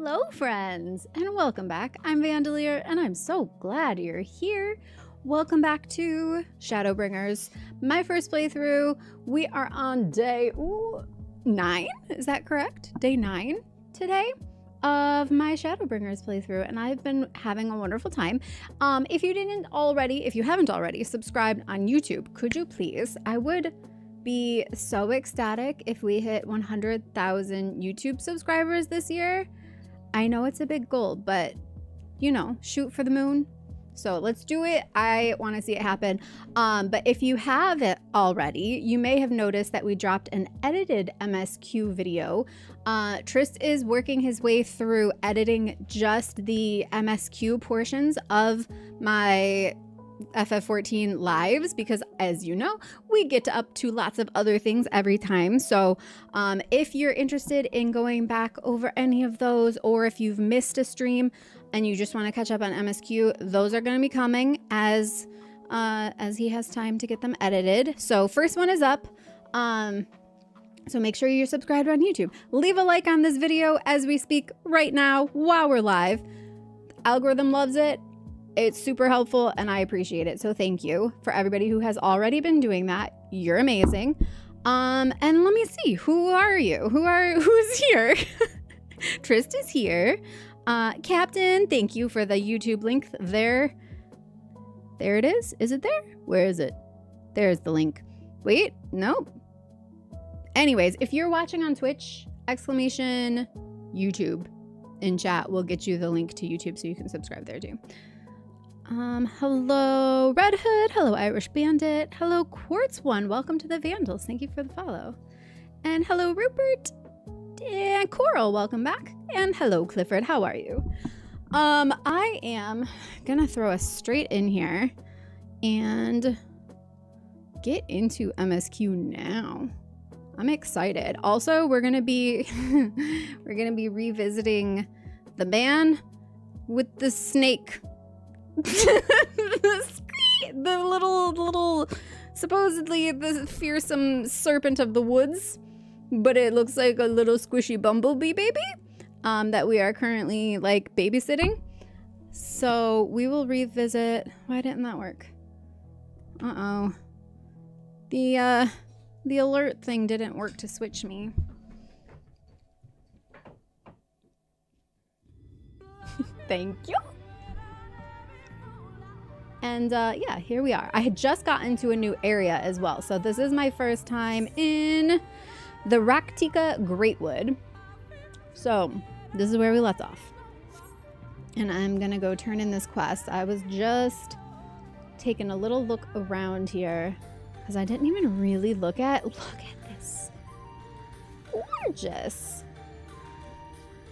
Hello friends, and welcome back. I'm Vandalier, and I'm so glad you're here. Welcome back to Shadowbringers, my first playthrough. We are on day 9, is that correct? Day 9 today of my Shadowbringers playthrough, and I've been having a wonderful time. If you haven't already subscribed on YouTube, could you please? I would be so ecstatic if we hit 100,000 YouTube subscribers this year. I know it's a big goal, but you know, shoot for the moon. So let's do it. I want to see it happen. But if you have it already, you may have noticed that we dropped an edited MSQ video. Trist is working his way through editing just the MSQ portions of my FF14 lives, because as you know, we get up to lots of other things every time. So if you're interested in going back over any of those, or if you've missed a stream and you just want to catch up on MSQ, those are going to be coming as he has time to get them edited. So first one is up. So make sure you're subscribed on YouTube. Leave a like on this video as we speak right now while we're live. Algorithm loves it. It's super helpful and I appreciate it. So thank you for everybody who has already been doing that. You're amazing. And let me see, who are you? Who's here? Trist is here. Captain, thank you for the YouTube link there. There it is. Is it there? Where is it? There's the link. Wait, nope. Anyways, if you're watching on Twitch, exclamation YouTube in chat will get you the link to YouTube so you can subscribe there too. Hello Red Hood, hello Irish Bandit, hello Quartz One, welcome to the Vandals, thank you for the follow. And hello Rupert and Coral, welcome back. And hello Clifford, how are you? I am gonna throw us straight in here and get into MSQ now. I'm excited. Also, we're gonna be revisiting the man with the snake. the little supposedly the fearsome serpent of the woods, but it looks like a little squishy bumblebee baby that we are currently like babysitting. So we will revisit. Why didn't that work? The alert thing didn't work to switch me. Thank you. And yeah, here we are. I had just gotten to a new area as well. So this is my first time in the Raktika Greatwood. So this is where we left off. And I'm gonna go turn in this quest. I was just taking a little look around here because I didn't even really look at this. Gorgeous.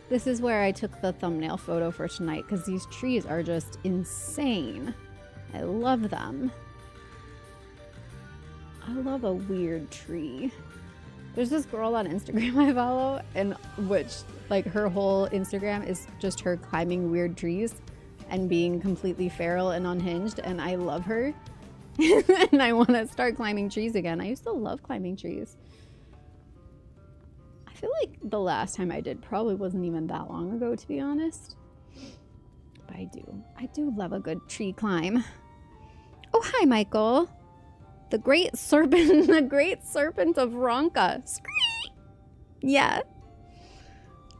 This is where I took the thumbnail photo for tonight because these trees are just insane. I love them. I love a weird tree. There's this girl on Instagram I follow, and which, like, her whole Instagram is just her climbing weird trees and being completely feral and unhinged, and I love her. And I want to start climbing trees again. I used to love climbing trees. I feel like the last time I did probably wasn't even that long ago, to be honest. But I do love a good tree climb. Oh, hi, Michael. The great serpent, the great serpent of Ronka. Yeah.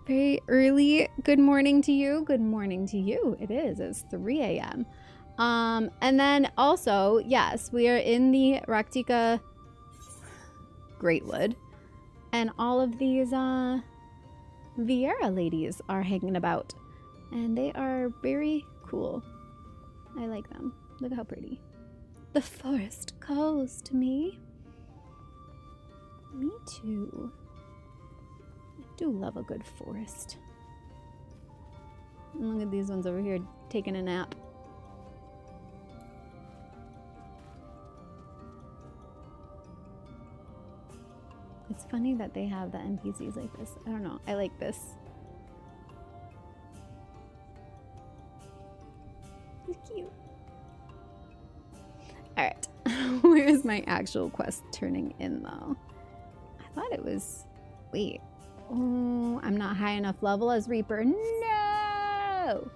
Very early. Good morning to you. Good morning to you. It is. It's 3 a.m. And then also, yes, we are in the Raktika Greatwood. And all of these Vieira ladies are hanging about. And they are very cool. I like them. Look how pretty. The forest calls to me. Me too. I do love a good forest. And look at these ones over here taking a nap. It's funny that they have the NPCs like this. I don't know. I like this. It's cute. Alright. Where is my actual quest turning in, though? I thought it was... Wait. Oh, I'm not high enough level as Reaper. No!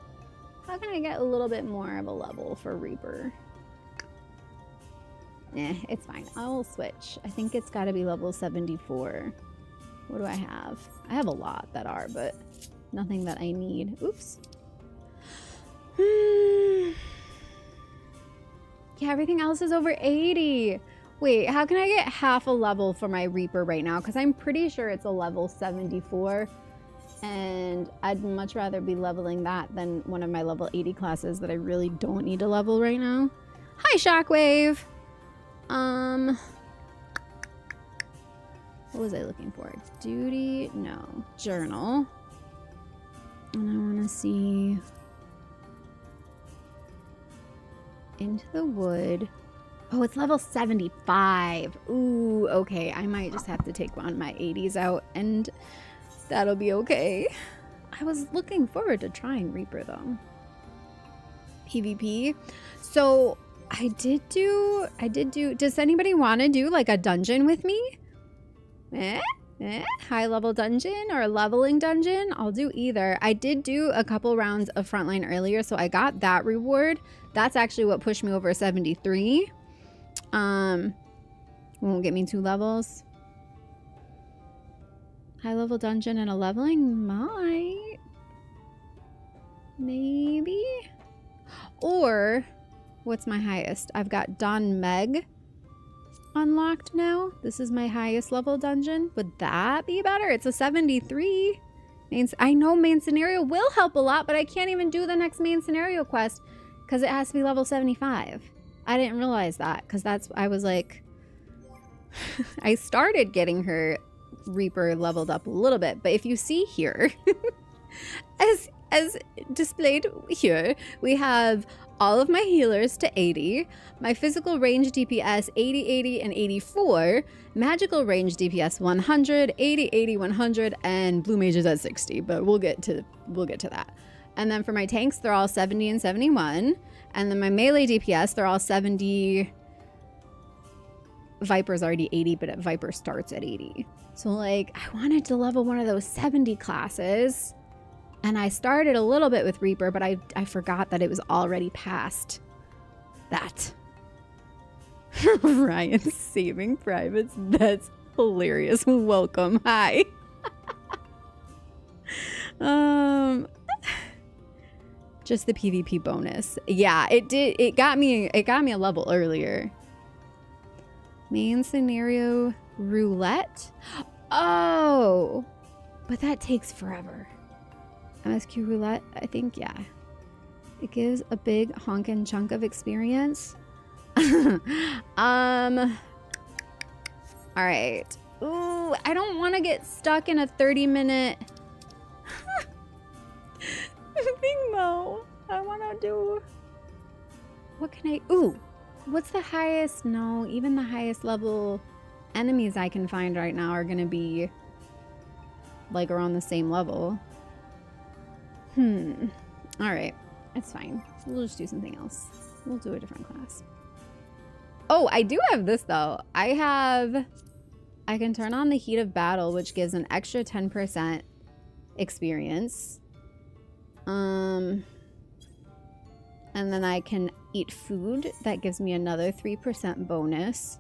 How can I get a little bit more of a level for Reaper? It's fine. I will switch. I think it's got to be level 74. What do I have? I have a lot that are, but nothing that I need. Oops. Yeah, everything else is over 80. Wait, how can I get half a level for my Reaper right now? Because I'm pretty sure it's a level 74. And I'd much rather be leveling that than one of my level 80 classes that I really don't need to level right now. Hi, Shockwave! What was I looking for? Duty? No. Journal. And I want to see... Into the wood. Oh, it's level 75. Ooh, okay. I might just have to take one of my 80s out and that'll be okay. I was looking forward to trying Reaper though. PvP. So I did do, does anybody want to do like a dungeon with me? High level dungeon or a leveling dungeon? I'll do either. I did do a couple rounds of frontline earlier, so I got that reward. That's actually what pushed me over 73. Won't get me 2 levels. High level dungeon and a leveling might. Maybe. Or what's my highest? I've got Don Meg unlocked now. This is my highest level dungeon. Would that be better? It's a 73. I know main scenario will help a lot, but I can't even do the next main scenario quest because it has to be level 75. I didn't realize that because I was like, I started getting her Reaper leveled up a little bit, but if you see here, as displayed here, we have all of my healers to 80, my physical range DPS 80, 80, and 84, magical range DPS 100, 80, 80, 100, and blue mages at 60, but we'll get to that. And then for my tanks, they're all 70 and 71, and then my melee DPS, they're all 70. Viper's already 80, but Viper starts at 80. So like, I wanted to level one of those 70 classes. And I started a little bit with Reaper, but I forgot that it was already past that. Ryan saving privates. That's hilarious. Welcome. Hi. Just the PvP bonus. Yeah, it did. It got me a level earlier. Main scenario roulette. Oh, but that takes forever. MSQ roulette, I think, yeah. It gives a big honkin' chunk of experience. All right. Ooh, I don't want to get stuck in a 30-minute thing though. I want to do. What can I? Ooh, what's the highest? No, even the highest level enemies I can find right now are gonna be like around the same level. All right, it's fine. We'll just do something else. We'll do a different class. Oh, I do have this though. I can turn on the heat of battle, which gives an extra 10% experience. And then I can eat food. That gives me another 3% bonus.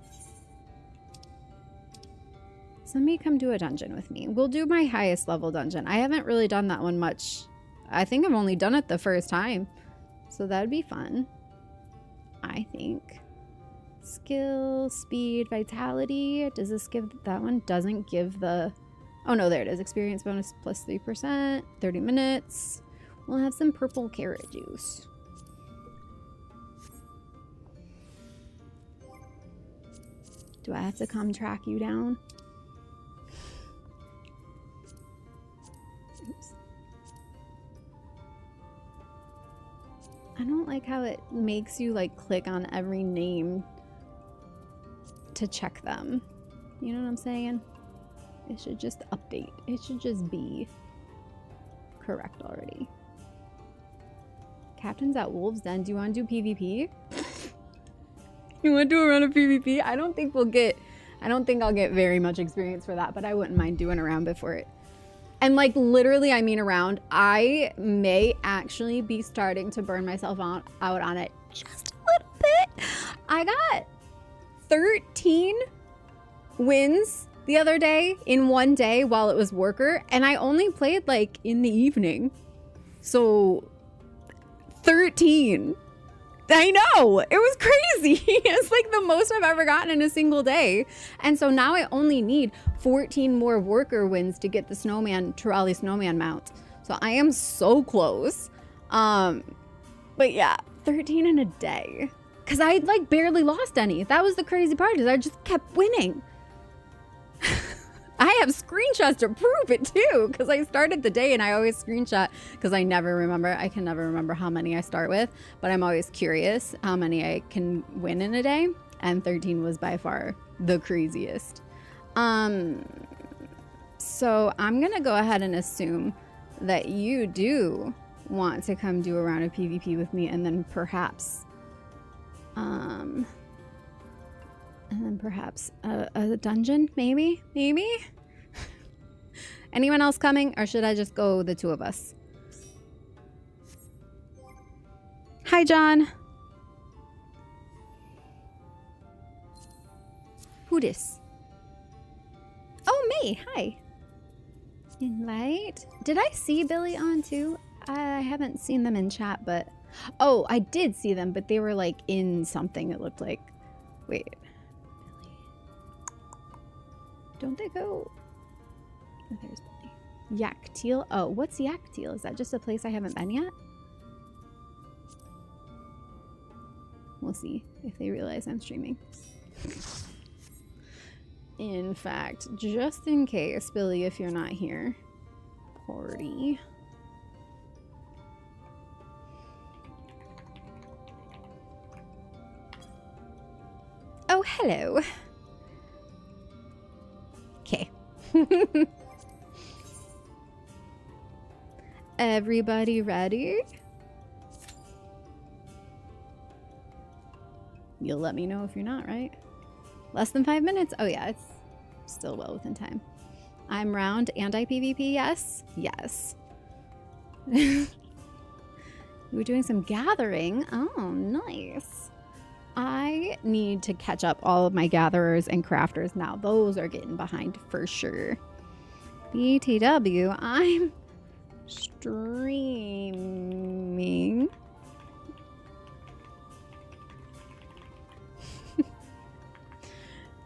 Somebody come do a dungeon with me. We'll do my highest level dungeon. I haven't really done that one much. I think I've only done it the first time. So that'd be fun. I think. Skill, speed, vitality. Does this give that one? Doesn't give the... Oh no, there it is. Experience bonus plus 3%. 30 minutes. We'll have some purple carrot juice. Do I have to come track you down? Oops. I don't like how it makes you like click on every name to check them. You know what I'm saying? It should just update. It should just be correct already. Captain's at Wolves Den. Do you want to do PvP? You want to do a run of PvP? I don't think I'll get very much experience for that, but I wouldn't mind doing a round before it And like literally, I mean around, I may actually be starting to burn myself out on it just a little bit. I got 13 wins the other day in one day while it was worker, and I only played like in the evening. So 13. I know, it was crazy. It's like the most I've ever gotten in a single day. And so now I only need 14 more worker wins to get the Trolley snowman mount. So I am so close. But yeah, 13 in a day. Cause I like barely lost any. That was the crazy part, is I just kept winning. I have screenshots to prove it too, because I started the day and I always screenshot because I can never remember how many I start with, but I'm always curious how many I can win in a day, and 13 was by far the craziest. So I'm gonna go ahead and assume that you do want to come do a round of PvP with me, and then perhaps a dungeon, maybe? Anyone else coming, or should I just go the two of us? Hi, John. Who dis? Oh, me. Hi. Invite. Did I see Billy on too? I haven't seen them in chat, but... Oh, I did see them, but they were like in something, it looked like. Wait. Don't they go... Oh, there's Billy. Yakteal. Oh, what's Yakteal? Is that just a place I haven't been yet? We'll see if they realize I'm streaming. In fact, just in case, Billy, if you're not here. Party. Oh, hello. Okay. Everybody ready? You'll let me know if you're not, right? Less than 5 minutes? Oh yeah, it's still well within time. I'm round and I PvP, yes? Yes. We were doing some gathering. Oh, nice. I need to catch up all of my gatherers and crafters now. Those are getting behind for sure. BTW, I'm streaming.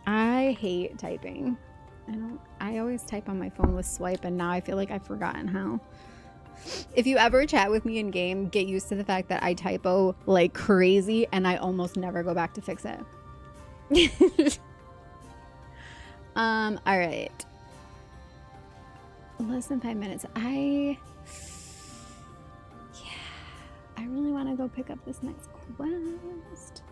I hate typing. I always type on my phone with swipe, and now I feel like I've forgotten how. If you ever chat with me in game, get used to the fact that I typo like crazy and I almost never go back to fix it. All right. Less than 5 minutes. I really want to go pick up this next quest.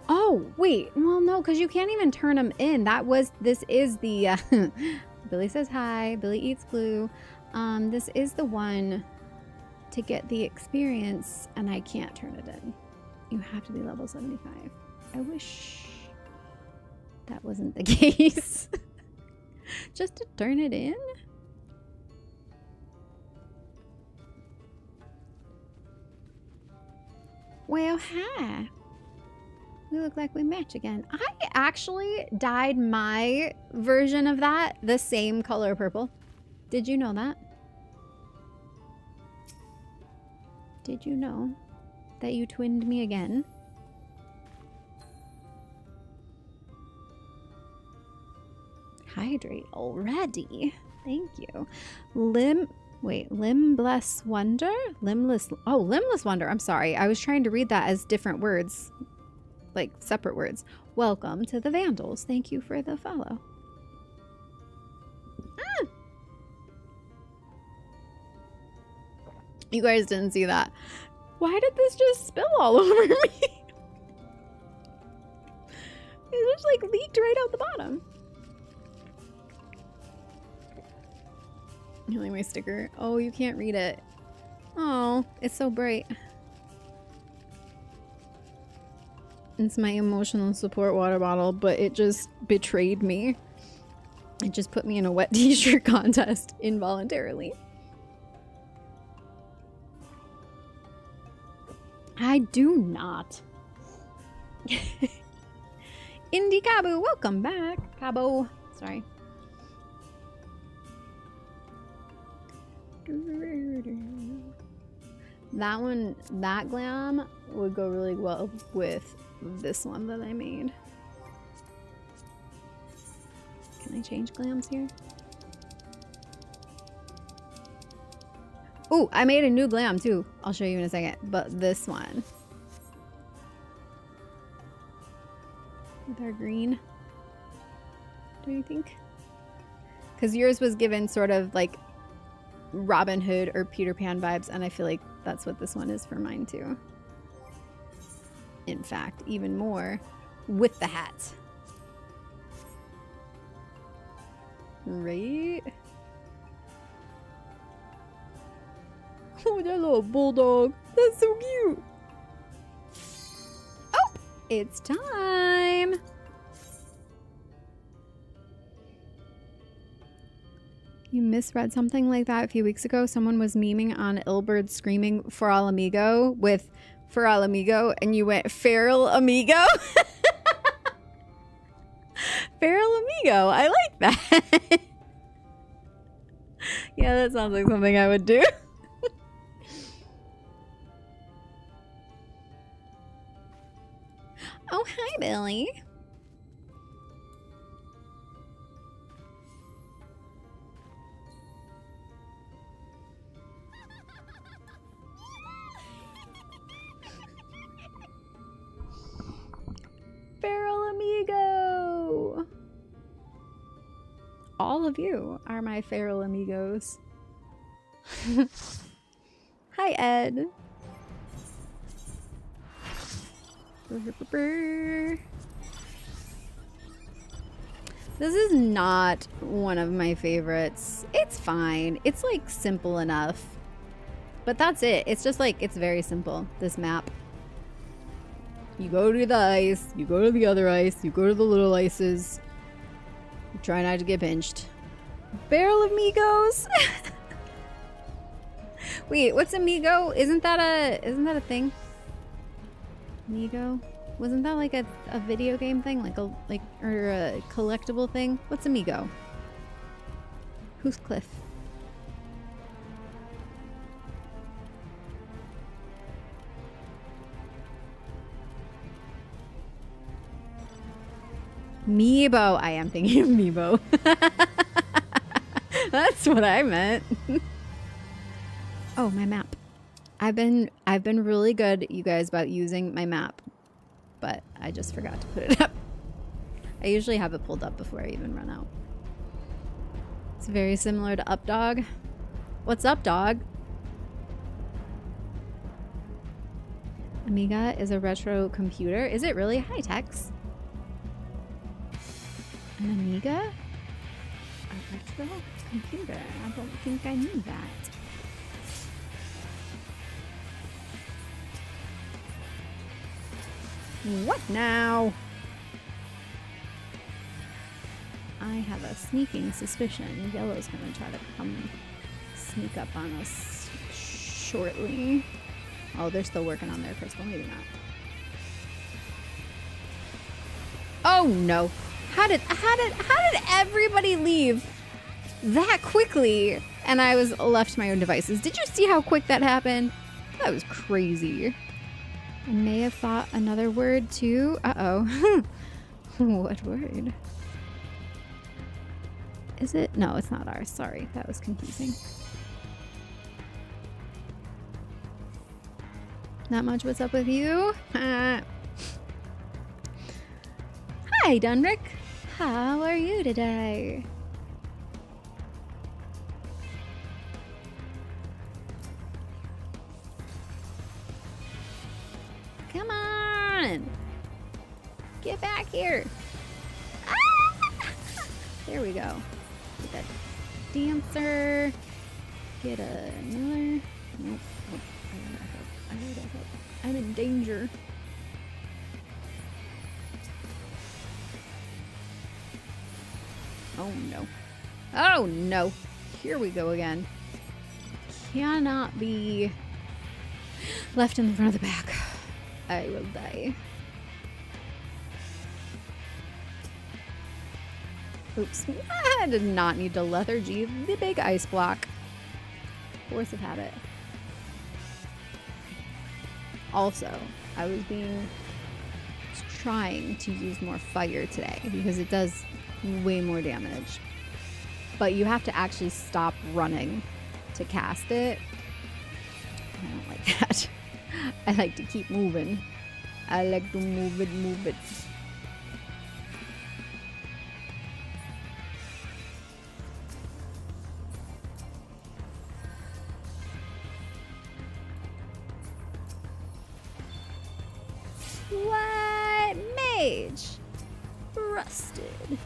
Oh, wait. Well, no, because you can't even turn them in. This is the, Billy says hi. Billy eats glue. This is the one to get the experience, and I can't turn it in. You have to be level 75. I wish that wasn't the case. Just to turn it in? Well, hi. We look like we match again. I actually dyed my version of that the same color purple. Did you know that? Did you know that you twinned me again? Hydrate already. Thank you. Limbless Wonder? Limbless Wonder. I'm sorry. I was trying to read that as different words. Like separate words. Welcome to the Vandals. Thank you for the follow. Ah! You guys didn't see that. Why did this just spill all over me? It just like leaked right out the bottom. Only my sticker. Oh, you can't read it. Oh, it's so bright. It's my emotional support water bottle, but it just betrayed me. It just put me in a wet t-shirt contest involuntarily. I do not. Indie Cabo, welcome back. Cabo, sorry. That one, that glam would go really well with this one that I made. Can I change glams here? Oh, I made a new glam too. I'll show you in a second. But this one. With our green. Do you think? Because yours was given sort of like Robin Hood or Peter Pan vibes, and I feel like that's what this one is for mine too. In fact, even more with the hat. Right? Oh, that little bulldog. That's so cute. Oh, it's time. You misread something like that a few weeks ago. Someone was memeing on Ilbird screaming "For all amigo" with "For all amigo," and you went "Feral amigo." Feral amigo. I like that. Yeah, that sounds like something I would do. Oh, hi, Billy. Feral amigo. All of you are my feral amigos. Hi, Ed. This is not one of my favorites. It's fine. It's like simple enough. But that's it. It's just like, it's very simple, this map. You go to the ice, you go to the other ice, you go to the little ices. You try not to get pinched. Barrel of Migos? Wait, what's Amigo? Isn't that a thing? Amigo? Wasn't that like a video game thing? Or a collectible thing? What's Amigo? Who's Cliff? Meebo. I am thinking of Meebo. That's what I meant. Oh, my map. I've been really good, you guys, about using my map, but I just forgot to put it up. I usually have it pulled up before I even run out. It's very similar to Up Dog. What's up, dog? Amiga is a retro computer. Is it really? Hi, Tex. An Amiga? A retro computer? I don't think I knew that. What now? I have a sneaking suspicion Yellow's gonna try to come sneak up on us shortly. Oh, they're still working on their crystal. Maybe not. Oh no! How did everybody leave that quickly? And I was left to my own devices. Did you see how quick that happened? That was crazy. I may have thought another word too. Uh-oh. What word? Is it? No, it's not ours. Sorry, that was confusing. Not much. What's up with you? Hi, Dunrick. How are you today? Come on! Get back here! Ah! There we go. Get that dancer. Get another. Nope. Nope. I gotta back up. I'm in danger. Oh no. Oh no. Here we go again. Cannot be left in the front of the back. I will die. Oops. I did not need to lethargy the big ice block. Force of habit. Also, I was trying to use more fire today because it does way more damage. But you have to actually stop running to cast it. I don't like that. I like to keep moving. I like to move it, move it. What? Mage? Rusted.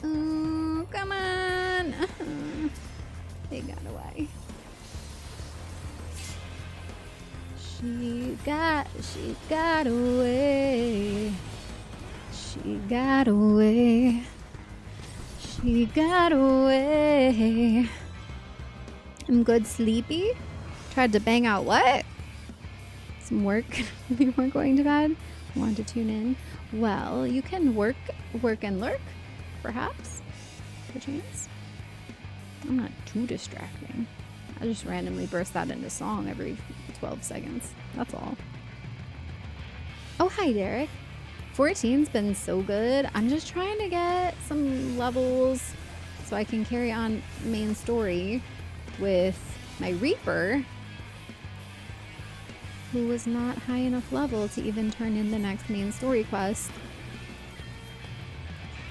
Oh, come on. They got away. She got away. She got away. She got away. I'm good sleepy. Tried to bang out what? Some work before going to bed. Want to tune in? Well, you can work and lurk, perhaps. Perchance. I'm not too distracting. I just randomly burst out into song every 12 seconds. That's all. Oh, hi, Derek. 14's been so good. I'm just trying to get some levels so I can carry on main story with my Reaper, who was not high enough level to even turn in the next main story quest.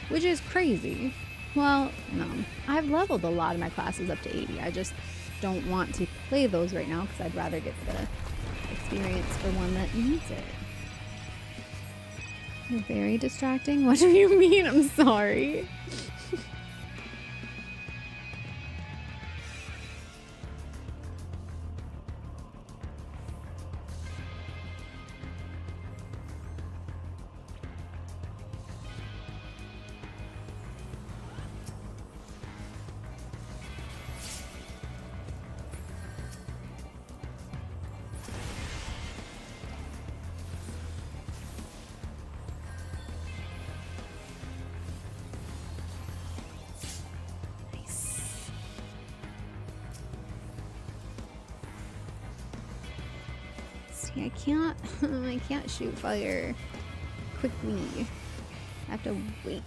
Which is crazy. Well, no. I've leveled a lot of my classes up to 80. I just don't want to play those right now because I'd rather get the experience for one that needs it. Very distracting? What do you mean? I'm sorry. I can't shoot fire quickly. I have to wait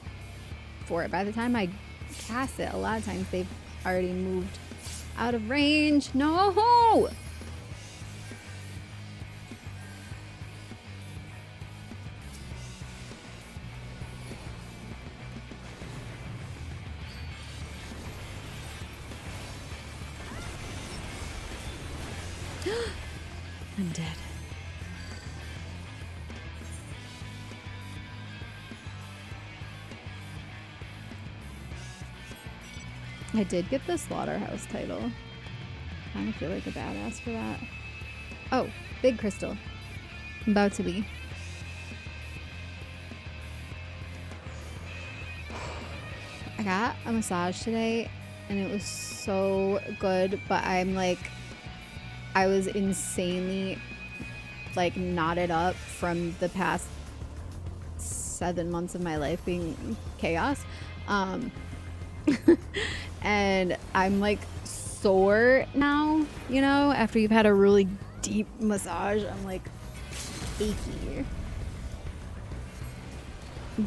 for it. By the time I cast it, a lot of times they've already moved out of range. No! I'm dead. I did get the Slaughterhouse title. I kind of feel like a badass for that. Oh, big crystal. I'm about to be. I got a massage today and it was so good, but I'm like, I was insanely like knotted up from the past 7 months of my life being chaos. And I'm like sore now, you know, after you've had a really deep massage. I'm like achy.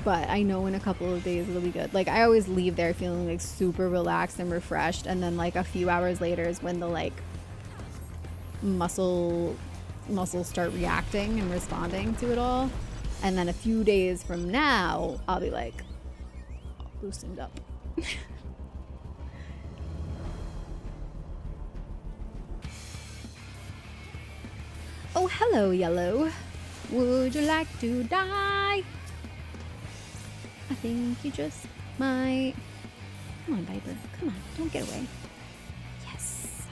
But I know in a couple of days it'll be good. Like I always leave there feeling like super relaxed and refreshed, and then like a few hours later is when the like muscles start reacting and responding to it all. And then a few days from now I'll be like loosened up. Oh, hello, Yellow. Would you like to die? I think you just might. Come on, Viper. Come on, don't get away. Yes.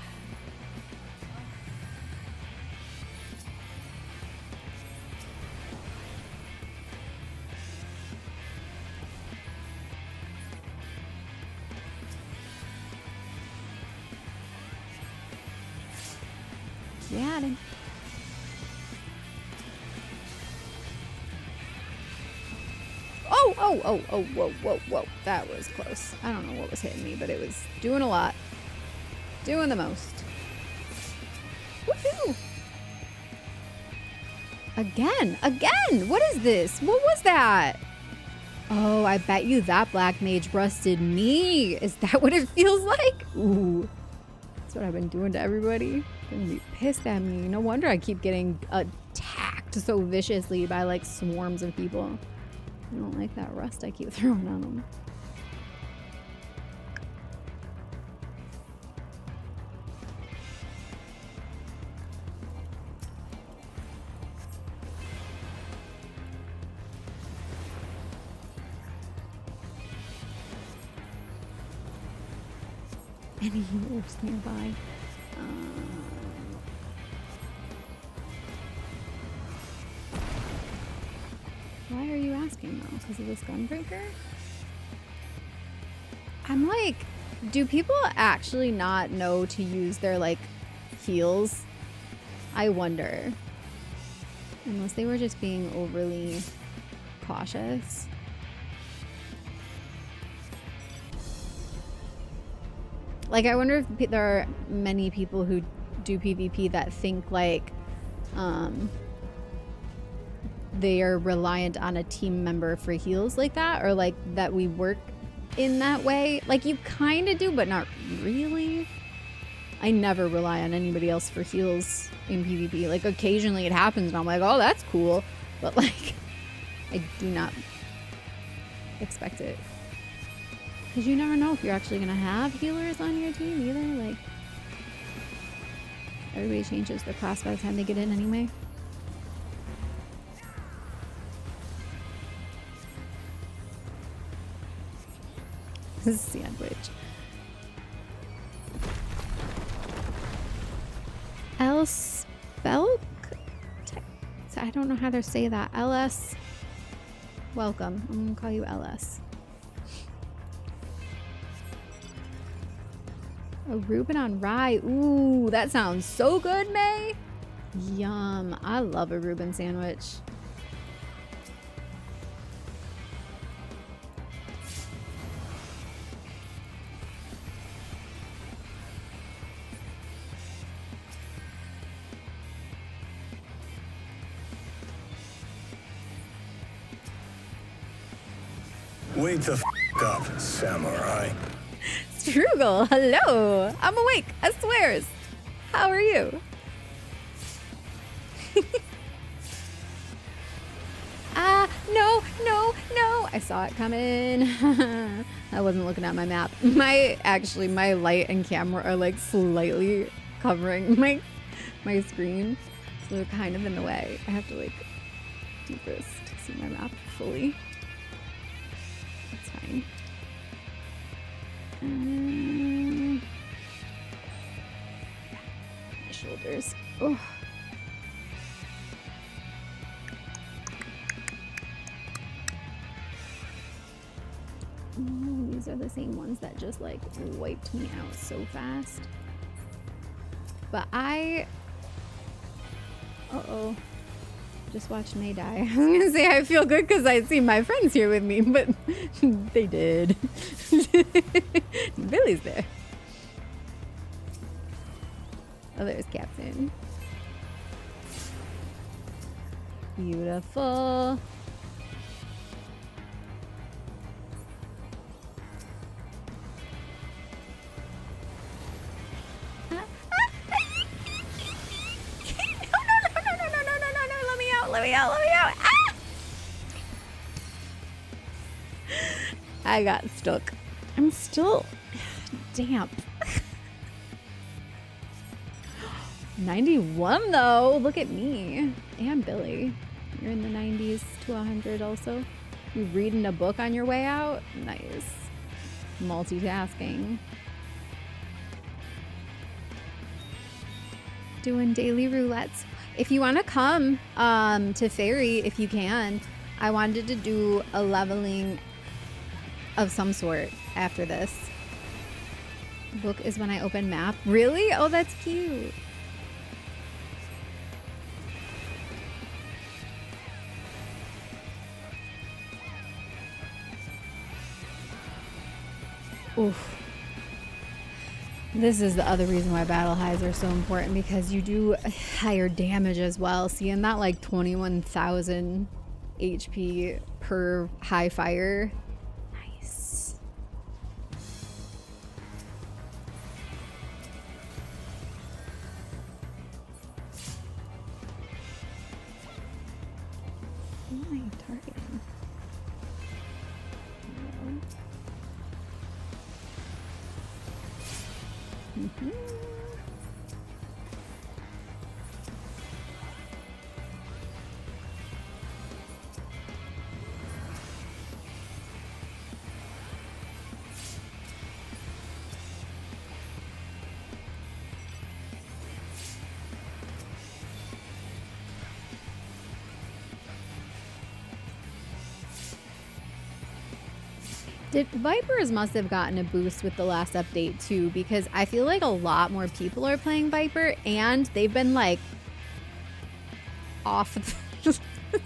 Got him. Oh, whoa. That was close. I don't know what was hitting me, but it was doing a lot. Doing the most. Woohoo! Again! What is this? What was that? Oh, I bet you that black mage rusted me. Is that what it feels like? Ooh. That's what I've been doing to everybody. They're gonna be pissed at me. No wonder I keep getting attacked so viciously by like swarms of people. I don't like that rust I keep throwing on them. Any healers nearby? Why are you asking though? Because of this gunbreaker? I'm like, do people actually not know to use their like heals? I wonder. Unless they were just being overly cautious. Like, I wonder if there are many people who do PvP that think like they are reliant on a team member for heals like that, or like that we work in that way. Like, you kind of do, but not really. I never rely on anybody else for heals in PvP. Like, occasionally it happens and I'm like, oh, that's cool. But like, I do not expect it. Because you never know if you're actually going to have healers on your team either. Like, everybody changes their class by the time they get in anyway. Sandwich. Spelk? I don't know how to say that. LS. Welcome. I'm going to call you LS. A Reuben on rye. Ooh, that sounds so good, May. Yum. I love a Reuben sandwich. Wake the f up, samurai. Struggle, hello. I'm awake, I swears. How are you? No. I saw it coming. I wasn't looking at my map. My light and camera are like slightly covering my screen. So they're kind of in the way. I have to like do this to see my map fully. That's fine. My shoulders. Oh. Oh, these are the same ones that just like wiped me out so fast. But uh-oh. Just watched May die. I was gonna say I feel good because I see my friends here with me, but they did. Billy's there. Oh, there's Captain. Beautiful. Let me out. Ah! I got stuck. I'm still damp. 91 though. Look at me. And Billy. You're in the 90s to 100 also. You reading a book on your way out? Nice. Multitasking. Doing daily roulettes. If you want to come to Fairy, if you can, I wanted to do a leveling of some sort after this. Book is when I open map. Really? Oh, that's cute. Oof. This is the other reason why battle highs are so important, because you do higher damage as well. Seeing that like 21,000 HP per high fire. Nice. Who am I targeting? Mm-hmm. Vipers must have gotten a boost with the last update too, because I feel like a lot more people are playing Viper, and they've been like off let's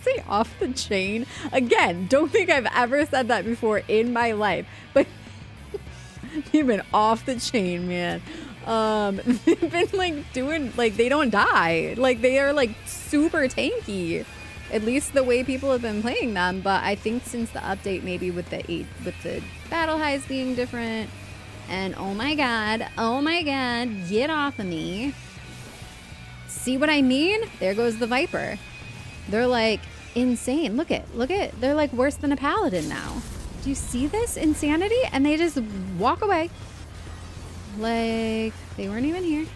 say off the chain. Again, don't think I've ever said that before in my life, but they've been off the chain, man. They've been like doing, like, they don't die. Like, they are like super tanky. At least the way people have been playing them. But I think since the update, maybe with the battle highs being different, and oh my god, get off of me. See what I mean? There goes the Viper. They're like insane. Look at, they're like worse than a paladin now. Do you see this insanity? And they just walk away. Like they weren't even here.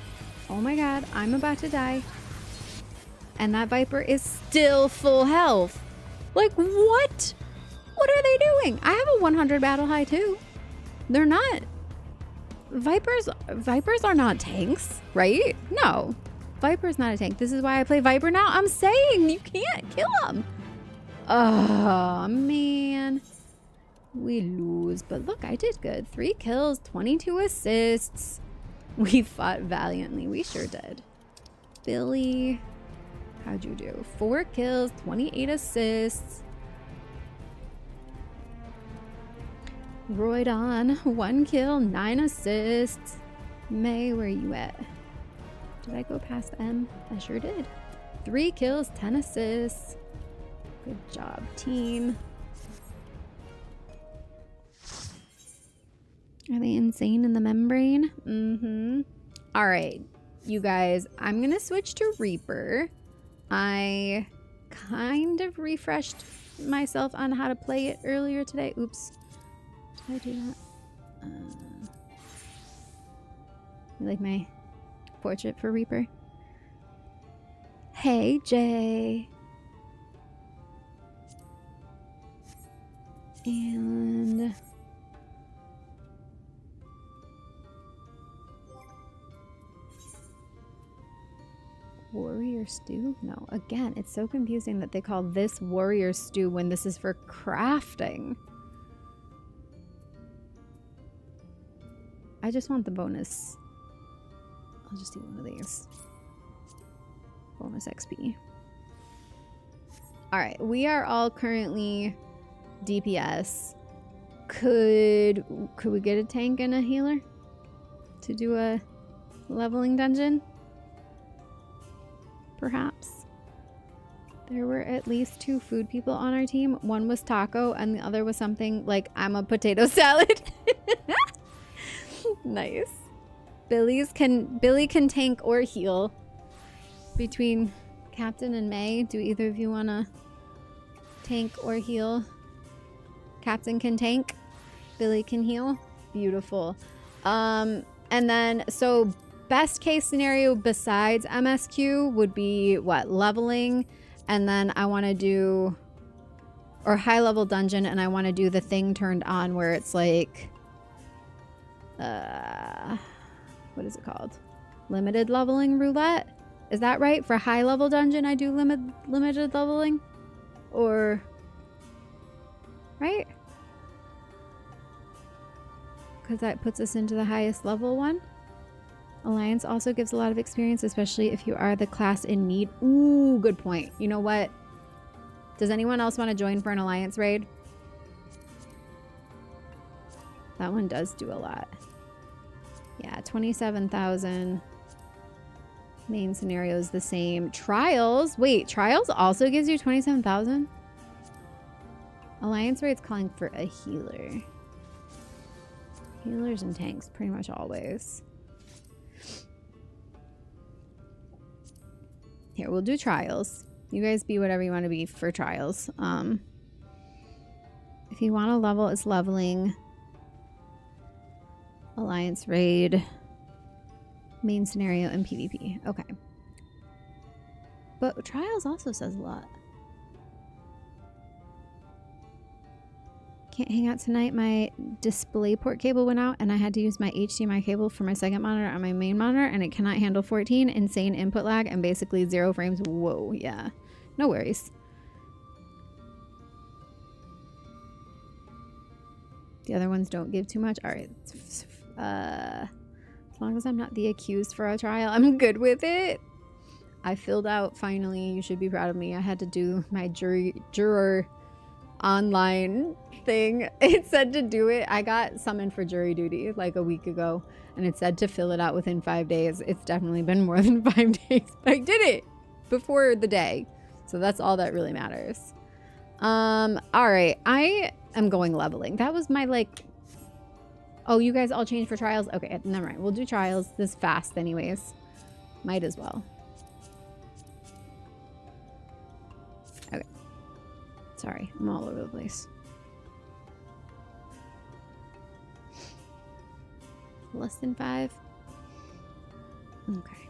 Oh my god, I'm about to die. And that Viper is still full health. Like, what? What are they doing? I have a 100 battle high too. They're not. Vipers are not tanks, right? No. Viper's not a tank. This is why I play Viper now. I'm saying you can't kill him. Oh, man. We lose. But look, I did good. 3 kills, 22 assists. We fought valiantly. We sure did. Billy... how'd you do? 4 kills, 28 assists. Roydon, 1 kill, 9 assists. May, where are you at? Did I go past M? I sure did. 3 kills, 10 assists. Good job, team. Are they insane in the membrane? Mm-hmm. All right, you guys, I'm gonna switch to Reaper. I kind of refreshed myself on how to play it earlier today. Oops. Did I do that? You like my portrait for Reaper? Hey, Jay. And... warrior stew? No, again, it's so confusing that they call this warrior stew when this is for crafting. I just want the bonus. I'll just do one of these. Bonus XP. Alright, we are all currently DPS. Could we get a tank and a healer to do a leveling dungeon? Perhaps. There were at least 2 food people on our team. One was taco and the other was something like I'm a potato salad. Nice. Billy can tank or heal. Between Captain and May, do either of you want to tank or heal? Captain can tank. Billy can heal. Beautiful. And then so best case scenario besides MSQ would be what? Leveling, and then I want to do, or high level dungeon, and I want to do the thing turned on where it's like what is it called? Limited leveling roulette? Is that right? For high level dungeon I do limited leveling? Or right? Because that puts us into the highest level one. Alliance also gives a lot of experience, especially if you are the class in need. Ooh, good point. You know what? Does anyone else want to join for an Alliance raid? That one does do a lot. Yeah, 27,000. Main scenario is the same. Trials. Wait, Trials also gives you 27,000? Alliance raid's calling for a healer. Healers and tanks, pretty much always. Here, we'll do Trials. You guys be whatever you want to be for Trials. If you want to level, it's leveling. Alliance raid. Main scenario and PvP. Okay. But Trials also says a lot. Can't hang out tonight. My DisplayPort cable went out and I had to use my HDMI cable for my second monitor on my main monitor and it cannot handle 14. Insane input lag and basically 0 frames. Whoa, yeah. No worries. The other ones don't give too much. All right. As long as I'm not the accused for a trial, I'm good with it. I filled out finally. You should be proud of me. I had to do my juror online thing. It said to do it. I got summoned for jury duty like a week ago and it said to fill it out within 5 days. It's definitely been more than 5 days, but I did it before the day. So that's all that really matters. All right. I am going leveling. That was my like... Oh, you guys all changed for trials? Okay, never mind. We'll do trials this fast anyways. Might as well. Okay. Sorry, I'm all over the place. Less than 5? Okay.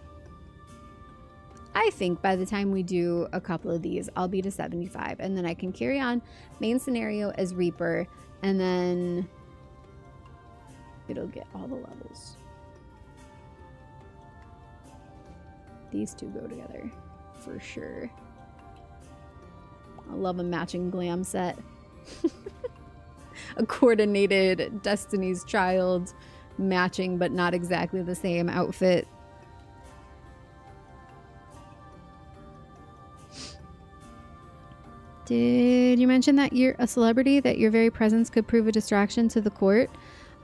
I think by the time we do a couple of these, I'll be to 75. And then I can carry on main scenario as Reaper. And then... it'll get all the levels. These two go together for sure. I love a matching glam set. A coordinated Destiny's Child matching but not exactly the same outfit. Did you mention that you're a celebrity, that your very presence could prove a distraction to the court?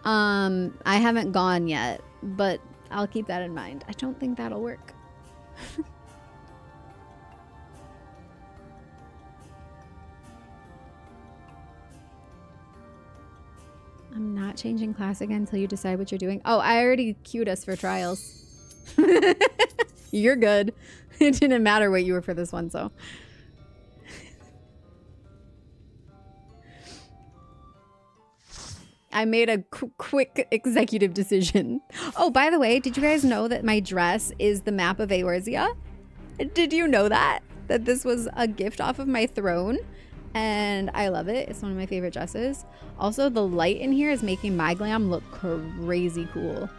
I haven't gone yet, but I'll keep that in mind. I don't think that'll work. I'm not changing class again until you decide what you're doing. Oh, I already queued us for trials. You're good. It didn't matter what you were for this one, so. I made a quick executive decision. Oh, by the way, did you guys know that my dress is the map of Eorzea? Did you know that? That this was a gift off of my throne? And I love it. It's one of my favorite dresses. Also, the light in here is making my glam look crazy cool.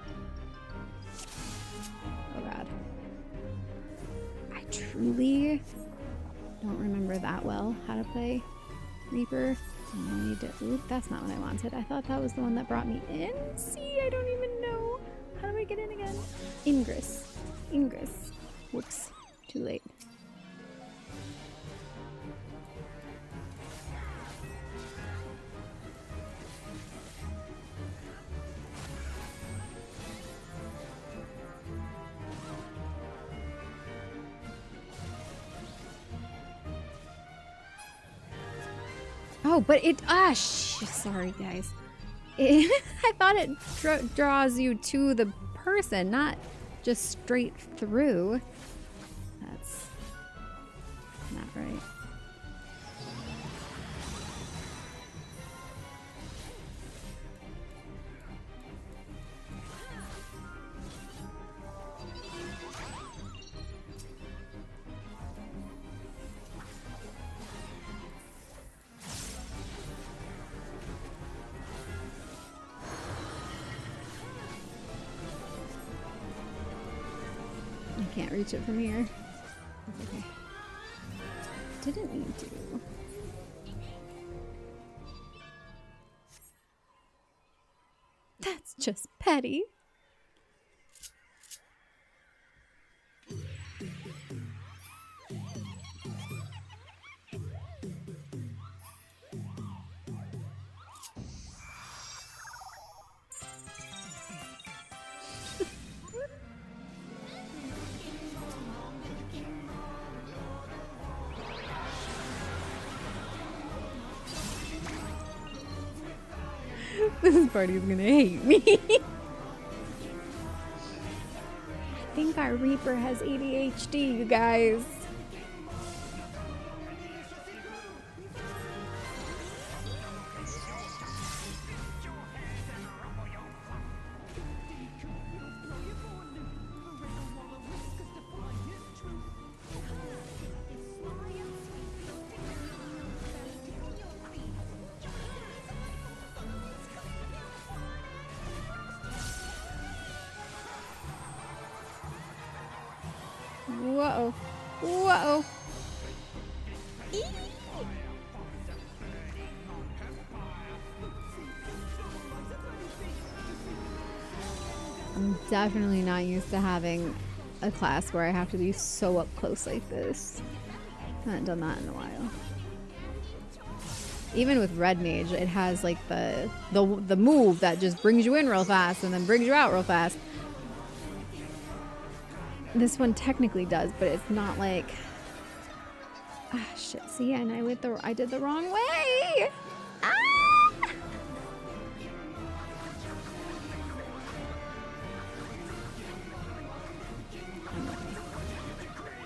Oh, God. I truly don't remember that well how to play Reaper. I need to, oop, that's not what I wanted. I thought that was the one that brought me in. See, I don't even know. How do I get in again? Ingress. Ingress. Whoops. Too late. Oh, but it, sorry guys. I thought it draws you to the person, not just straight through. That's not right. Can't reach it from here. That's okay. Didn't need to. That's just petty. This party's gonna hate me. I think our Reaper has ADHD, you guys. Whoa. Whoa. Eee. I'm definitely not used to having a class where I have to be so up close like this. I haven't done that in a while. Even with Red Mage, it has like the move that just brings you in real fast and then brings you out real fast. This one technically does, but it's not like... Ah, shit. See, and I did the wrong way! Ah!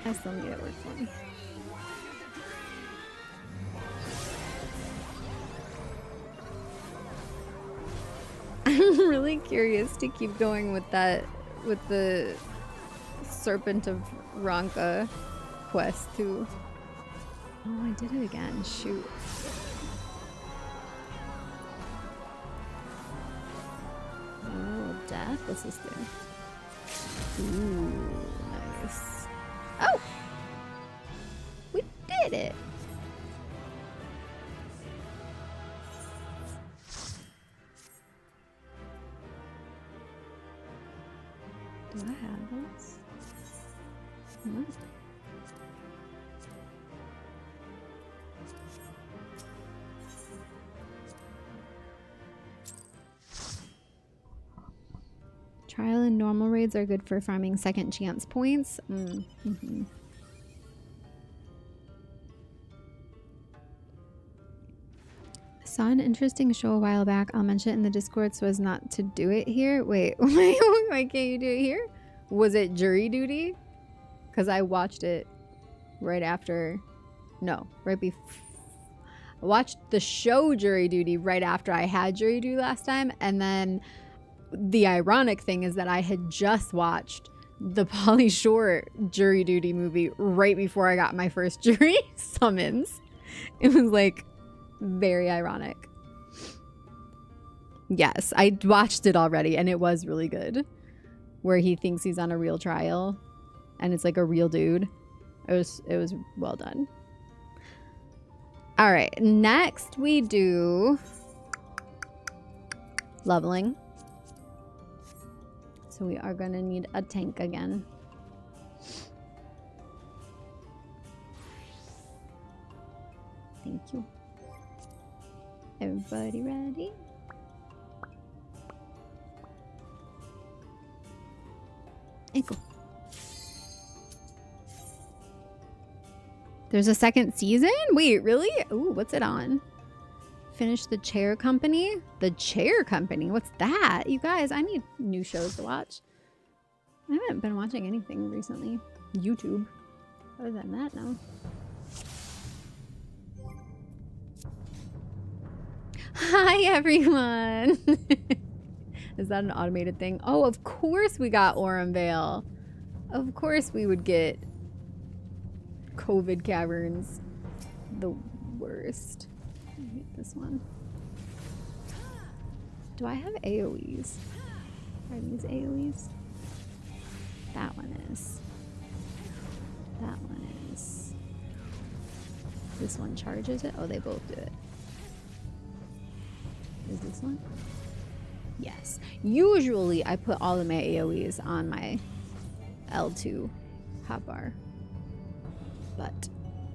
I still need it work for me. I'm really curious to keep going with that, with the Serpent of Ranka quest too. Oh, I did it again. Shoot. Oh, death. What's this do? Ooh, nice. Oh! We did it! Do I have those? No. Trial and normal raids are good for farming second chance points. Mm-hmm. Saw an interesting show a while back. I'll mention it in the Discord so as not to do it here. Wait, why can't you do it here? Was it jury duty? Because I watched it right after. No, right before. I watched the show Jury Duty right after I had Jury Duty last time. And then the ironic thing is that I had just watched the Pauly Shore Jury Duty movie right before I got my first jury summons. It was like very ironic. Yes, I watched it already and it was really good. Where he thinks he's on a real trial and it's like a real dude. It was well done. All right, next we do leveling. So we are gonna need a tank again. Thank you. Everybody ready? Echo. There's a second season? Wait, really? Ooh, what's it on? Finish the Chair Company? The Chair Company? What's that? You guys, I need new shows to watch. I haven't been watching anything recently. YouTube. Other than that, no. Hi, everyone! Is that an automated thing? Oh, of course we got Aurum Vale. Of course we would get COVID caverns. The worst. I hate this one. Do I have AoEs? Are these AoEs? That one is. That one is. This one charges it? Oh, they both do it. Is this one? Yes. Usually I put all of my AoEs on my L2 hotbar. But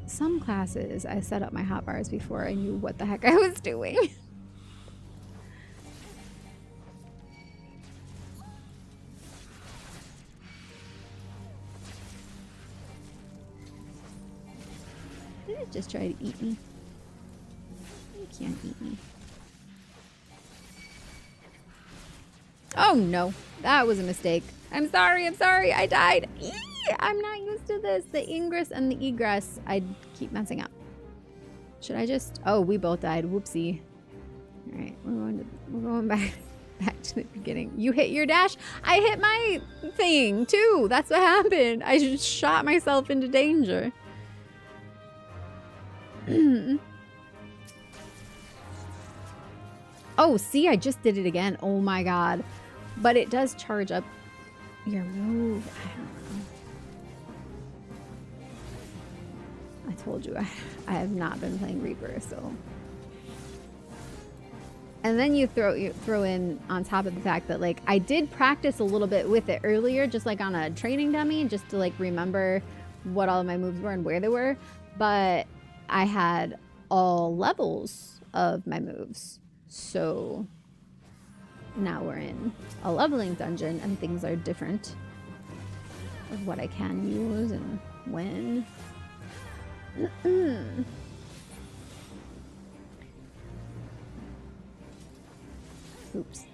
some classes I set up my hotbars before I knew what the heck I was doing. Did it just try to eat me? You can't eat me. Oh no, that was a mistake. I'm sorry, I died. Eee, I'm not used to this. The ingress and the egress, I keep messing up. Should I just, oh, we both died, whoopsie. All right, we're going back to the beginning. You hit your dash, I hit my thing too. That's what happened. I just shot myself into danger. Oh, see, I just did it again. Oh my god. But it does charge up your move. I don't know. I told you, I have not been playing Reaper, so. And then you throw in on top of the fact that, like, I did practice a little bit with it earlier, just like on a training dummy, just to like remember what all of my moves were and where they were. But I had all levels of my moves. So now we're in a leveling dungeon and things are different of what I can use and when. Oops.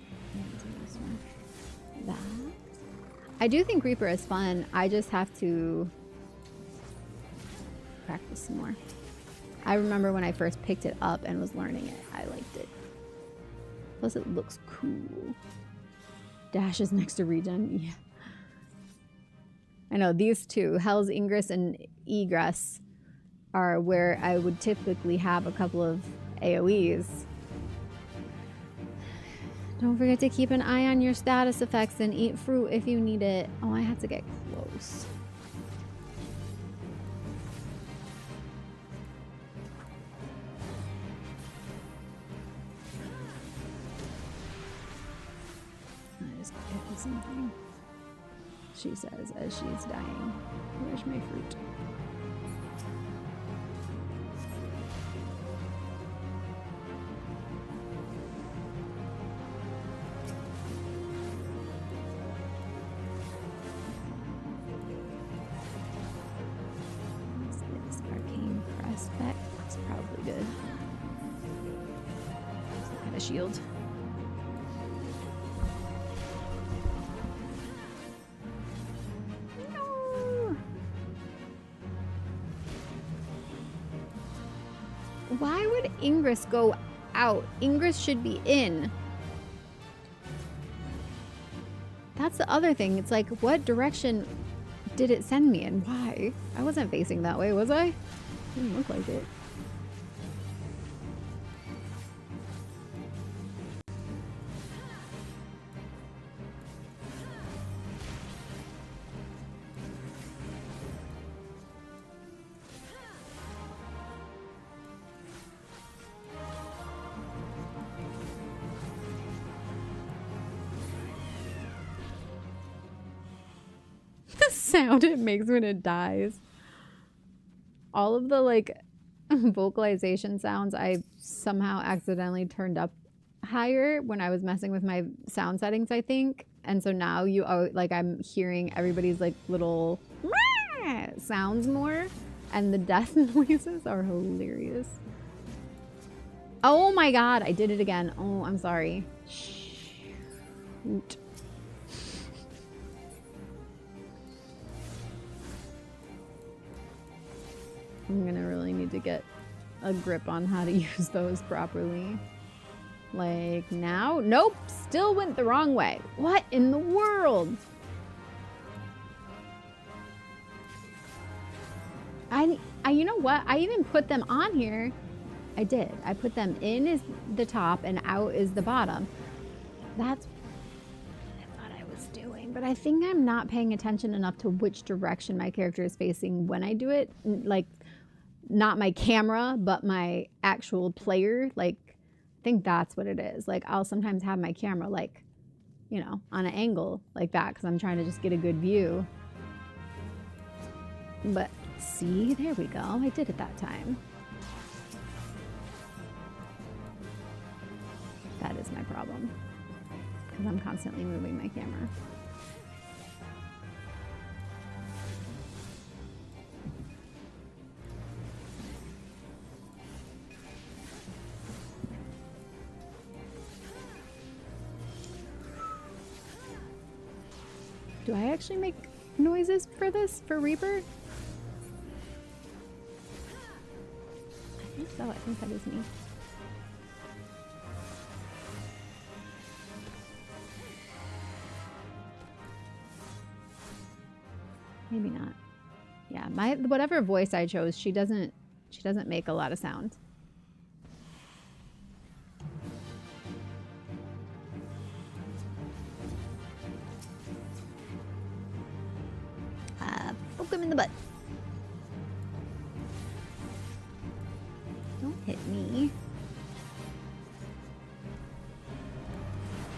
That. I do think Reaper is fun. I just have to practice some more. I remember when I first picked it up and was learning it, I liked it. Plus it looks cool. Dash is next to regen. Yeah. I know these two, Hell's Ingress and Egress, are where I would typically have a couple of AoEs. Don't forget to keep an eye on your status effects and eat fruit if you need it. Oh, I had to get close. I just picked the same thing. She says as she's dying. Where's my fruit? This arcane prospect. It's probably good. I have a shield. Why would Ingress go out? Ingress should be in. That's the other thing. It's like, what direction did it send me and why? I wasn't facing that way, was I? Didn't look like it. The sound it makes when it dies. All of the like vocalization sounds I somehow accidentally turned up higher when I was messing with my sound settings, I think. And so now like I'm hearing everybody's like little sounds more, and the death noises are hilarious. Oh my god, I did it again. Oh, I'm sorry. Shoot. I'm gonna really need to get a grip on how to use those properly. Like now? Nope, still went the wrong way. What in the world? You know what? I even put them on here. I did. I put them in is the top and out is the bottom. That's what I thought I was doing, but I think I'm not paying attention enough to which direction my character is facing when I do it. Like, not my camera, but my actual player. Like, I think that's what it is. Like, I'll sometimes have my camera, like, you know, on an angle like that because I'm trying to just get a good view. But see, there we go. I did it that time. That is my problem because I'm constantly moving my camera. Do I actually make noises for this, for Reaper? I think so. I think that is me. Maybe not. Yeah, whatever voice I chose, she doesn't make a lot of sound. Poke him in the butt. Don't hit me.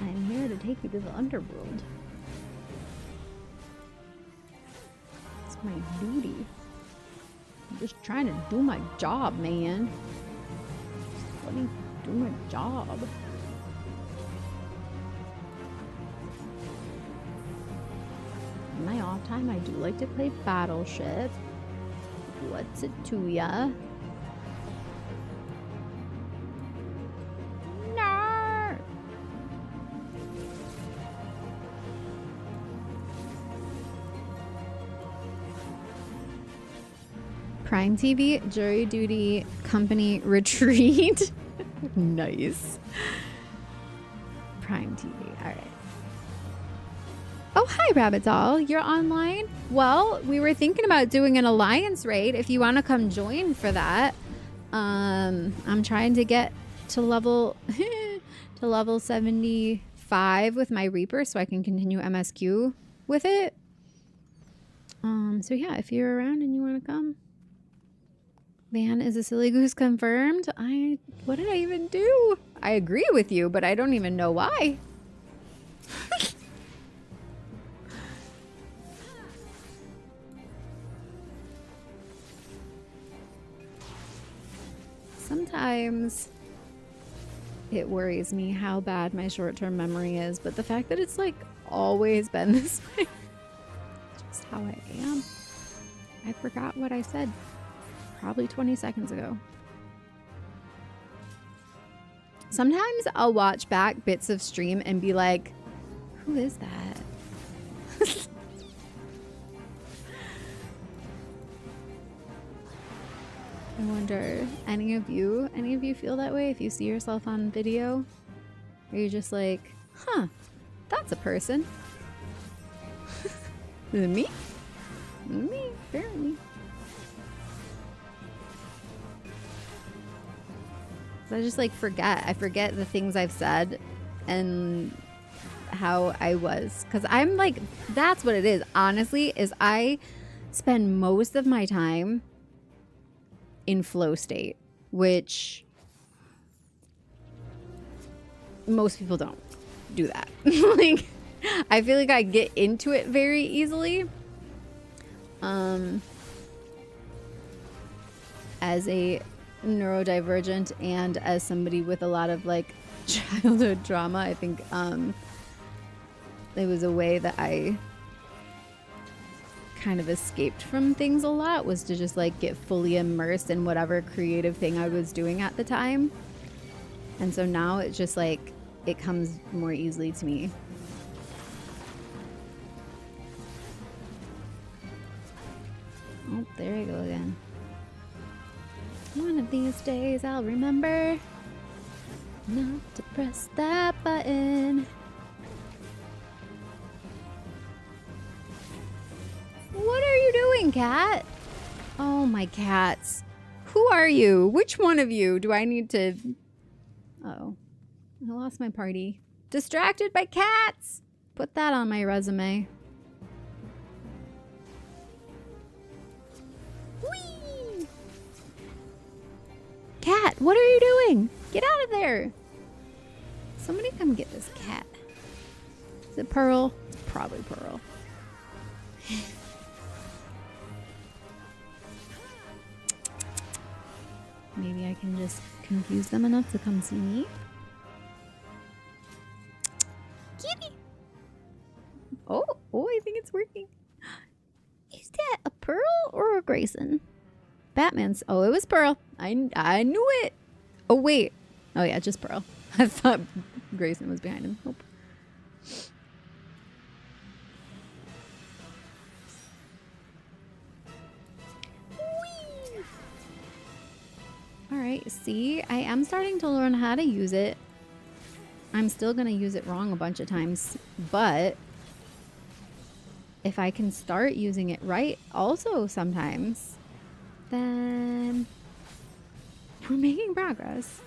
I'm here to take you to the underworld. It's my duty. I'm just trying to do my job, man. Just let me do my job. In my off time, I do like to play Battleship. What's it to ya? No! Prime TV, jury duty, company retreat. Nice. Prime TV, all right. Oh, hi, Rabbit Doll. You're online? Well, we were thinking about doing an alliance raid if you want to come join for that. I'm trying to get to level to level 75 with my Reaper so I can continue MSQ with it. So yeah, if you're around and you want to come. Van is a silly goose confirmed. What did I even do? I agree with you, but I don't even know why. Sometimes it worries me how bad my short-term memory is, but the fact that it's like always been this way, just how I am. I forgot what I said probably 20 seconds ago. Sometimes I'll watch back bits of stream and be like, who is that? I wonder, any of you feel that way if you see yourself on video? Are you just like, huh, that's a person? Is it me? Me, apparently. I just like forget. I forget the things I've said and how I was. Because I'm like, that's what it is, honestly, is I spend most of my time in flow state, which most people don't do that. Like, I feel like I get into it very easily. As a neurodivergent and as somebody with a lot of like childhood trauma, I think it was a way that I kind of escaped from things a lot, was to just like get fully immersed in whatever creative thing I was doing at the time. And so now it's just like it comes more easily to me. Oh, there I go again. One of these days I'll remember not to press that button. What are you doing, cat? Oh, my cats. Who are you? Which one of you do I need to... Uh-oh. I lost my party. Distracted by cats! Put that on my resume. Whee! Cat, what are you doing? Get out of there! Somebody come get this cat. Is it Pearl? It's probably Pearl. Maybe I can just confuse them enough to come see me. Kitty! Oh, I think it's working. Is that a Pearl or a Grayson? Batman's. Oh, it was Pearl. I knew it. Oh, wait. Oh, yeah, just Pearl. I thought Grayson was behind him. Nope. Alright, see? I am starting to learn how to use it. I'm still gonna use it wrong a bunch of times, but if I can start using it right also sometimes, then we're making progress.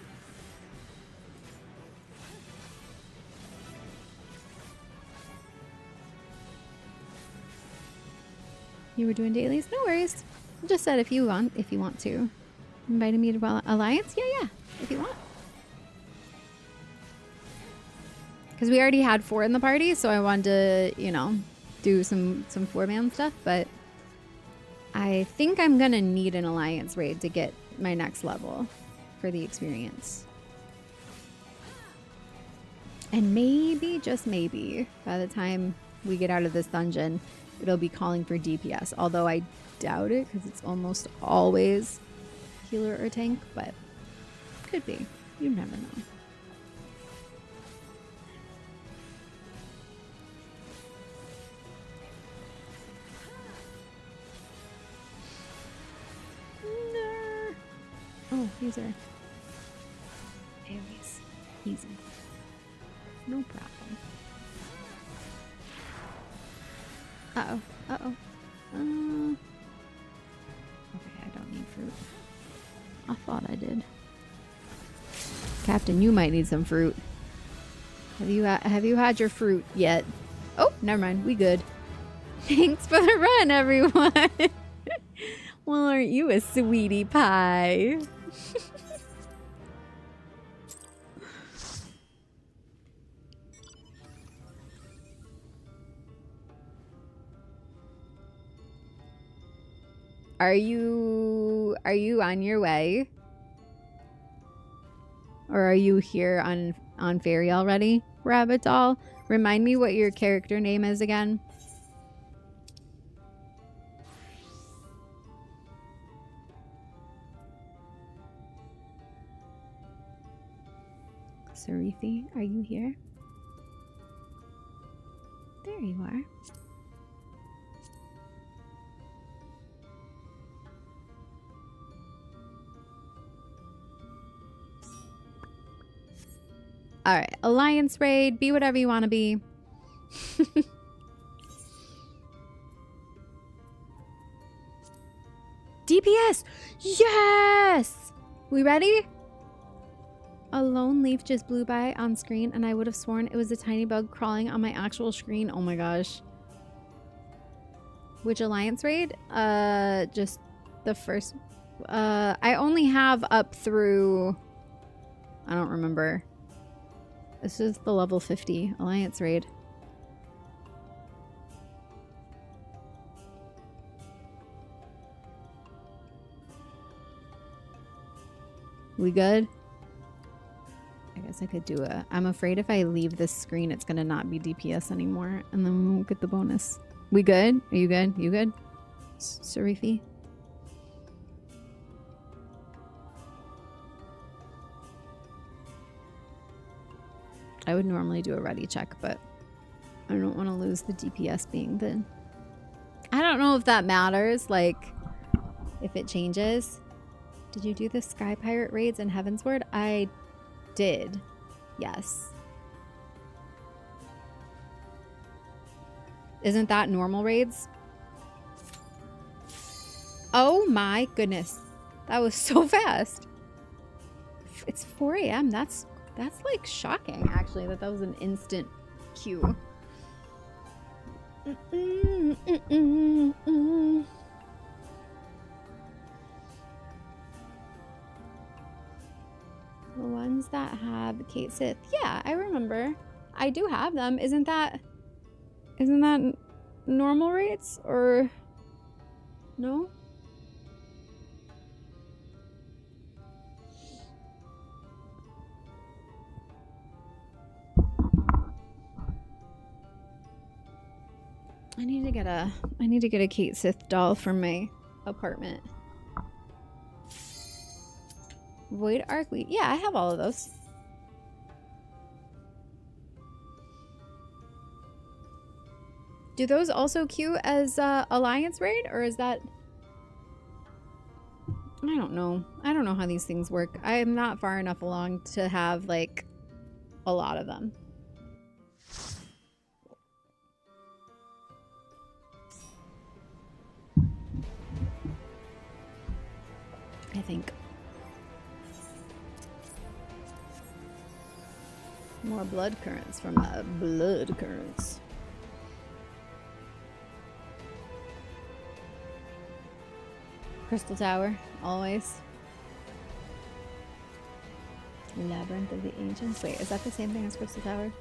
You were doing dailies? No worries. Just said if you want to. Invited me to Alliance? Yeah, if you want. Because we already had 4 in the party, so I wanted to, you know, do some 4-man stuff, but I think I'm gonna need an Alliance raid to get my next level for the experience. And maybe, just maybe, by the time we get out of this dungeon, it'll be calling for DPS, although I doubt it because it's almost always healer or tank, but could be. You never know. No. Oh, these are AoEs. Easy. No problem. Uh-oh. Uh-oh. Okay, I don't need fruit. I thought I did. Captain, you might need some fruit. Have you had your fruit yet? Oh, never mind. We good. Thanks for the run, everyone. Well, aren't you a sweetie pie? Are you on your way? Or are you here on Fairy already, Rabbit Doll? Remind me what your character name is again. Sarifi, are you here? There you are. All right, Alliance raid, be whatever you want to be. DPS! Yes! We ready? A lone leaf just blew by on screen and I would have sworn it was a tiny bug crawling on my actual screen. Oh my gosh. Which Alliance raid? Just the first. I only have up through, I don't remember. This is the level 50 Alliance raid. We good? I guess I could do a... I'm afraid if I leave this screen, it's going to not be DPS anymore. And then we won't get the bonus. We good? Are you good? You good? Sarifi? I would normally do a ready check, but I don't want to lose the DPS being the... I don't know if that matters, like, if it changes. Did you do the Sky Pirate raids in Heavensward? I did. Yes. Isn't that normal raids? Oh my goodness. That was so fast. It's 4 a.m. That's like shocking, actually, that was an instant queue. The ones that have Kate Sith. Yeah, I remember. I do have them. Isn't that normal rates or no? I need to get a Kate Sith doll for my apartment. Void Arc Leaf. Yeah, I have all of those. Do those also queue as Alliance raid, or is that... I I don't know. I don't know how these things work. I am not far enough along to have, like, a lot of them. I think. More blood currents from the blood currents. Crystal Tower, always. Labyrinth of the Ancients. Wait, is that the same thing as Crystal Tower?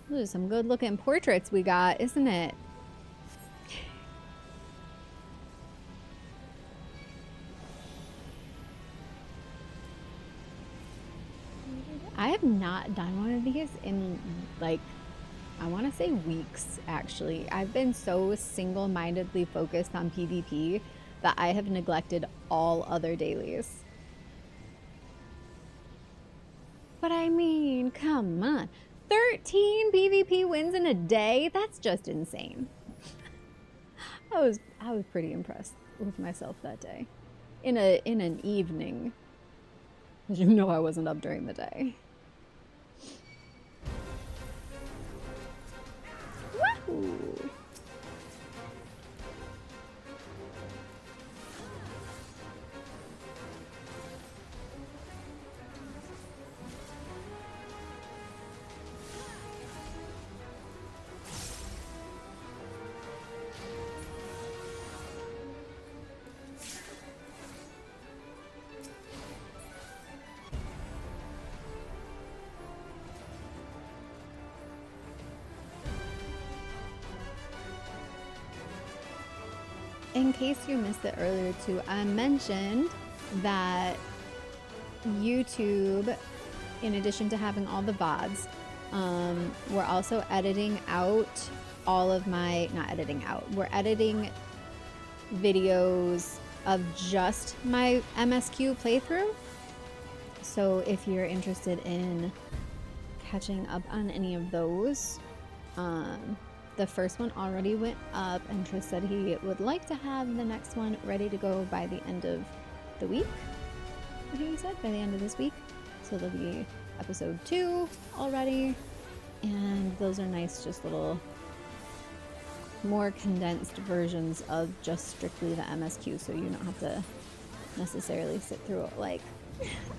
Those are some good looking portraits we got, isn't it? I have not done one of these in, like, I want to say weeks, actually. I've been so single-mindedly focused on PvP that I have neglected all other dailies. But I mean, come on. 13 PvP wins in a day? That's just insane. I was pretty impressed with myself that day. In an evening. Because you know I wasn't up during the day. Wahoo! In case you missed it earlier too, I mentioned that YouTube, in addition to having all the VODs, we're also editing out all of my, not editing out, we're editing videos of just my MSQ playthrough. So if you're interested in catching up on any of those, the first one already went up, and Tris said he would like to have the next one ready to go by the end of the week. I think he said by the end of this week. So there'll be episode 2 already. And those are nice, just little more condensed versions of just strictly the MSQ, so you don't have to necessarily sit through like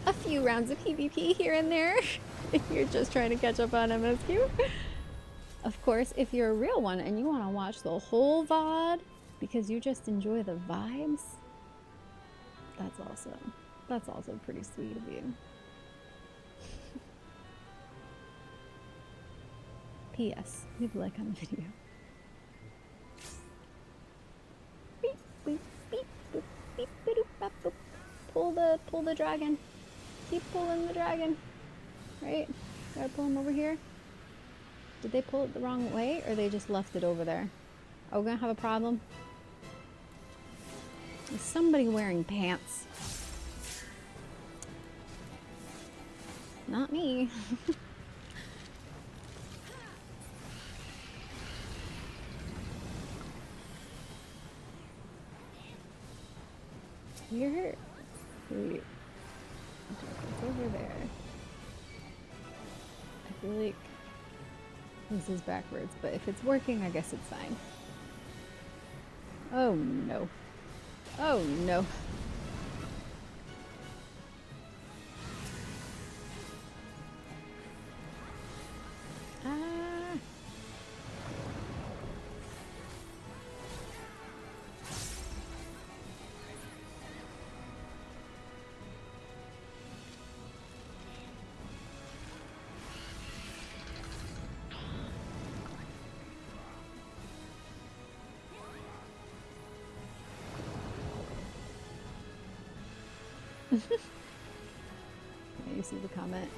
a few rounds of PvP here and there if you're just trying to catch up on MSQ. Of course, if you're a real one and you want to watch the whole VOD because you just enjoy the vibes, that's also pretty sweet of you. P.S. Leave a like on the video. Beep, beep, beep, boop, beep, boop, bop, boop. Pull the dragon. Keep pulling the dragon. Right? Gotta pull him over here. Did they pull it the wrong way, or they just left it over there? Are we gonna have a problem? Is somebody wearing pants? Not me. Here? Wait. Okay, it's over there. I feel like this is backwards, but if it's working, I guess it's fine. Oh no. Oh no. Ah. You see the comment?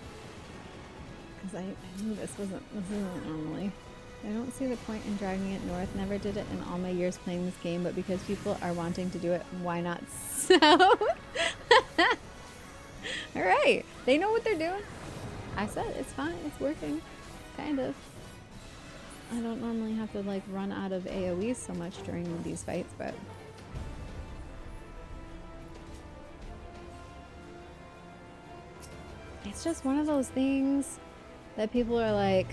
Because I knew this isn't normally. I don't see the point in dragging it north. Never did it in all my years playing this game, but because people are wanting to do it, why not south? Alright, they know what they're doing. I said it's fine, it's working. Kind of. I don't normally have to like run out of AoE so much during these fights, but it's just one of those things that people are like,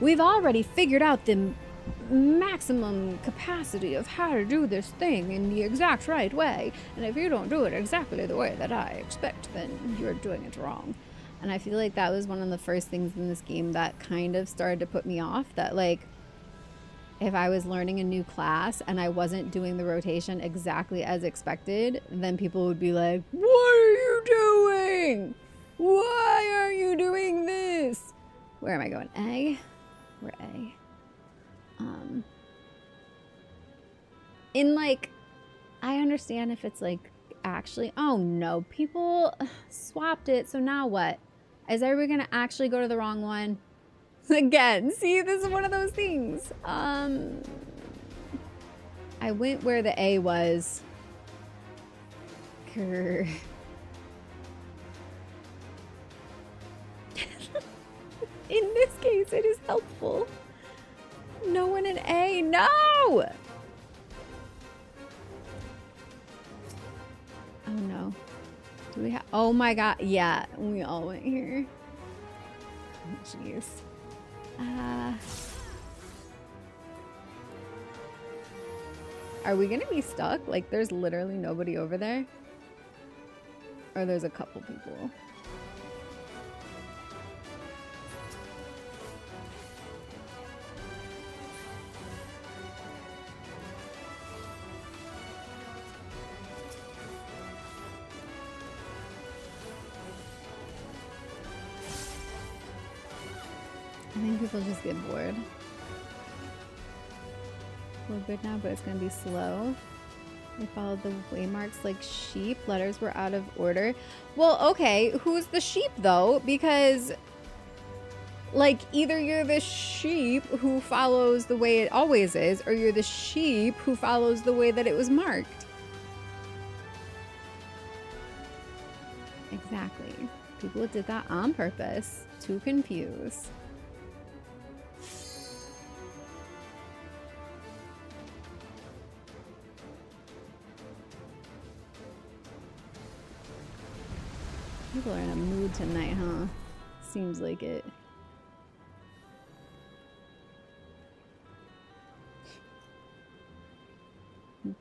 we've already figured out the maximum capacity of how to do this thing in the exact right way, and if you don't do it exactly the way that I expect, then you're doing it wrong. And I feel like that was one of the first things in this game that kind of started to put me off, that like if I was learning a new class and I wasn't doing the rotation exactly as expected, then people would be like, what are you doing? Why are you doing this? Where am I going? A? We're A. In like, I understand if it's like actually, oh no, people swapped it, so now what? Is everybody gonna actually go to the wrong one? Again, see, this is one of those things. I went where the A was. In this case, it is helpful. No one in A, no! Oh no. Do we have, oh my god, yeah, we all went here. Oh, jeez. Are we gonna be stuck? Like there's literally nobody over there? Or there's a couple people? I think people just get bored. We're good now, but it's gonna be slow. We followed the waymarks like sheep. Letters were out of order. Well, okay, who's the sheep though? Because like either you're the sheep who follows the way it always is, or you're the sheep who follows the way that it was marked. Exactly. People did that on purpose to confuse. People are in a mood tonight, huh? Seems like it.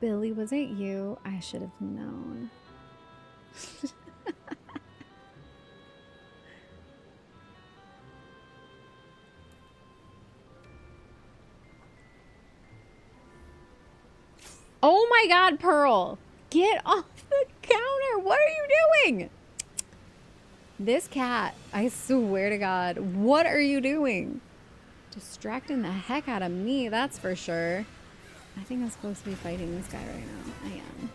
Billy, was it you? I should have known. Oh my god, Pearl! Get off the counter! What are you doing? This cat, I swear to God, what are you doing? Distracting the heck out of me, that's for sure. I think I'm supposed to be fighting this guy right now. I am.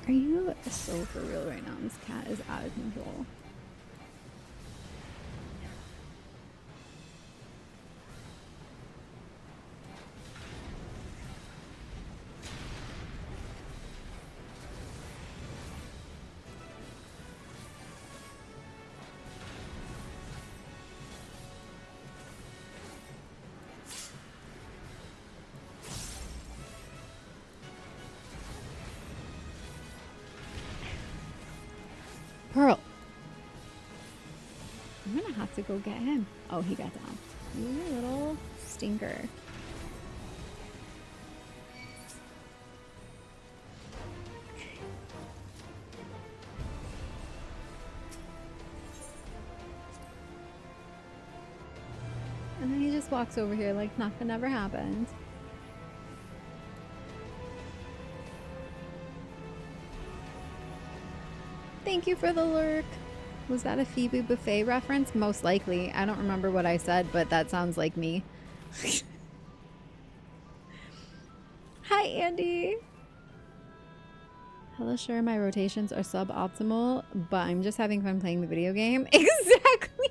Are you so for real right now? This cat is out of control. Pearl. I'm gonna have to go get him. Oh, he got down. You little stinker. And then he just walks over here like nothing ever happened. Thank you for the lurk. Was that a Phoebe Buffet reference? Most likely. I don't remember what I said, but that sounds like me. Hi, Andy. Hello, sure, my rotations are suboptimal, but I'm just having fun playing the video game. Exactly.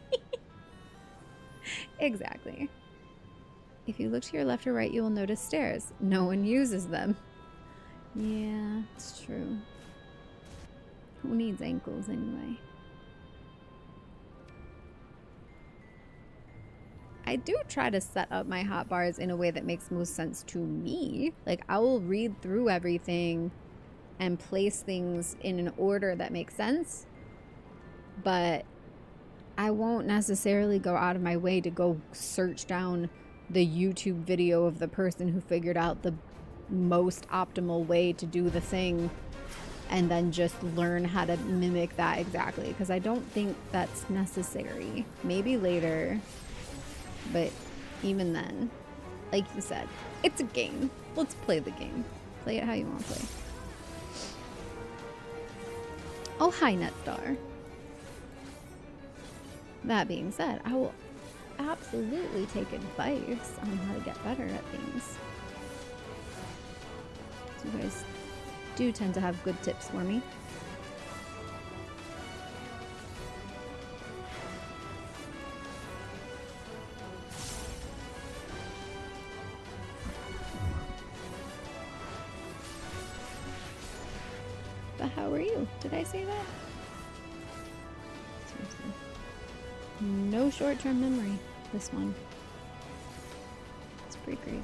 Exactly. If you look to your left or right, you will notice stairs. No one uses them. Yeah, it's true. Who needs ankles anyway? I do try to set up my hotbars in a way that makes most sense to me. Like, I will read through everything and place things in an order that makes sense, but I won't necessarily go out of my way to go search down the YouTube video of the person who figured out the most optimal way to do the thing and then just learn how to mimic that exactly, because I don't think that's necessary. Maybe later, but even then, like you said, it's a game. Let's play the game. Play it how you want to play. Oh, hi, Netstar. That being said, I will absolutely take advice on how to get better at things. So you guys do tend to have good tips for me. But how are you? Did I say that? Seriously. No short-term memory, this one. It's pretty crazy.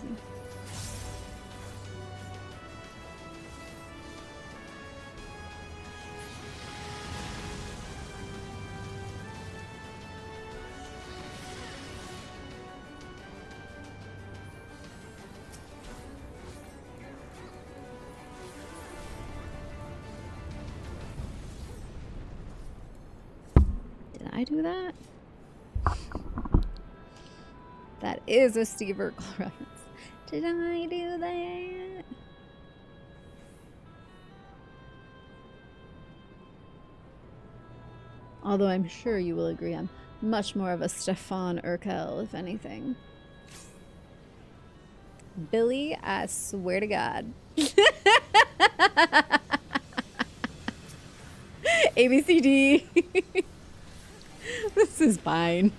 Did I do that? That is a Steve Urkel reference. Did I do that? Although I'm sure you will agree I'm much more of a Stefan Urkel, if anything. Billy, I swear to God. ABCD. This is fine.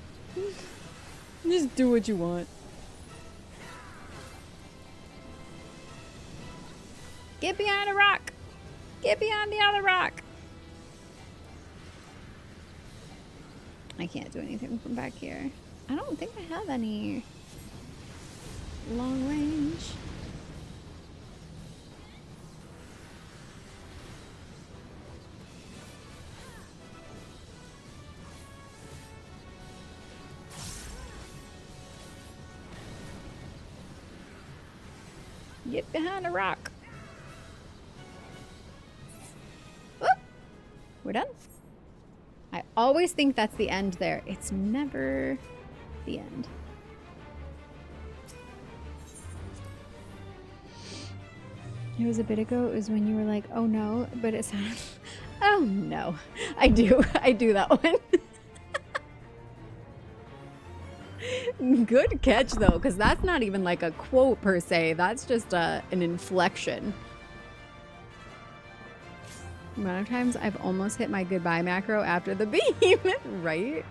Just do what you want. Get behind a rock. Get behind the other rock. I can't do anything from back here. I don't think I have any long range. Get behind a rock. Whoop. We're done. I always think that's the end there. It's never the end. It was a bit ago. It was when you were like, oh no, but it sounded, oh no. I do that one. Good catch though, because that's not even like a quote per se. That's just an inflection. The amount of times I've almost hit my goodbye macro after the beam, right?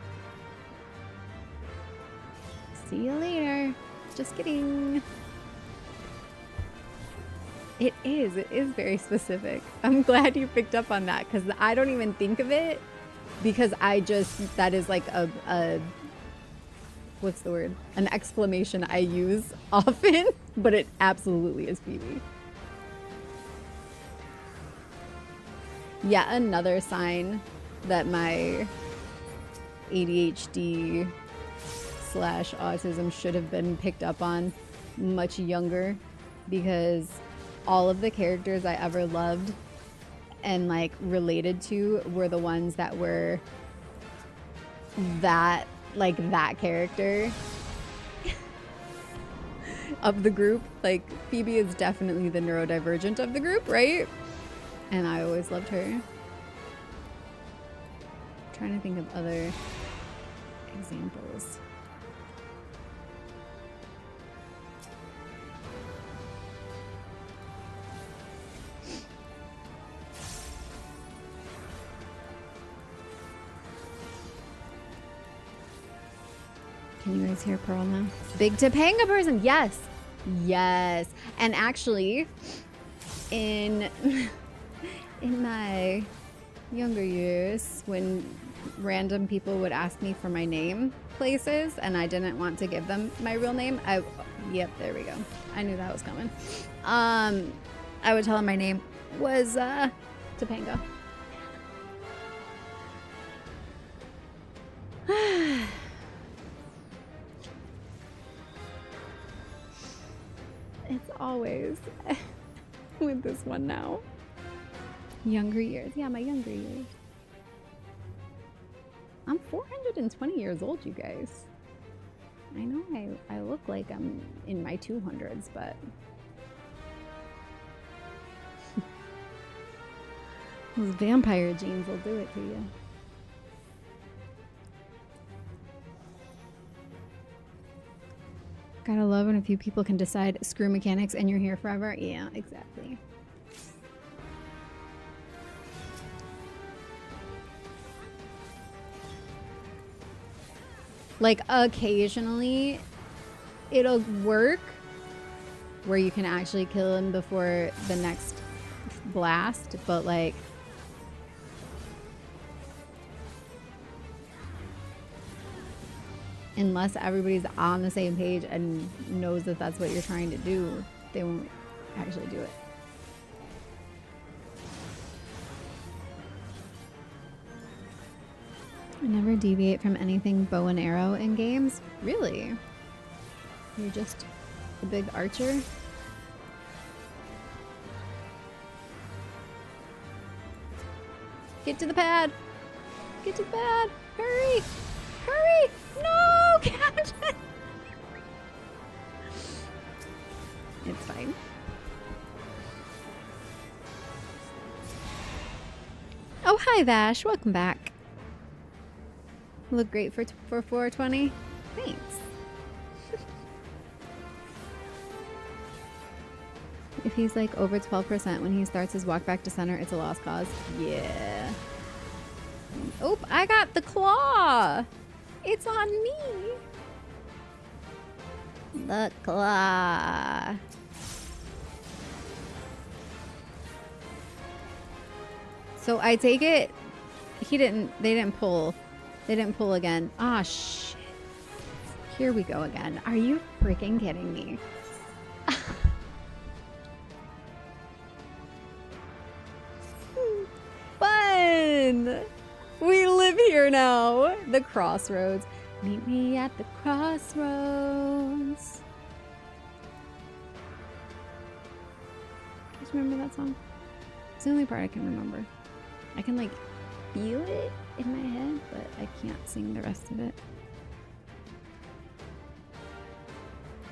See you later. Just kidding. It is very specific. I'm glad you picked up on that, because I don't even think of it, because that is like a what's the word? An exclamation I use often, but it absolutely is Phoebe. Yeah, another sign that my ADHD / autism should have been picked up on much younger, because all of the characters I ever loved and like related to were the ones that were that character of the group. Like Phoebe is definitely the neurodivergent of the group, right? And I always loved her. I'm trying to think of other examples. Can you guys hear Pearl now? Big Topanga person. Yes. Yes. And actually, in my younger years, when random people would ask me for my name, places and I didn't want to give them my real name, yep, there we go. I knew that was coming. I would tell them my name was Topanga. It's always with this one now. Younger years. Yeah, my younger years. I'm 420 years old, you guys. I know I look like I'm in my 200s, but those vampire genes will do it to you. Gotta love when a few people can decide screw mechanics and you're here forever. Yeah, exactly. Like occasionally it'll work where you can actually kill him before the next blast, but like unless everybody's on the same page and knows that that's what you're trying to do, they won't actually do it. I never deviate from anything bow and arrow in games. Really? You're just a big archer? Get to the pad! Get to the pad! Hurry! Hurry! No! Catch it! It's fine. Oh, hi Vash. Welcome back. Look great for 420. Thanks. If he's like over 12% when he starts his walk back to center, it's a lost cause. Yeah. Oh, I got the claw. It's on me. The claw. So I take it they didn't pull. They didn't pull again. Ah, shit. Here we go again. Are you freaking kidding me? Fun! We live here now. The crossroads. Meet me at the crossroads. Do you remember that song? It's the only part I can remember. I can like feel it in my head, but I can't sing the rest of it.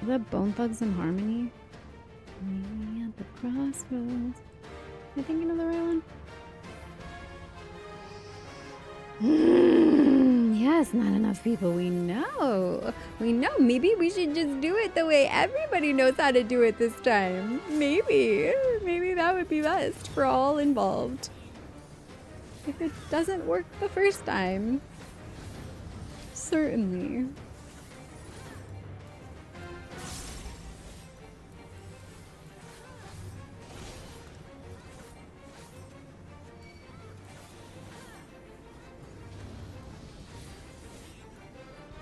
Is that Bone Thugs and Harmony? Meet me at the crossroads. Am I thinking of the right one? Yes, not enough people. We know. We know. Maybe we should just do it the way everybody knows how to do it this time. Maybe. Maybe that would be best for all involved. If it doesn't work the first time. Certainly.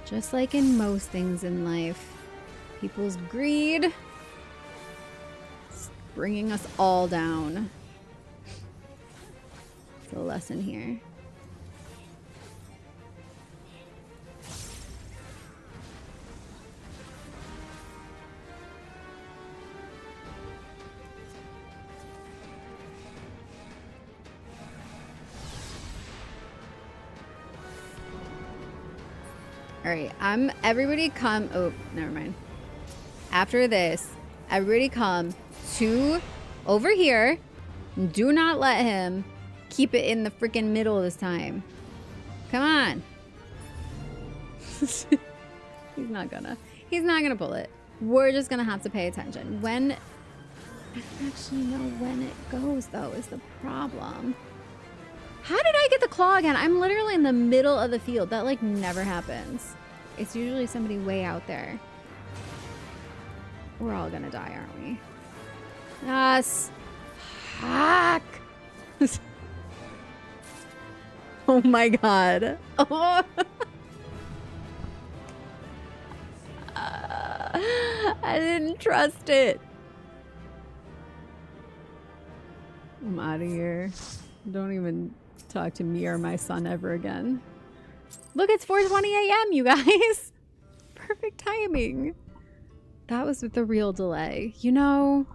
Just like in most things in life, people's greed is bringing us all down. It's a lesson here. All right, everybody come, oh, never mind. After this, everybody come to over here. Do not let him keep it in the freaking middle this time. Come on. He's not gonna pull it. We're just gonna have to pay attention. I don't actually know when it goes though, is the problem. How did I get the claw again? I'm literally in the middle of the field. That like never happens. It's usually somebody way out there. We're all gonna die, aren't we? Yes. Fuck. Oh my god. Oh. I didn't trust it. I'm out of here. Don't even talk to me or my son ever again. Look, it's 4:20 a.m., you guys. Perfect timing. That was with the real delay. You know,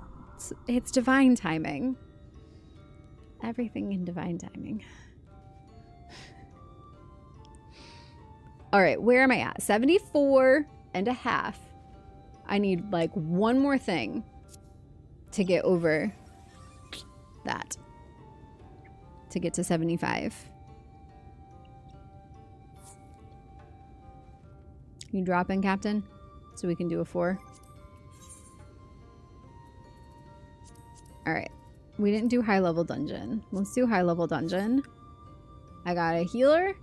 it's divine timing. Everything in divine timing. All right, where am I at? 74 and a half. I need like one more thing to get over that. To get to 75. Can you drop in, Captain? So we can do a 4. All right. We didn't do high level dungeon. Let's do high level dungeon. I got a healer.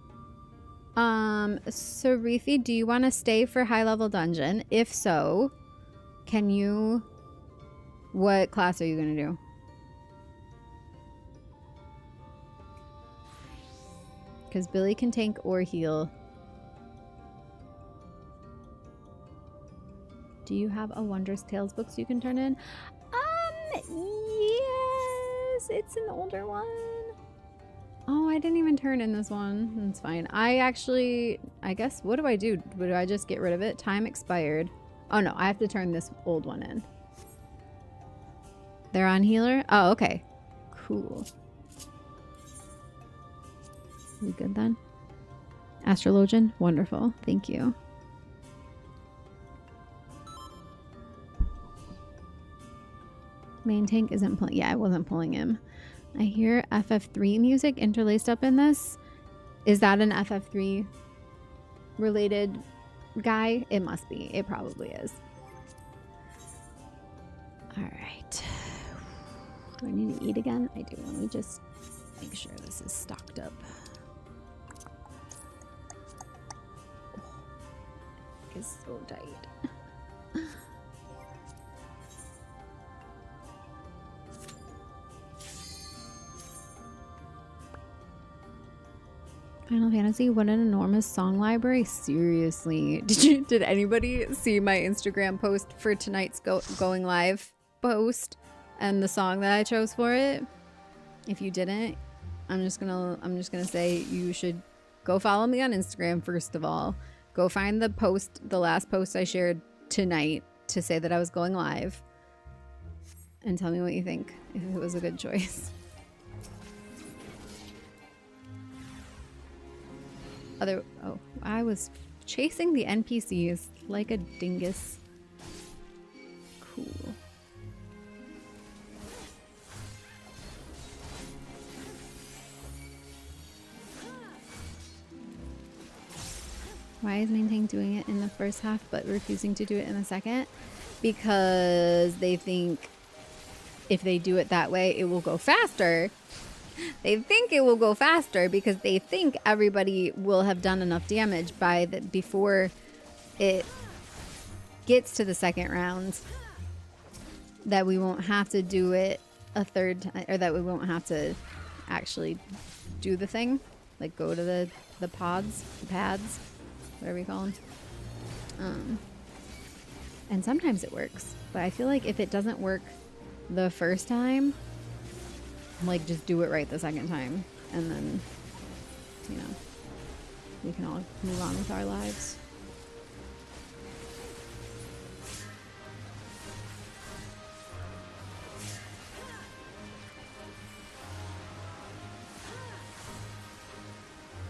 Sarifi, do you want to stay for high level dungeon? If so, can you... What class are you going to do? Because Billy can tank or heal. Do you have a Wondrous Tales books you can turn in? Yes, it's an older one. Oh, I didn't even turn in this one. That's fine. I guess, what do I do? Do I just get rid of it? Time expired. Oh no, I have to turn this old one in. They're on healer? Oh, okay. Cool. We good then? Astrologian? Wonderful. Thank you. Main tank isn't pulling. Yeah, I wasn't pulling him. I hear FF3 music interlaced up in this. Is that an FF3 related guy? It must be. It probably is. All right. Do I need to eat again? I do. Let me just make sure this is stocked up. It's so tight. Final Fantasy, what an enormous song library. Seriously. Did anybody see my Instagram post for tonight's going live post and the song that I chose for it? If you didn't, I'm just gonna say you should go follow me on Instagram first of all. Go find the last post I shared tonight to say that I was going live. And tell me what you think, if it was a good choice. I was chasing the NPCs like a dingus. Cool. Why is Main Tank doing it in the first half but refusing to do it in the second? Because they think if they do it that way, it will go faster. They think it will go faster because they think everybody will have done enough damage before it gets to the second round that we won't have to do it a third time, or that we won't have to actually do the thing, like go to the pads, whatever you call them. And sometimes it works, but I feel like if it doesn't work the first time, like just do it right the second time, and then, you know, we can all move on with our lives.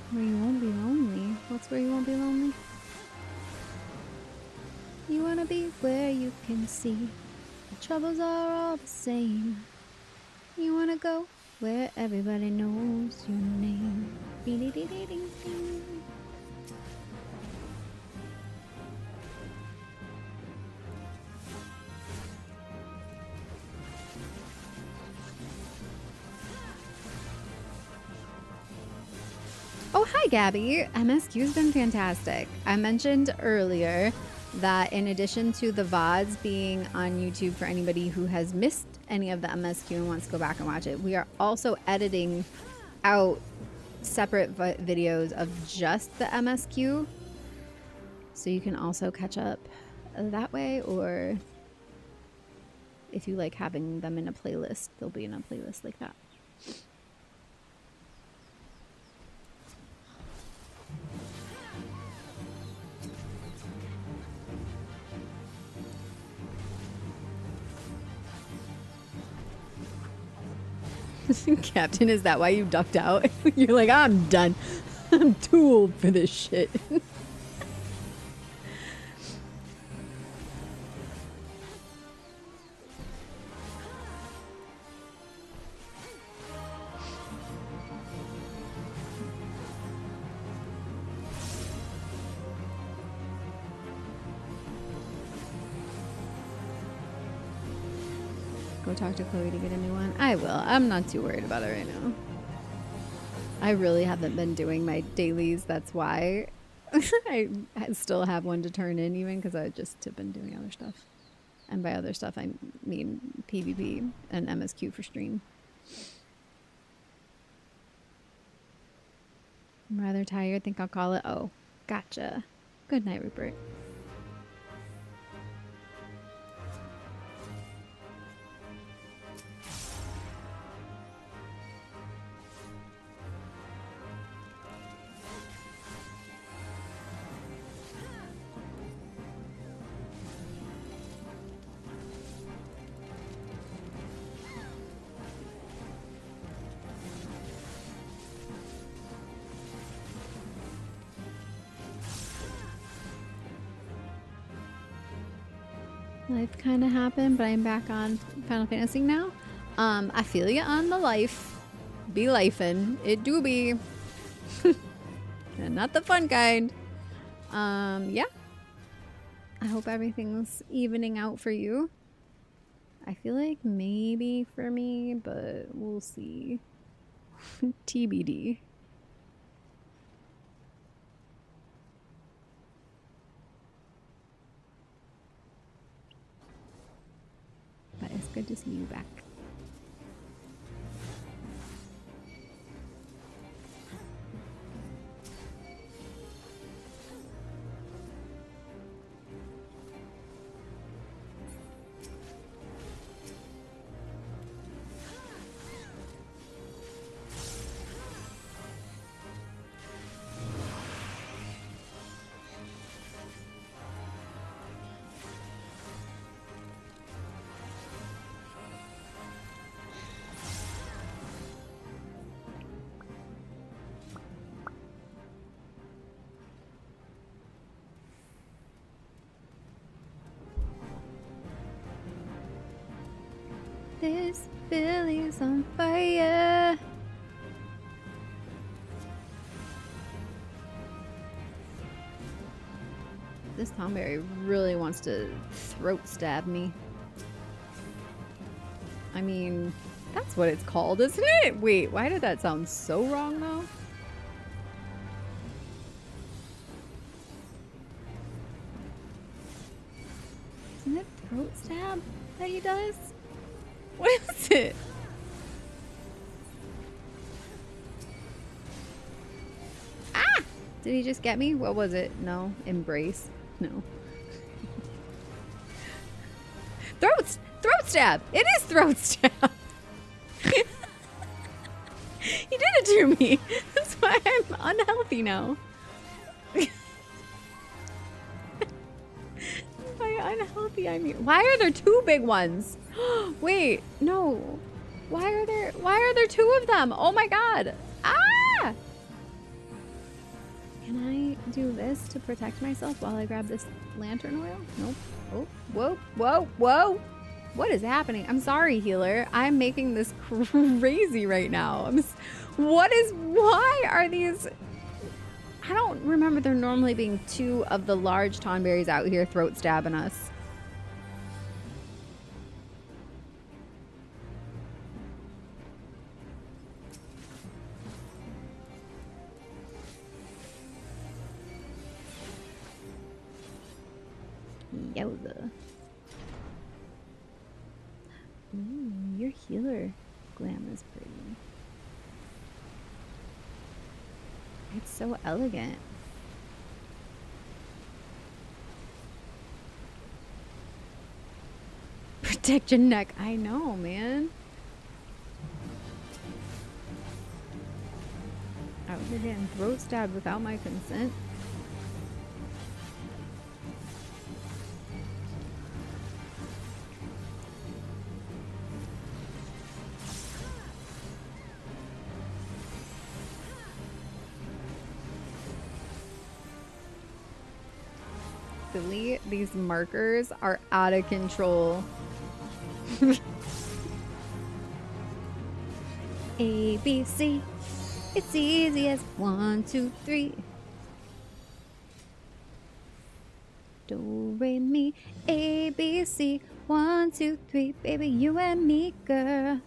Where you won't be lonely. What's where you won't be lonely? You wanna be where you can see the troubles are all the same. You wanna go where everybody knows your name. Oh, hi, Gabby. MSQ's been fantastic. I mentioned earlier that in addition to the VODs being on YouTube for anybody who has missed any of the MSQ and wants to go back and watch it, we are also editing out separate videos of just the MSQ, so you can also catch up that way, or if you like having them in a playlist, they'll be in a playlist like that. Captain, is that why you ducked out? You're like, I'm done. I'm too old for this shit. Go talk to Chloe to get a new one. I will. I'm not too worried about it right now. I really haven't been doing my dailies. That's why I still have one to turn in, even because I just have been doing other stuff. And by other stuff, I mean PvP and MSQ for stream. I'm rather tired. Think I'll call it. Oh, gotcha. Good night, Rupert. Life kind of happened, but I'm back on Final Fantasy now. I feel you on the life. Be lifing. It do be. And not the fun kind. Yeah. I hope everything's evening out for you. I feel like maybe for me, but we'll see. TBD. But it's good to see you back. This Billy's on fire. This Tomberry really wants to throat stab me. I mean, that's what it's called, isn't it? Wait, why did that sound so wrong though? Isn't it throat stab that he does? What is it? Ah! Did he just get me? What was it? No. Embrace. No. Throat stab! It is throat stab! He did it to me! That's why I'm unhealthy now. By unhealthy, I mean... Why are there two big ones? Wait, no. Why are there two of them? Oh my god. Ah! Can I do this to protect myself while I grab this lantern oil? Nope. Oh, whoa, whoa, whoa. What is happening? I'm sorry, healer. I'm making this crazy right now. Why are these... I don't remember there normally being two of the large tonberries out here throat stabbing us. Yowza. Ooh, your healer glam is pretty. It's so elegant. protect your neck. I know, man. Out here getting throat stabbed without my consent. Silly, these markers are out of control. A, B, C. It's easy as 1, 2, 3. Do, re, mi, A, B, C. 1, 2, 3. Baby, you and me, girl.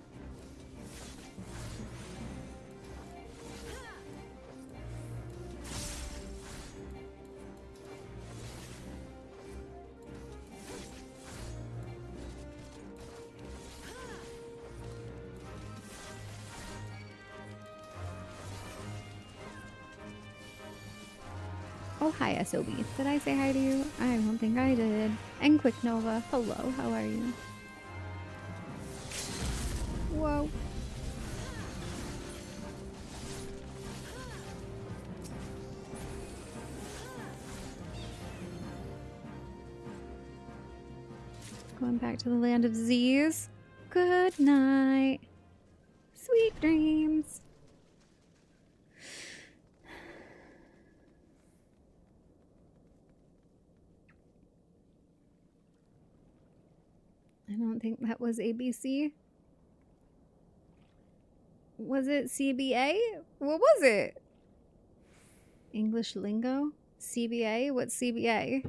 Oh, hi, SOB. Did I say hi to you? I don't think I did. And Quick Nova, hello, how are you? Whoa. Going back to the land of Z's. Good night. Sweet dreams. I don't think that was ABC. Was it CBA? What was it? English lingo? CBA? What's CBA?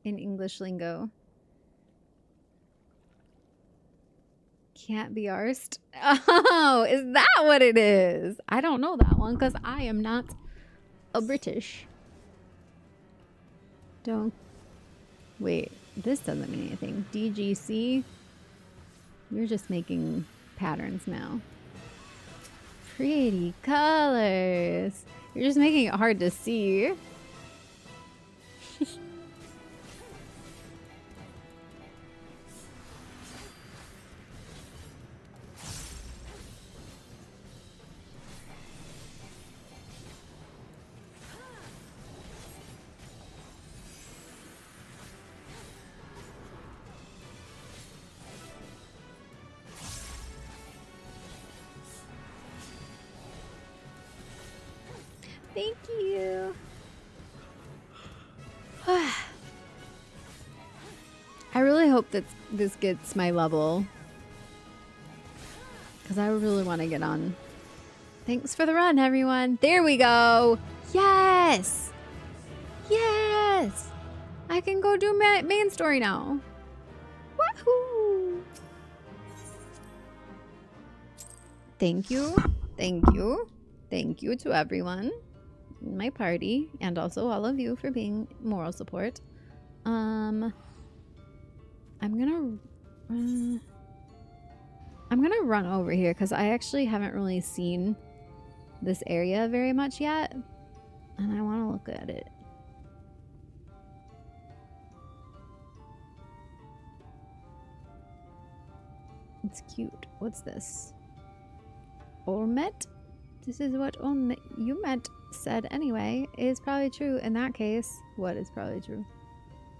In English lingo. Can't be arsed. Oh, is that what it is? I don't know that one because I am not a British. Don't. Wait, this doesn't mean anything. DGC? You're just making patterns now. Pretty colors. You're just making it hard to see. Thank you. I really hope that this gets my level. Because I really want to get on. Thanks for the run, everyone. There we go. Yes. Yes. I can go do main story now. Woohoo. Thank you. Thank you. Thank you to everyone in my party and also all of you for being moral support. I'm gonna run over here because I actually haven't really seen this area very much yet and I want to look at it. It's cute. What's this? Ormet? This is what you meant said anyway. Is probably true. In that case, what is probably true?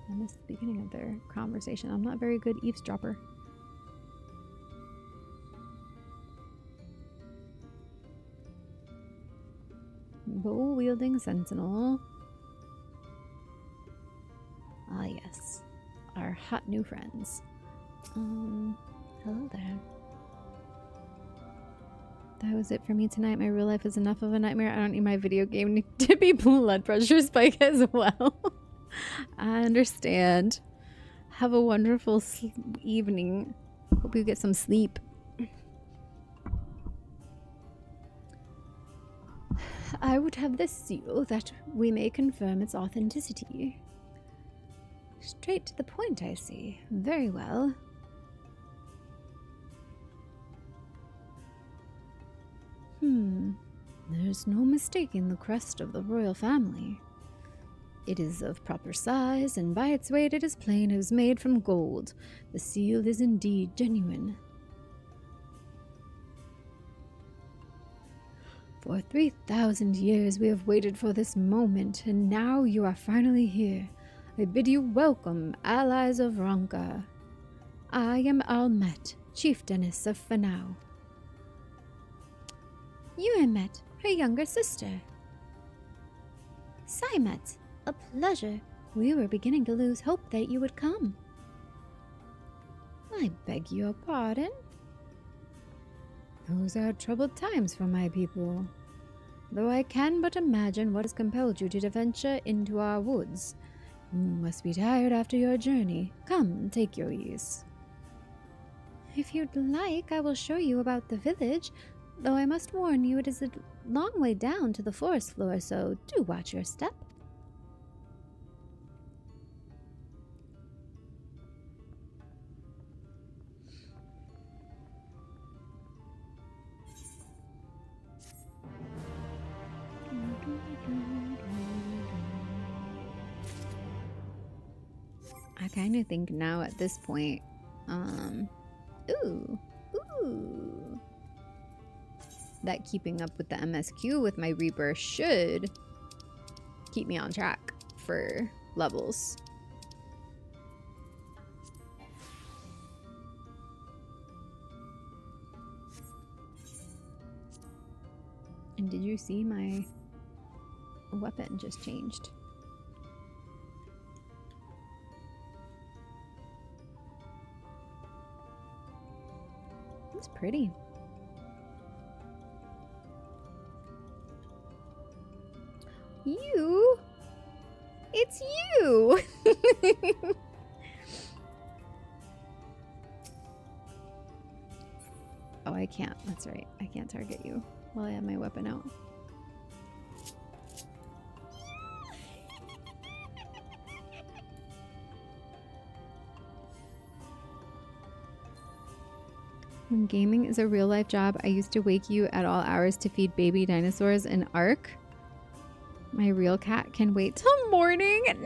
I missed the beginning of their conversation. I'm not a very good eavesdropper. Bow-wielding sentinel. Ah, yes. Our hot new friends. Hello there. That was it for me tonight. My real life is enough of a nightmare. I don't need my video game to be blood pressure spike as well. I understand. Have a wonderful evening. Hope you get some sleep. I would have this seal that we may confirm its authenticity. Straight to the point, I see. Very well. There's no mistaking the crest of the royal family. It is of proper size, and by its weight it is plain it was made from gold. The seal is indeed genuine. For 3,000 years we have waited for this moment, and now you are finally here. I bid you welcome, allies of Ronka. I am Almet, chieftainess of Fanau. You have met her younger sister. Simet, a pleasure. We were beginning to lose hope that you would come. I beg your pardon? Those are troubled times for my people. Though I can but imagine what has compelled you to venture into our woods. You must be tired after your journey. Come, take your ease. If you'd like, I will show you about the village, though I must warn you it is a long way down to the forest floor, so do watch your step. I kind of think now at this point, ooh, that keeping up with the MSQ with my Reaper should keep me on track for levels. And did you see my weapon just changed? It's pretty. You? It's you! Oh, I can't. That's right. I can't target you while I have my weapon out. When gaming is a real-life job, I used to wake you at all hours to feed baby dinosaurs in Ark. My real cat can wait till morning.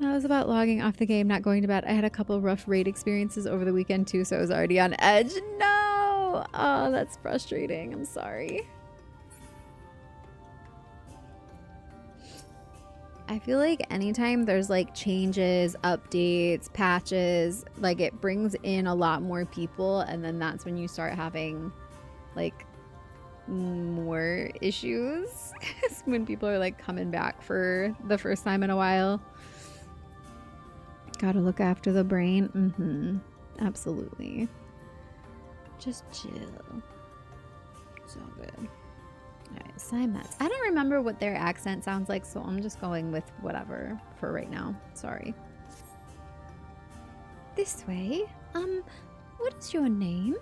That was about logging off the game, not going to bed. I had a couple rough raid experiences over the weekend too, so I was already on edge. No! Oh, that's frustrating. I'm sorry. I feel like anytime there's like changes, updates, patches, like it brings in a lot more people, and then that's when you start having like more issues. When people are like coming back for the first time in a while. Gotta look after the brain. Absolutely. Just chill. It's all good. Alright, Simets. I don't remember what their accent sounds like, so I'm just going with whatever for right now. Sorry. This way. What is your name?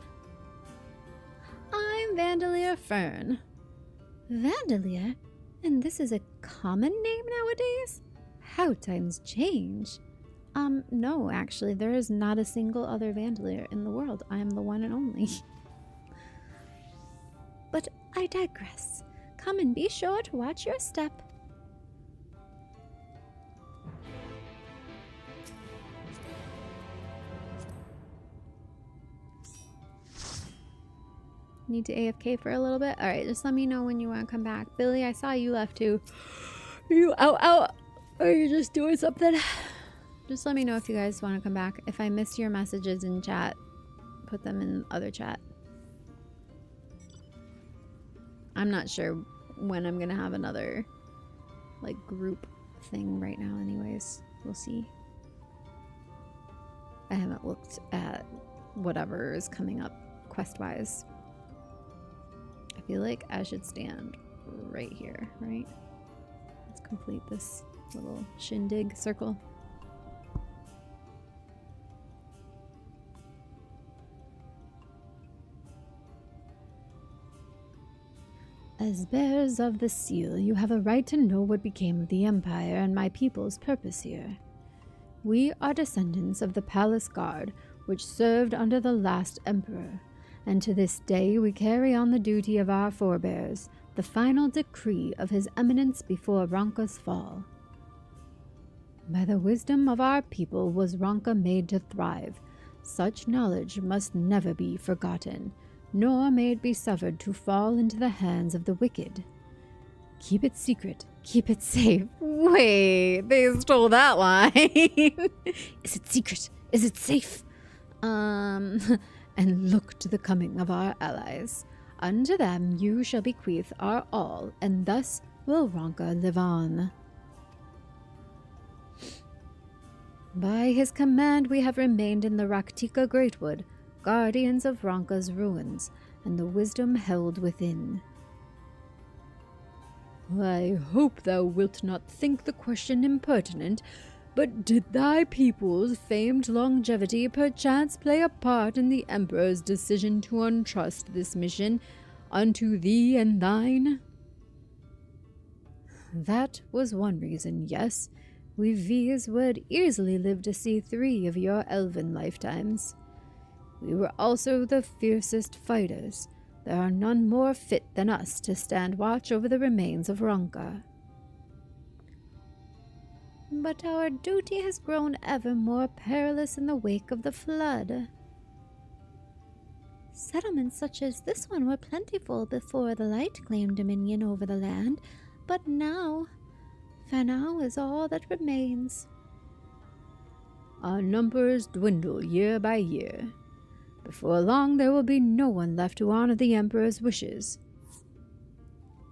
I'm Vandalier Fern. Vandalier? And this is a common name nowadays? How times change. No, actually, there is not a single other Vandalier in the world. I am the one and only. But I digress. Come and be sure to watch your step. Need to AFK for a little bit? Alright, just let me know when you want to come back. Billy, I saw you left too. Are you out? Or are you just doing something? Just let me know if you guys want to come back. If I missed your messages in chat, put them in other chat. I'm not sure when I'm gonna have another like group thing right now anyways. We'll see. I haven't looked at whatever is coming up quest-wise. I feel like I should stand right here, right? Let's complete this little shindig circle. As bearers of the seal, you have a right to know what became of the Empire and my people's purpose here. We are descendants of the Palace Guard, which served under the last Emperor, and to this day we carry on the duty of our forebears, the final decree of His Eminence before Ronka's fall. By the wisdom of our people was Ronka made to thrive. Such knowledge must never be forgotten, nor may it be suffered to fall into the hands of the wicked. Keep it secret, keep it safe. Wait, they stole that line. Is it secret? Is it safe? And look to the coming of our allies. Unto them you shall bequeath our all, and thus will Ronka live on. By his command we have remained in the Raktika Greatwood, guardians of Ronka's ruins, and the wisdom held within. I hope thou wilt not think the question impertinent, but did thy people's famed longevity perchance play a part in the Emperor's decision to entrust this mission unto thee and thine? That was one reason, yes. We V's would easily live to see 3 of your elven lifetimes. We were also the fiercest fighters. There are none more fit than us to stand watch over the remains of Ronka. But our duty has grown ever more perilous in the wake of the flood. Settlements such as this one were plentiful before the light claimed dominion over the land, but now Fanau is all that remains. Our numbers dwindle year by year. Before long there will be no one left to honor the Emperor's wishes.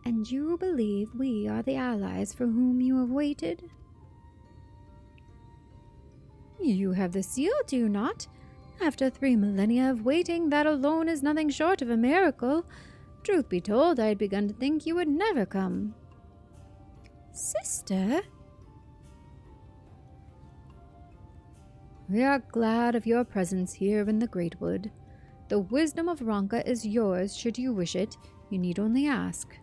And you believe we are the allies for whom you have waited? You have the seal, do you not? After 3 millennia of waiting, that alone is nothing short of a miracle. Truth be told, I had begun to think you would never come. Sister? We are glad of your presence here in the Greatwood. The wisdom of Ronka is yours should you wish it. You need only ask.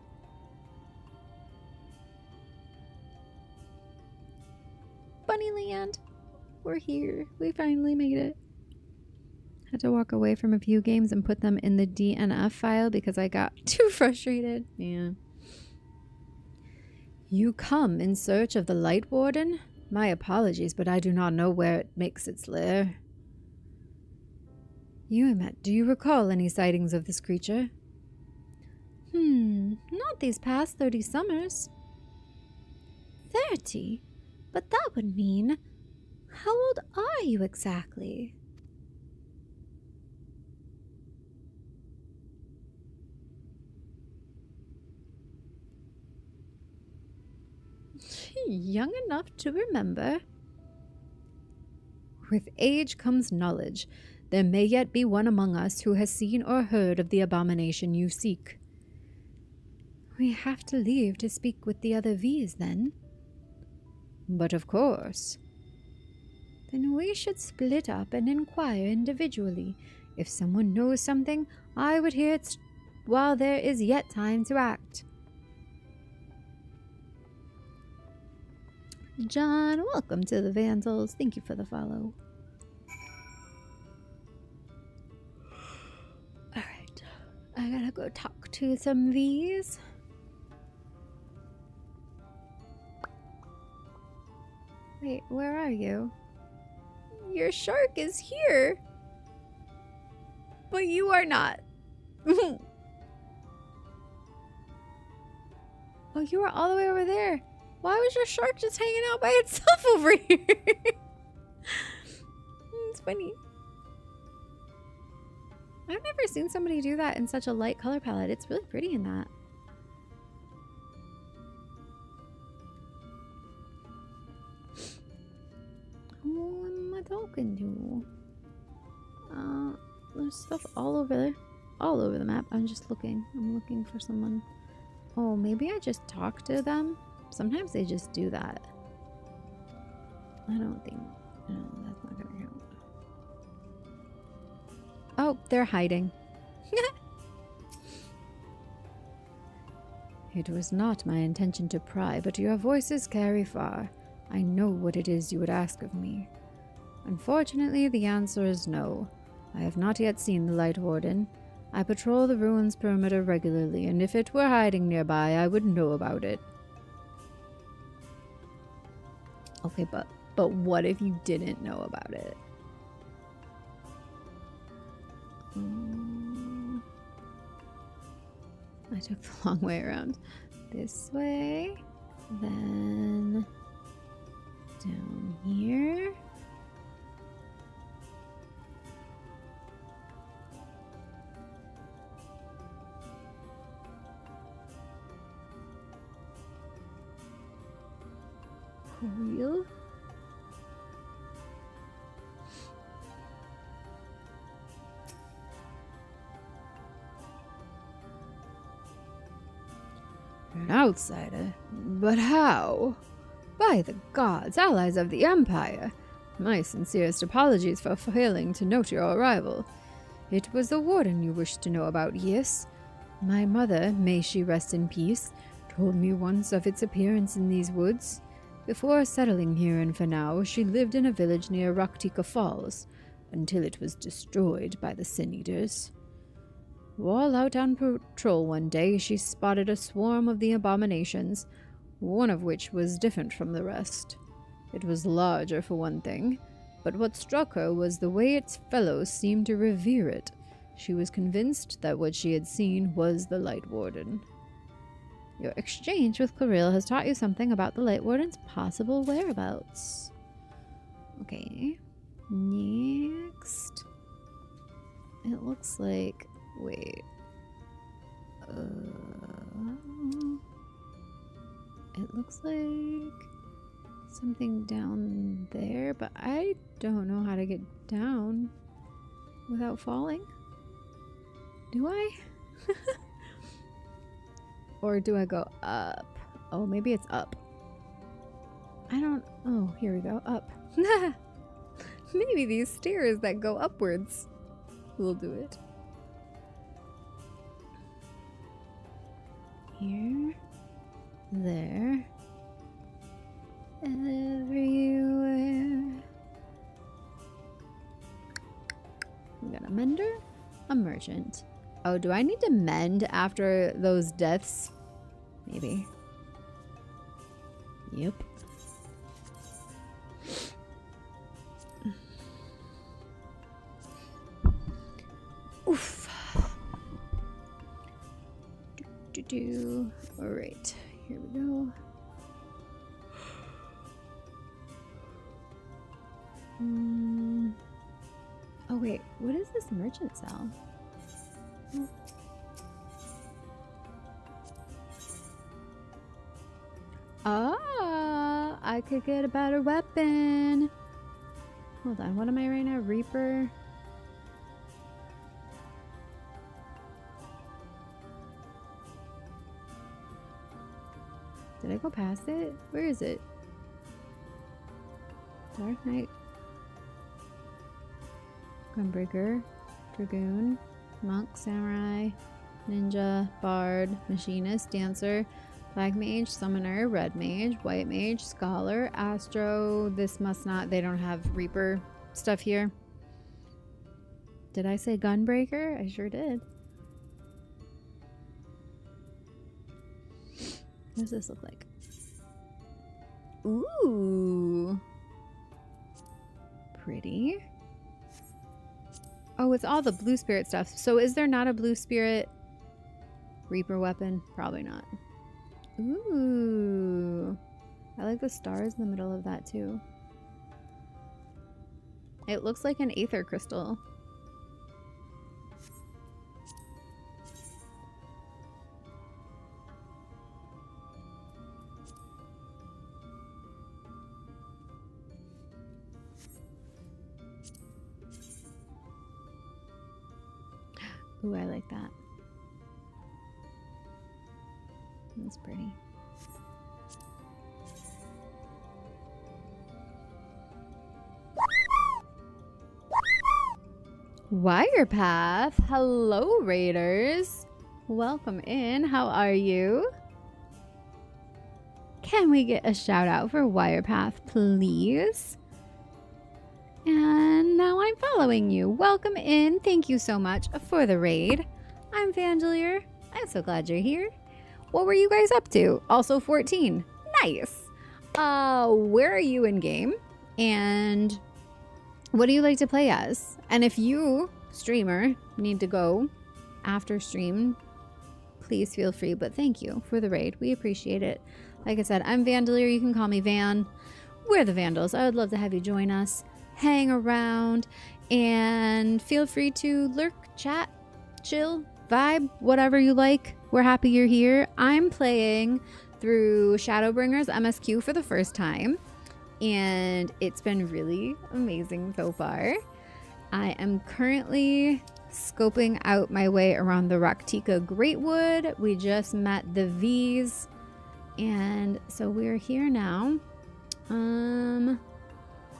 Bunnyland! We're here. We finally made it. Had to walk away from a few games and put them in the DNF file because I got too frustrated. Yeah. You come in search of the Light Warden? My apologies, but I do not know where it makes its lair. Yuimet, do you recall any sightings of this creature? Not these past 30 summers. 30? But that would mean... How old are you exactly? Young enough to remember. With age comes knowledge. There may yet be one among us who has seen or heard of the abomination you seek. We have to leave to speak with the other V's, then. But of course. Then we should split up and inquire individually. If someone knows something, I would hear it while there is yet time to act. John, welcome to the Vandals. Thank you for the follow. Alright, I gotta go talk to some V's. Wait, where are you? Your shark is here. But you are not. Oh, you are all the way over there. Why was your shark just hanging out by itself over here? It's funny. I've never seen somebody do that in such a light color palette. It's really pretty in that. Who am I talking to? There's stuff all over the map. I'm just looking. I'm looking for someone. Oh, maybe I just talk to them? Sometimes they just do that. I don't think... No, that's not gonna count. Oh, they're hiding. It was not my intention to pry, but your voices carry far. I know what it is you would ask of me. Unfortunately, the answer is no. I have not yet seen the Light Warden. I patrol the ruins perimeter regularly, and if it were hiding nearby, I would know about it. Okay, but what if you didn't know about it? I took the long way around. This way, then down here. Cool. An outsider? But how? By the gods, allies of the Empire! My sincerest apologies for failing to note your arrival. It was the warden you wished to know about, yes? My mother, may she rest in peace, told me once of its appearance in these woods. Before settling here in Fanau, she lived in a village near Raktika Falls, until it was destroyed by the Sin Eaters. While out on patrol one day, she spotted a swarm of the abominations, one of which was different from the rest. It was larger for one thing, but what struck her was the way its fellows seemed to revere it. She was convinced that what she had seen was the Light Warden. Your exchange with Claril has taught you something about the Light Warden's possible whereabouts. Okay. Next. It looks like... Wait. It looks like something down there, but I don't know how to get down without falling. Do I? Or do I go up? Oh, maybe it's up. I don't... Oh, here we go. Up. Maybe these stairs that go upwards will do it. Here. There. Everywhere. We got a mender. A merchant. Oh, do I need to mend after those deaths? Maybe. Yep. Oof. All right, here we go. Oh wait, what does this merchant sell? Ah, I could get a better weapon. Hold on, what am I right now? Reaper? Did I go past it? Where is it? Dark Knight. Gunbreaker. Dragoon. Monk. Samurai. Ninja. Bard. Machinist. Dancer. Black Mage. Summoner. Red Mage. White Mage. Scholar. Astro. This must not... They don't have Reaper stuff here. Did I say Gunbreaker? I sure did. What does this look like? Ooh. Pretty. Oh, it's all the blue spirit stuff. So is there not a blue spirit Reaper weapon? Probably not. Ooh. I like the stars in the middle of that too. It looks like an aether crystal. Ooh, I like that. That's pretty. Wirepath. Hello, Raiders. Welcome in. How are you? Can we get a shout out for Wirepath, please? And now I'm following you. Welcome in. Thank you so much for the raid. I'm Vandalier. I'm so glad you're here. What were you guys up to? Also 14. Nice. Where are you in game? And what do you like to play as? And if you, streamer, need to go after stream, please feel free. But thank you for the raid. We appreciate it. Like I said, I'm Vandalier. You can call me Van. We're the Vandals. I would love to have you join us. Hang around. And feel free to lurk, chat, chill, vibe, whatever you like. We're happy you're here. I'm playing through Shadowbringers MSQ for the first time. And it's been really amazing so far. I am currently scoping out my way around the Raktika Greatwood. We just met the V's. And so we're here now.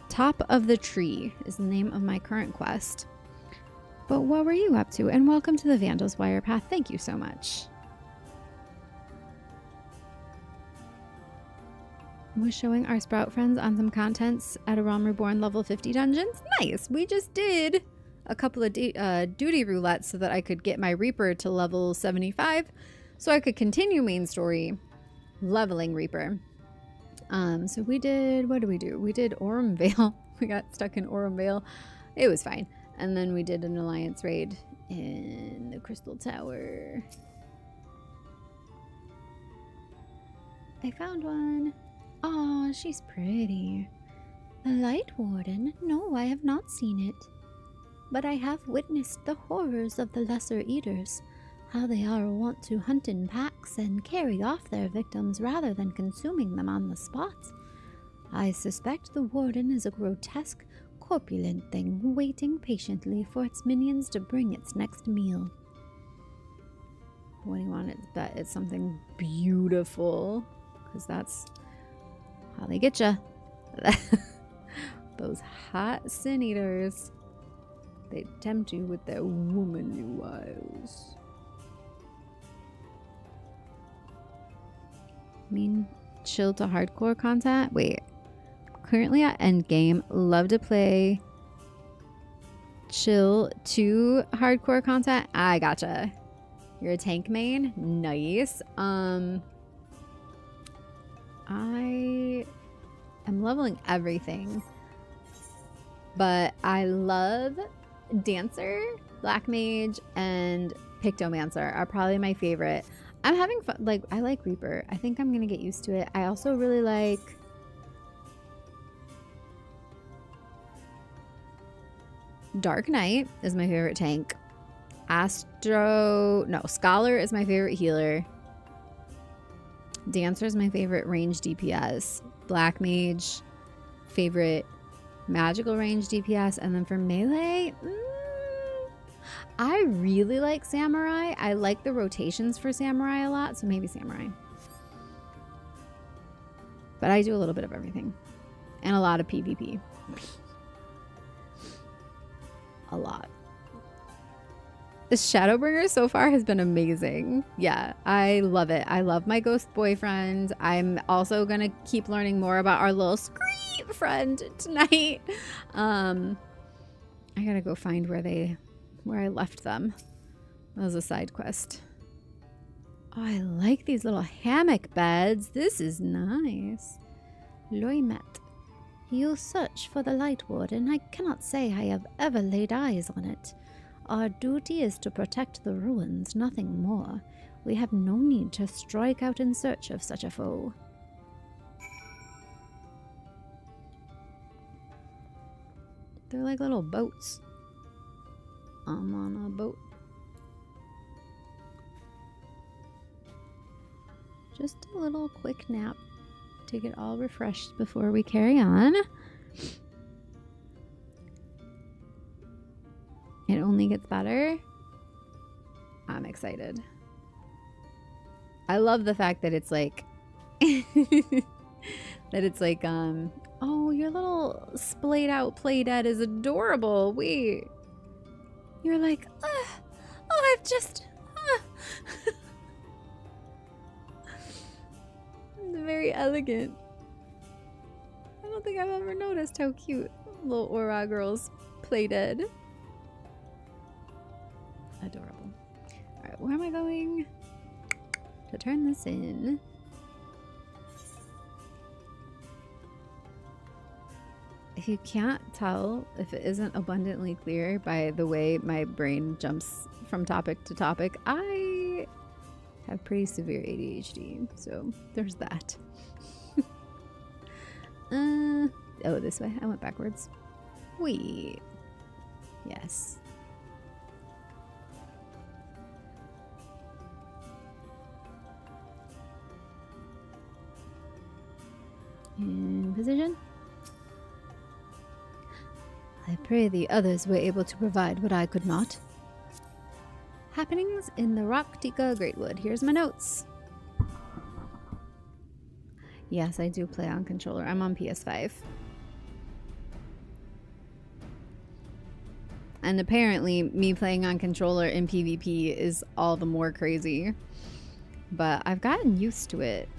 Top of the Tree is the name of my current quest. But what were you up to? And welcome to the Vandals Wirepath. Thank you so much. We're showing our Sprout friends on some contents at a Realm Reborn level 50 dungeons. Nice. We just did a couple of duty roulettes so that I could get my Reaper to level 75 so I could continue main story leveling Reaper. So we did, what did we do? We did Aurum Vale. We got stuck in Aurum Vale. It was fine. And then we did an alliance raid in the Crystal Tower. I found one. Aw, she's pretty. The Light Warden? No, I have not seen it. But I have witnessed the horrors of the Lesser Eaters. How they are wont to hunt in packs and carry off their victims rather than consuming them on the spot. I suspect the Warden is a grotesque, corpulent thing waiting patiently for its minions to bring its next meal. What do you want? Bet it's something beautiful, because that's how they get ya. Those hot sin eaters. They tempt you with their womanly wiles. I mean, chill to hardcore content? Wait. Currently at endgame. Love to play chill to hardcore content. I gotcha. You're a tank main? Nice. I am leveling everything. But I love Dancer, Black Mage, and Pictomancer are probably my favorite. I'm having fun. Like, I like Reaper. I think I'm gonna get used to it. I also really like Dark Knight is my favorite tank. Scholar is my favorite healer. Dancer is my favorite range DPS. Black Mage, favorite magical range DPS. And then for melee, I really like Samurai. I like the rotations for Samurai a lot, so maybe Samurai. But I do a little bit of everything. And a lot of PvP. A lot. The Shadowbringers so far has been amazing. Yeah, I love it. I love my ghost boyfriend. I'm also going to keep learning more about our little Scream friend tonight. I got to go find where I left them. That was a side quest. Oh, I like these little hammock beds. This is nice. Loimet. You search for the Light Warden. I cannot say I have ever laid eyes on it. Our duty is to protect the ruins, nothing more. We have no need to strike out in search of such a foe. They're like little boats. I'm on a boat. Just a little quick nap to get all refreshed before we carry on. It only gets better. I'm excited. I love the fact that it's like oh, your little splayed out play dead is adorable. Wait. You're like, I've just It's very elegant. I don't think I've ever noticed how cute little Aura girls play dead. Adorable. Alright, where am I going to turn this in? If you can't tell, if it isn't abundantly clear by the way my brain jumps from topic to topic, I have pretty severe ADHD, so there's that. Oh, this way. I went backwards. Wait. Yes. In position. I pray the others were able to provide what I could not. Happenings in the Raktika Greatwood. Here's my notes. Yes, I do play on controller. I'm on PS5. And apparently, me playing on controller in PvP is all the more crazy. But I've gotten used to it.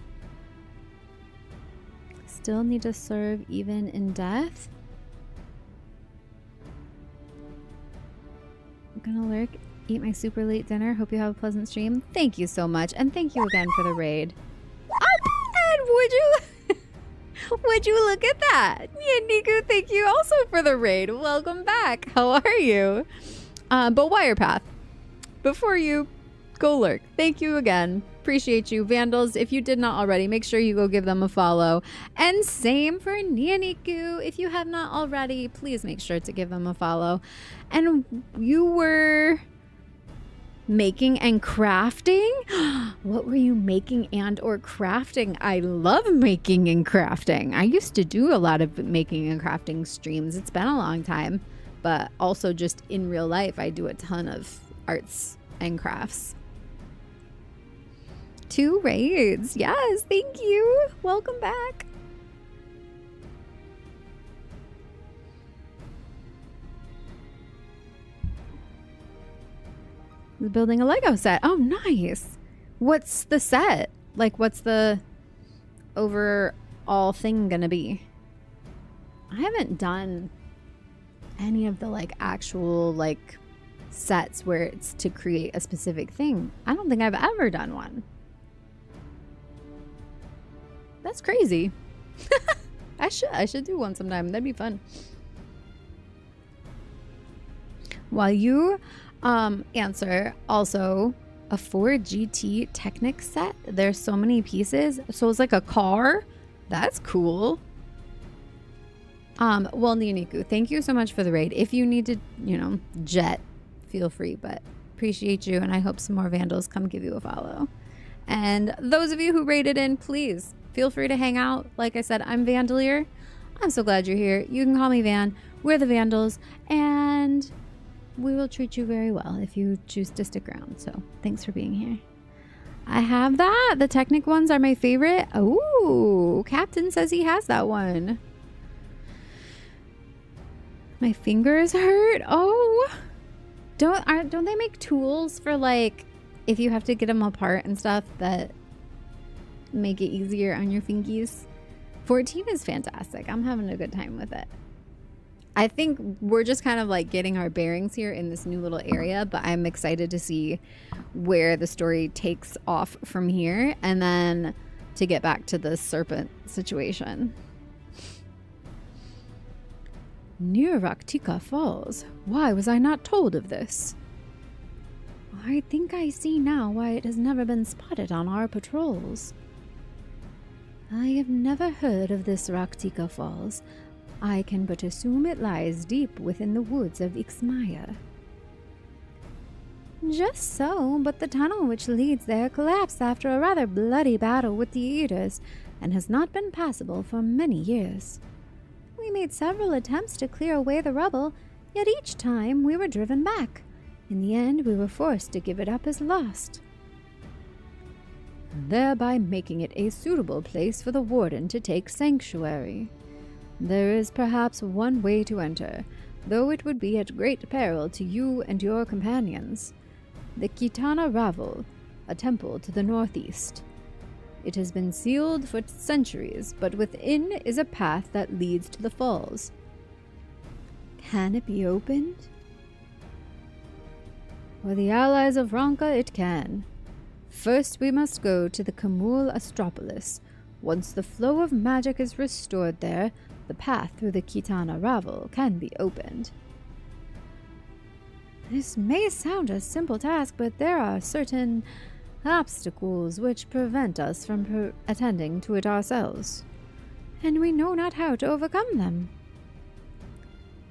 Still need to serve even in death. I'm gonna lurk, eat my super late dinner. Hope you have a pleasant stream. Thank you so much, and thank you again for the raid. And would you look at that? Yeah, Niku, thank you also for the raid. Welcome back. How are you? But Wirepath, before you go lurk, thank you again. Appreciate you. Vandals, if you did not already, make sure you go give them a follow. And same for Nianiku. If you have not already, please make sure to give them a follow. And you were making and crafting? What were you making and or crafting? I love making and crafting. I used to do a lot of making and crafting streams. It's been a long time. But also just in real life, I do a ton of arts and crafts. 2 raids. Yes, thank you. Welcome back. Building a Lego set. Oh, nice. What's the set? Like, what's the overall thing gonna be? I haven't done any of the like actual like sets where it's to create a specific thing. I don't think I've ever done one. That's crazy. I should do one sometime. That'd be fun. While you answer, also a 4GT Technic set. There's so many pieces. So it's like a car. That's cool. Well, Nianiku, thank you so much for the raid. If you need to, you know, jet, feel free, but appreciate you, and I hope some more Vandals come give you a follow. And those of you who raided in, please feel free to hang out. Like I said, I'm Vandalier. I'm so glad you're here. You can call me Van. We're the Vandals, and we will treat you very well if you choose to stick around. So thanks for being here. I have that. The Technic ones are my favorite. Oh, Captain says he has that one. My fingers hurt. Oh, don't they make tools for like if you have to get them apart and stuff that make it easier on your fingies? 14 is fantastic. I'm having a good time with it. I think we're just kind of like getting our bearings here in this new little area, but I'm excited to see where the story takes off from here and then to get back to the serpent situation. Near Raktika Falls. Why was I not told of this? I think I see now why it has never been spotted on our patrols. I have never heard of this Raktika Falls. I can but assume it lies deep within the woods of Ixmaya. Just so, but the tunnel which leads there collapsed after a rather bloody battle with the Eaters, and has not been passable for many years. We made several attempts to clear away the rubble, yet each time we were driven back. In the end, we were forced to give it up as lost, thereby making it a suitable place for the warden to take sanctuary. There is perhaps one way to enter, though it would be at great peril to you and your companions. The Kitana Ravel, a temple to the northeast. It has been sealed for centuries, but within is a path that leads to the falls. Can it be opened? For the allies of Ronka, it can. First, we must go to the Kamul Astropolis. Once the flow of magic is restored there, the path through the Kitana Ravel can be opened. This may sound a simple task, but there are certain obstacles which prevent us from attending to it ourselves, and we know not how to overcome them.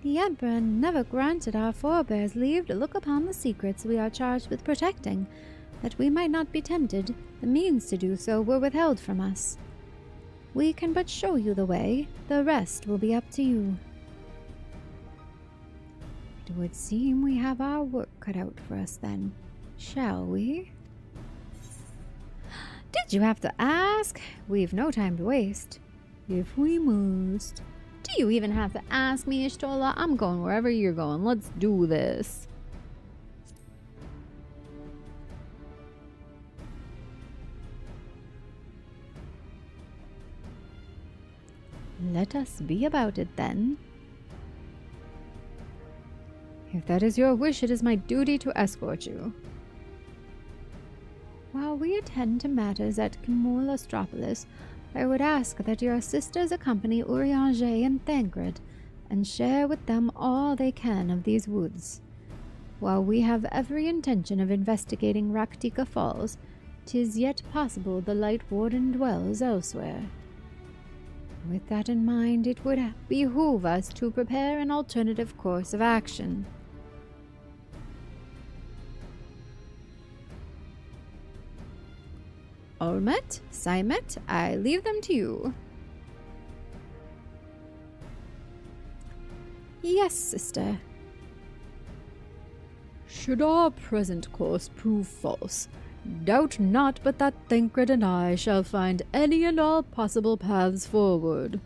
The Emperor never granted our forebears leave to look upon the secrets we are charged with protecting. That we might not be tempted, the means to do so were withheld from us. We can but show you the way, the rest will be up to you. It would seem we have our work cut out for us then, shall we? Did you have to ask? We've no time to waste. If we must. Do you even have to ask me, Ishtola? I'm going wherever you're going. Let's do this. Let us be about it then. If that is your wish, it is my duty to escort you. While we attend to matters at Kamul Astropolis, I would ask that your sisters accompany Urianger and Thancred, and share with them all they can of these woods. While we have every intention of investigating Raktika Falls, 'tis yet possible the Light Warden dwells elsewhere. With that in mind, it would behoove us to prepare an alternative course of action. Olmet, Saimet, I leave them to you. Yes, sister. Should our present course prove false, doubt not but that Thancred and I shall find any and all possible paths forward.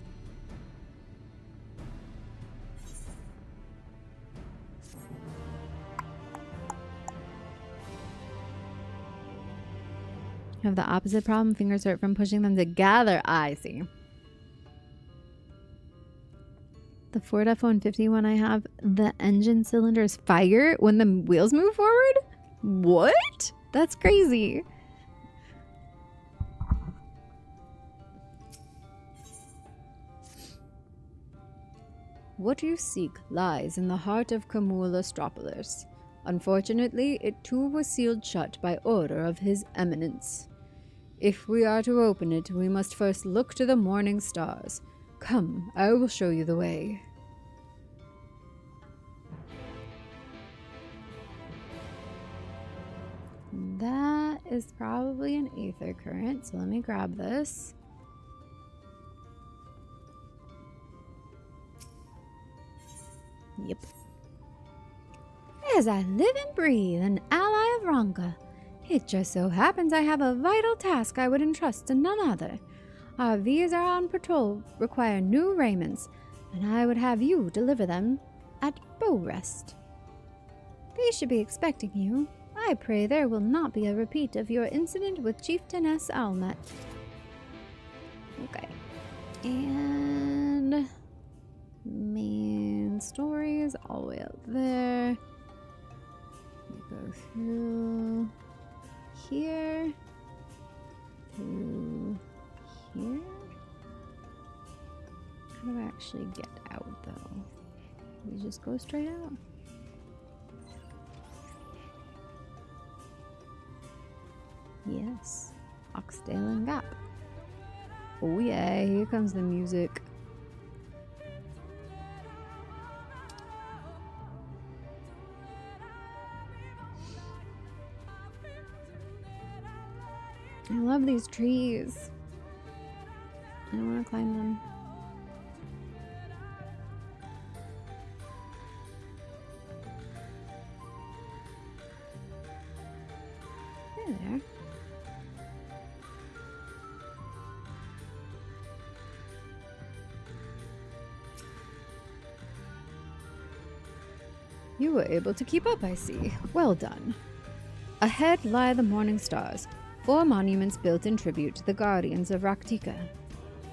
Have the opposite problem. Fingers hurt from pushing them together. I see. The Ford F-150 one I have, the engine cylinders fire when the wheels move forward? What? That's crazy. What you seek lies in the heart of Kamul Astropolis. Unfortunately, it too was sealed shut by order of His Eminence. If we are to open it, we must first look to the morning stars. Come, I will show you the way. That is probably an aether current, so let me grab this. Yep. As I live and breathe, an ally of Ronka. It just so happens I have a vital task I would entrust to none other. Our V's are on patrol, require new raiments, and I would have you deliver them at Bow Rest. They should be expecting you. I pray there will not be a repeat of your incident with Chieftainess Almet. Okay. And main stories all the way up there. We go through here to here. How do I actually get out though? We just go straight out. Yes, Oxdale and Gap. Oh yeah, here comes the music. I love these trees. I don't want to climb them. There. You were able to keep up, I see. Well done. Ahead lie the morning stars, 4 monuments built in tribute to the guardians of Raktika.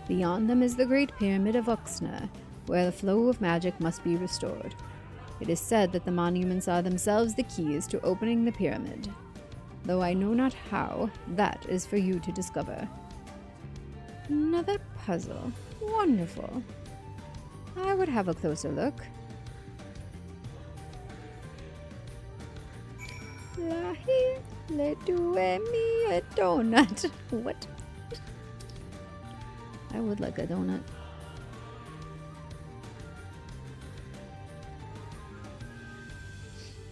Beyond them is the Great Pyramid of Uxna, where the flow of magic must be restored. It is said that the monuments are themselves the keys to opening the pyramid. Though I know not how, that is for you to discover. Another puzzle. Wonderful. I would have a closer look. Le due mi a donut. What? I would like a donut.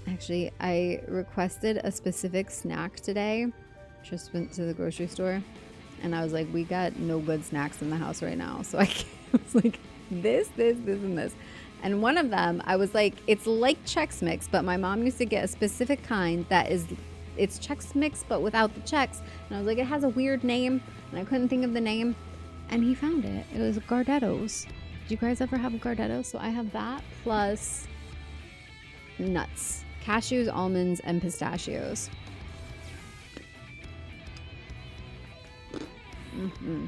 Actually, I requested a specific snack today. Just went to the grocery store and I was like, we got no good snacks in the house right now. So I was like, this, and this. And one of them, I was like, it's like Chex Mix, but my mom used to get a specific kind that is, it's Chex Mix, but without the Chex. And I was like, it has a weird name, and I couldn't think of the name. And he found it. It was Gardettos. Did you guys ever have Gardettos? So I have that plus nuts, cashews, almonds, and pistachios. Mm-hmm.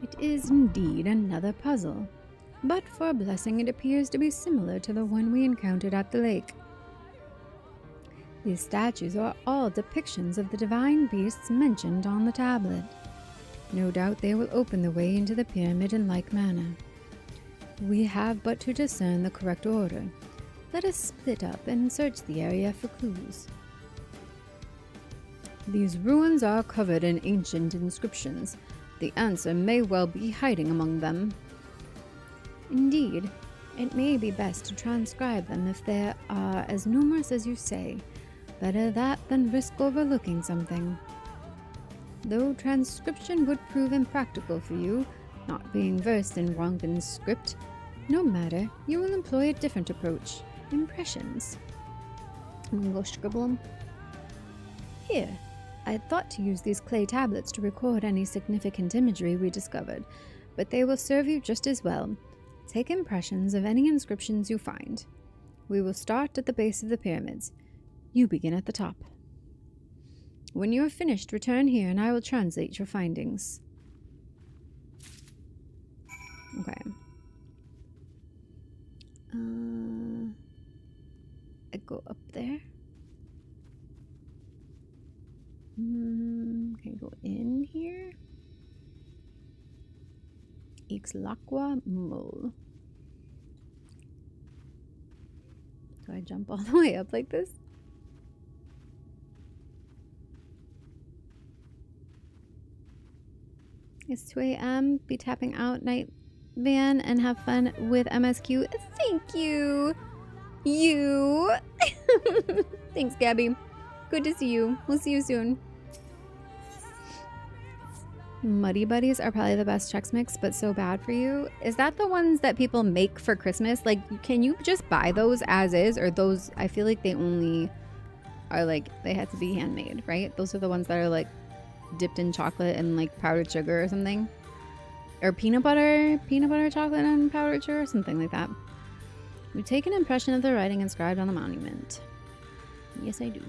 It is indeed another puzzle, but for a blessing it appears to be similar to the one we encountered at the lake. These statues are all depictions of the divine beasts mentioned on the tablet. No doubt they will open the way into the pyramid in like manner. We have but to discern the correct order. Let us split up and search the area for clues. These ruins are covered in ancient inscriptions. The answer may well be hiding among them. Indeed, it may be best to transcribe them if they are as numerous as you say. Better that than risk overlooking something. Though transcription would prove impractical for you, not being versed in Ronkin's script, no matter, you will employ a different approach. Impressions. I'm gonna go scribble them. Here. I had thought to use these clay tablets to record any significant imagery we discovered, but they will serve you just as well. Take impressions of any inscriptions you find. We will start at the base of the pyramids. You begin at the top. When you are finished, return here and I will translate your findings. Okay. I go up there. Can I go in here? Ixlaqua Mul. Do I jump all the way up like this? It's 2 a.m. Be tapping out, night van, and have fun with MSQ. Thank you. You. Thanks, Gabby. Good to see you. We'll see you soon. Muddy Buddies are probably the best Chex Mix, but so bad for you. Is that the ones that people make for Christmas? Like, can you just buy those as is? Or those, I feel like they only are like, they have to be handmade, right? Those are the ones that are like dipped in chocolate and like powdered sugar or something. Or peanut butter chocolate and powdered sugar, something like that. You take an impression of the writing inscribed on the monument. Yes, I do.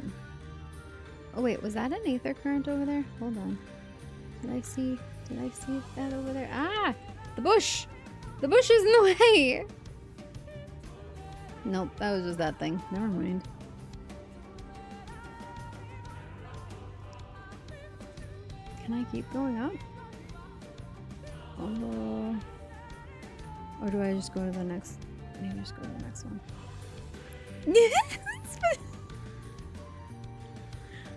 Oh wait, was that an aether current over there? Hold on. Did I see that over there? Ah! The bush! The bush is in the way! Nope, that was just that thing. Never mind. Can I keep going up? Oh. Or do I just go to the next? Maybe just go to the next one.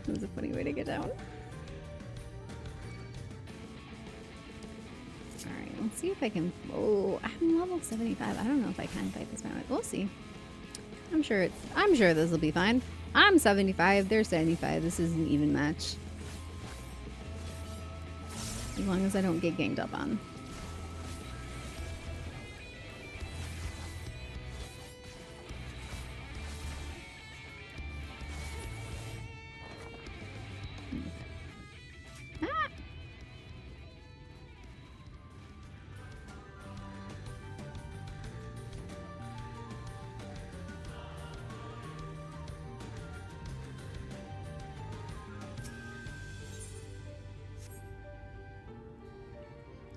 That was a funny way to get down. Alright, let's see if I can... Oh, I'm level 75. I don't know if I can fight this man. We'll see. I'm sure this will be fine. I'm 75, they're 75. This is an even match. As long as I don't get ganged up on.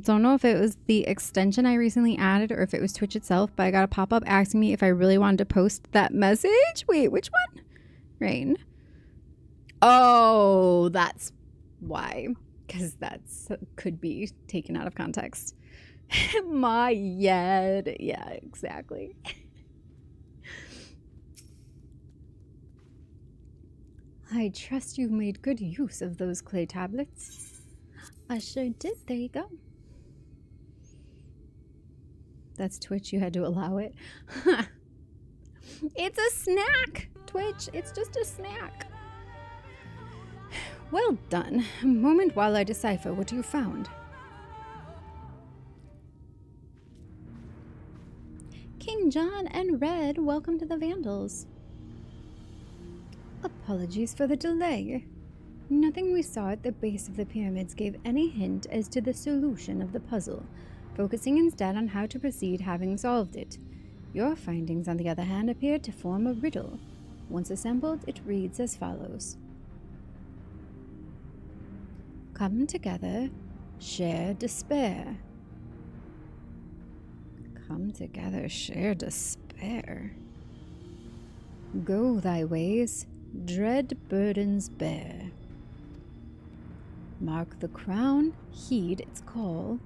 Don't know if it was the extension I recently added or if it was Twitch itself, but I got a pop-up asking me if I really wanted to post that message. Wait, which one? Rain. Oh, that's why. Because that's could be taken out of context. My yed. Yeah, exactly. I trust you made good use of those clay tablets. I sure did. There you go. That's Twitch. You had to allow it. It's a snack, Twitch. It's just a snack. Well done. A moment while I decipher what you found. King John and Red, welcome to the Vandals. Apologies for the delay. Nothing we saw at the base of the pyramids gave any hint as to the solution of the puzzle, focusing instead on how to proceed having solved it. Your findings, on the other hand, appear to form a riddle. Once assembled, it reads as follows. Come together, share despair. Come together, share despair. Go thy ways, dread burdens bear. Mark the crown, heed its call.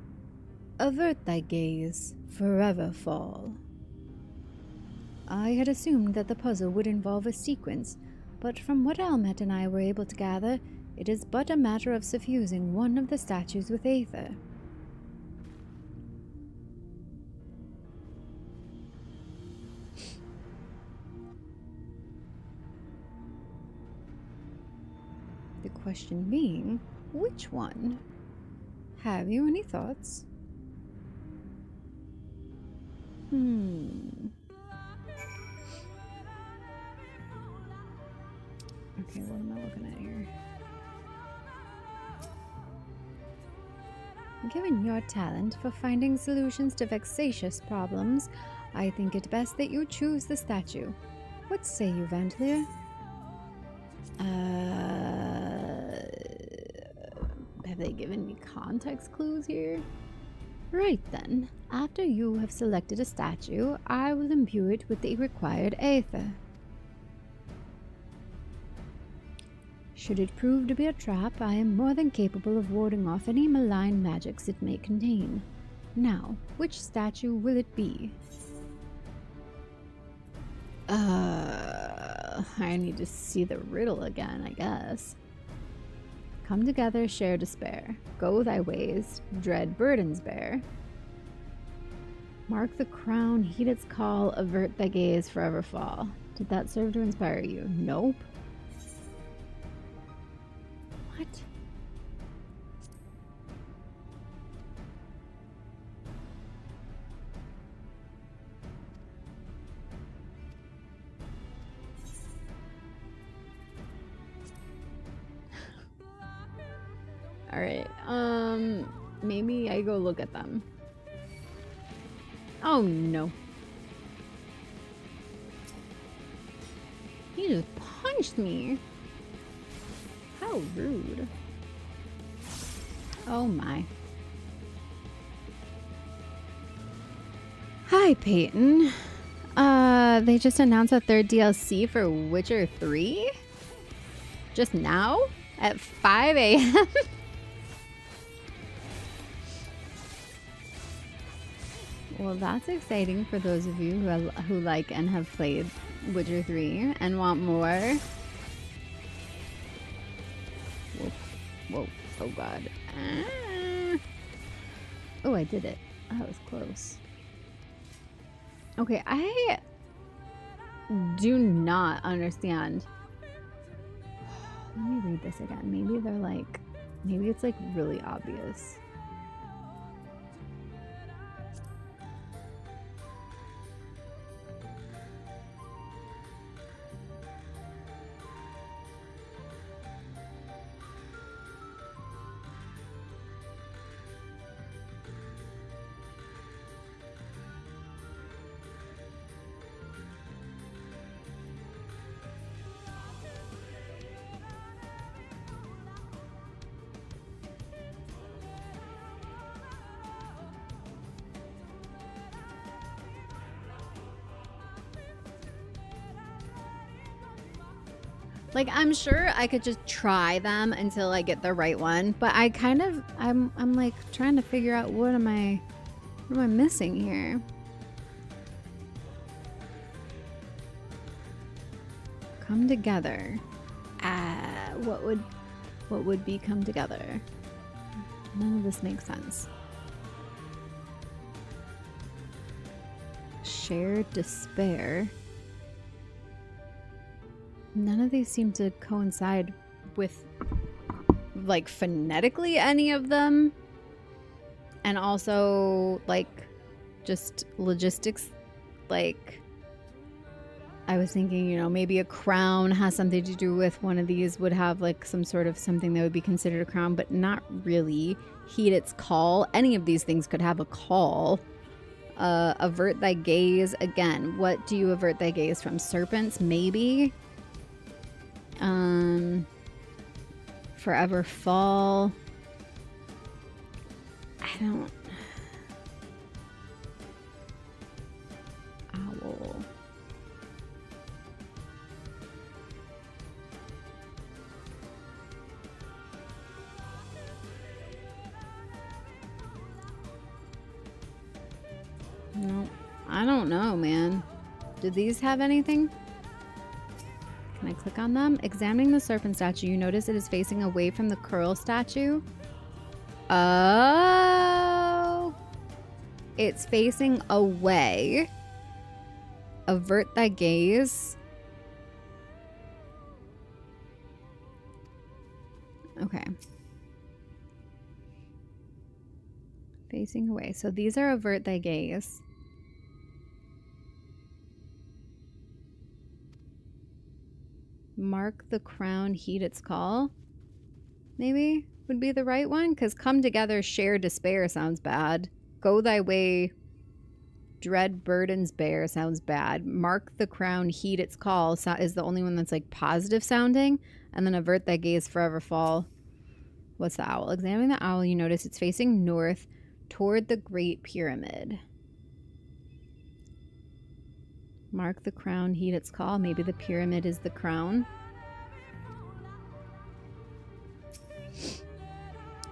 Avert thy gaze, forever fall. I had assumed that the puzzle would involve a sequence, but from what Almet and I were able to gather, it is but a matter of suffusing one of the statues with aether. The question being, which one? Have you any thoughts? Okay, what am I looking at here? Given your talent for finding solutions to vexatious problems, I think it best that you choose the statue. What say you, Vandalier? Have they given me context clues here? Right then, after you have selected a statue, I will imbue it with the required aether. Should it prove to be a trap, I am more than capable of warding off any malign magics it may contain. Now, which statue will it be? I need to see the riddle again, I guess. Come together, share despair. Go thy ways, dread burdens bear. Mark the crown, heed its call, avert thy gaze, forever fall. Did that serve to inspire you? Nope. What? Alright, maybe I go look at them. Oh no. He just punched me. How rude. Oh my. Hi, Peyton. They just announced a third DLC for Witcher 3? Just now? At 5 a.m.? Well, that's exciting for those of you who like and have played Witcher 3 and want more. Whoa, whoa, oh god. Ah. Oh, I did it. That was close. Okay, I do not understand. Let me read this again. Maybe they're like, maybe it's like really obvious. Like, I'm sure I could just try them until I get the right one, but I kind of, I'm like trying to figure out what am I missing here? Come together. What would be come together? None of this makes sense. Shared despair. None of these seem to coincide with, like, phonetically any of them. And also, like, just logistics. Like, I was thinking, you know, maybe a crown has something to do with one of these, would have, like, some sort of something that would be considered a crown, but not really. Heed its call. Any of these things could have a call. Avert thy gaze. Again, what do you avert thy gaze from? Serpents, maybe? Forever fall. I don't... Owl. No, I don't know, man. Do these have anything? Can I click on them? Examining the serpent statue, you notice it is facing away from the curl statue. Oh, it's facing away. Avert thy gaze. Okay. Facing away. So these are avert thy gaze. Mark the crown, heed its call. Maybe would be the right one, because come together, share despair sounds bad. Go thy way, dread burdens bear sounds bad. Mark the crown, heed its call is the only one that's like positive sounding. And then avert thy gaze, forever fall. What's the owl? Examining the owl, you notice it's facing north toward the Great Pyramid. Mark the crown, heed its call. Maybe the pyramid is the crown.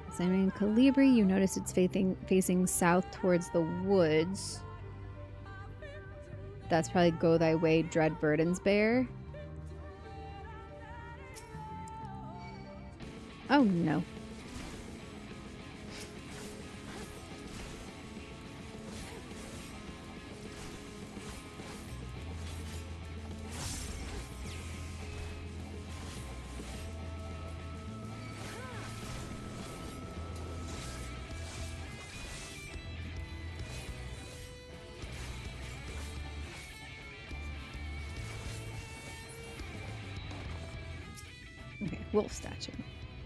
Examining Calibri, you notice it's facing south towards the woods. That's probably go thy way, dread burdens bear. Oh no. Okay, wolf statue.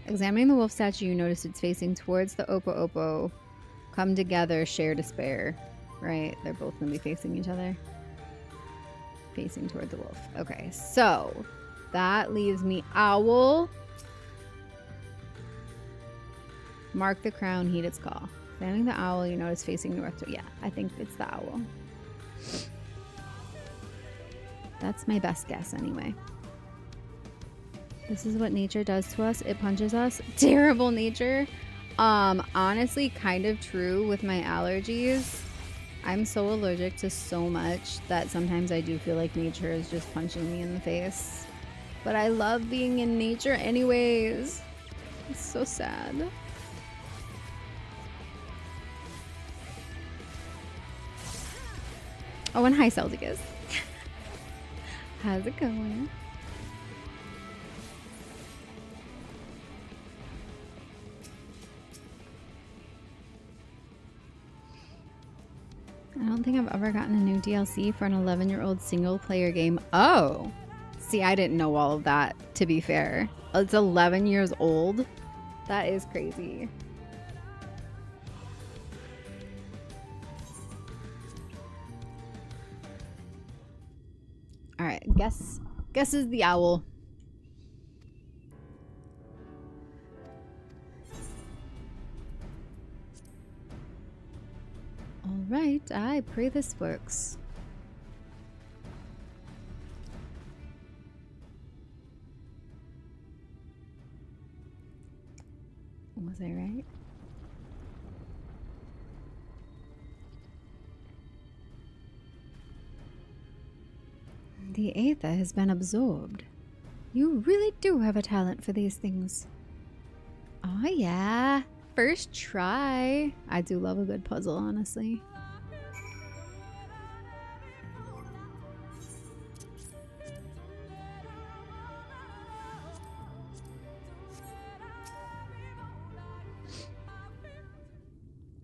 Examining the wolf statue, you notice it's facing towards the Opo Opo. Come together, share despair. Right, they're both going to be facing each other. Facing toward the wolf. Okay, so that leaves me owl. Mark the crown, heed its call. Examining the owl, you notice facing north. Yeah, I think it's the owl. That's my best guess anyway. This is what nature does to us. It punches us. Terrible nature. Honestly, kind of true with my allergies. I'm so allergic to so much that sometimes I do feel like nature is just punching me in the face. But I love being in nature anyways. It's so sad. Oh, and hi, Celticus. How's it going? I don't think I've ever gotten a new DLC for an 11-year-old single-player game. Oh! See, I didn't know all of that, to be fair. It's 11 years old? That is crazy. Alright, guess is the owl. Alright, I pray this works. Was I right? The Aether has been absorbed. You really do have a talent for these things. Oh yeah, first try. I do love a good puzzle, honestly.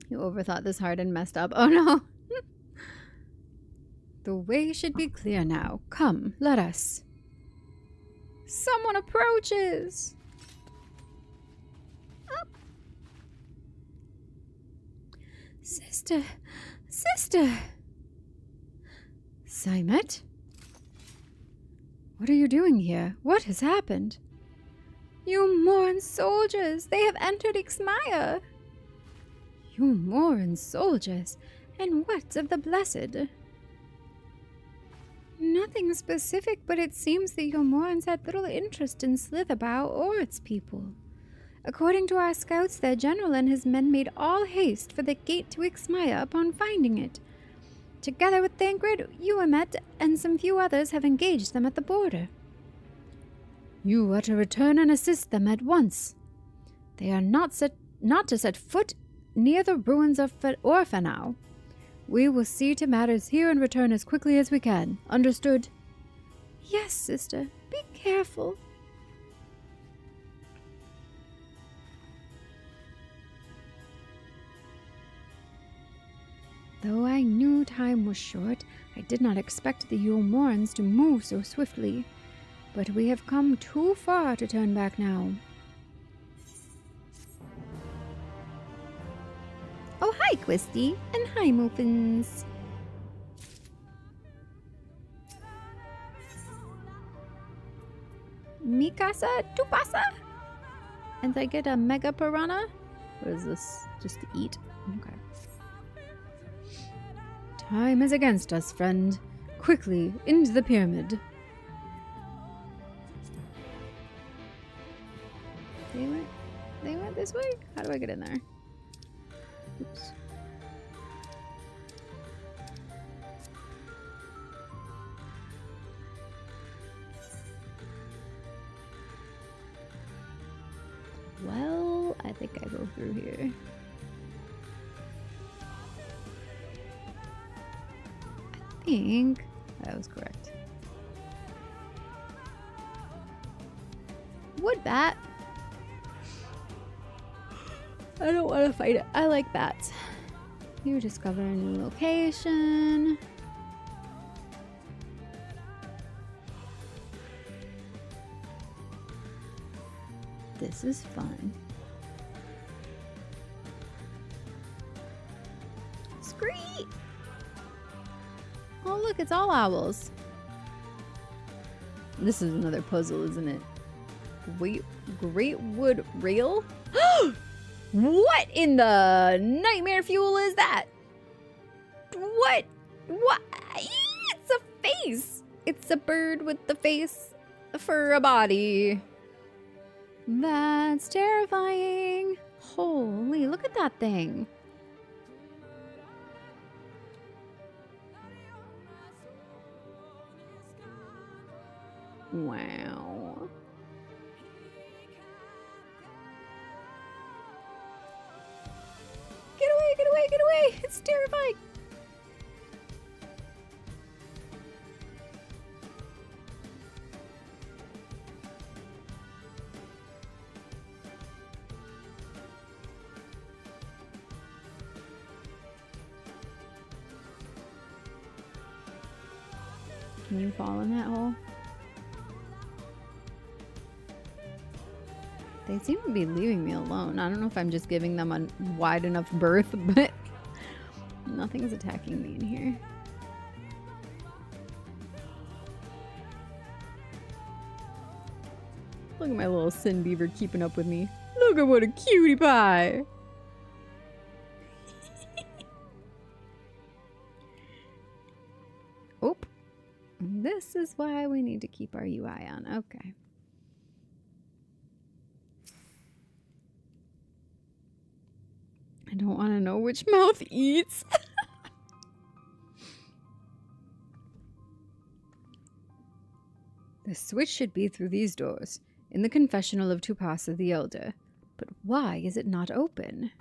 You overthought this hard and messed up. Oh no. The way should be clear now. Come, let us. Someone approaches. Up. Sister. Sister. Simet? What are you doing here? What has happened? You Moran soldiers. They have entered Ixmaya. You Moran soldiers. And what of the blessed? Nothing specific, but it seems the Yomorans had little interest in Slitherbow or its people. According to our scouts, their general and his men made all haste for the gate to Ixmaya upon finding it. Together with Thancred, Uamet, and some few others have engaged them at the border. You are to return and assist them at once. They are not to set foot near the ruins of Orphanau. We will see to matters here and return as quickly as we can. Understood? Yes, sister. Be careful. Though I knew time was short, I did not expect the Yulmorans to move so swiftly. But we have come too far to turn back now. Oh, hi, Quisty. And hi, Muffins. Mikasa, Tupasa? And I get a Mega Piranha? What is this? Just to eat? Okay. Time is against us, friend. Quickly, into the pyramid. They went this way? How do I get in there? Oops. Well, I think I go through here. I think that was correct. Wood bat. I don't want to fight it. I like bats. You discover a new location. This is fun. Screech! Oh look, it's all owls. This is another puzzle, isn't it? Great wood rail? What in the nightmare fuel is that? What? It's a face. It's a bird with the face for a body. That's terrifying. Holy, look at that thing. Wow. Get away, get away, get away! It's terrifying! Can you fall in that hole? They seem to be leaving me alone. I don't know if I'm just giving them a wide enough berth, but nothing's attacking me in here. Look at my little sin beaver keeping up with me. Look at what a cutie pie! Oop. This is why we need to keep our UI on. Okay. don't want to know which mouth eats. The switch should be through these doors, in the confessional of Tupasa the Elder. But why is it not open?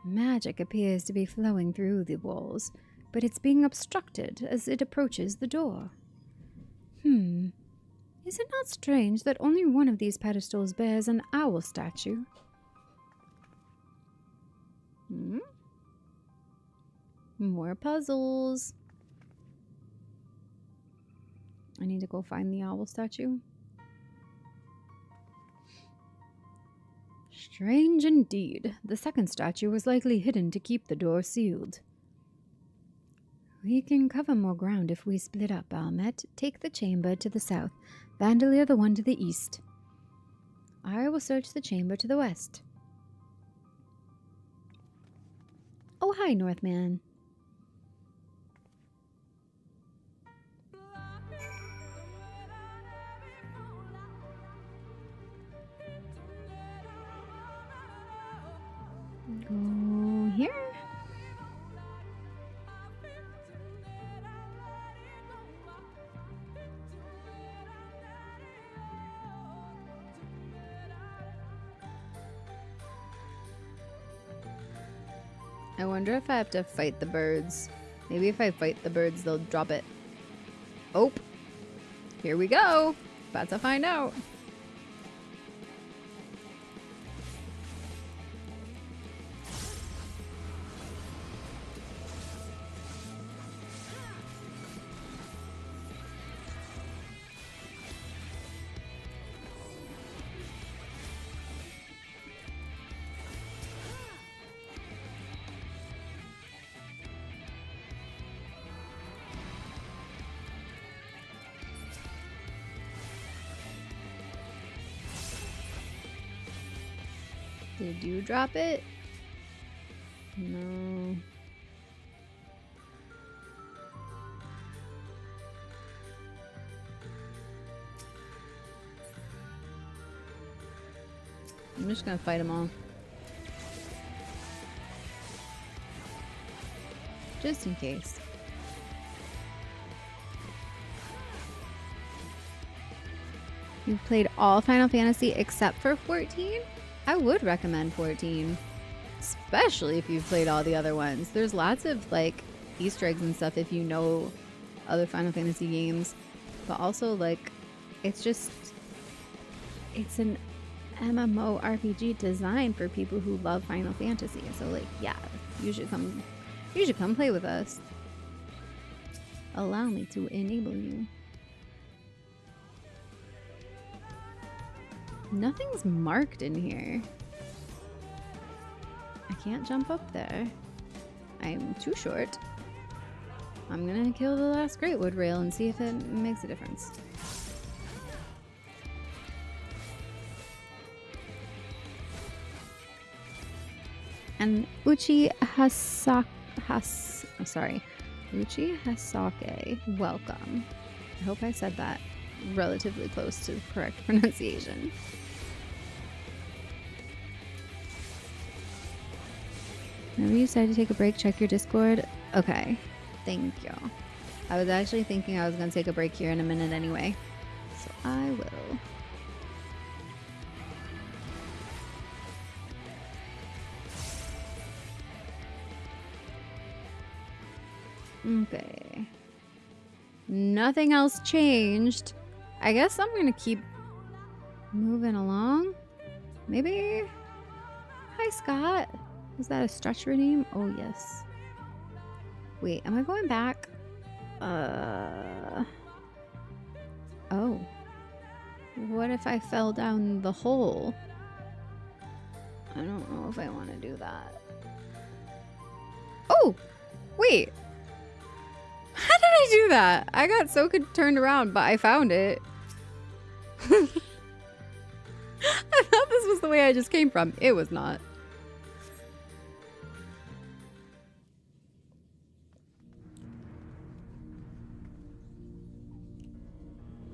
Magic appears to be flowing through the walls, but it's being obstructed as it approaches the door. Is it not strange that only one of these pedestals bears an owl statue? More puzzles. I need to go find the owl statue. Strange indeed. The second statue was likely hidden to keep the door sealed. We can cover more ground if we split up, Almet. Take the chamber to the south, Vandalier the one to the east. I will search the chamber to the west. Oh, hi, Northman. Go here. I wonder if I have to fight the birds. Maybe if I fight the birds, they'll drop it. Oh, here we go. About to find out. Did you drop it? No. I'm just gonna fight them all. Just in case. You've played all Final Fantasy except for 14? I would recommend 14, especially if you've played all the other ones. There's lots of like Easter eggs and stuff if you know other Final Fantasy games, but also like it's an MMORPG designed for people who love Final Fantasy. So like, yeah, you should come play with us. Allow me to enable you. Nothing's marked in here. I can't jump up there. I'm too short. I'm gonna kill the last Greatwood rail and see if it makes a difference. And Uchi Hasake, welcome. I hope I said that relatively close to the correct pronunciation. Whenever you decide to take a break, check your Discord. Okay, thank you. I was actually thinking I was going to take a break here in a minute anyway, so I will. Okay. Nothing else changed. I guess I'm going to keep moving along. Maybe. Hi, Scott. Was that a stretcher name? Oh, yes. Wait, am I going back? Oh. What if I fell down the hole? I don't know if I want to do that. Oh! Wait! How did I do that? I got so turned around, but I found it. I thought this was the way I just came from. It was not.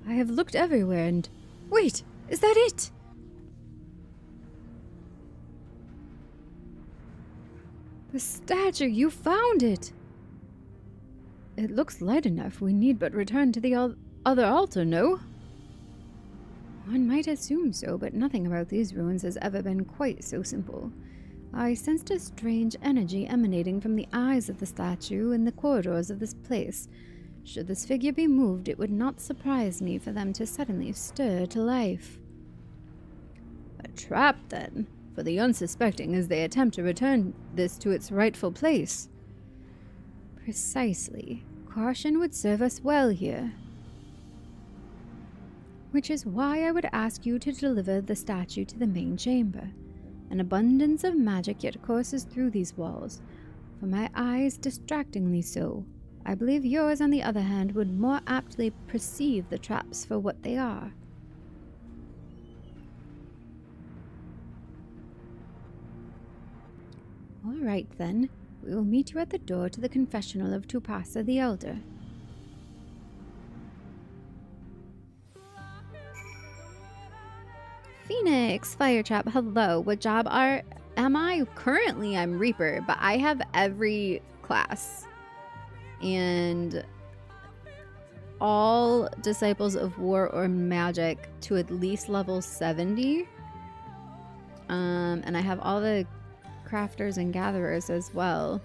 I have looked everywhere and... Wait! Is that it? The statue! You found it! It looks light enough. We need but return to the other altar, no? One might assume so, but nothing about these ruins has ever been quite so simple. I sensed a strange energy emanating from the eyes of the statue in the corridors of this place. Should this figure be moved, it would not surprise me for them to suddenly stir to life. A trap, then, for the unsuspecting as they attempt to return this to its rightful place. Precisely. Caution would serve us well here. Which is why I would ask you to deliver the statue to the main chamber. An abundance of magic yet courses through these walls, for my eyes distractingly so. I believe yours, on the other hand, would more aptly perceive the traps for what they are. All right, then. We will meet you at the door to the confessional of Tupasa the Elder. Phoenix, Fire Trap, hello. What job am I? Currently, I'm Reaper, but I have every class. And all Disciples of War or Magic to at least level 70. And I have all the Crafters and Gatherers as well.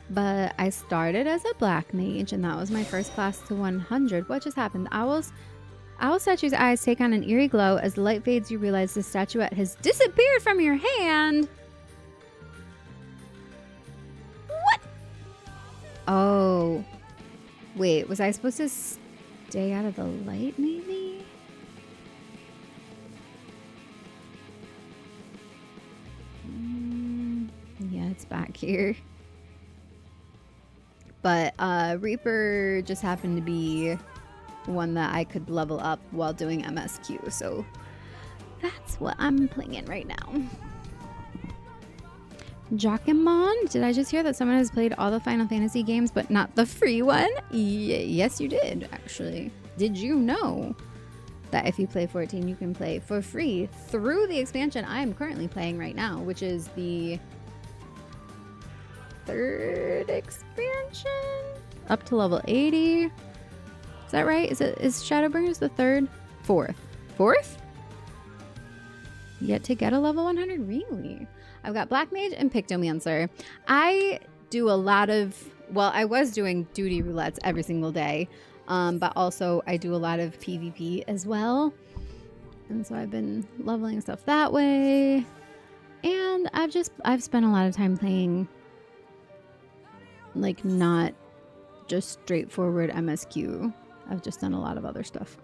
But I started as a Black Mage, and that was my first class to 100. What just happened? Owl statue's eyes take on an eerie glow. As the light fades, you realize the statuette has disappeared from your hand. What? Oh. Wait, was I supposed to stay out of the light, maybe? Yeah, it's back here. But Reaper just happened to be one that I could level up while doing MSQ, so that's what I'm playing in right now. Jacquemon, did I just hear that someone has played all the Final Fantasy games but not the free one? Yes, you did, actually. Did you know that if you play 14, you can play for free through the expansion I am currently playing right now, which is the 3rd expansion? Up to level 80. Is that right? Is Shadowbringers the 3rd? 4th? 4th? Yet to get a level 100? Really? I've got Black Mage and Pictomancer. I do a lot of, well, I was doing duty roulettes every single day, but also I do a lot of PvP as well. And so I've been leveling stuff that way. And I've spent a lot of time playing, like, not just straightforward MSQ. I've just done a lot of other stuff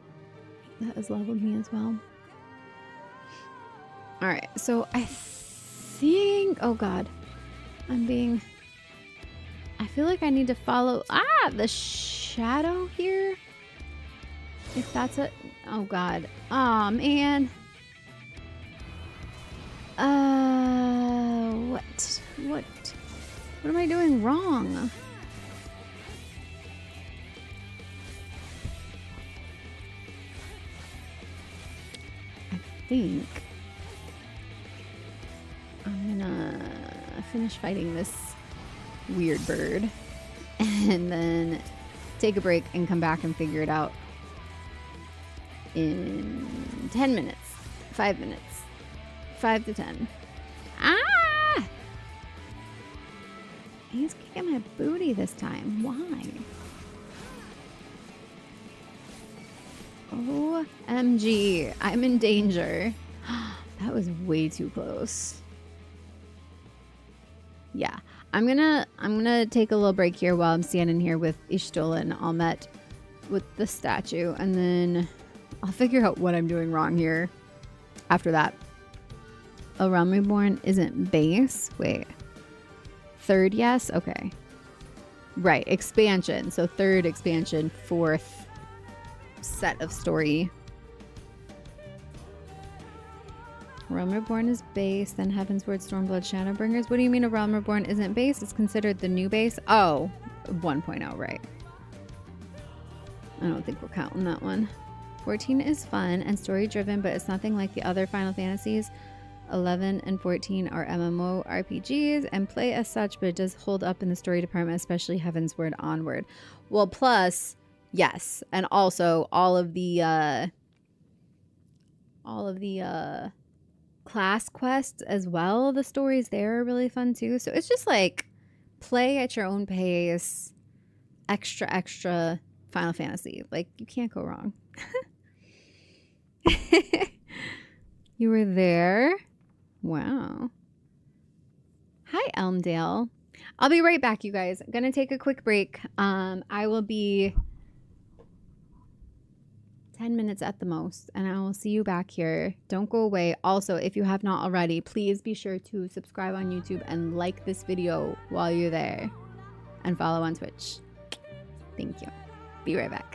that has leveled me as well. All right, so I think, oh God, I feel like I need to follow, the shadow here. If that's it, oh God, oh man. What am I doing wrong? I think I'm gonna finish fighting this weird bird and then take a break and come back and figure it out in 10 minutes, 5 minutes, 5 to 10. He's kicking my booty this time. Why? OMG, I'm in danger. That was way too close. Yeah, I'm gonna take a little break here while I'm standing here with Ishtola and Almet with the statue, and then I'll figure out what I'm doing wrong here after that. A Realm Reborn isn't base. Wait. 3rd, yes? Okay. Right, expansion. So 3rd expansion, 4th set of story. Realm Reborn is base, then Heavensward, Stormblood, Shadowbringers. What do you mean a Realm Reborn isn't base? It's considered the new base? Oh, 1.0, right. I don't think we're counting that one. 14 is fun and story driven, but it's nothing like the other Final Fantasies. 11 and 14 are MMO RPGs and play as such, but it does hold up in the story department, especially Heaven's Word Onward. Well, plus, yes, and also all of the class quests as well. The stories there are really fun too. So it's just like play at your own pace, extra Final Fantasy. Like, you can't go wrong. You were there? Wow. Hi, Elmdale. I'll be right back, you guys. I'm gonna take a quick break. I will be 10 minutes at the most, and I will see you back here. Don't go away. Also, if you have not already, please be sure to subscribe on YouTube and like this video while you're there, and follow on Twitch. Thank you. Be right back.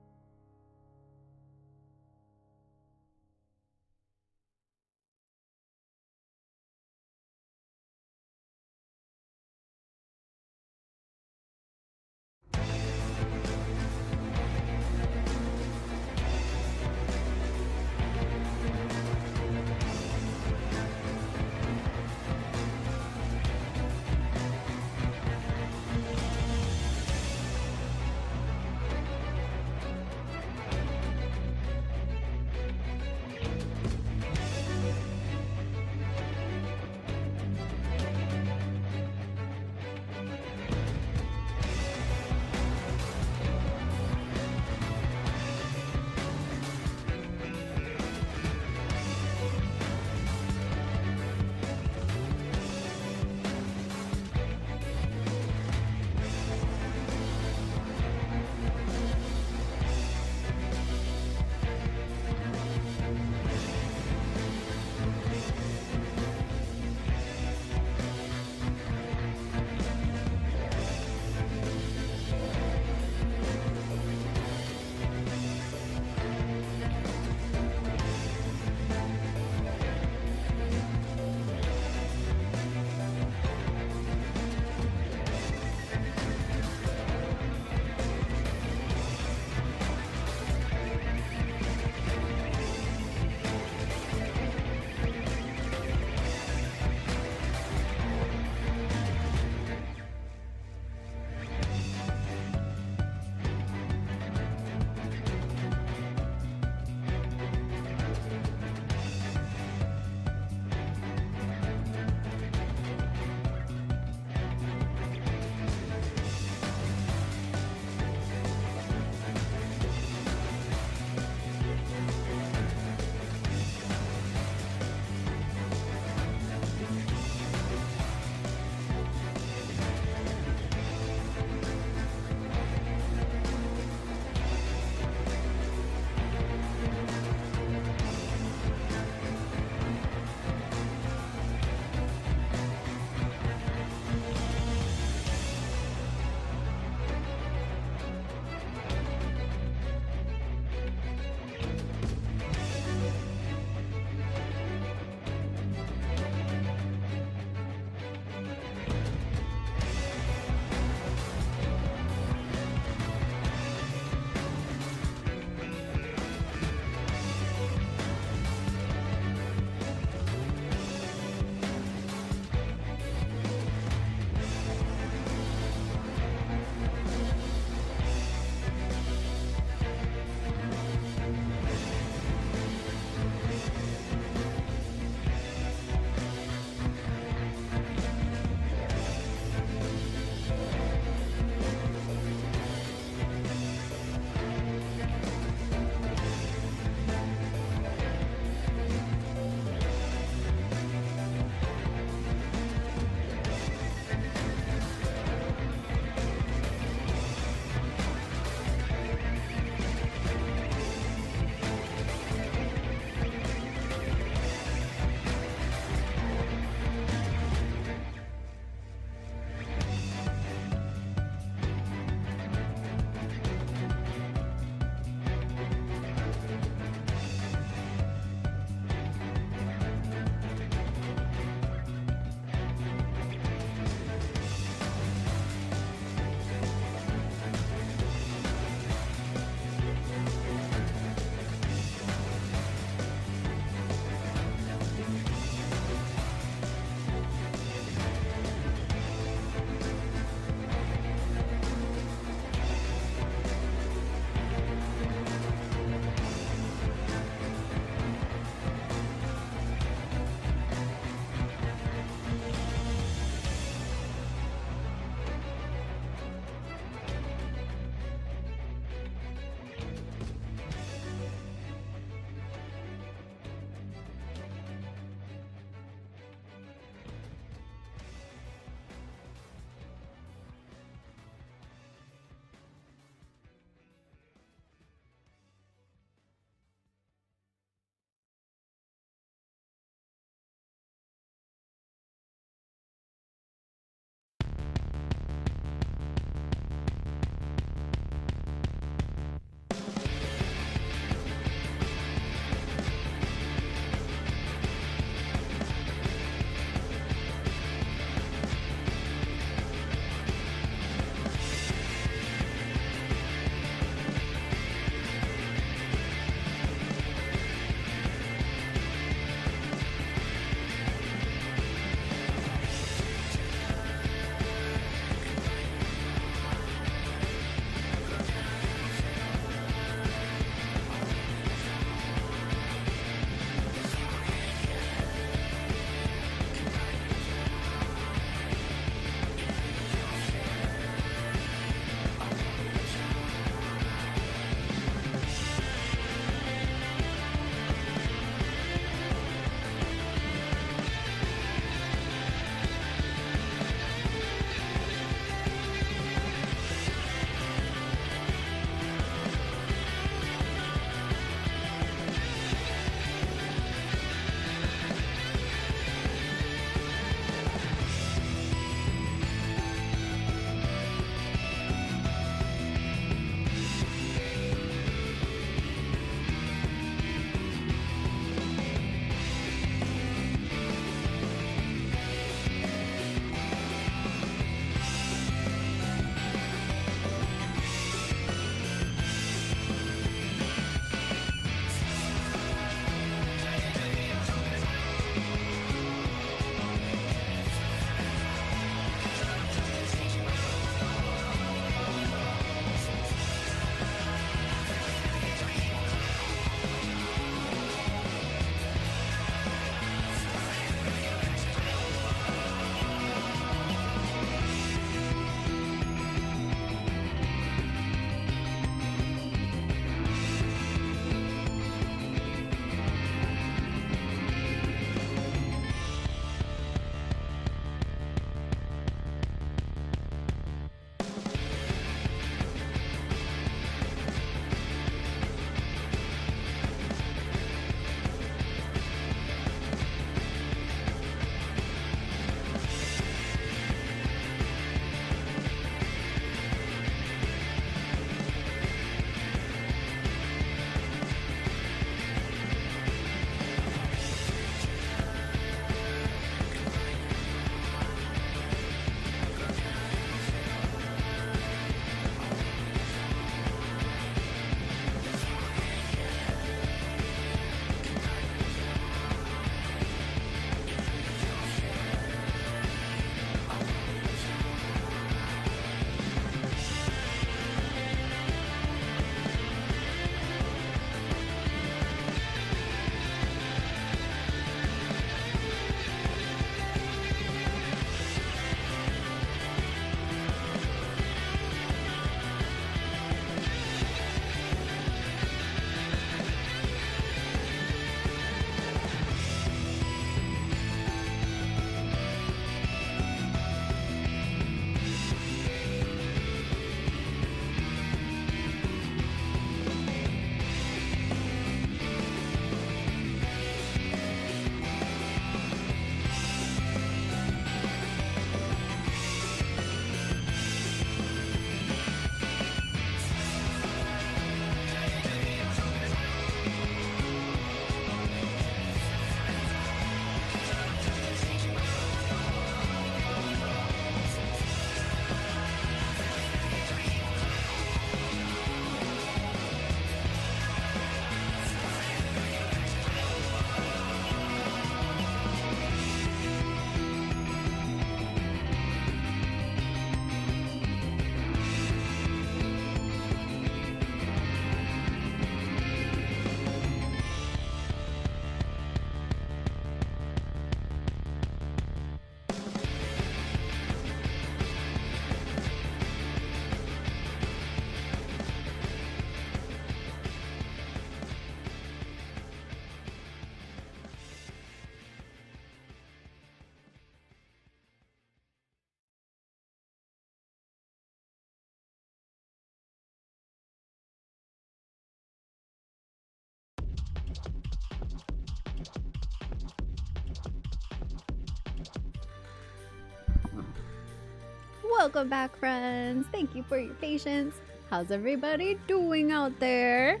Welcome back, friends. Thank you for your patience. How's everybody doing out there?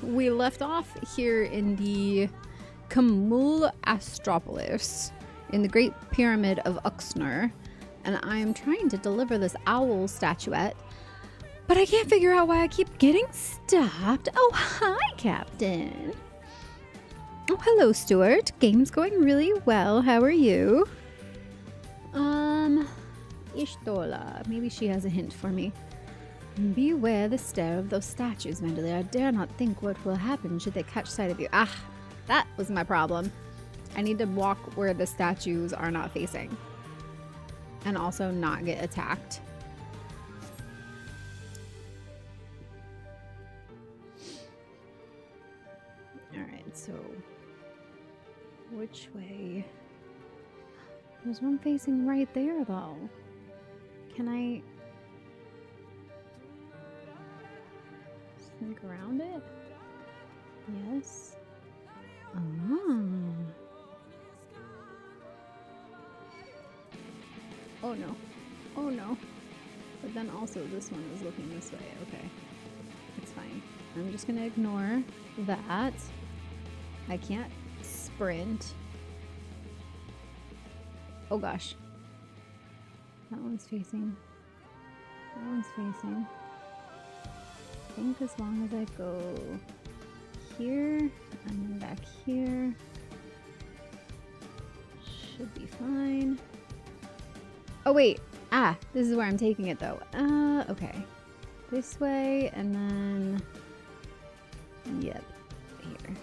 We left off here in the Kamul Astropolis in the Great Pyramid of Uxner, and I am trying to deliver this owl statuette, but I can't figure out why I keep getting stopped. Oh, hi, Captain. Oh, hello, Stuart. Game's going really well. How are you? Ishtola. Maybe she has a hint for me. Beware the stare of those statues, Vandalia. I dare not think what will happen should they catch sight of you. Ah, that was my problem. I need to walk where the statues are not facing. And also not get attacked. Alright, so which way? There's one facing right there, though. Can I sneak around it? Yes. Oh no. Oh no. But then also this one is looking this way. Okay. It's fine. I'm just gonna ignore that. I can't sprint. Oh gosh. That one's facing. That one's facing. I think as long as I go here and then back here, should be fine. Oh wait. Ah, this is where I'm taking it though. Okay. This way and then, yep, here.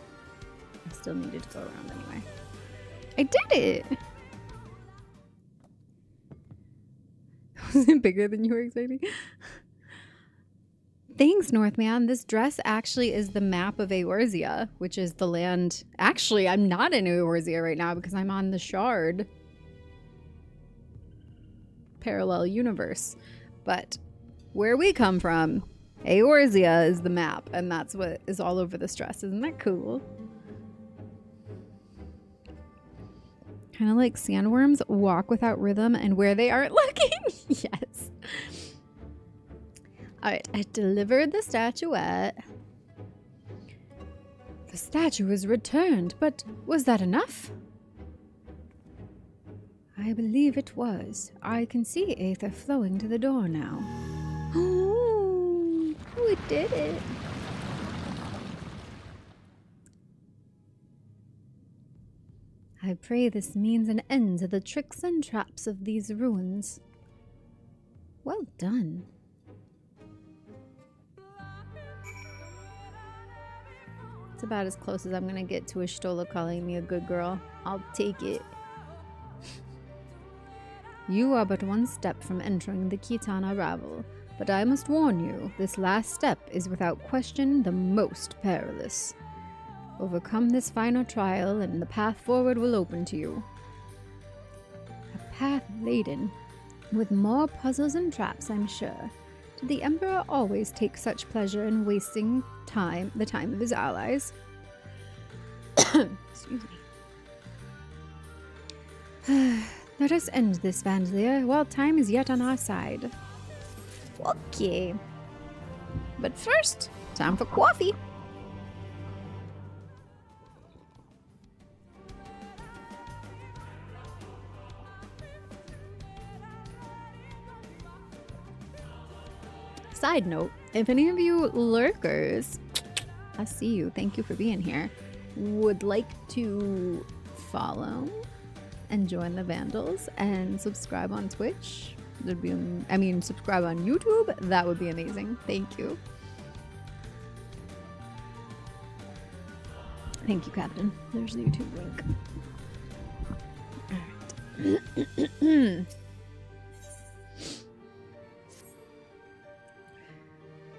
I still needed to go around anyway. I did it! Was it bigger than you were expecting? Thanks, Northman. This dress actually is the map of Eorzea, which is the land. Actually, I'm not in Eorzea right now because I'm on the Shard parallel universe. But where we come from, Eorzea is the map, and that's what is all over this dress. Isn't that cool? Kind of like sandworms walk without rhythm and where they aren't looking. Yes. Alright, I delivered the statuette. The statue was returned, but was that enough? I believe it was. I can see Aether flowing to the door now. Oh, we did it. I pray this means an end to the tricks and traps of these ruins. Well done. It's about as close as I'm gonna get to Ishtola calling me a good girl. I'll take it. You are but one step from entering the Kitana Ravel, but I must warn you, this last step is without question the most perilous. Overcome this final trial and the path forward will open to you. A path laden with more puzzles and traps, I'm sure. Did the Emperor always take such pleasure in wasting time, the time of his allies? Excuse me. Let us end this, Vandalia, while time is yet on our side. Okay. But first, time for coffee. Side note, if any of you lurkers, I see you, thank you for being here, would like to follow and join the Vandals and subscribe on Twitch, that'd be, I mean, subscribe on YouTube, that would be amazing. Thank you. Thank you, Captain. There's the YouTube link. Alright.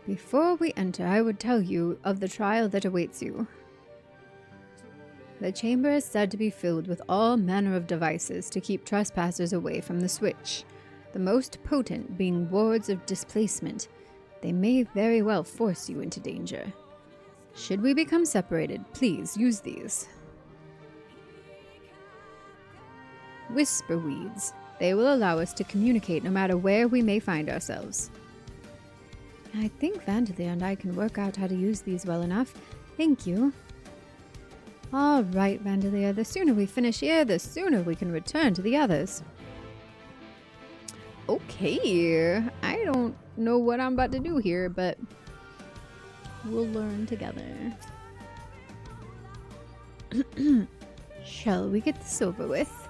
Before we enter, I would tell you of the trial that awaits you. The chamber is said to be filled with all manner of devices to keep trespassers away from the switch, the most potent being wards of displacement. They may very well force you into danger. Should we become separated, please use these. Whisper weeds. They will allow us to communicate no matter where we may find ourselves. I think Vanderleer and I can work out how to use these well enough. Thank you. All right, Vanderleer, the sooner we finish here, the sooner we can return to the others. Okay, I don't know what I'm about to do here, but we'll learn together. Shall we get this over with?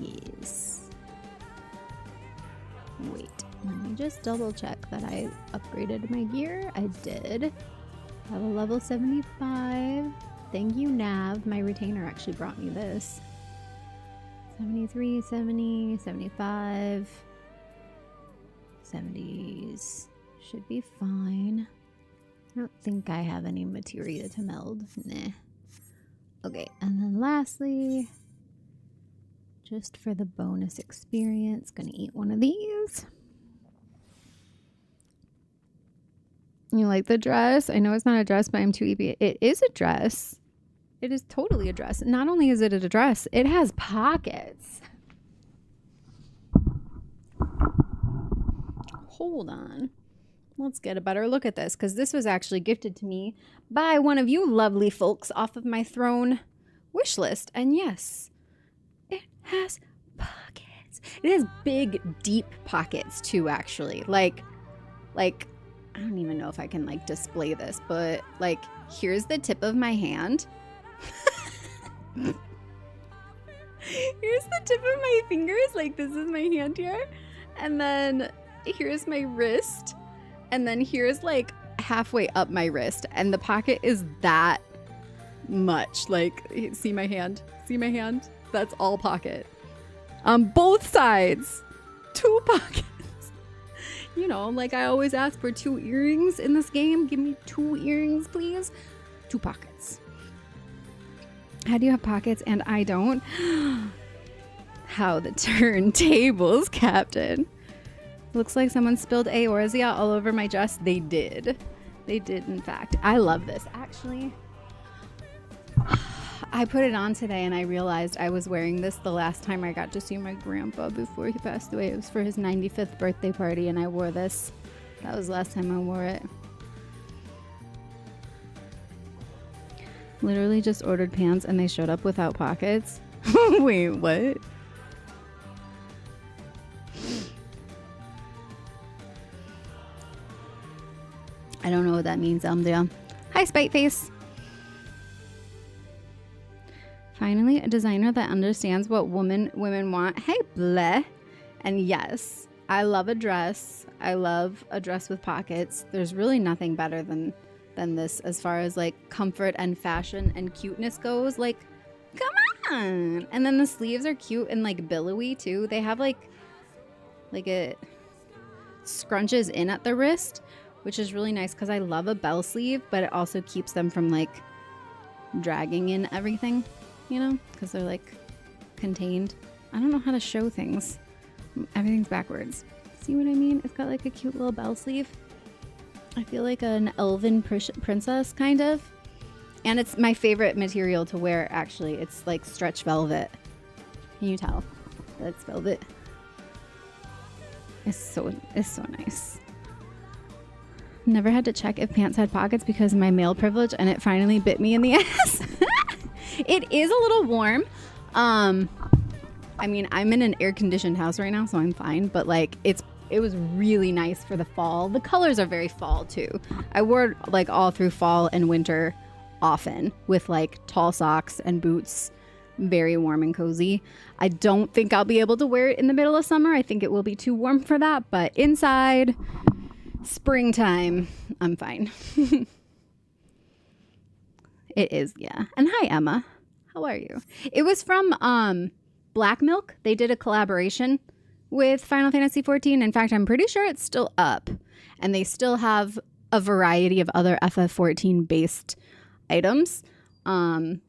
Yes. Wait, let me just double check that I upgraded my gear. I did. Have a level 75. Thank you, Nav. My retainer actually brought me this. 73, 70, 75. 70s should be fine. I don't think I have any materia to meld. Nah. Okay, and then lastly, just for the bonus experience, gonna eat one of these. You like the dress? I know it's not a dress, but I'm too EP. It is a dress. It is totally a dress. Not only is it a dress, it has pockets. Hold on. Let's get a better look at this, because this was actually gifted to me by one of you lovely folks off of my throne wish list. And yes, it has pockets. It has big, deep pockets too, actually. Like, I don't even know if I can like display this, but like, here's the tip of my hand. Here's the tip of my fingers. Like, this is my hand here. And then here's my wrist. And then here's like halfway up my wrist. And the pocket is that much. Like, see my hand? See my hand? That's all pocket. On both sides. 2 pockets. You know, like I always ask for 2 earrings in this game. Give me 2 earrings, please. 2 pockets. How do you have pockets and I don't? How the turntables, Captain. Looks like someone spilled Eorzea all over my dress. They did. They did, in fact. I love this. Actually, I put it on today and I realized I was wearing this the last time I got to see my grandpa before he passed away. It was for his 95th birthday party and I wore this. That was the last time I wore it. Literally just ordered pants and they showed up without pockets. Wait, what? I don't know what that means, Elmdale. Hi, Spiteface. Finally, a designer that understands what women want. Hey, bleh. And yes, I love a dress. I love a dress with pockets. There's really nothing better than this as far as like comfort and fashion and cuteness goes. Like, come on. And then the sleeves are cute and like billowy too. They have like it scrunches in at the wrist, which is really nice because I love a bell sleeve, but it also keeps them from like dragging in everything, you know, because they're like contained. I don't know how to show things. Everything's backwards. See what I mean? It's got like a cute little bell sleeve. I feel like an elven princess, kind of. And it's my favorite material to wear, actually. It's like stretch velvet. Can you tell? That's velvet. It's so nice. Never had to check if pants had pockets because of my male privilege, and it finally bit me in the ass. It is a little warm. I mean, I'm in an air-conditioned house right now, so I'm fine. But like, it was really nice for the fall. The colors are very fall too. I wore it like all through fall and winter often with like tall socks and boots. Very warm and cozy. I don't think I'll be able to wear it in the middle of summer. I think it will be too warm for that. But inside, springtime, I'm fine. It is, yeah. And hi, Emma. How are you? It was from Black Milk. They did a collaboration with Final Fantasy XIV. In fact, I'm pretty sure it's still up. And they still have a variety of other FF14 based items,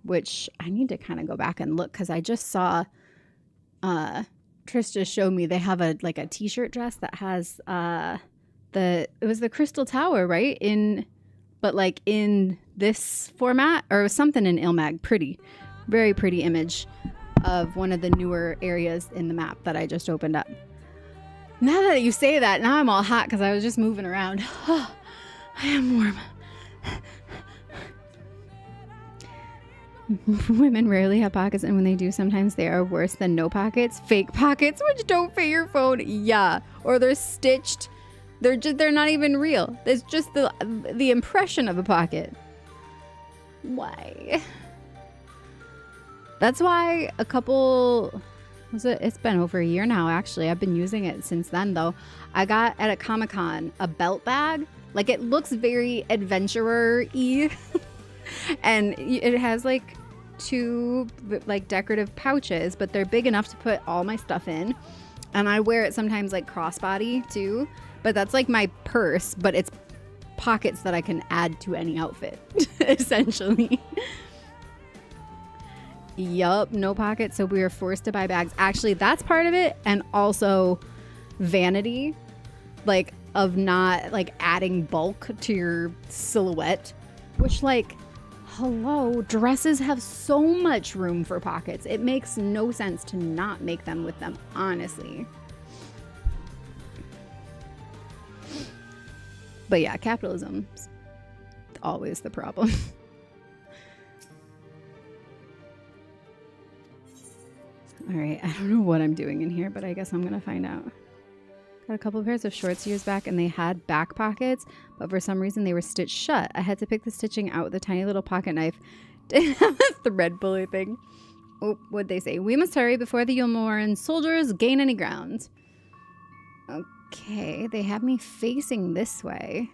which I need to kind of go back and look because I just saw Trista show me they have a t-shirt dress that has it was the Crystal Tower, right? But like in this format or something in Ilmag. Pretty, very pretty image of one of the newer areas in the map that I just opened up. Now that you say that, now I'm all hot because I was just moving around. Oh, I am warm. Women rarely have pockets, and when they do, sometimes they are worse than no pockets. Fake pockets which don't fit your phone. Yeah, or they're stitched. They're not even real. It's just the impression of a pocket. Why? That's why a couple, it's been over a year now actually. I've been using it since then though. I got at a Comic-Con a belt bag. Like it looks very adventurer-y. And it has like 2 like decorative pouches, but they're big enough to put all my stuff in. And I wear it sometimes like crossbody too, but that's like my purse, but it's pockets that I can add to any outfit essentially. Yup, no pockets, so we were forced to buy bags. Actually, that's part of it, and also vanity, like of not like adding bulk to your silhouette, which like, hello, dresses have so much room for pockets. It makes no sense to not make them with them, honestly. But yeah, capitalism's always the problem. All right, I don't know what I'm doing in here, but I guess I'm gonna find out. Got a couple of pairs of shorts years back, and they had back pockets, but for some reason they were stitched shut. I had to pick the stitching out with a tiny little pocket knife. Didn't have a thread pulley thing. Oh, what'd they say? We must hurry before the Yulmoran soldiers gain any ground. Okay, they have me facing this way.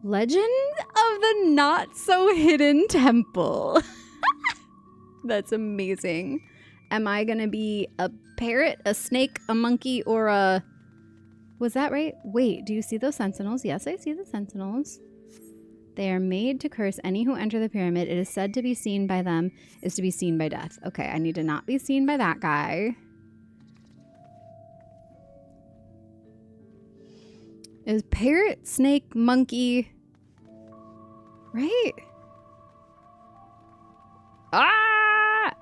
Legend of the Not So Hidden Temple. That's amazing. Am I gonna be a parrot, a snake, a monkey, or a... Was that right? Wait, do you see those sentinels? Yes, I see the sentinels. They are made to curse any who enter the pyramid. It is said to be seen by them is to be seen by death. Okay, I need to not be seen by that guy. Is parrot, snake, monkey... Right? Ah!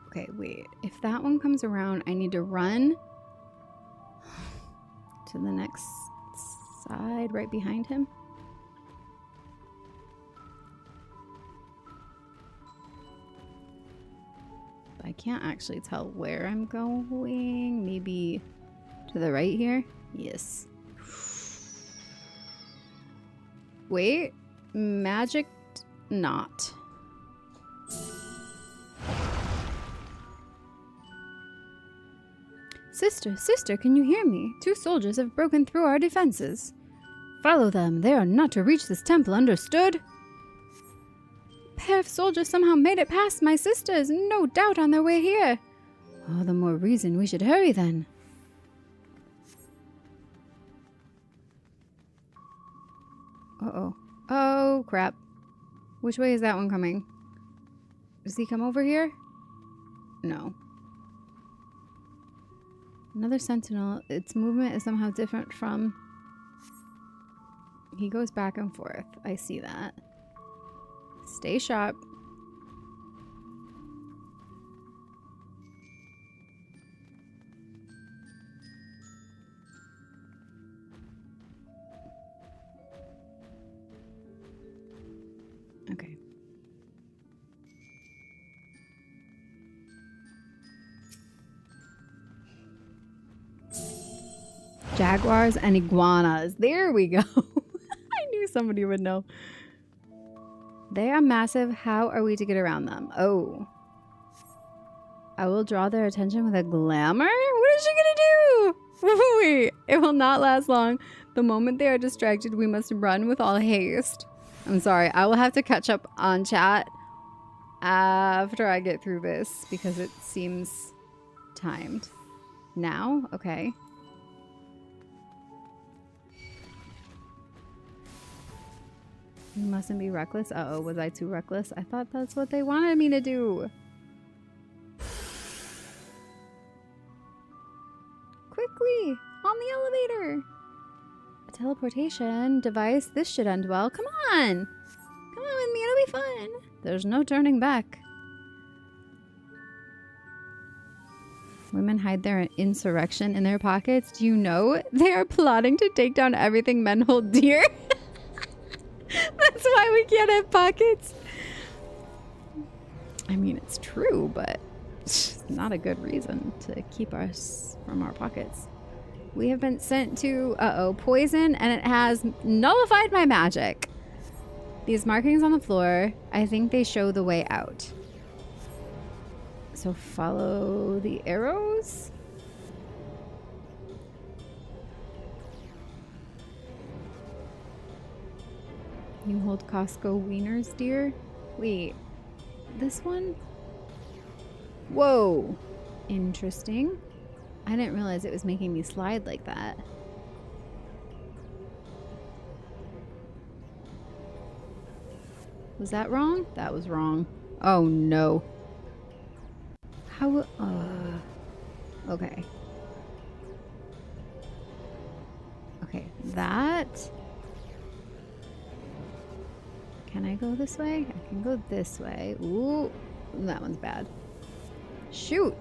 Okay, wait. If that one comes around, I need to run to the next side right behind him. But I can't actually tell where I'm going. Maybe to the right here? Yes. Wait. Magic knot. Sister, can you hear me? 2 soldiers have broken through our defenses. Follow them. They are not to reach this temple, understood? A pair of soldiers somehow made it past my sisters, no doubt on their way here. All the more reason we should hurry then. Uh-oh. Oh, crap. Which way is that one coming? Does he come over here? No. Another sentinel. Its movement is somehow different from... He goes back and forth. I see that. Stay sharp. Okay. Jaguars and iguanas. There we go. I knew somebody would know. They are massive. How are we to get around them? Oh. I will draw their attention with a glamour? What is she gonna do? Wait. It will not last long. The moment they are distracted, we must run with all haste. I'm sorry. I will have to catch up on chat after I get through this because it seems timed. Now? Okay. You mustn't be reckless. Uh-oh, was I too reckless? I thought that's what they wanted me to do. Quickly! On the elevator! A teleportation device. This should end well. Come on! fun. There's no turning back. Women hide their insurrection in their pockets. Do you know they are plotting to take down everything men hold dear? That's why we can't have pockets. I mean, it's true, but it's not a good reason to keep us from our pockets. We have been sent to, poison, and it has nullified my magic. These markings on the floor, I think they show the way out. So follow the arrows. You hold Costco wieners, dear. Wait, this one? Whoa, interesting. I didn't realize it was making me slide like that. Was that wrong? That was wrong. Oh no. How? Okay. Okay, that. Can I go this way? I can go this way. Ooh, that one's bad. Shoot.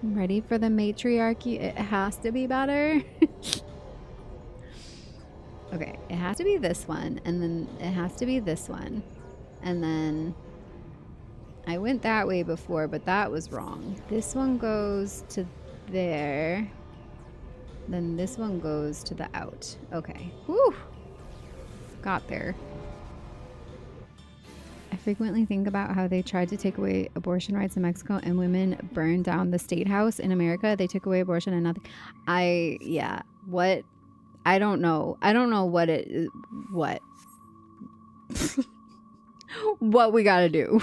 I'm ready for the matriarchy. It has to be better. Okay, it has to be this one, and then it has to be this one. And then I went that way before, but that was wrong. This one goes to there. Then this one goes to the out. Okay. Whew. Got there. I frequently think about how they tried to take away abortion rights in Mexico and women burned down the state house in America. They took away abortion and nothing. Yeah. What? I don't know. I don't know what it is. What? What we gotta do.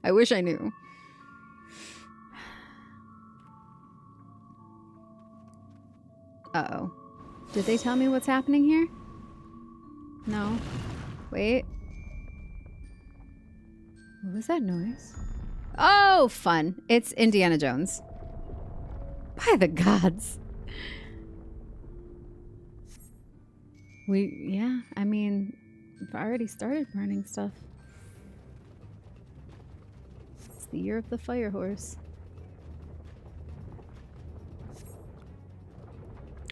I wish I knew. Uh-oh. Did they tell me what's happening here? No. Wait. What was that noise? Oh, fun. It's Indiana Jones. By the gods. Yeah, I mean, I've already started burning stuff. It's the year of the fire horse.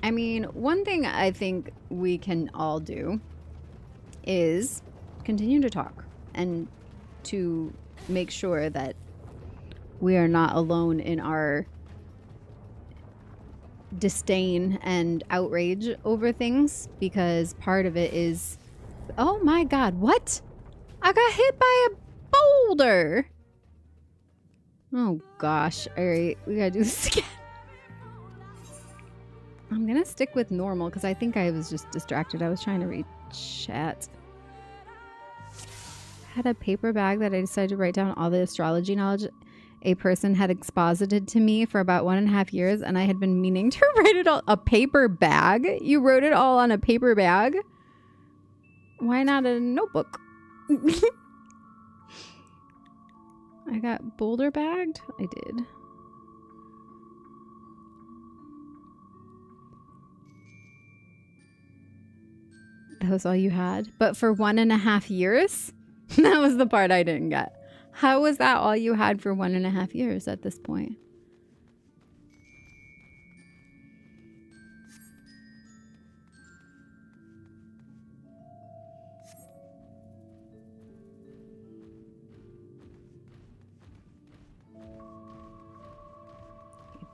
I mean, one thing I think we can all do is continue to talk and to make sure that we are not alone in our disdain and outrage over things, because part of it is, oh my god, what? I got hit by a boulder. Oh gosh. All right, we gotta do this again. I'm gonna stick with normal because I think I was just distracted. I was trying to read chat. I had a paper bag that I decided to write down all the astrology knowledge a person had exposited to me for about 1.5 years, and I had been meaning to write it all. A paper bag? You wrote it all on a paper bag? Why not a notebook? I got boulder bagged? I did. That was all you had? But for 1.5 years? That was the part I didn't get. How was that all you had for 1.5 years at this point?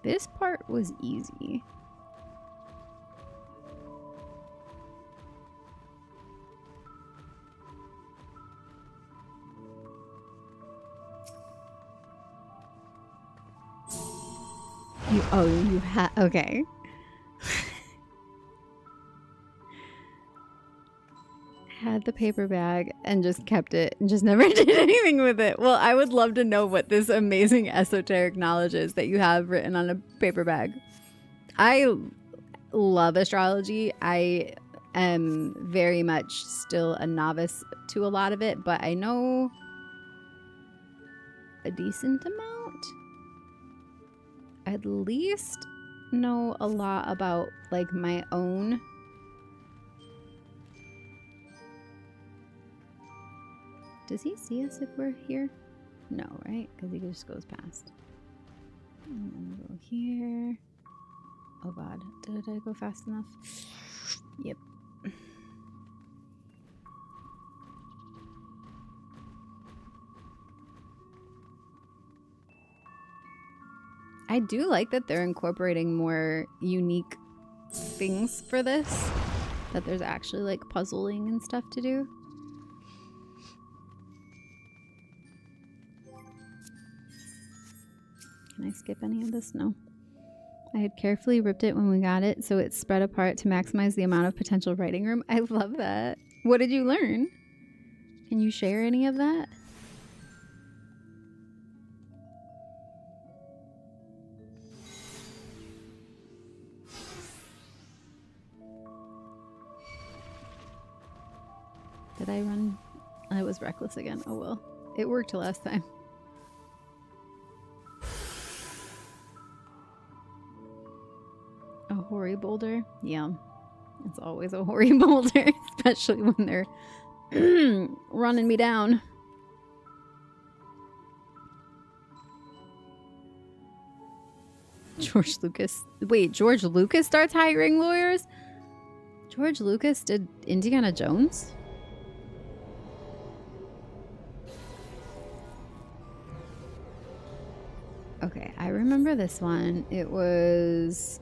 This part was easy. You had, okay. Had the paper bag and just kept it and just never did anything with it. Well, I would love to know what this amazing esoteric knowledge is that you have written on a paper bag. I love astrology. I am very much still a novice to a lot of it, but I know a decent amount. At least know a lot about like my own Does he see us if we're here? No, right? Because he just goes past. And then go here. Oh god, did I go fast enough? Yep. I do like that they're incorporating more unique things for this. That there's actually like puzzling and stuff to do. Can I skip any of this? No. I had carefully ripped it when we got it, so it's spread apart to maximize the amount of potential writing room. I love that. What did you learn? Can you share any of that? Did I run? I was reckless again. Oh well. It worked last time. A hoary boulder? Yeah. It's always a hoary boulder, especially when they're running me down. George Lucas. Wait, George Lucas starts hiring lawyers? George Lucas did Indiana Jones? Okay, I remember this one. It was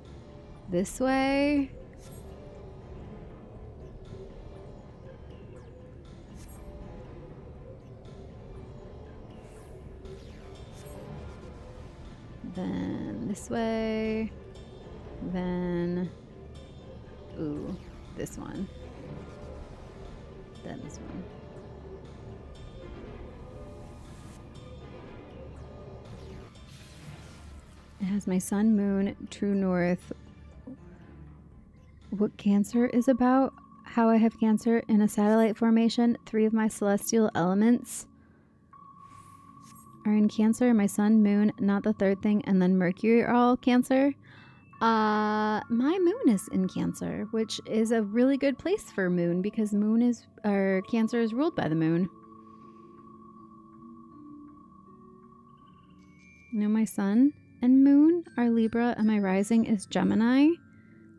this way. Then this way. Then, ooh, this one. Then this one. It has my sun, moon, true north. What Cancer is about. How I have Cancer in a satellite formation. 3 of my celestial elements are in Cancer. My sun, moon, not the third thing, and then Mercury are all Cancer. My moon is in Cancer, which is a really good place for moon because moon is, or Cancer is ruled by the moon. You know, my sun and moon are Libra, and my rising is Gemini.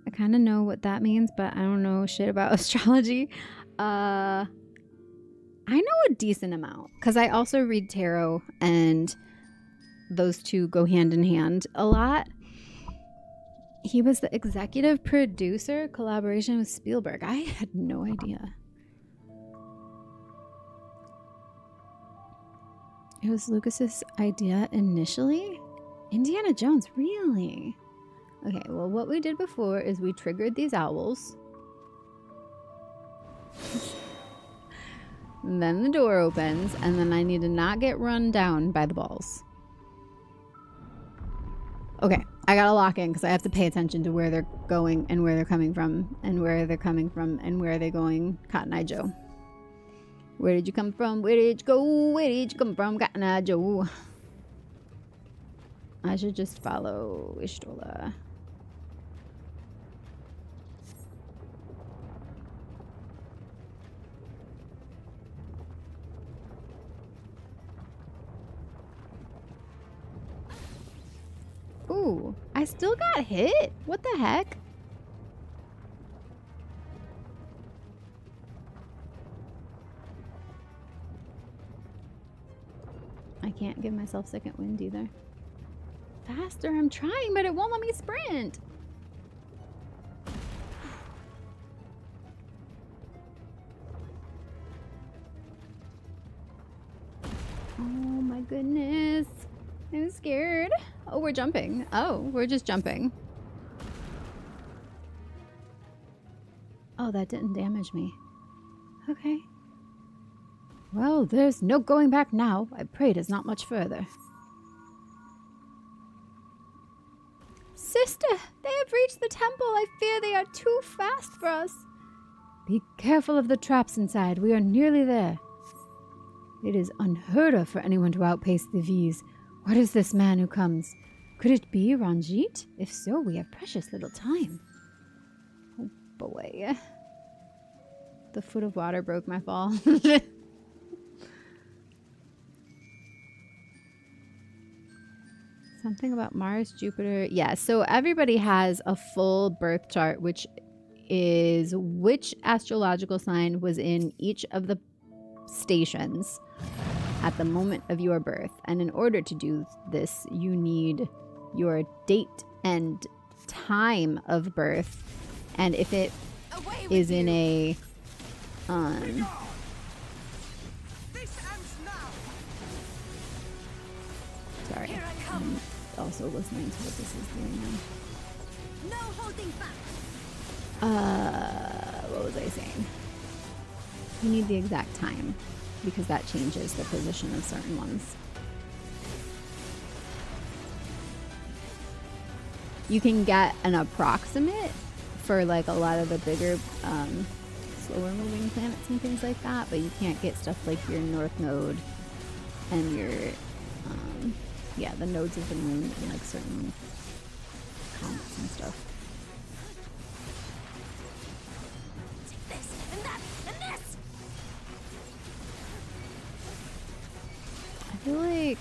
I kind of know what that means, but I don't know shit about astrology. I know a decent amount because I also read tarot, and those two go hand in hand a lot. He was the executive producer, collaboration with Spielberg. I had no idea. It was Lucas's idea initially? Indiana Jones, really? Okay, well, what we did before is we triggered these owls. And then the door opens, and then I need to not get run down by the balls. Okay, I gotta lock in because I have to pay attention to where they're going and where they're coming from and where they're coming from and where they're going. Cotton Eye Joe. Where did you come from? Where did you go? Where did you come from? Cotton Eye Joe. I should just follow Ishtola. Ooh, I still got hit? What the heck? I can't give myself second wind either. Faster, I'm trying, but it won't let me sprint. Oh my goodness. I'm scared. Oh, we're jumping. Oh, we're just jumping. Oh, that didn't damage me. Okay. Well, there's no going back now. I pray it is not much further. Sister, they have reached the temple. I fear they are too fast for us. Be careful of the traps inside. We are nearly there. It is unheard of for anyone to outpace the V's. What is this man who comes? Could it be Ranjit? If so, we have precious little time. Oh boy. The foot of water broke my fall. Something about Mars, Jupiter. Yeah, so everybody has a full birth chart, which is which astrological sign was in each of the stations at the moment of your birth. And in order to do this, you need your date and time of birth. And if it is in a sorry, I'm also listening to what this is doing now. No holding back. What was I saying? You need the exact time because that changes the position of certain ones. You can get an approximate for like a lot of the bigger, slower moving planets and things like that, but you can't get stuff like your North Node and your, yeah, the nodes of the moon and like certain comets and stuff. Take this and that and this. I feel like,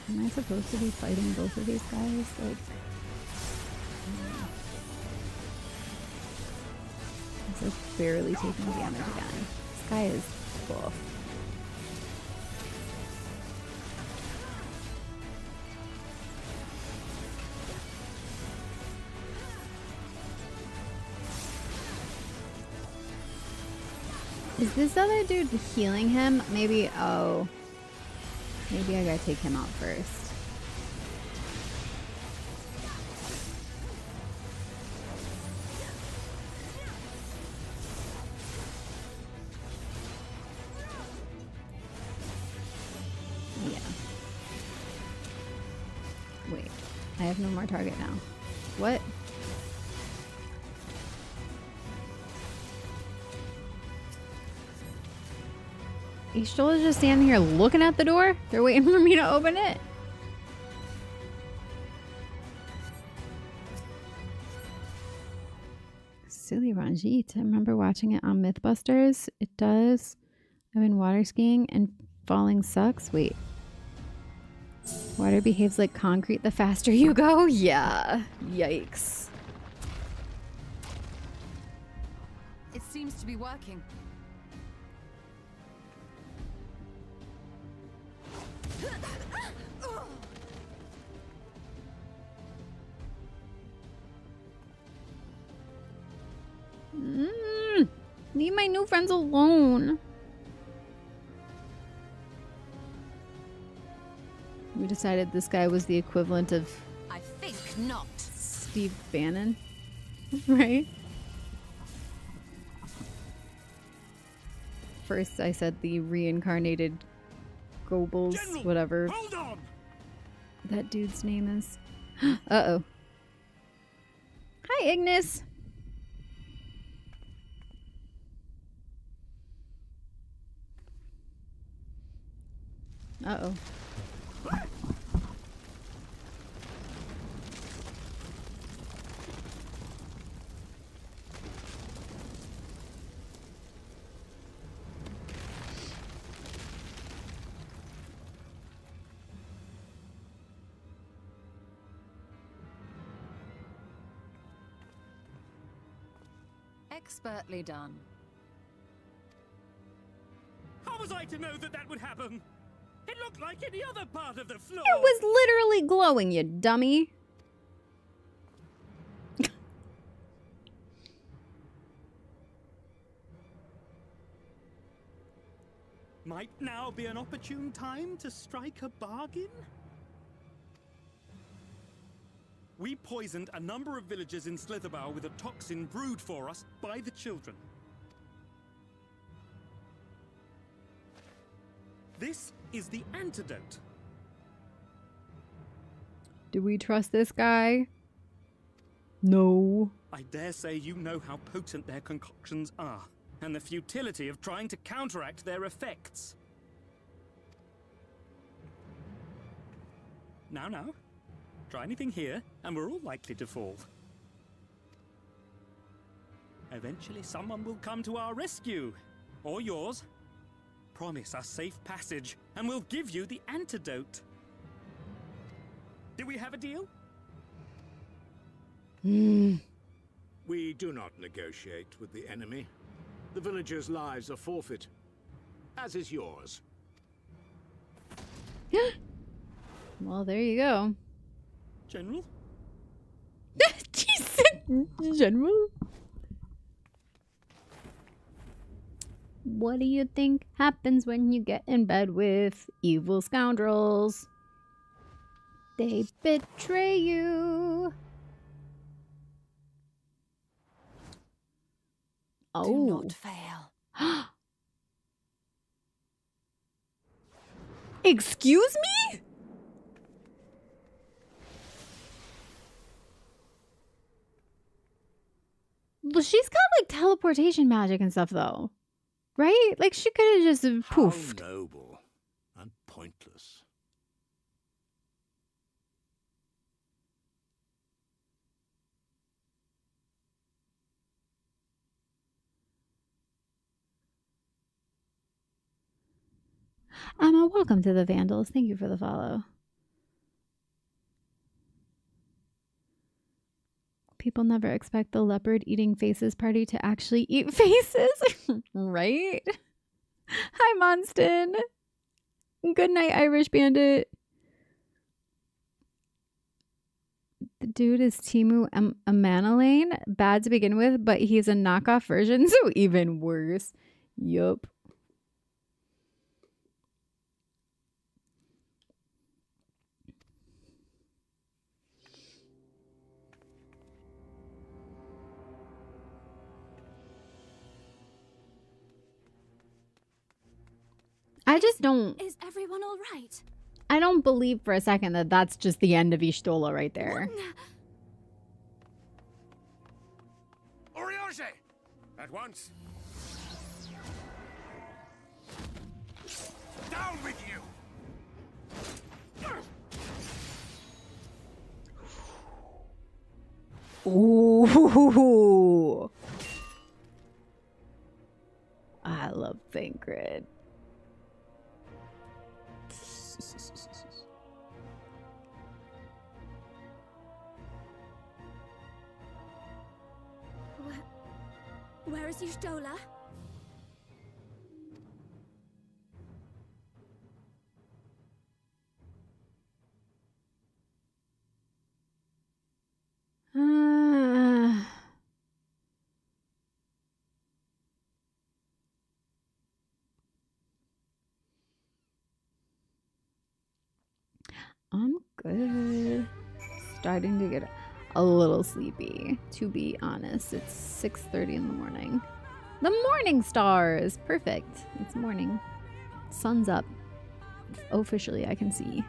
am I supposed to be fighting both of these guys? Like, he's like barely taking damage again. This guy is buff. Is this other dude healing him? Maybe, oh. Maybe I gotta take him out first. Yeah. Wait. I have no more target now. What? Ishtola just standing here looking at the door? They're waiting for me to open it? Silly Ranjit. I remember watching it on Mythbusters. It does. I've been water skiing and falling sucks. Wait. Water behaves like concrete the faster you go? Yeah. Yikes. It seems to be working. Leave my new friends alone. We decided this guy was the equivalent of I think not. Steve Bannon, right? First I said the reincarnated Goebbels, General, whatever hold on. that dude's name is. Uh-oh. Hi, Ignis. Uh-oh. Expertly done. How was I to know that that would happen? It looked like any other part of the floor. It was literally glowing, you dummy. Might now be an opportune time to strike a bargain? We poisoned a number of villagers in Slitherbough with a toxin brewed for us by the children. This is the antidote. Do we trust this guy? No. I dare say you know how potent their concoctions are, and the futility of trying to counteract their effects. Now. Try anything here, and we're all likely to fall. Eventually someone will come to our rescue. Or yours. Promise us safe passage, and we'll give you the antidote. Do we have a deal? We do not negotiate with the enemy. The villagers' lives are forfeit, as is yours. Well, there you go. General? She said General. What do you think happens when you get in bed with evil scoundrels? They betray you. Do not fail. Excuse me? Well, she's got like teleportation magic and stuff though. Right? Like she could have just poofed. How noble and pointless. Welcome to the Vandals. Thank you for the follow. People never expect the leopard eating faces party to actually eat faces. Right? Hi, Monston. Good night, Irish Bandit. The dude is Timu Amanalane. Bad to begin with, but he's a knockoff version, so even worse. Yup. I just don't. Is everyone all right? I don't believe for a second that that's just the end of Ishtola right there. Oriage! At once. Down with you! Ooh. I love Thancred. Where is Y'shtola? I'm good. Starting to get a little sleepy, to be honest. It's 6:30 in the morning. The morning stars! Perfect. It's morning. Sun's up. Officially, I can see.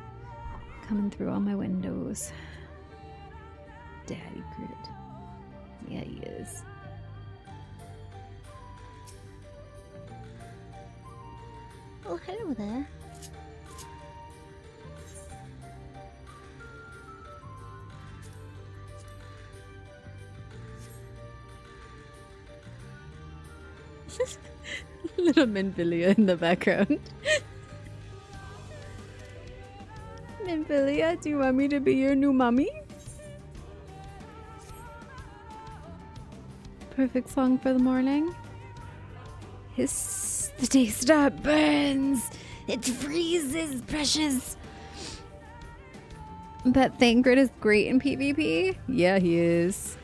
Coming through all my windows. Daddy Grit. Yeah, he is. Oh, hello there. Little Minfilia in the background. Minfilia, do you want me to be your new mommy? Perfect song for the morning. Hiss, the day star burns. It freezes, precious. But Thancred is great in PvP. Yeah, he is.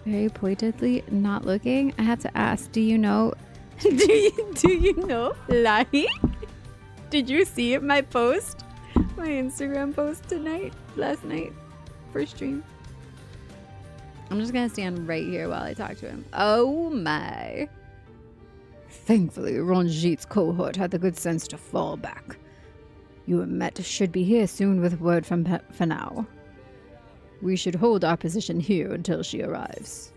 Very pointedly not looking. I have to ask, do you know do you know Lahi? Did you see it, my post? My Instagram post last night for stream. I'm just gonna stand right here while I talk to him. Oh my. Thankfully, Ranjit's cohort had the good sense to fall back. You and Met should be here soon with word from Fanao. We should hold our position here until she arrives.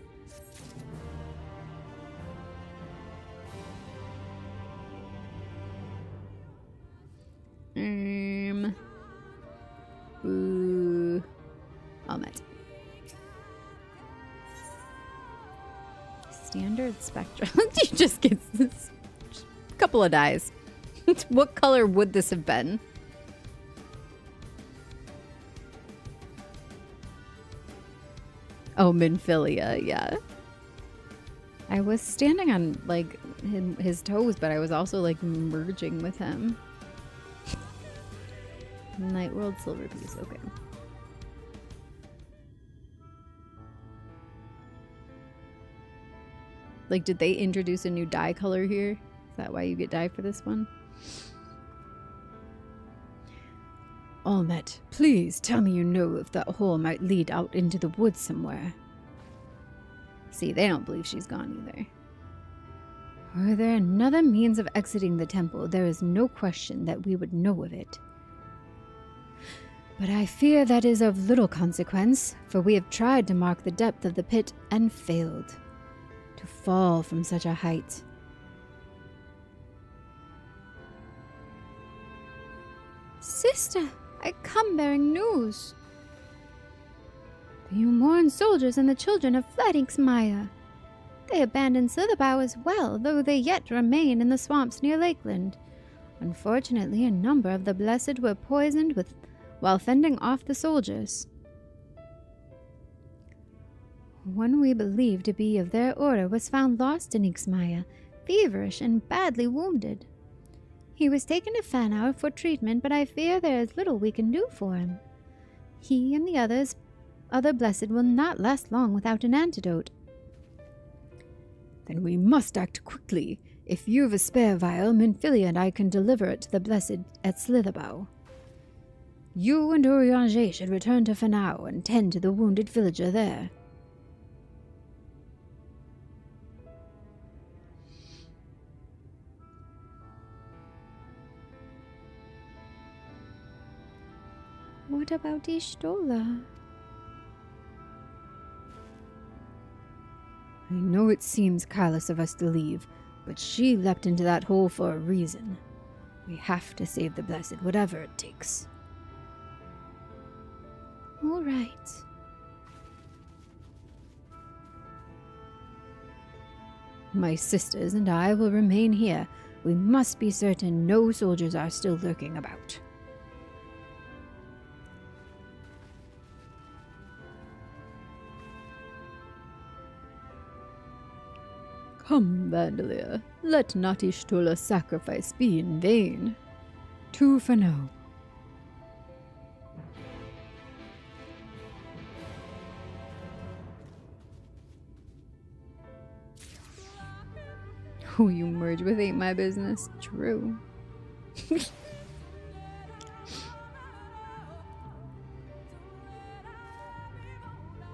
I'll met. Standard Spectrum. You just get this couple of dies. What color would this have been? Oh, Minfilia, yeah. I was standing on, like, his toes, but I was also, like, merging with him. Night World Silver Piece, okay. Like, did they introduce a new dye color here? Is that why you get dye for this one? Almet, please tell me you know if that hole might lead out into the woods somewhere. See, they don't believe she's gone either. Were there another means of exiting the temple, there is no question that we would know of it. But I fear that is of little consequence, for we have tried to mark the depth of the pit and failed. To fall from such a height. Sister, I come bearing news. The Umoran soldiers and the children have fled Ixmaya. They abandoned Slitherbow as well, though they yet remain in the swamps near Lakeland. Unfortunately, a number of the Blessed were poisoned while fending off the soldiers. One we believe to be of their order was found lost in Ixmaya, feverish and badly wounded. He was taken to Fanau for treatment, but I fear there is little we can do for him. He and the other Blessed will not last long without an antidote. Then we must act quickly. If you've a spare vial, Minfilia and I can deliver it to the Blessed at Slitherbow. You and Urianger should return to Fanau and tend to the wounded villager there. What about Ishtola? I know it seems careless of us to leave, but she leapt into that hole for a reason. We have to save the Blessed, whatever it takes. All right. My sisters and I will remain here. We must be certain no soldiers are still lurking about. Come, Vandalia, let not Ishtola's sacrifice be in vain. To Fanau. Who you merge with ain't my business. True.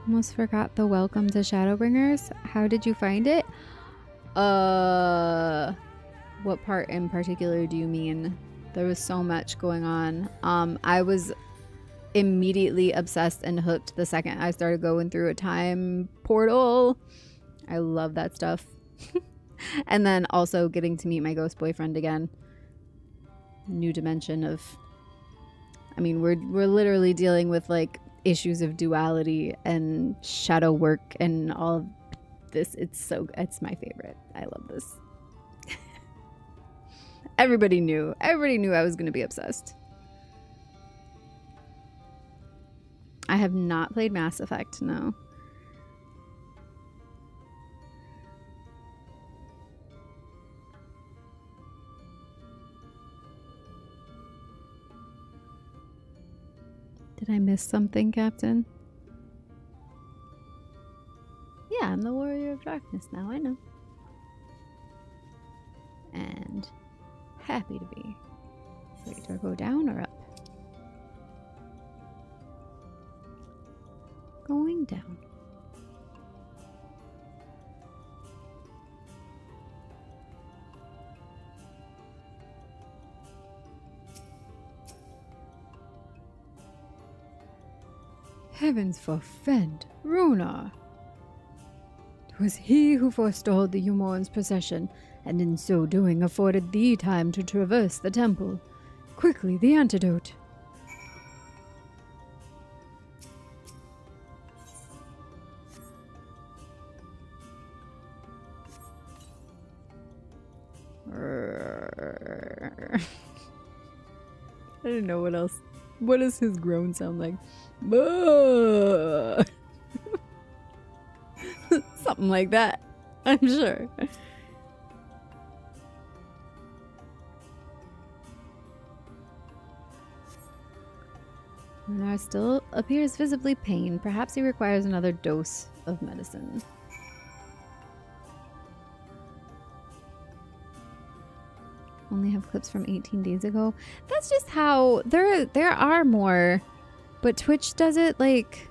Almost forgot the welcome to Shadowbringers. How did you find it? What part in particular do you mean? There was so much going on. I was immediately obsessed and hooked the second I started going through a time portal. I love that stuff. And then also getting to meet my ghost boyfriend again. New dimension of... I mean, we're literally dealing with, like, issues of duality and shadow work and all of this. It's my favorite. I love this. Everybody knew I was going to be obsessed. I have not played Mass Effect, no. Did I miss something, Captain? Yeah, I'm the Warrior of Darkness now, I know. And happy to be. Wait, do I go down or up? Going down. Heavens forfend, Runar! 'Twas he who forestalled the Umoran's procession, and in so doing afforded thee time to traverse the temple. Quickly, the antidote. I don't know what else. What does his groan sound like? Bah! Something like that, I'm sure. Runar still appears visibly pain. Perhaps he requires another dose of medicine. Only have clips from 18 days ago. That's just how there are more, but Twitch does it like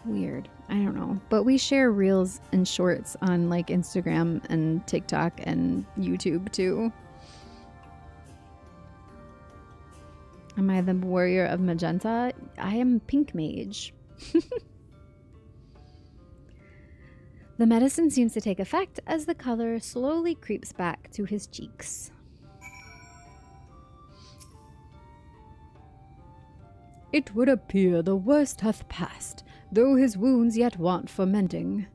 weird. I don't know, but we share reels and shorts on like Instagram and TikTok and YouTube too. Am I the warrior of magenta? I am pink mage. The medicine seems to take effect as the color slowly creeps back to his cheeks. It would appear the worst hath passed, though his wounds yet want for mending.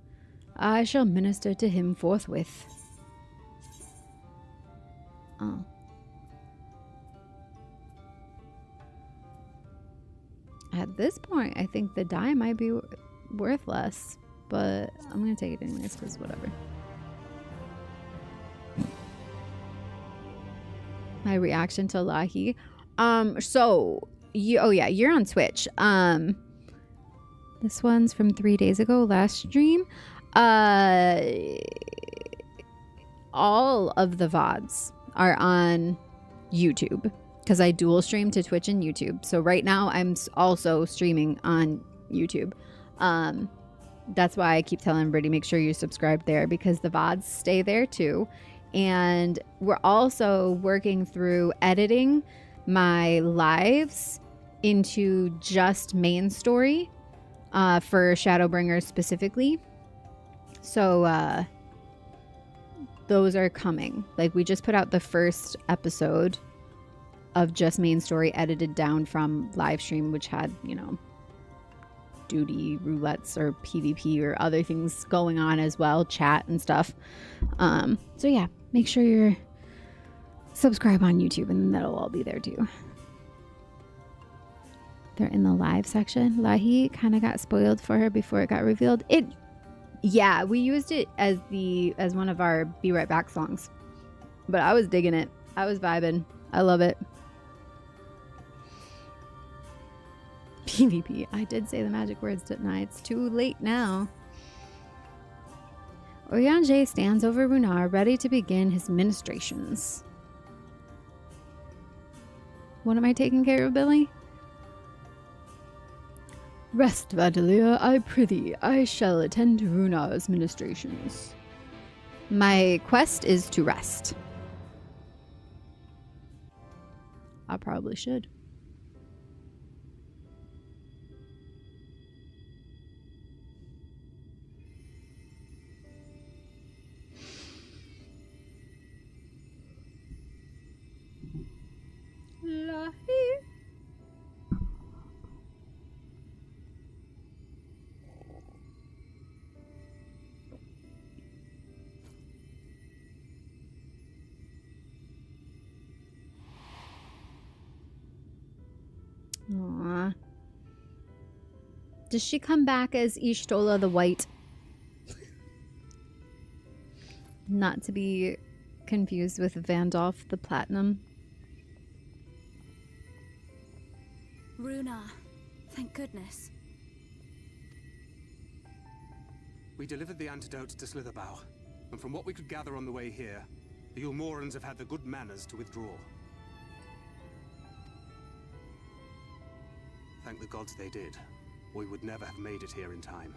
I shall minister to him forthwith. Oh. At this point, I think the dye might be worth less, but I'm gonna take it anyways, because whatever. My reaction to Lahi. So you, oh yeah, you're on Twitch. This one's from 3 days ago, last stream. All of the VODs are on YouTube because I dual stream to Twitch and YouTube. So right now I'm also streaming on YouTube. That's why I keep telling everybody, make sure you subscribe there, because the VODs stay there too. And we're also working through editing my lives into just main story for Shadowbringers specifically. So those are coming. Like, we just put out the first episode of just main story edited down from Livestream, which had, you know, duty roulettes or PvP or other things going on as well, chat and stuff. So yeah, make sure you're subscribe on YouTube, and that'll all be there too. They're in the live section. Lahi kind of got spoiled for her before it got revealed. Yeah, we used it as one of our Be Right Back songs, but I was digging it. I was vibing. I love it. PvP. I did say the magic words, didn't I? It's too late now. Oriange stands over Runar, ready to begin his ministrations. What am I taking care of, Billy? Rest, Vandalia, I prithee. I shall attend to Runar's ministrations. My quest is to rest. I probably should. Lahi. Aww. Does she come back as Ishtola the White? Not to be confused with Vandolph the Platinum. Runar, thank goodness. We delivered the antidote to Slitherbow, and from what we could gather on the way here, the Ulmorans have had the good manners to withdraw. Thank the gods they did, or we would never have made it here in time.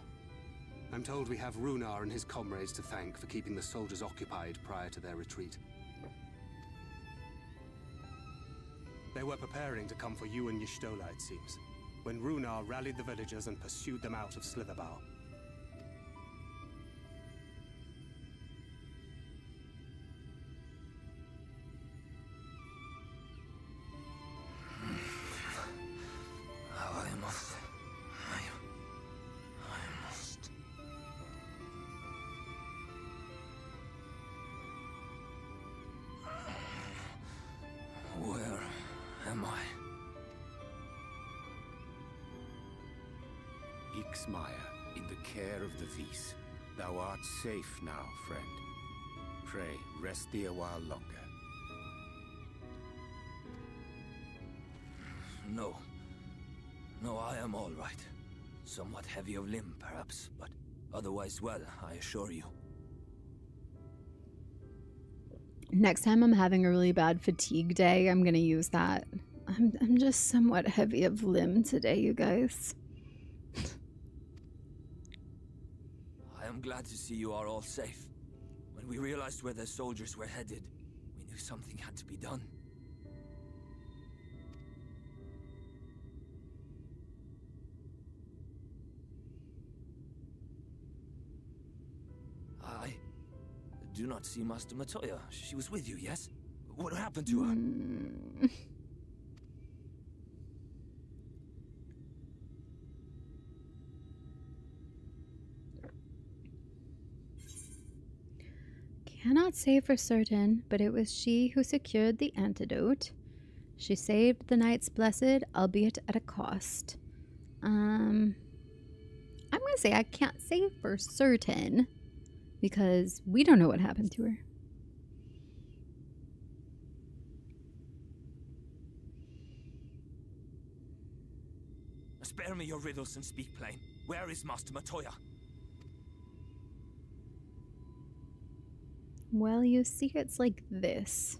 I'm told we have Runar and his comrades to thank for keeping the soldiers occupied prior to their retreat. They were preparing to come for you and Y'shtola, it seems, when Runar rallied the villagers and pursued them out of Slitherbow. Where Exmire, in the care of the Vis. Thou art safe now, friend. Pray, rest thee a while longer. No. No, I am all right. Somewhat heavy of limb, perhaps, but otherwise well, I assure you. Next time I'm having a really bad fatigue day, I'm gonna use that. I'm just somewhat heavy of limb today, you guys. I am glad to see you are all safe. When we realized where the soldiers were headed, we knew something had to be done. I do not see Master Matoya. She was with you, yes? What happened to her? Cannot say for certain, but it was she who secured the antidote. She saved the Knights Blessed, albeit at a cost. I'm gonna say I can't say for certain because we don't know what happened to her. Spare me your riddles and speak plain. Where is Master Matoya? Well, you see, it's like this.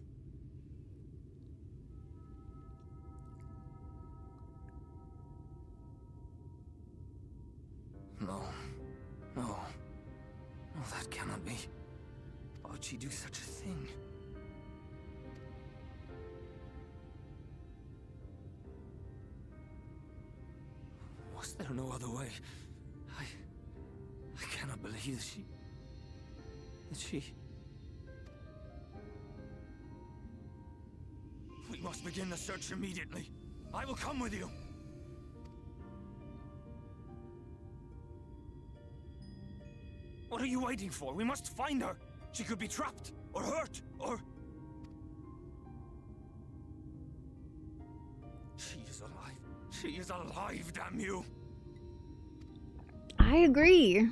No. No. No, that cannot be. Why would she do such a thing? Was there no other way? I cannot believe that she... We must begin the search immediately. I will come with you. What are you waiting for? We must find her. She could be trapped, or hurt, or... She is alive. She is alive, damn you. I agree.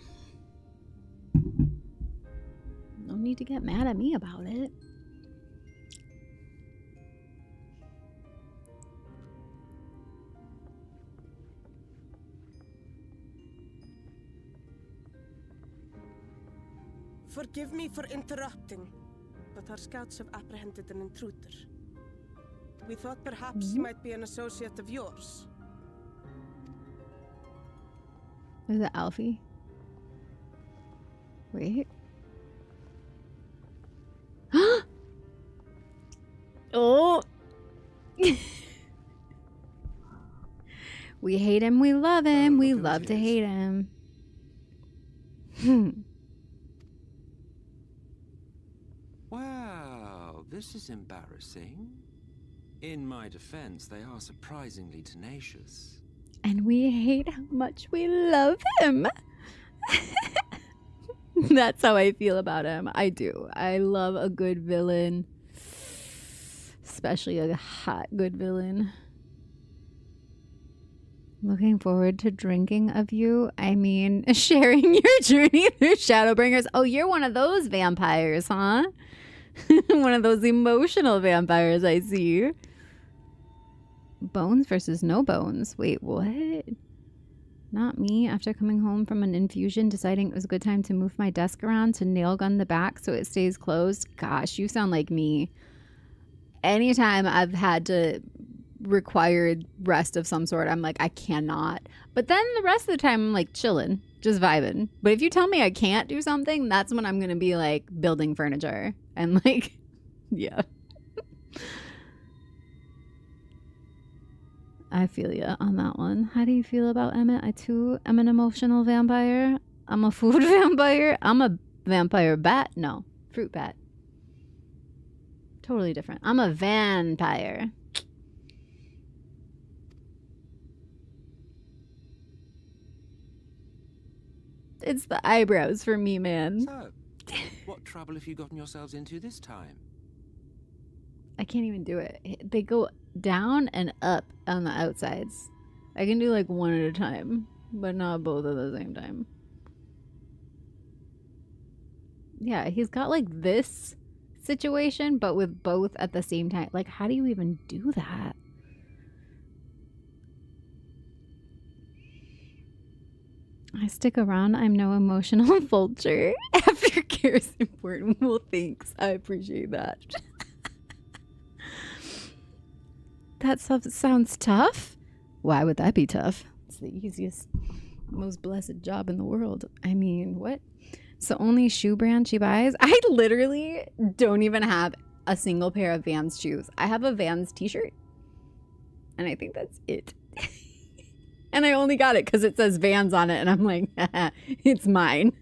No need to get mad at me about it. Forgive me for interrupting, but our scouts have apprehended an intruder. We thought perhaps he might be an associate of yours. Is it Alfie? Wait. Oh! We hate him, we love him, we love to hate him. Wow, this is embarrassing. In my defense, they are surprisingly tenacious. And we hate how much we love him. That's how I feel about him. I do. I love a good villain. Especially a hot good villain. Looking forward to drinking of you. I mean, sharing your journey through Shadowbringers. Oh, you're one of those vampires, huh? One of those emotional vampires, I see. Bones versus no bones. Wait, what? Not me. After coming home from an infusion, deciding it was a good time to move my desk around to nail gun the back so it stays closed. Gosh, you sound like me. Anytime I've had to require rest of some sort, I'm like, I cannot. But then the rest of the time, I'm like chilling, just vibing. But if you tell me I can't do something, that's when I'm going to be like building furniture. And like, yeah. I feel ya on that one. How do you feel about Emmett? I too am an emotional vampire. I'm a food vampire. I'm a vampire bat. No, fruit bat. Totally different. I'm a vampire. It's the eyebrows for me, man. So, what trouble have you gotten yourselves into this time? I can't even do it. They go down and up on the outsides. I can do like one at a time. but not both at the same time. Yeah, he's got like this situation, but with both at the same time. Like, how do you even do that? I stick around. I'm no emotional vulture. Aftercare is important. Well, thanks. I appreciate that. That stuff sounds tough. Why would that be tough? It's the easiest, most blessed job in the world. I mean, what? It's the only shoe brand she buys. I literally don't even have a single pair of Vans shoes. I have a Vans t-shirt. And I think that's it. And I only got it because it says Vans on it. And I'm like, it's mine.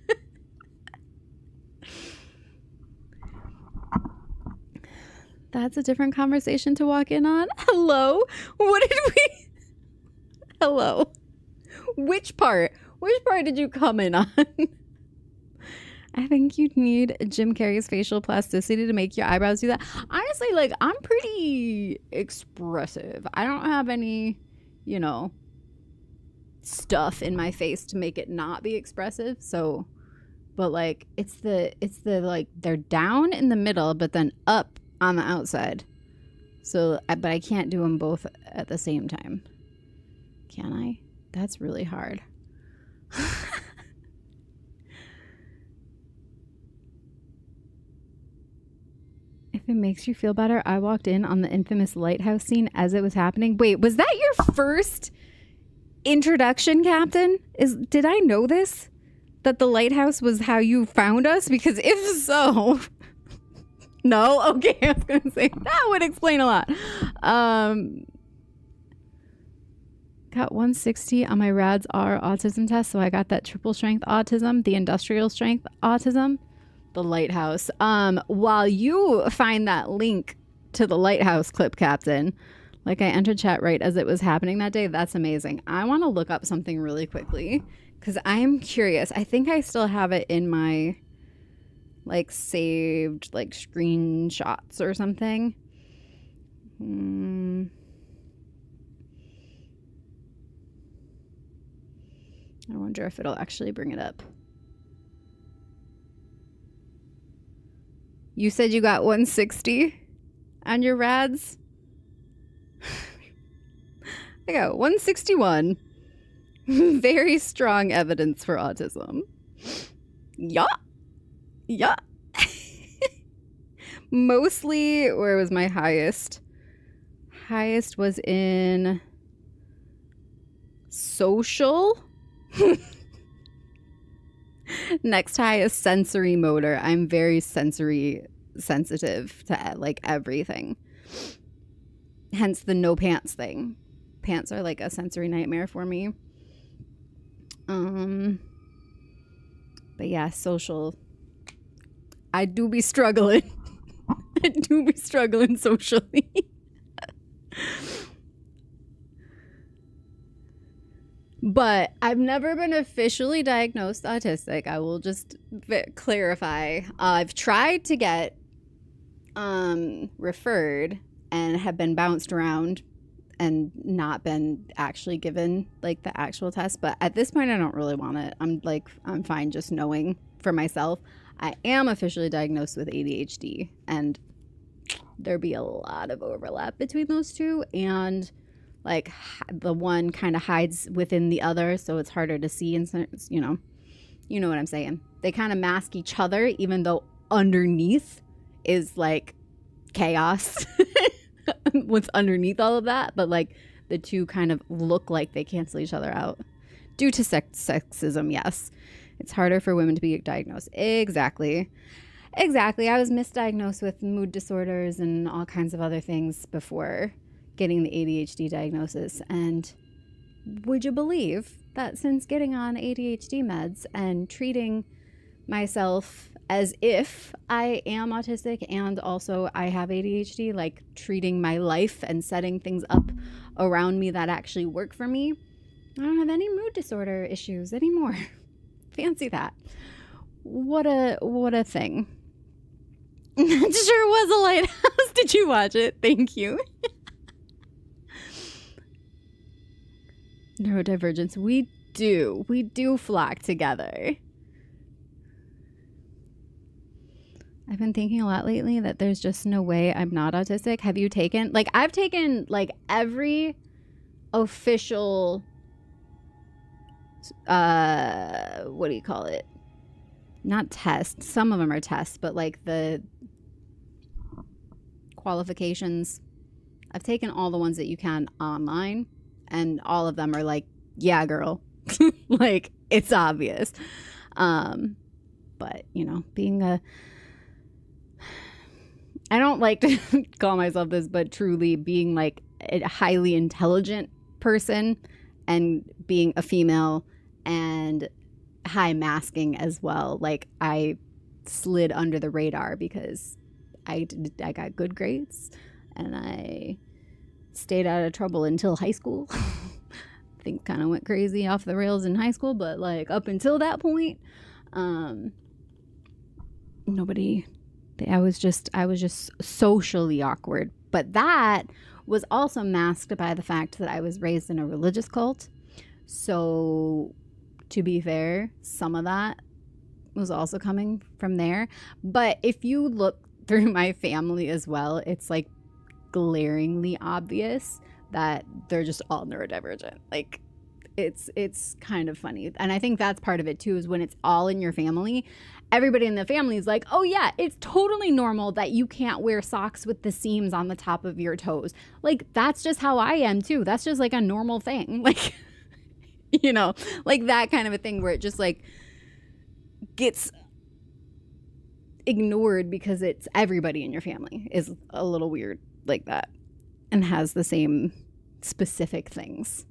That's a different conversation to walk in on. Hello? What did we... Hello? Which part? Which part did you come in on? I think you'd need Jim Carrey's facial plasticity to make your eyebrows do that. Honestly, like, I'm pretty expressive. I don't have any, you know, stuff in my face to make it not be expressive. So, but like, it's the like, they're down in the middle, but then up on the outside. So, but I can't do them both at the same time. Can I? That's really hard. If it makes you feel better, I walked in on the infamous lighthouse scene as it was happening. Wait, was that your first introduction, Captain? Did I know this? That the lighthouse was how you found us? Because if so... No? Okay, I was going to say, that would explain a lot. Got 160 on my RADS R autism test, so I got that triple strength autism, the industrial strength autism, the lighthouse. While you find that link to the lighthouse clip, Captain, like I entered chat right as it was happening that day, that's amazing. I want to look up something really quickly because I am curious. I think I still have it in my like saved like screenshots or something. I wonder if it'll actually bring it up. You said you got 160 on your RADS? I got 161. Very strong evidence for autism. Yeah. Yeah. Mostly, where was my highest? Highest was in social. Next highest sensory motor. I'm very sensory sensitive to like everything. Hence the no pants thing. Pants are like a sensory nightmare for me. But yeah, social. I do be struggling. I do be struggling socially. But I've never been officially diagnosed autistic. I will just clarify. I've tried to get referred and have been bounced around and not been actually given like the actual test. But at this point, I don't really want it. I'm fine just knowing for myself. I am officially diagnosed with ADHD, and there'd be a lot of overlap between those two, and like the one kind of hides within the other, so it's harder to see, and you know what I'm saying. They kind of mask each other, even though underneath is like chaos. What's underneath all of that, but like the two kind of look like they cancel each other out due to sexism. Yes, it's harder for women to be diagnosed. Exactly. I was misdiagnosed with mood disorders and all kinds of other things before getting the ADHD diagnosis. And would you believe that since getting on ADHD meds and treating myself as if I am autistic and also I have ADHD, like treating my life and setting things up around me that actually work for me, I don't have any mood disorder issues anymore. Fancy that. What a thing. It sure was a lighthouse. Did you watch it? Thank you. Neurodivergence. We do. We do flock together. I've been thinking a lot lately that there's just no way I'm not autistic. Have you taken, like, I've taken, like, every official, what do you call it? Not test. Some of them are tests, but, like, the qualifications. I've taken all the ones that you can online, and all of them are like, yeah, girl. Like, it's obvious. But, you know, being a, I don't like to call myself this, but truly being like a highly intelligent person and being a female and high masking as well. Like, I slid under the radar because I got good grades and I stayed out of trouble until high school. Things kind of went crazy off the rails in high school, but like up until that point, I was just socially awkward. But that was also masked by the fact that I was raised in a religious cult. So to be fair, some of that was also coming from there. But if you look through my family as well, it's like glaringly obvious that they're just all neurodivergent. Like, it's kind of funny. And I think that's part of it too, is when it's all in your family, everybody in the family is like, oh yeah, it's totally normal that you can't wear socks with the seams on the top of your toes. Like, that's just how I am too. That's just like a normal thing. Like, you know, like that kind of a thing where it just like gets ignored because it's everybody in your family is a little weird like that and has the same specific things.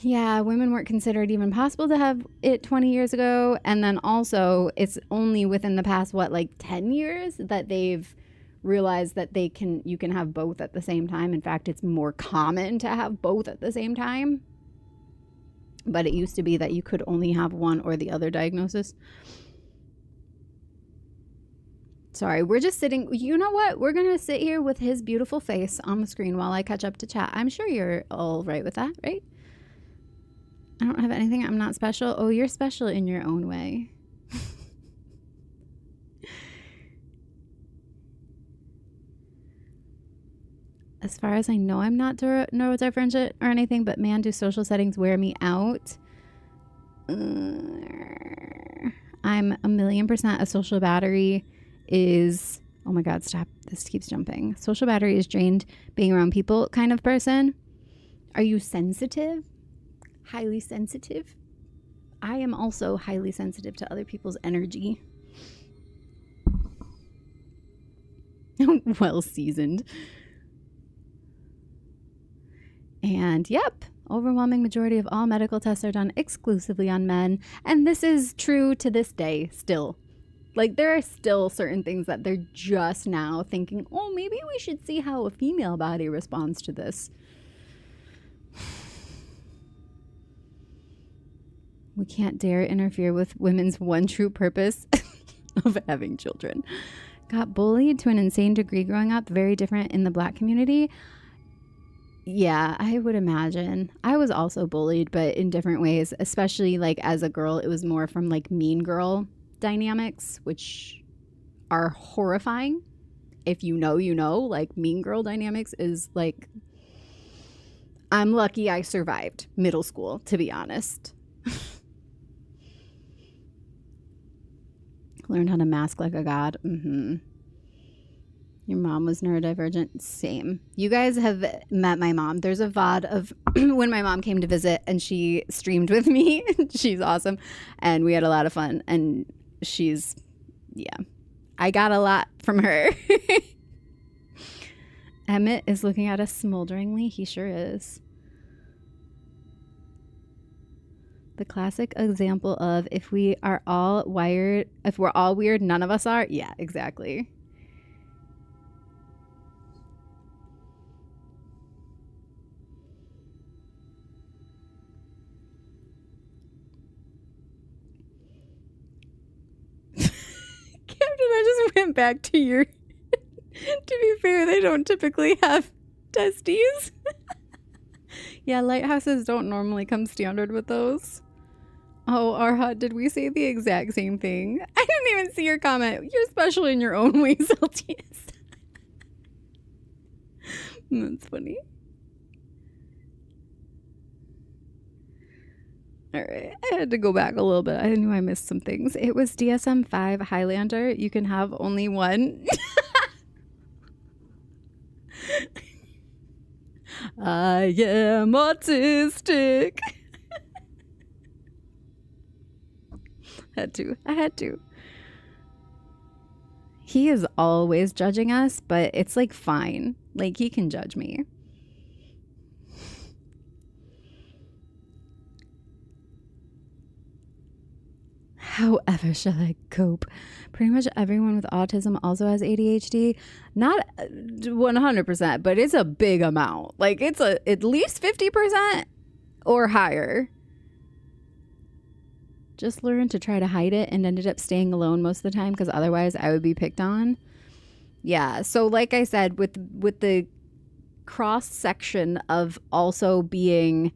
Yeah, women weren't considered even possible to have it 20 years ago. And then also it's only within the past, what, like 10 years that they've realized that you can have both at the same time. In fact, it's more common to have both at the same time. But it used to be that you could only have one or the other diagnosis. Sorry, we're just sitting. You know what? We're going to sit here with his beautiful face on the screen while I catch up to chat. I'm sure you're all right with that, right? I don't have anything. I'm not special. Oh, you're special in your own way. As far as I know, I'm not neurodivergent or anything, but man, do social settings wear me out. I'm 1,000,000% a social battery is, oh my God, stop. This keeps jumping. Social battery is drained being around people kind of person. Are you sensitive? Highly sensitive? I am also highly sensitive to other people's energy. Well seasoned. And yep, overwhelming majority of all medical tests are done exclusively on men. And this is true to this day still. Like, there are still certain things that they're just now thinking, oh, maybe we should see how a female body responds to this. We can't dare interfere with women's one true purpose of having children. Got bullied to an insane degree growing up. Very different in the Black community. Yeah, I would imagine. I was also bullied, but in different ways. Especially like as a girl, it was more from like mean girl dynamics, which are horrifying. If you know, you know. Like, mean girl dynamics is like, I'm lucky I survived middle school, to be honest. Learned how to mask like a god. Your mom was neurodivergent. Same. You guys have met my mom. There's a VOD of when my mom came to visit and she streamed with me. She's awesome. And we had a lot of fun. And she's, yeah, I got a lot from her. Emmett is looking at us smolderingly. He sure is. The classic example of if we're all weird, none of us are. Yeah, exactly. Captain, I just went back to your... To be fair, they don't typically have testes. Yeah, lighthouses don't normally come standard with those. Oh, Arhat, did we say the exact same thing? I didn't even see your comment. You're special in your own way, Celtius. That's funny. Alright, I had to go back a little bit. I knew I missed some things. It was DSM-5 Highlander. You can have only one. I am autistic. I had to. He is always judging us, but it's like fine. Like he can judge me. However shall I cope? Pretty much everyone with autism also has ADHD. Not 100%, but it's a big amount. Like it's at least 50% or higher. Just learned to try to hide it and ended up staying alone most of the time because otherwise I would be picked on. Yeah, so like I said, with the cross section of also being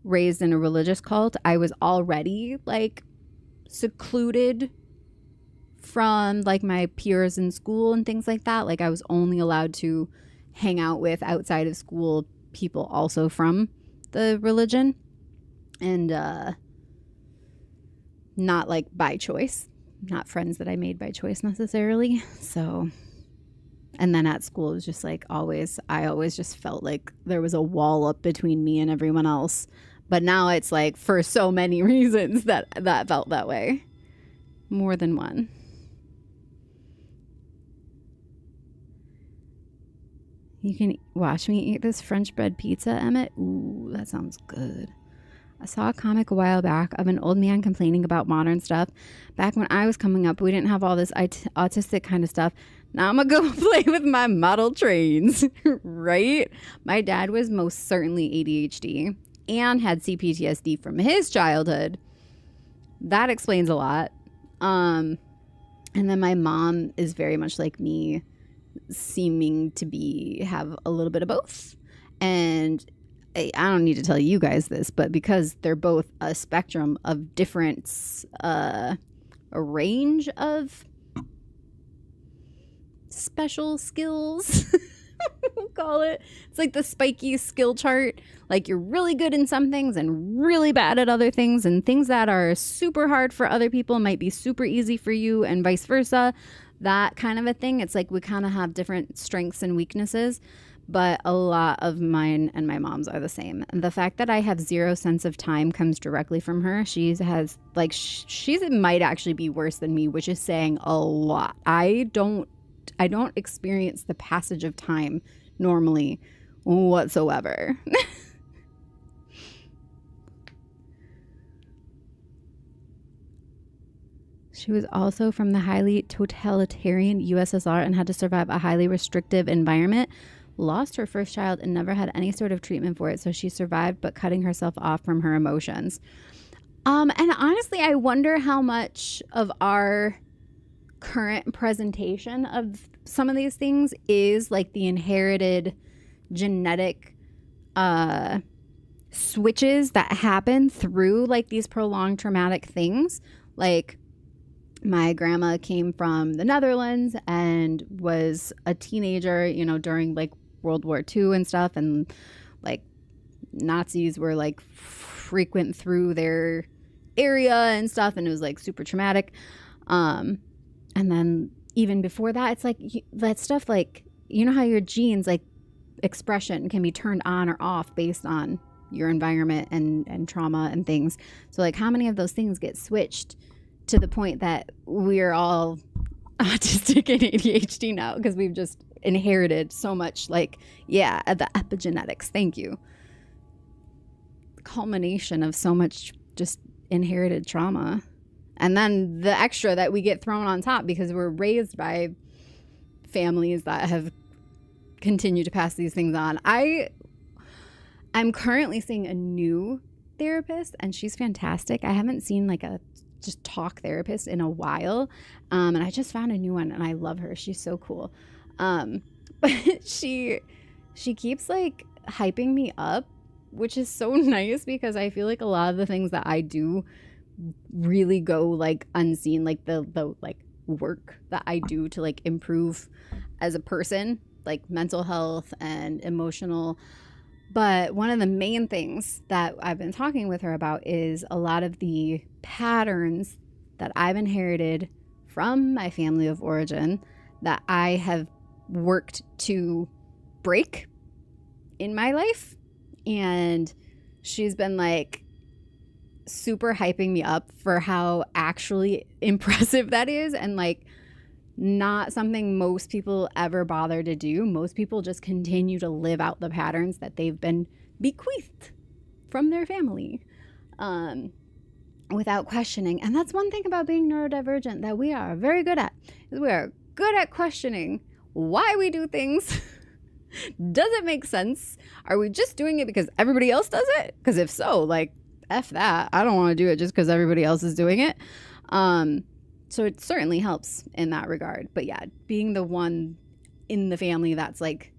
raised in a religious cult, I was already like secluded from like my peers in school and things like that. Like I was only allowed to hang out with outside of school people also from the religion, and not like by choice, not friends that I made by choice necessarily. So, and then at school it was just like I always just felt like there was a wall up between me and everyone else. But now it's like for so many reasons that felt that way. More than one. You can watch me eat this French bread pizza, Emmett. Ooh, that sounds good. I saw a comic a while back of an old man complaining about modern stuff. Back when I was coming up, we didn't have all this autistic kind of stuff. Now I'm gonna go play with my model trains, right? My dad was most certainly ADHD and had CPTSD from his childhood. That explains a lot. And then my mom is very much like me, seeming to have a little bit of both. And I don't need to tell you guys this, but because they're both a spectrum of different, a range of special skills, we'll call it. It's like the spiky skill chart. Like you're really good in some things and really bad at other things, and things that are super hard for other people might be super easy for you, and vice versa. That kind of a thing. It's like we kind of have different strengths and weaknesses. But a lot of mine and my mom's are the same. And the fact that I have zero sense of time comes directly from her. She might actually be worse than me, which is saying a lot. I don't experience the passage of time normally whatsoever. She was also from the highly totalitarian USSR and had to survive a highly restrictive environment. Lost her first child and never had any sort of treatment for it, so she survived but cutting herself off from her emotions. And honestly, I wonder how much of our current presentation of some of these things is like the inherited genetic switches that happen through like these prolonged traumatic things. Like my grandma came from the Netherlands and was a teenager, during like World War II and stuff, and like Nazis were like frequent through their area and stuff, and it was like super traumatic. And then even before that, it's like that stuff, like how your genes, like expression, can be turned on or off based on your environment and trauma and things. So like how many of those things get switched to the point that we're all autistic and ADHD now because we've just inherited so much, like, yeah, the epigenetics. Thank you. The culmination of so much just inherited trauma. And then the extra that we get thrown on top because we're raised by families that have continued to pass these things on. I'm currently seeing a new therapist and she's fantastic. I haven't seen like a just talk therapist in a while. And I just found a new one and I love her. She's so cool. But she keeps like hyping me up which is so nice because I feel like a lot of the things that I do really go like unseen, like the like work that I do to like improve as a person, like mental health and emotional. But one of the main things that I've been talking with her about is a lot of the patterns that I've inherited from my family of origin that I have worked to break in my life. And she's been like super hyping me up for how actually impressive that is, and like not something most people ever bother to do. Most people just continue to live out the patterns that they've been bequeathed from their family without questioning. And that's one thing about being neurodivergent that we are very good at, is we are good at questioning why we do things. Does it make sense? Are we just doing it because everybody else does it? Because if so, like, F that. I don't want to do it just because everybody else is doing it. So it certainly helps in that regard. But yeah, being the one in the family that's like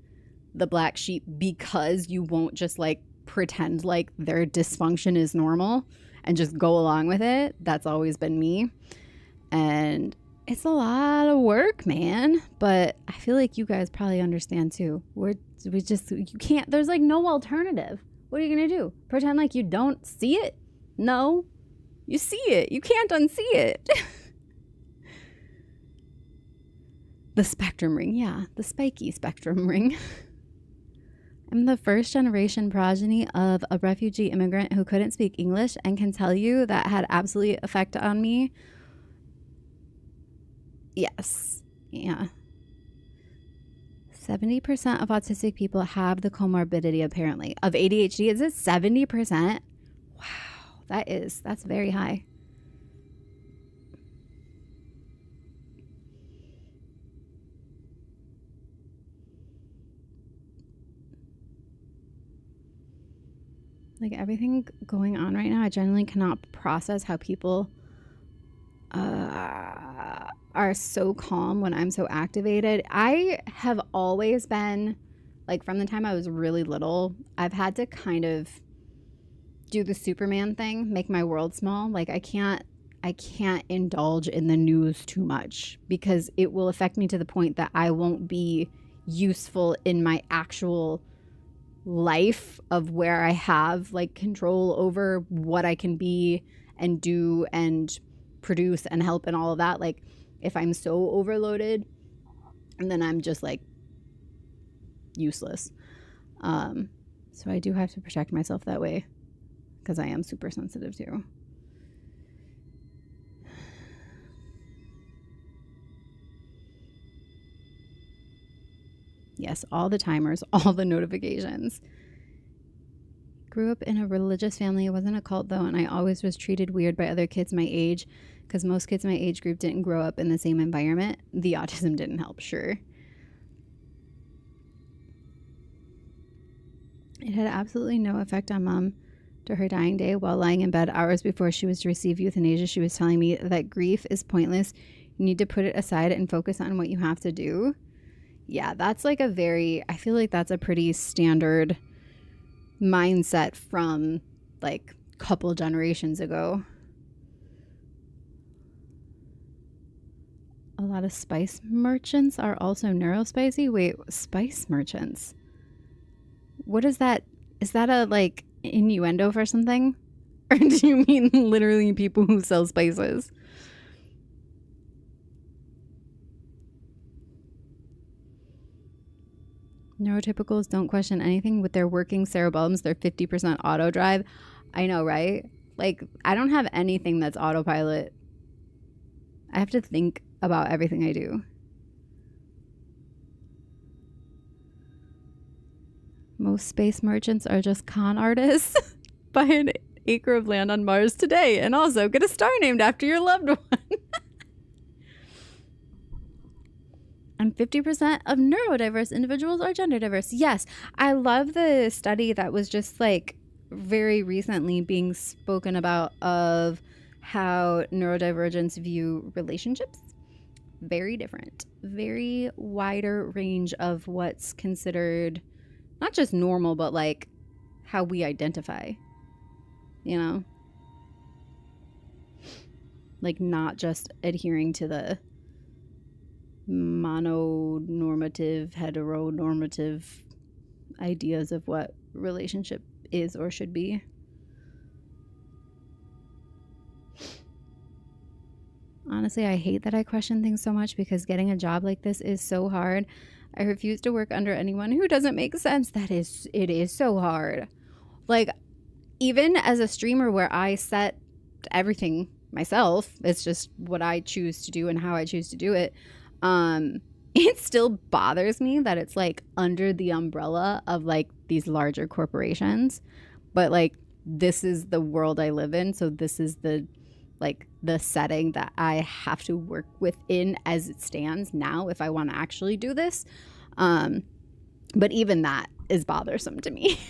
the black sheep because you won't just like pretend like their dysfunction is normal and just go along with it. That's always been me. And it's a lot of work, man. But I feel like you guys probably understand too. You can't, there's like no alternative. What are you going to do? Pretend like you don't see it? No, you see it. You can't unsee it. The spectrum ring. Yeah, the spiky spectrum ring. I'm the first generation progeny of a refugee immigrant who couldn't speak English, and can tell you that had absolutely effect on me. Yes. Yeah. 70% of autistic people have the comorbidity, apparently, of ADHD. Is it 70%? Wow, that's very high. Like everything going on right now, I generally cannot process how people are so calm when I'm so activated. I have always been, like, from the time I was really little, I've had to kind of do the Superman thing, make my world small. Like I can't indulge in the news too much because it will affect me to the point that I won't be useful in my actual life of where I have like control over what I can be and do and produce and help and all of that. Like if I'm so overloaded, and then I'm just like useless. So I do have to protect myself that way because I am super sensitive too. Yes, all the timers, all the notifications. Grew up in a religious family. It wasn't a cult though, and I always was treated weird by other kids my age because most kids my age group didn't grow up in the same environment. The autism didn't help, sure. It had absolutely no effect on Mom to her dying day. While lying in bed hours before she was to receive euthanasia, she was telling me that grief is pointless. You need to put it aside and focus on what you have to do. Yeah, that's like I feel like that's a pretty standard mindset from like a couple generations ago. A lot of spice merchants are also neurospicy. Wait, spice merchants? What is that? Is that a like innuendo for something? Or do you mean literally people who sell spices? Neurotypicals don't question anything with their working cerebellums. They're 50% auto drive. I know, right? Like, I don't have anything that's autopilot. I have to think about everything I do. Most space merchants are just con artists. Buy an acre of land on Mars today and also get a star named after your loved one. And 50% of neurodiverse individuals are gender diverse. Yes, I love the study that was just like very recently being spoken about of how neurodivergents view relationships. Very different, very wider range of what's considered not just normal, but like how we identify, you know? Like, not just adhering to the mononormative, heteronormative ideas of what relationship is or should be. Honestly, I hate that I question things so much because getting a job like this is so hard. I refuse to work under anyone who doesn't make sense. It is so hard. Like, even as a streamer where I set everything myself, it's just what I choose to do and how I choose to do it. It still bothers me that it's like under the umbrella of like these larger corporations, but like this is the world I live in, so this is the like the setting that I have to work within as it stands now if I want to actually do this. But even that is bothersome to me.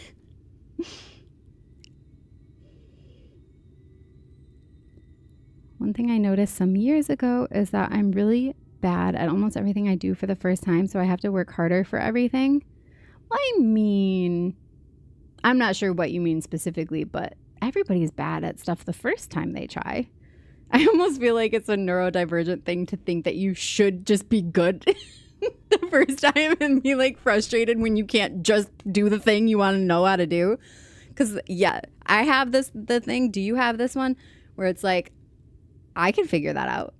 One thing I noticed some years ago is that I'm really bad at almost everything I do for the first time, so I have to work harder for everything. I mean, I'm not sure what you mean specifically, but everybody's bad at stuff the first time they try. I almost feel like it's a neurodivergent thing to think that you should just be good the first time and be like frustrated when you can't just do the thing you want to know how to do. Because yeah, I have the thing. Do you have this one where it's like, I can figure that out?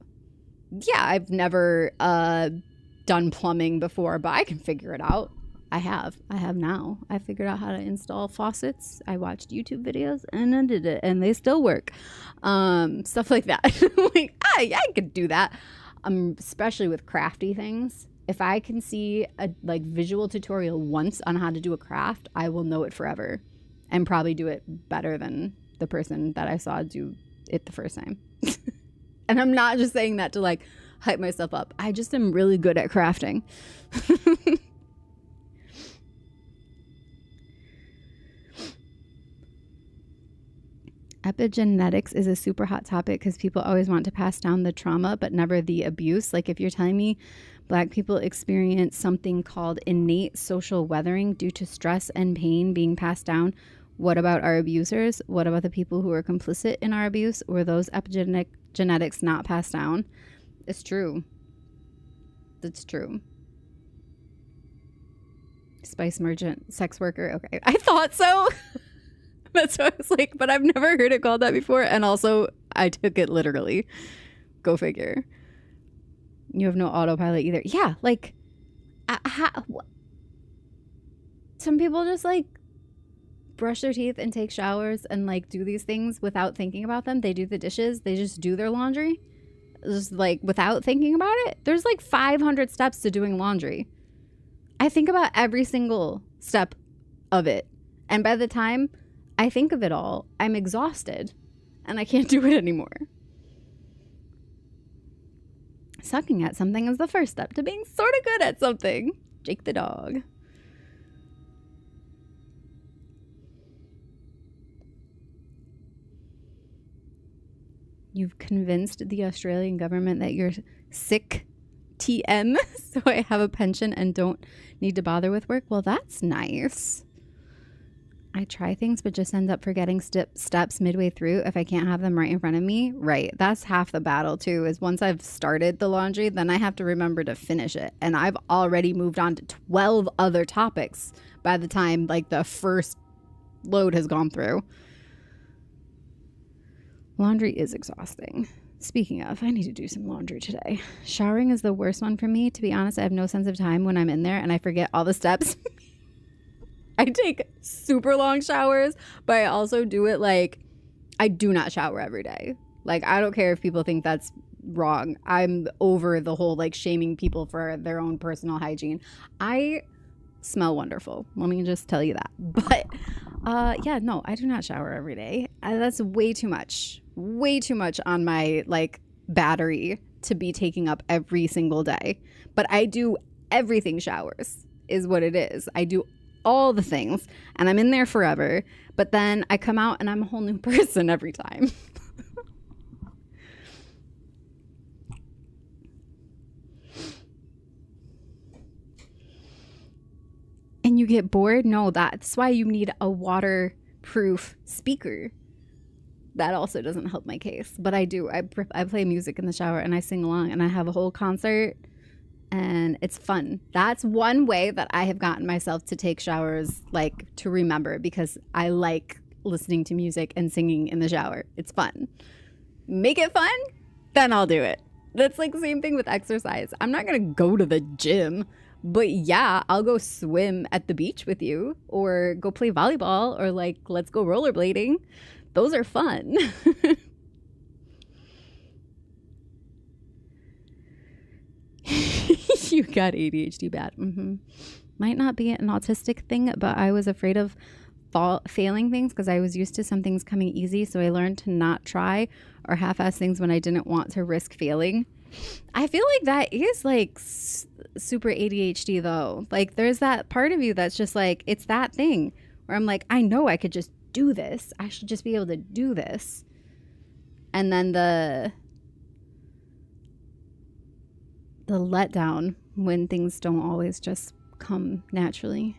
Yeah, I've never done plumbing before, but I can figure it out. I have now. I figured out how to install faucets. I watched YouTube videos and I did it, and they still work. Stuff like that. Like, I could do that. Especially with crafty things. If I can see a like visual tutorial once on how to do a craft, I will know it forever, and probably do it better than the person that I saw do it the first time. And I'm not just saying that to like hype myself up. I just am really good at crafting. Epigenetics is a super hot topic because people always want to pass down the trauma, but never the abuse. Like if you're telling me Black people experience something called innate social weathering due to stress and pain being passed down, what about our abusers? What about the people who are complicit in our abuse? Were those epigenetics not passed down? It's true. That's true. Spice merchant, sex worker. Okay, I thought so. That's what I was like, but I've never heard it called that before. And also, I took it literally. Go figure. You have no autopilot either. Yeah, like, some people just like brush their teeth and take showers and like do these things without thinking about them. They do the dishes. They just do their laundry. Just like without thinking about it. There's like 500 steps to doing laundry. I think about every single step of it. And by the time I think of it all, I'm exhausted and I can't do it anymore. Sucking at something is the first step to being sort of good at something. Jake the dog. You've convinced the Australian government that you're sick TM, so I have a pension and don't need to bother with work. Well, that's nice. I try things but just end up forgetting steps midway through if I can't have them right in front of me. Right. That's half the battle too, is once I've started the laundry, then I have to remember to finish it. And I've already moved on to 12 other topics by the time like the first load has gone through. Laundry is exhausting. Speaking of, I need to do some laundry today. Showering is the worst one for me. To be honest, I have no sense of time when I'm in there and I forget all the steps. I take super long showers, but I also do it like, I do not shower every day. Like, I don't care if people think that's wrong. I'm over the whole like shaming people for their own personal hygiene. I smell wonderful. Let me just tell you that. But yeah, no, I do not shower every day. That's way too much on my like battery to be taking up every single day. But I do everything showers is what it is. I do all the things and I'm in there forever, but then I come out and I'm a whole new person every time. And you get bored? No, that's why you need a waterproof speaker. That also doesn't help my case, but I do. I play music in the shower and I sing along and I have a whole concert and it's fun. That's one way that I have gotten myself to take showers, like to remember, because I like listening to music and singing in the shower. It's fun. Make it fun, then I'll do it. That's like the same thing with exercise. I'm not going to go to the gym, but yeah, I'll go swim at the beach with you or go play volleyball or like, let's go rollerblading. Those are fun. You got ADHD bad. Might not be an autistic thing, but I was afraid of failing things because I was used to some things coming easy. So I learned to not try or half-ass things when I didn't want to risk failing. I feel like that is like super ADHD though. Like there's that part of you that's just like, it's that thing where I'm like, I know I could just do this. I should just be able to do this. And then the letdown when things don't always just come naturally.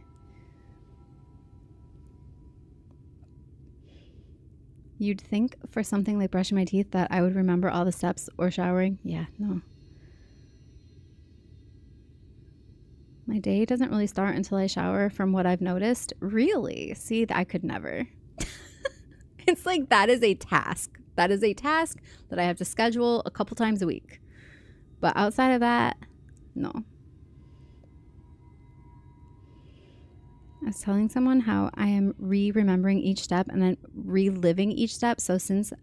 You'd think for something like brushing my teeth that I would remember all the steps or showering. Yeah, no. My day doesn't really start until I shower from what I've noticed. Really? See, I could never. It's like that is a task. That is a task that I have to schedule a couple times a week. But outside of that, no. I was telling someone how I am remembering each step and then reliving each step. So since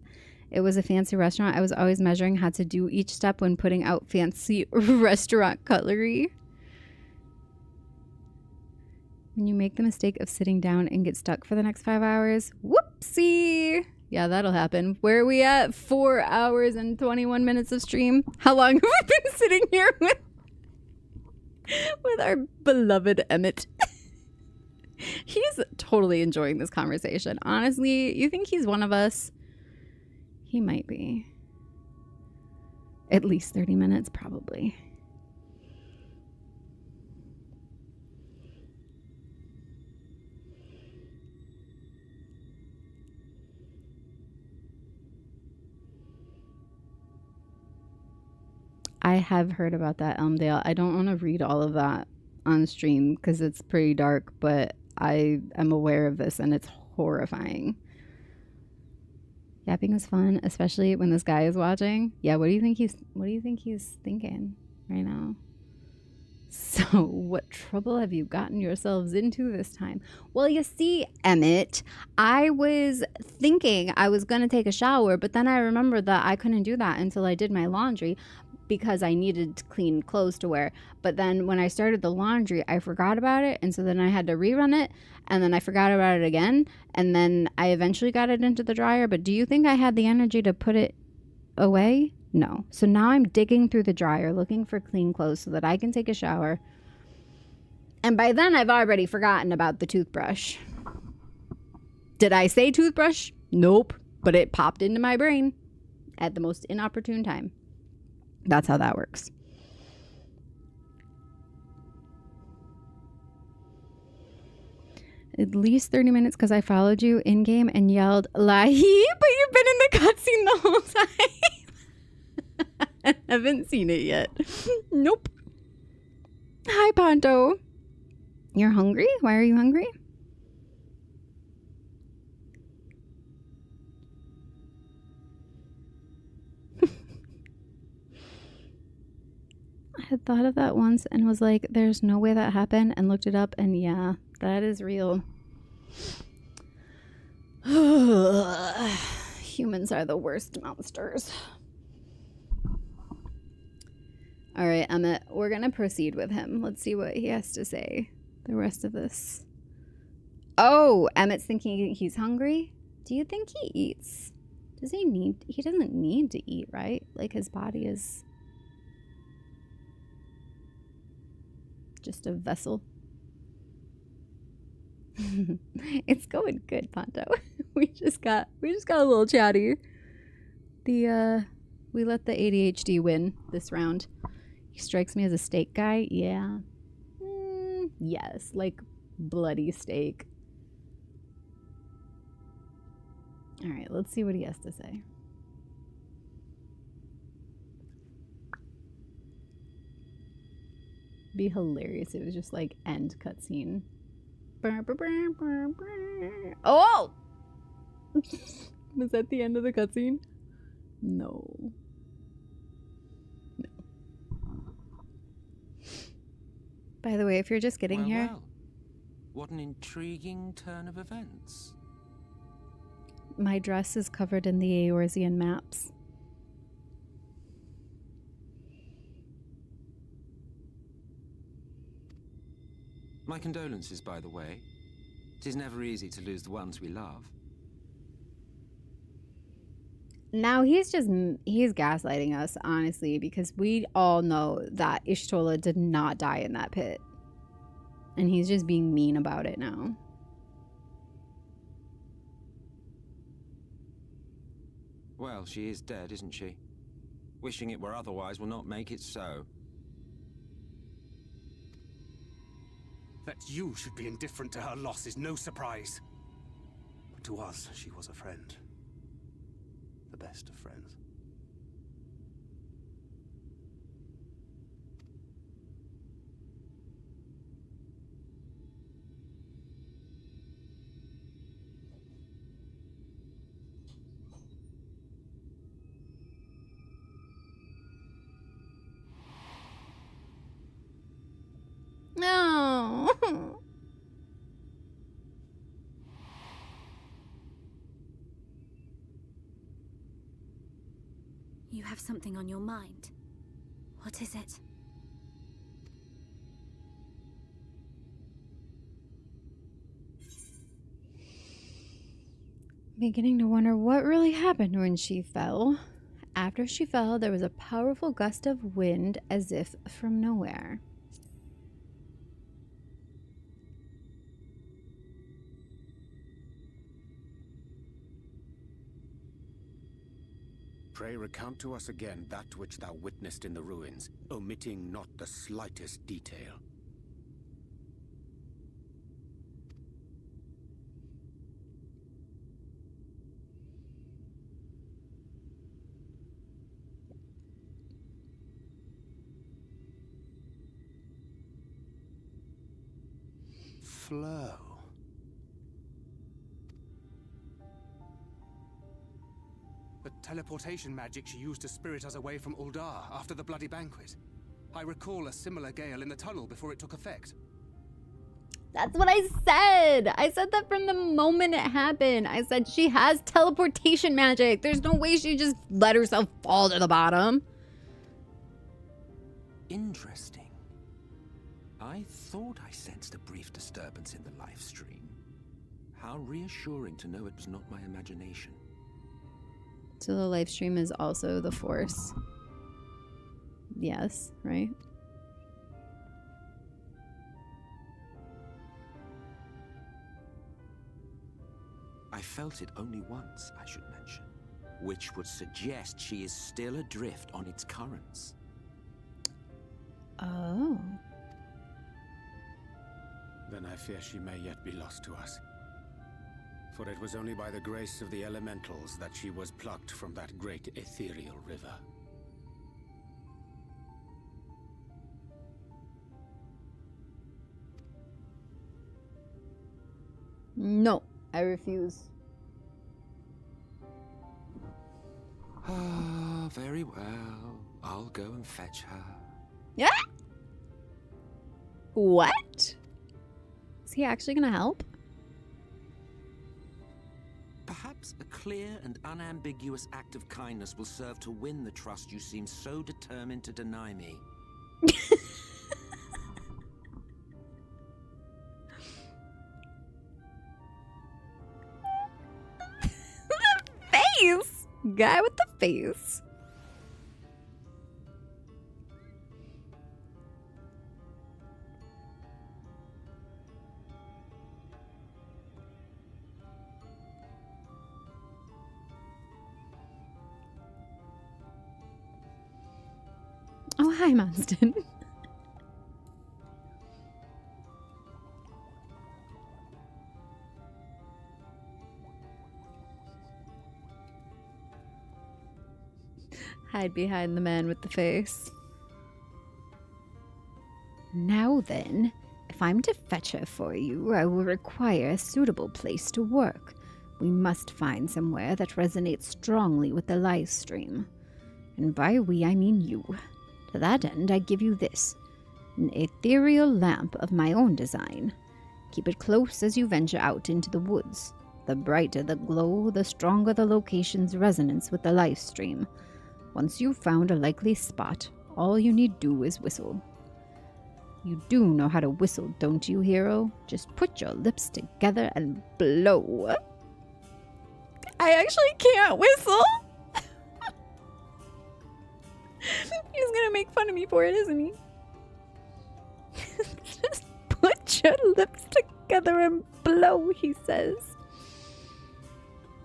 it was a fancy restaurant, I was always measuring how to do each step when putting out fancy restaurant cutlery. When you make the mistake of sitting down and get stuck for the next 5 hours, whoopsie. Yeah, that'll happen. Where are we at? 4 hours and 21 minutes of stream. How long have we been sitting here with our beloved Emmett? He's totally enjoying this conversation. Honestly, you think he's one of us? He might be. At least 30 minutes, probably. I have heard about that Elmdale. I don't want to read all of that on stream because it's pretty dark, but I am aware of this and it's horrifying. Yapping is fun, especially when this guy is watching. Yeah, what do you think he's thinking right now? So what trouble have you gotten yourselves into this time? Well, you see, Emmett, I was thinking I was going to take a shower, but then I remembered that I couldn't do that until I did my laundry because I needed clean clothes to wear. But then when I started the laundry, I forgot about it. And so then I had to rerun it. And then I forgot about it again. And then I eventually got it into the dryer. But do you think I had the energy to put it away? No. So now I'm digging through the dryer looking for clean clothes so that I can take a shower. And by then I've already forgotten about the toothbrush. Did I say toothbrush? Nope. But it popped into my brain at the most inopportune time. That's how that works. At least 30 minutes because I followed you in game and yelled, Lahi, but you've been in the cutscene the whole time. I haven't seen it yet. Nope. Hi, Ponto. You're hungry? Why are you hungry? I had thought of that once and was like, there's no way that happened, and looked it up, and yeah, that is real. Humans are the worst monsters. All right, Emmett, we're going to proceed with him. Let's see what he has to say the rest of this. Oh, Emmett's thinking he's hungry? Do you think he eats? Does he need... He doesn't need to eat, right? Like, his body is... just a vessel. It's going good, Ponto. we just got a little chatty. We let the ADHD win this round. He strikes me as a steak guy. Yeah. Yes, like bloody steak. All right, let's see what he has to say. Be hilarious. It was just like end cutscene. Oh! Was that the end of the cutscene? No. No. By the way, if you're just getting here, Well, what an intriguing turn of events. my dress is covered in the Eorzean maps. My condolences, by the way. It is never easy to lose the ones we love. Now he's gaslighting us, honestly, because we all know that Ishtola did not die in that pit. And he's just being mean about it now. Well, she is dead, isn't she? Wishing it were otherwise will not make it so. That you should be indifferent to her loss is no surprise. But to us, she was a friend. The best of friends. No. You have something on your mind. What is it? Beginning to wonder what really happened when she fell. After she fell, there was a powerful gust of wind as if from nowhere. Pray recount to us again that which thou witnessed in the ruins, omitting not the slightest detail. Flow. The teleportation magic she used to spirit us away from Uldar after the bloody banquet. I recall a similar gale in the tunnel before it took effect. That's what I said. I said that from the moment it happened. I said she has teleportation magic. There's no way she just let herself fall to the bottom. Interesting. I thought I sensed a brief disturbance in the live stream. How reassuring to know it was not my imagination. So the live stream is also the Force. Yes, right? I felt it only once, I should mention, which would suggest she is still adrift on its currents. Oh. Then I fear she may yet be lost to us. For it was only by the grace of the elementals that she was plucked from that great ethereal river. No, I refuse. Ah, very well. I'll go and fetch her. Yeah? What? Is he actually gonna help? Perhaps a clear and unambiguous act of kindness will serve to win the trust you seem so determined to deny me. Face! Guy with the face. Oh, hi, Monston. Hide behind the man with the face. Now then, if I'm to fetch her for you, I will require a suitable place to work. We must find somewhere that resonates strongly with the live stream. And by we, I mean you. To that end, I give you this. An ethereal lamp of my own design. Keep it close as you venture out into the woods. The brighter the glow, the stronger the location's resonance with the live stream. Once you've found a likely spot, all you need do is whistle. You do know how to whistle, don't you, hero? Just put your lips together and blow. I actually can't whistle! He's gonna make fun of me for it, isn't he? Just put your lips together and blow, he says.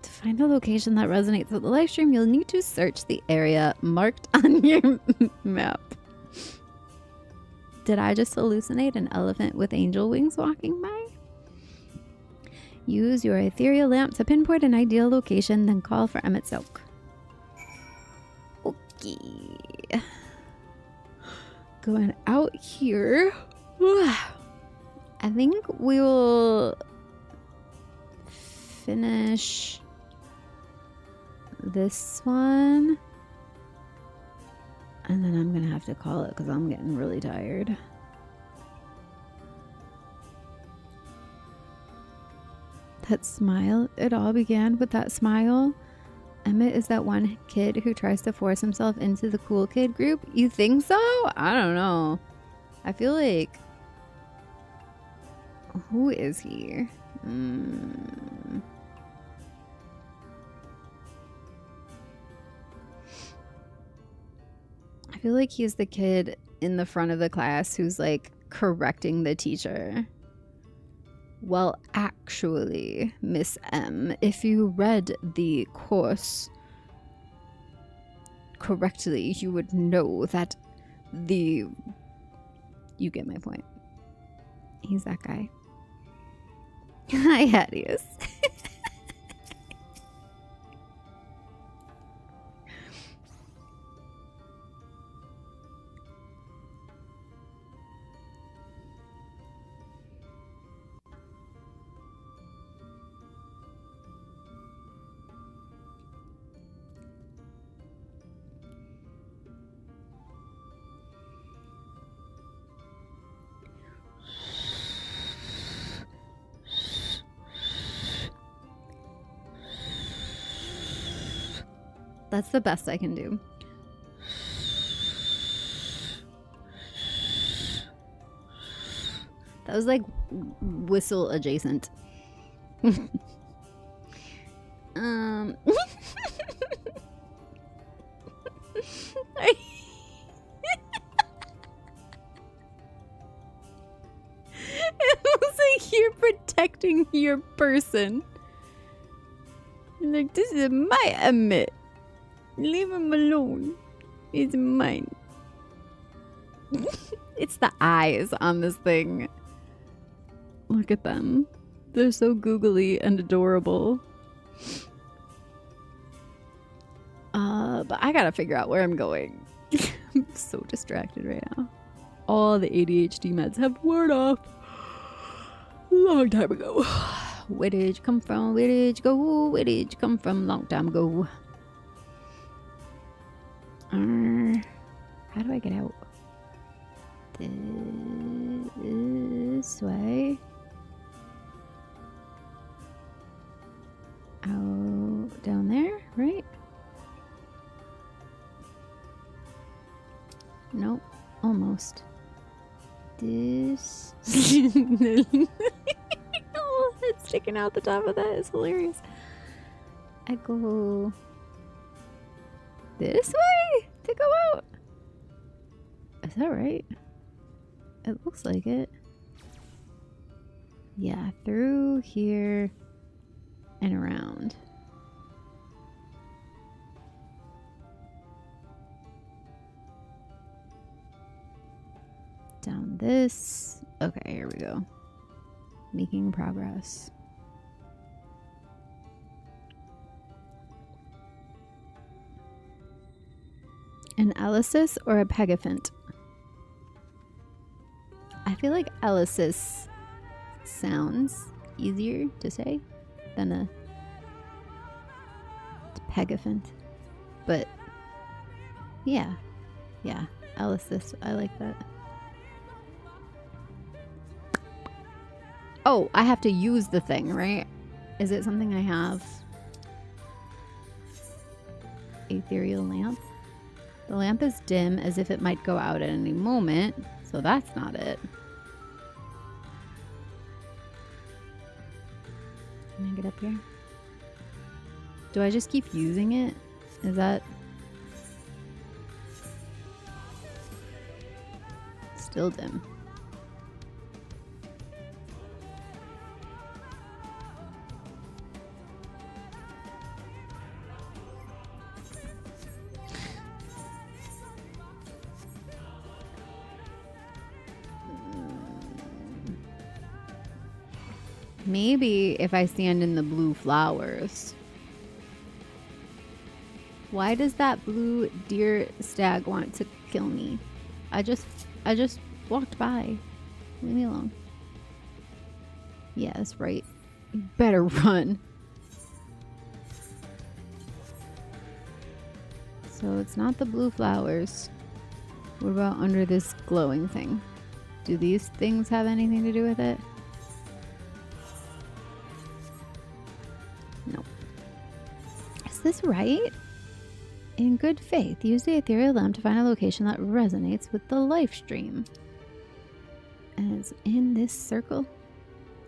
To find a location that resonates with the live stream, you'll need to search the area marked on your map. Did I just hallucinate an elephant with angel wings walking by? Use your ethereal lamp to pinpoint an ideal location, then call for Emmett's Oak. Okay. Going out here. I think we will finish this one. And then I'm gonna have to call it because I'm getting really tired. That smile, it all began with that smile. Emmett is that one kid who tries to force himself into the cool kid group. You think so? I don't know. I feel like... Who is he? I feel like he's the kid in the front of the class who's like correcting the teacher. Well, actually, Miss M, if you read the course correctly, you would know that the... You get my point. He's that guy. Hi, Hadius. That's the best I can do. That was like whistle adjacent. It looks like you're protecting your person. Like, this is my Emmett. Leave him alone. It's mine. It's the eyes on this thing. Look at them. They're so googly and adorable. But I gotta figure out where I'm going. I'm so distracted right now. All the ADHD meds have worn off a long time ago. Where did you come from? Where did you go? Where did you come from? Long time ago. How do I get out? This way. Out down there, right? Nope, almost. This. Oh, it's sticking out the top of that. It's hilarious. I go this way to go out. Is that right? It looks like it. Yeah, through here and around. Down this. Okay, here we go. Making progress. An Elysis or a Pegaphant? I feel like Elysis sounds easier to say than a Pegaphant. But yeah, Elysis. I like that. Oh, I have to use the thing, right? Is it something I have? Ethereal lamp. The lamp is dim as if it might go out at any moment, so that's not it. Can I get up here? Do I just keep using it? Is that still dim? Maybe if I stand in the blue flowers. Why does that blue deer stag want to kill me? I just walked by. Leave me alone. Yeah, that's right. You better run. So it's not the blue flowers. What about under this glowing thing? Do these things have anything to do with it? No. Is this right? In good faith, use the ethereal lamp to find a location that resonates with the life stream. And it's in this circle?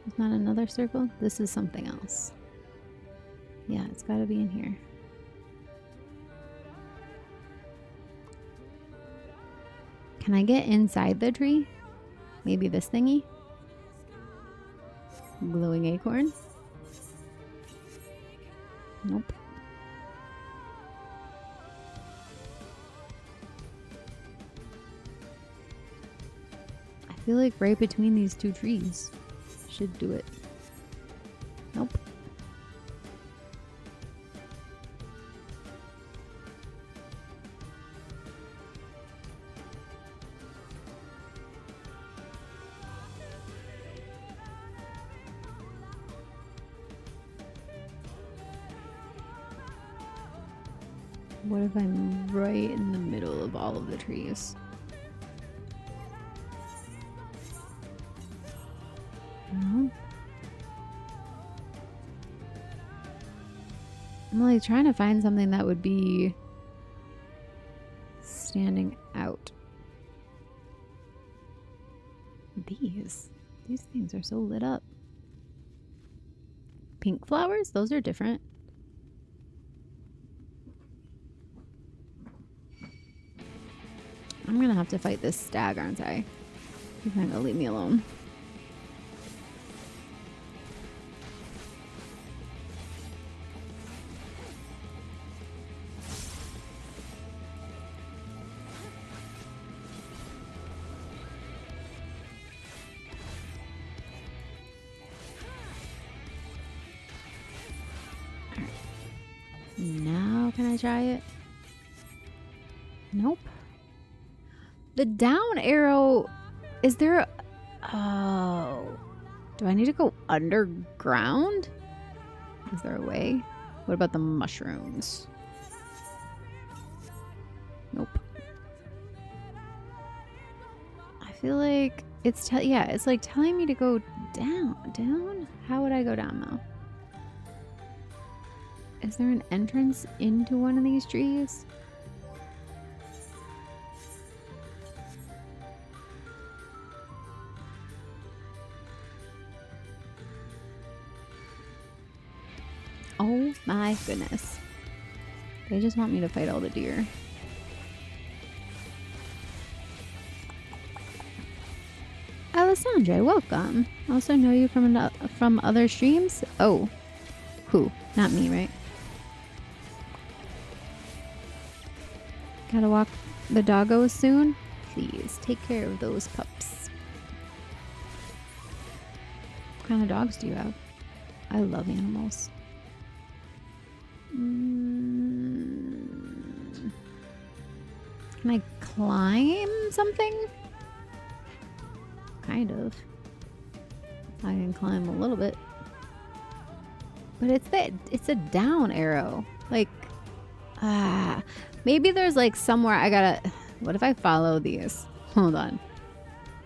It's not another circle? This is something else. Yeah, it's gotta be in here. Can I get inside the tree? Maybe this thingy? Glowing acorn? Nope. I feel like right between these two trees should do it. Nope. What if I'm right in the middle of all of the trees? No. I'm like trying to find something that would be standing out. These things are so lit up. Pink flowers? Those are different. I'm gonna have to fight this stag, aren't I? He's not gonna leave me alone. Now can I try it? Nope. The down arrow, is there a... Oh. Do I need to go underground? Is there a way? What about the mushrooms? Nope. I feel like it's... yeah, it's like telling me to go down. Down? How would I go down, though? Is there an entrance into one of these trees? Oh my goodness. They just want me to fight all the deer. Alessandra, welcome. Also know you from other streams? Oh. Who? Not me, right? Gotta walk the doggos soon? Please, take care of those pups. What kind of dogs do you have? I love animals. Can I climb something? Kind of. I can climb a little bit. But it's a down arrow. Like, maybe there's like somewhere I gotta, what if I follow these? Hold on.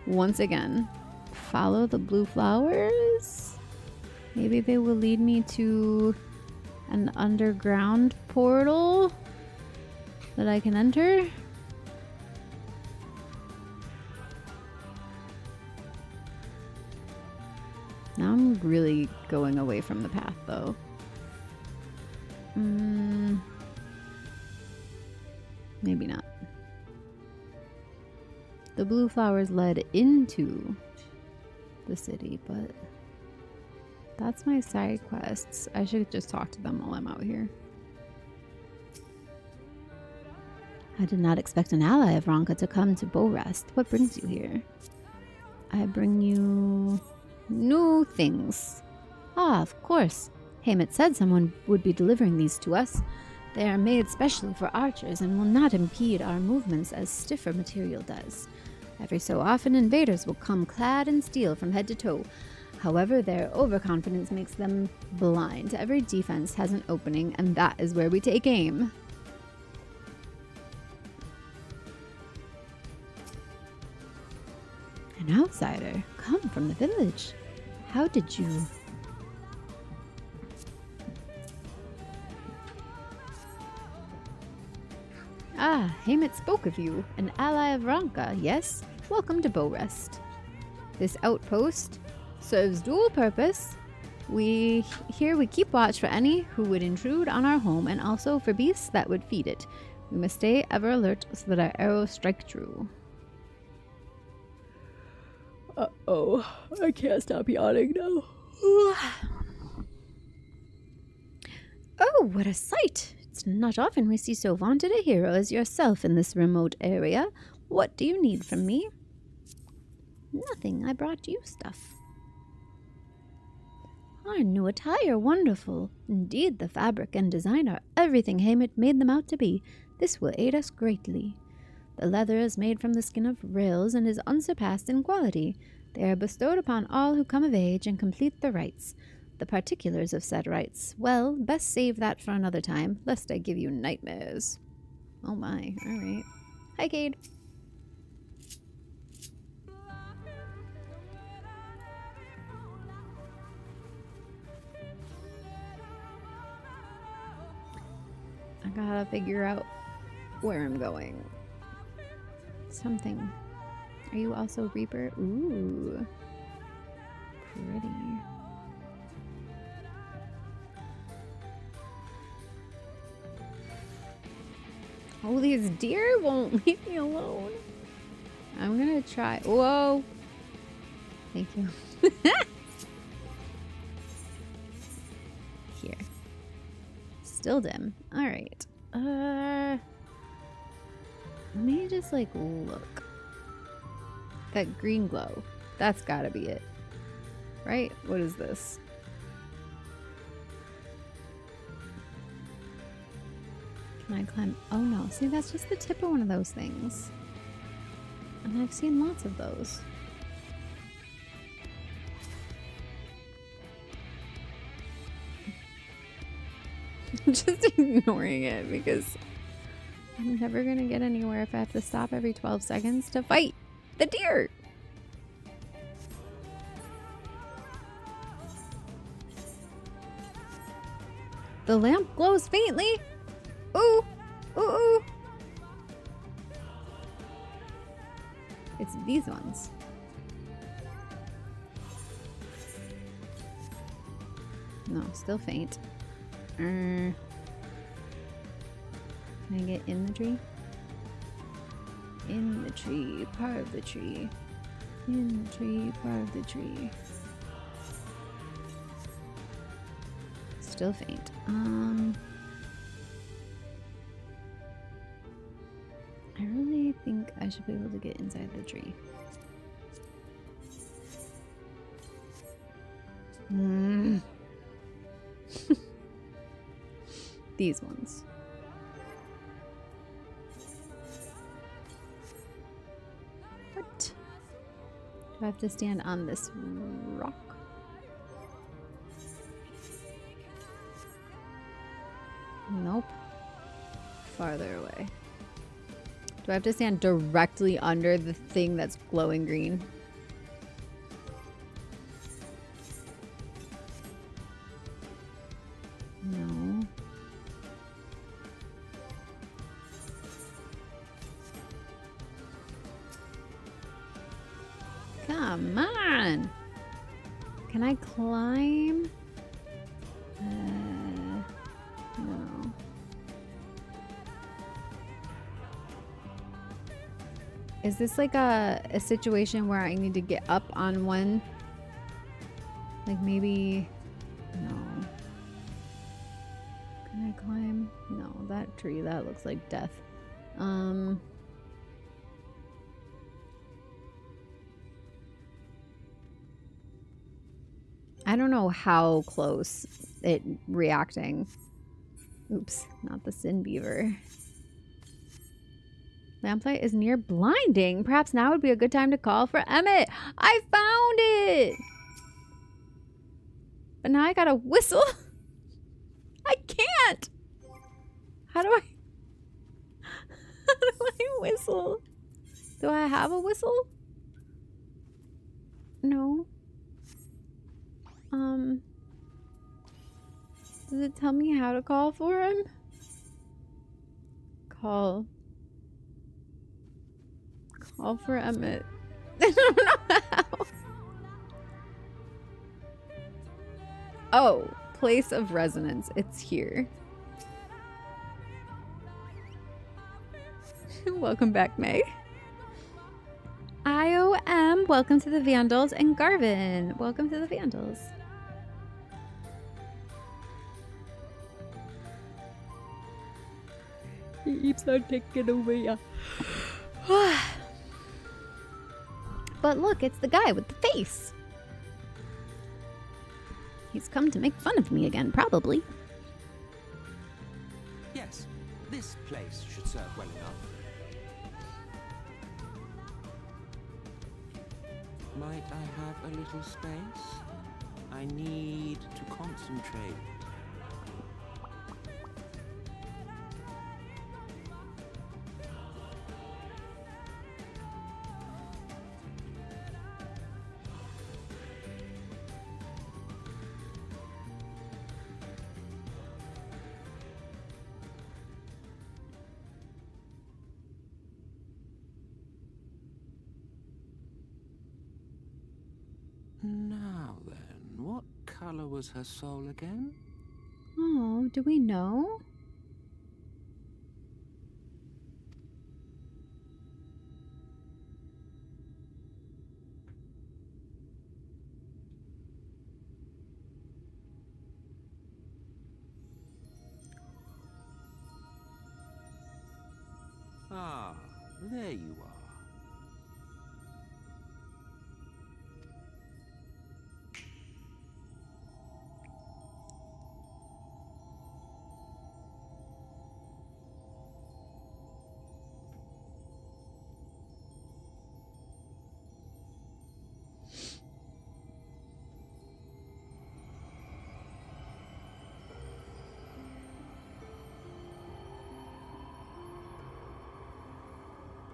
Once again, follow the blue flowers. Maybe they will lead me to an underground portal that I can enter. Now I'm really going away from the path, though. Maybe not. The blue flowers led into the city, but that's my side quests. I should just talk to them while I'm out here. I did not expect an ally of Ronka to come to Bowrest. What brings you here? I bring you new things. Ah, of course. Haymet said someone would be delivering these to us. They are made specially for archers and will not impede our movements as stiffer material does. Every so often, invaders will come clad in steel from head to toe. However, their overconfidence makes them blind. Every defense has an opening, and that is where we take aim. An outsider? Come from the village. How did you... Ah, Haymet spoke of you, an ally of Ronka, yes? Welcome to Bowrest. This outpost serves dual purpose. Here we keep watch for any who would intrude on our home and also for beasts that would feed it. We must stay ever alert so that our arrows strike true. Uh-oh, I can't stop yawning now. Oh, what a sight! It's not often we see so vaunted a hero as yourself in this remote area. What do you need from me? Nothing. I brought you stuff. Our new attire, wonderful. Indeed, the fabric and design are everything Haymet made them out to be. This will aid us greatly. The leather is made from the skin of rails and is unsurpassed in quality. They are bestowed upon all who come of age and complete the rites. The particulars of said rites, well, best save that for another time, lest I give you nightmares. Oh my, alright. Hi, Cade. I gotta figure out where I'm going. Something. Are you also Reaper? Ooh. Pretty. Oh, these deer won't leave me alone. I'm gonna try. Whoa. Thank you. Here. Still dim. Alright. Let me just like look. That green glow. That's gotta be it. Right? What is this? Can I climb? Oh no. See, that's just the tip of one of those things. And I've seen lots of those. I'm just ignoring it because I'm never gonna get anywhere if I have to stop every 12 seconds to fight the deer. The lamp glows faintly. Ooh, ooh, ooh. It's these ones. No, still faint. Can I get in the tree? In the tree, part of the tree. In the tree, part of the tree. Still faint. I really think I should be able to get inside the tree. These ones. I have to stand on this rock? Nope. Farther away. Do I have to stand directly under the thing that's glowing green? No. Come on. Can I climb? No. Is this like a situation where I need to get up on one? Like maybe... No. Can I climb? No, that tree, that looks like death. I don't know how close it reacting. Oops, not the sin beaver. Lamplight is near blinding. Perhaps now would be a good time to call for Emmett. I found it! But now I gotta whistle. I can't! How do I... How do I whistle? Do I have a whistle? No. Does it tell me how to call for him? Call for Emmett. I don't know how. Oh, place of resonance. It's here. Welcome back, May. IOM, welcome to the Vandals, and Garvin, welcome to the Vandals. He keeps on taking away. But look, it's the guy with the face. He's come to make fun of me again, probably. Yes, this place should serve well enough. Might I have a little space? I need to concentrate. Now then, what color was her soul again? Oh, do we know? Ah, there you are.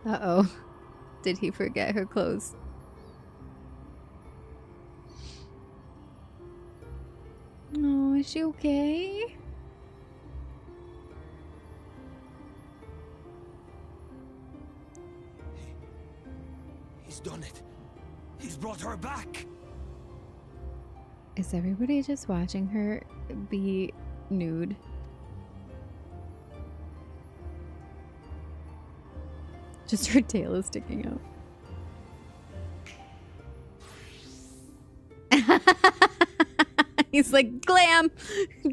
Uh-oh. Did he forget her clothes? Oh, is she okay? He's done it. He's brought her back. Is everybody just watching her be nude? Just her tail is sticking out. He's like, glam!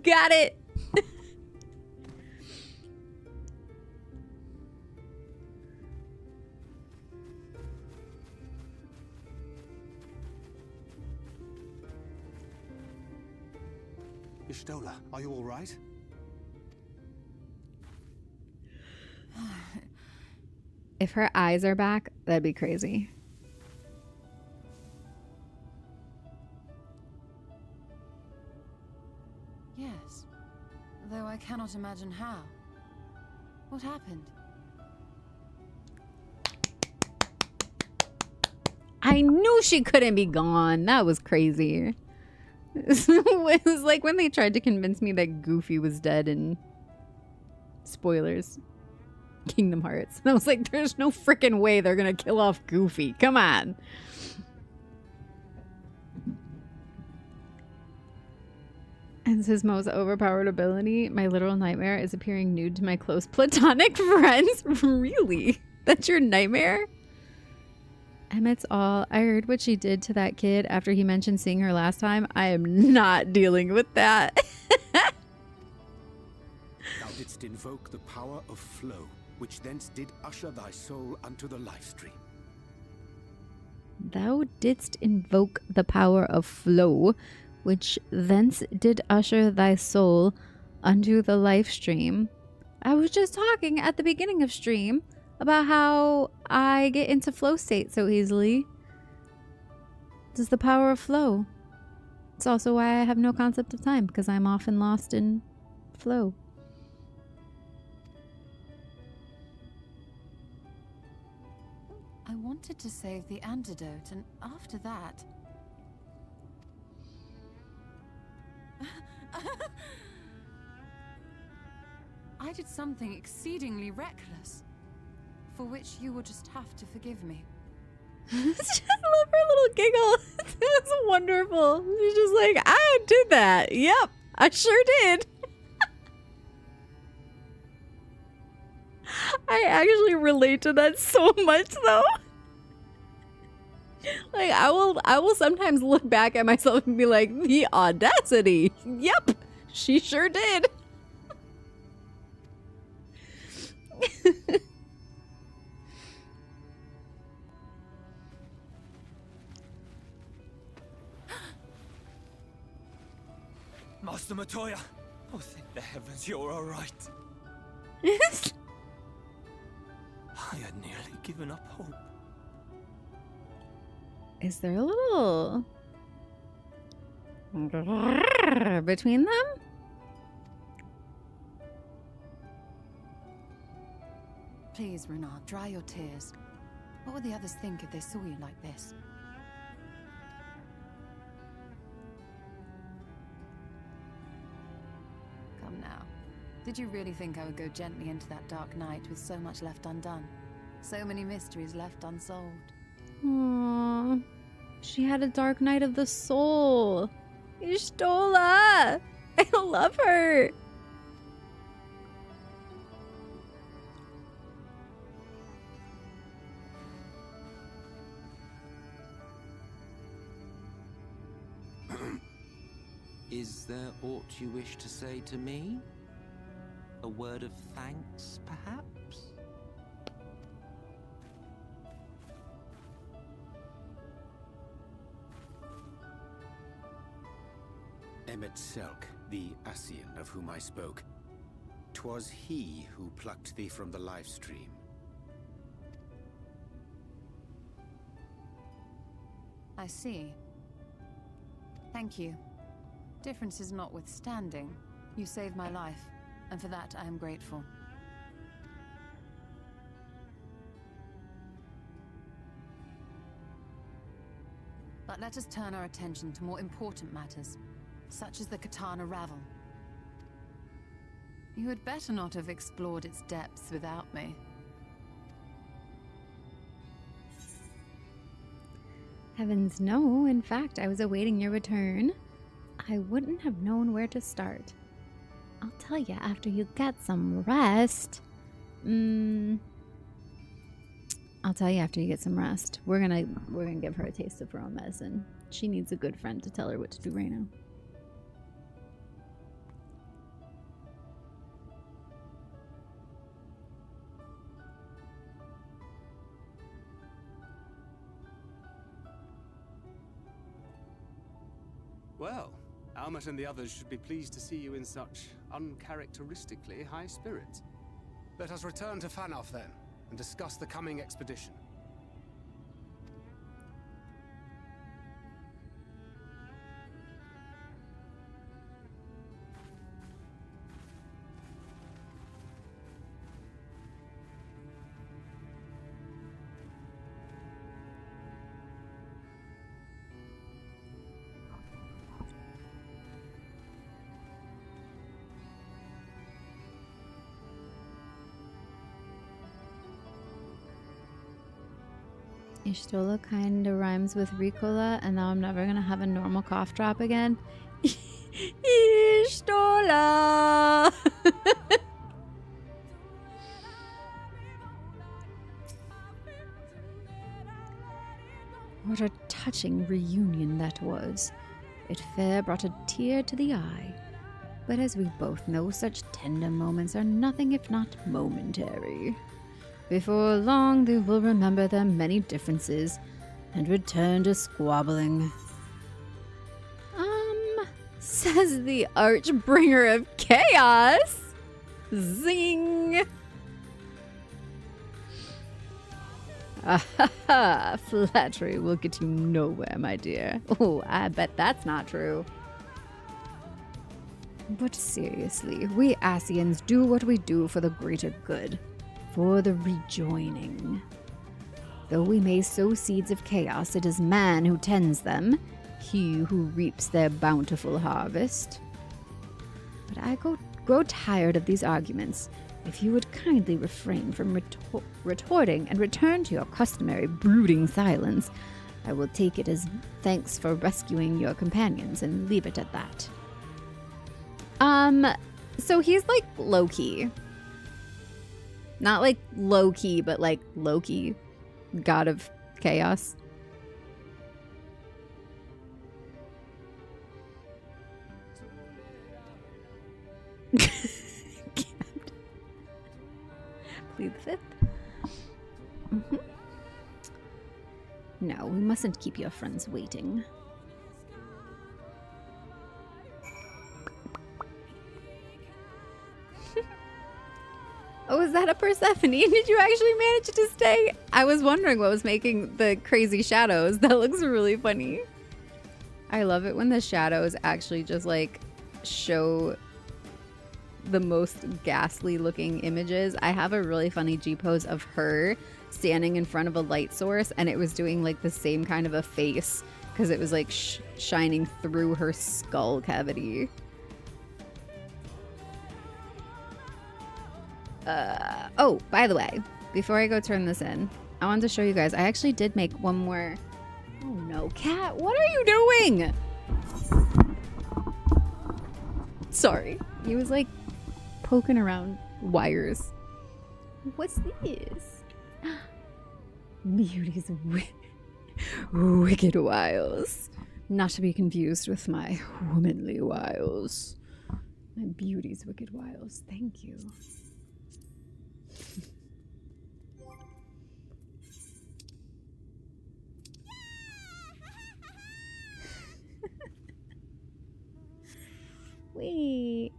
Got it! Ishtola, are you all right? If her eyes are back, that'd be crazy. cannot imagine how. What happened? I knew she couldn't be gone. That was crazy. It was like when they tried to convince me that Goofy was dead in spoilers, Kingdom Hearts. And I was like, there's no freaking way they're gonna kill off Goofy. Come on. And his most overpowered ability, my literal nightmare, is appearing nude to my close platonic friends. Really? That's your nightmare? Emmett's all. I heard what she did to that kid after he mentioned seeing her last time. I am not dealing with that. Thou didst invoke the power of flow, which thence did usher thy soul unto the Livestream. Thou didst invoke the power of flow, which thence did usher thy soul unto the Livestream. I was just talking at the beginning of stream about how I get into flow state so easily. This is the power of flow. It's also why I have no concept of time, because I'm often lost in flow. I wanted to save the antidote, and after that... I did something exceedingly reckless, for which you will just have to forgive me. I love her little giggle. It was wonderful. She's just like, I did that. Yep, I sure did. I actually relate to that so much, though. Like, I will sometimes look back at myself and be like, the audacity. Yep, she sure did. Master Matoya! Oh, thank the heavens you're alright. I had nearly given up hope. Is there a little between them? Please, Renard, dry your tears. What would the others think if they saw you like this? Come now. Did you really think I would go gently into that dark night with so much left undone? So many mysteries left unsolved. Aww. She had a dark night of the soul. Ishtola! I love her. Is there aught you wish to say to me? A word of thanks, perhaps? Emmet Selk, the Ascian of whom I spoke. 'Twas he who plucked thee from the Livestream. I see. Thank you. Differences notwithstanding, you saved my life, and for that I am grateful. But let us turn our attention to more important matters, such as the Katana Ravel. You had better not have explored its depths without me. Heavens no, in fact, I was awaiting your return. I wouldn't have known where to start. I'll tell you after you get some rest. I'll tell you after you get some rest. We're gonna give her a taste of her own medicine. She needs a good friend to tell her what to do right now. Well, Almet and the others should be pleased to see you in such uncharacteristically high spirits. Let us return to Fanoff then, and discuss the coming expedition. Ishtola kind of rhymes with Ricola, and now I'm never gonna have a normal cough drop again. Ishtola! What a touching reunion that was. It fair brought a tear to the eye. But as we both know, such tender moments are nothing if not momentary. Before long, they will remember their many differences and return to squabbling. Says the Archbringer of Chaos. Zing! Ah, flattery will get you nowhere, my dear. Oh, I bet that's not true. But seriously, we Asians do what we do for the greater good, for the rejoining. Though we may sow seeds of chaos, it is man who tends them, he who reaps their bountiful harvest. But I grow tired of these arguments. If you would kindly refrain from retorting and return to your customary brooding silence, I will take it as thanks for rescuing your companions and leave it at that. So he's like Loki. Not like low-key, but like Loki, god of chaos. Plead the fifth. No, we mustn't keep your friends waiting. Oh, is that a Persephone? Did you actually manage to stay? I was wondering what was making the crazy shadows. That looks really funny. I love it when the shadows actually just like show the most ghastly looking images. I have a really funny G-pose of her standing in front of a light source, and it was doing like the same kind of a face because it was like shining through her skull cavity. Oh, by the way, before I go turn this in, I wanted to show you guys, I actually did make one more. Oh no, cat, what are you doing? Sorry, he was like poking around wires. What's this? Beauty's wicked wiles. Not to be confused with my womanly wiles. My beauty's wicked wiles. Thank you. Wait.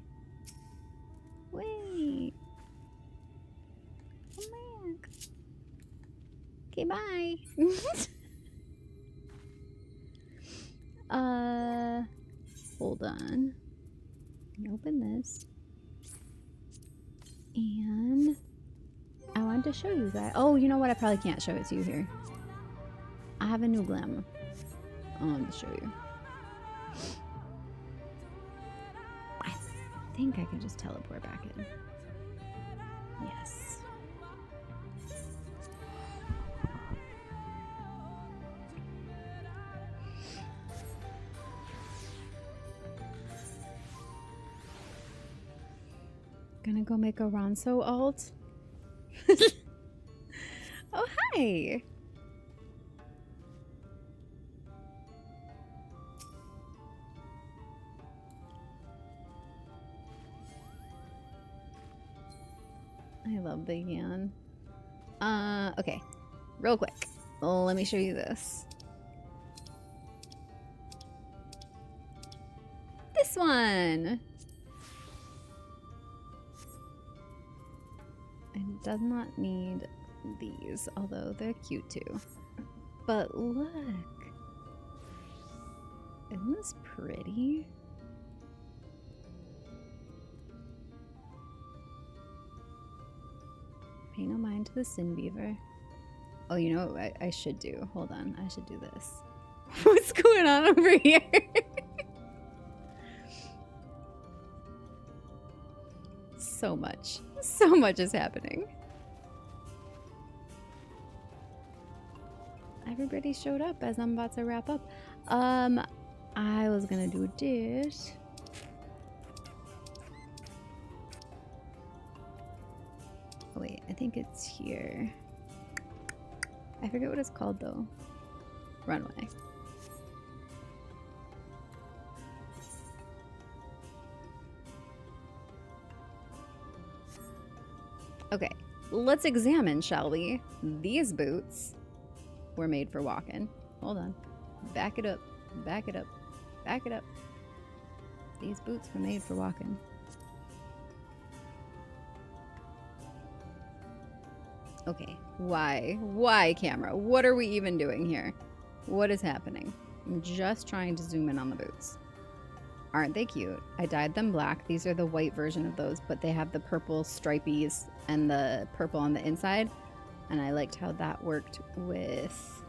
Wait. Come back. Okay, bye. Hold on. Let me open this. And I wanted to show you guys. Oh, you know what? I probably can't show it to you here. I have a new glamour. I wanted to show you. I think I can just teleport back in. Yes. Gonna go make a Ronso alt. Oh, hi. I love the yan. Okay. Real quick. Let me show you this. This one. It does not need these, although they're cute too. But look. Isn't this pretty? Pay no mind to the Sin Beaver. Oh, you know what I should do? Hold on, I should do this. What's going on over here? So much is happening. everybody showed up as I'm about to wrap up. I was gonna do this. Oh wait, I think it's here. I forget what it's called though. Runway. Okay, let's examine, shall we? These boots were made for walking. Hold on. Back it up. Back it up. Back it up. These boots were made for walking. Okay, why? Why, camera? What are we even doing here? What is happening? I'm just trying to zoom in on the boots. Aren't they cute? I dyed them black. These are the white version of those, but they have the purple stripies and the purple on the inside. And I liked how that worked with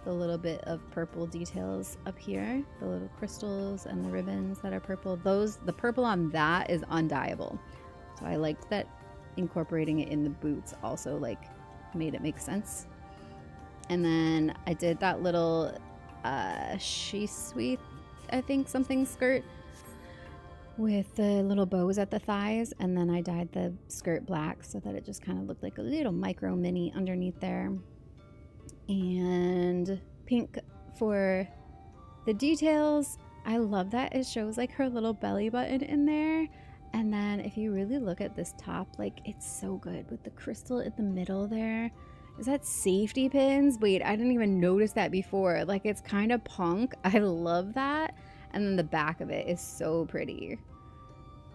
the little bit of purple details up here. The little crystals and the ribbons that are purple. The purple on that is undyeable. So I liked that incorporating it in the boots also like made it make sense. And then I did that little sweet, I think something skirt with the little bows at the thighs, and then I dyed the skirt black so that it just kind of looked like a little micro mini underneath there, and pink for the details. I love that it shows like her little belly button in there. And then if you really look at this top, like it's so good with the crystal in the middle there. Is that safety pins? Wait, I didn't even notice that before. Like it's kind of punk. I love that. And then the back of it is so pretty.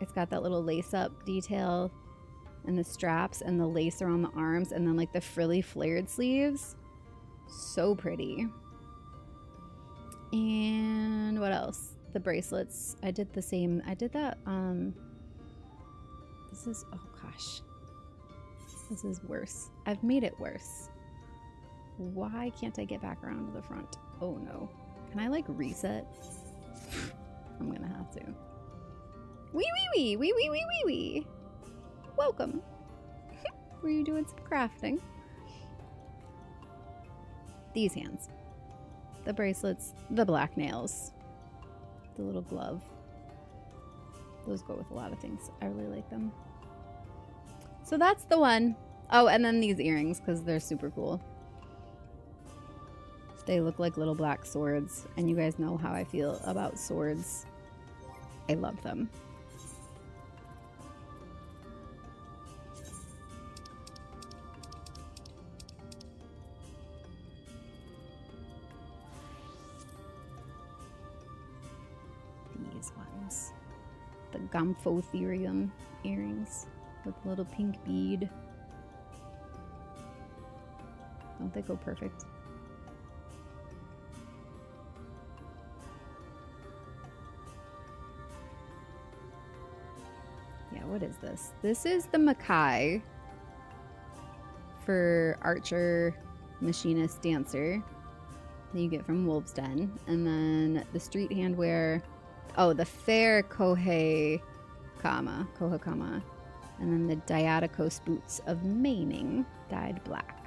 It's got that little lace up detail and the straps and the lace around the arms and then like the frilly flared sleeves. So pretty. And what else? The bracelets. I did the same. I did that. This is, oh gosh. This is worse. I've made it worse. Why can't I get back around to the front? Oh no. Can I like reset? I'm gonna have to. Wee. Welcome. Were you doing some crafting? These hands. The bracelets. The black nails. The little glove. Those go with a lot of things. I really like them. So that's the one. Oh, and then these earrings because they're super cool. They look like little black swords, and you guys know how I feel about swords. I love them. These ones. The Gomphotherium earrings with a little pink bead. Don't they go perfect? Yeah, what is this? This is the Makai for Archer, Machinist, Dancer that you get from Wolf's Den. And then the street handwear. Oh, the fair Kohakama. And then the Diaticos boots of maiming, dyed black.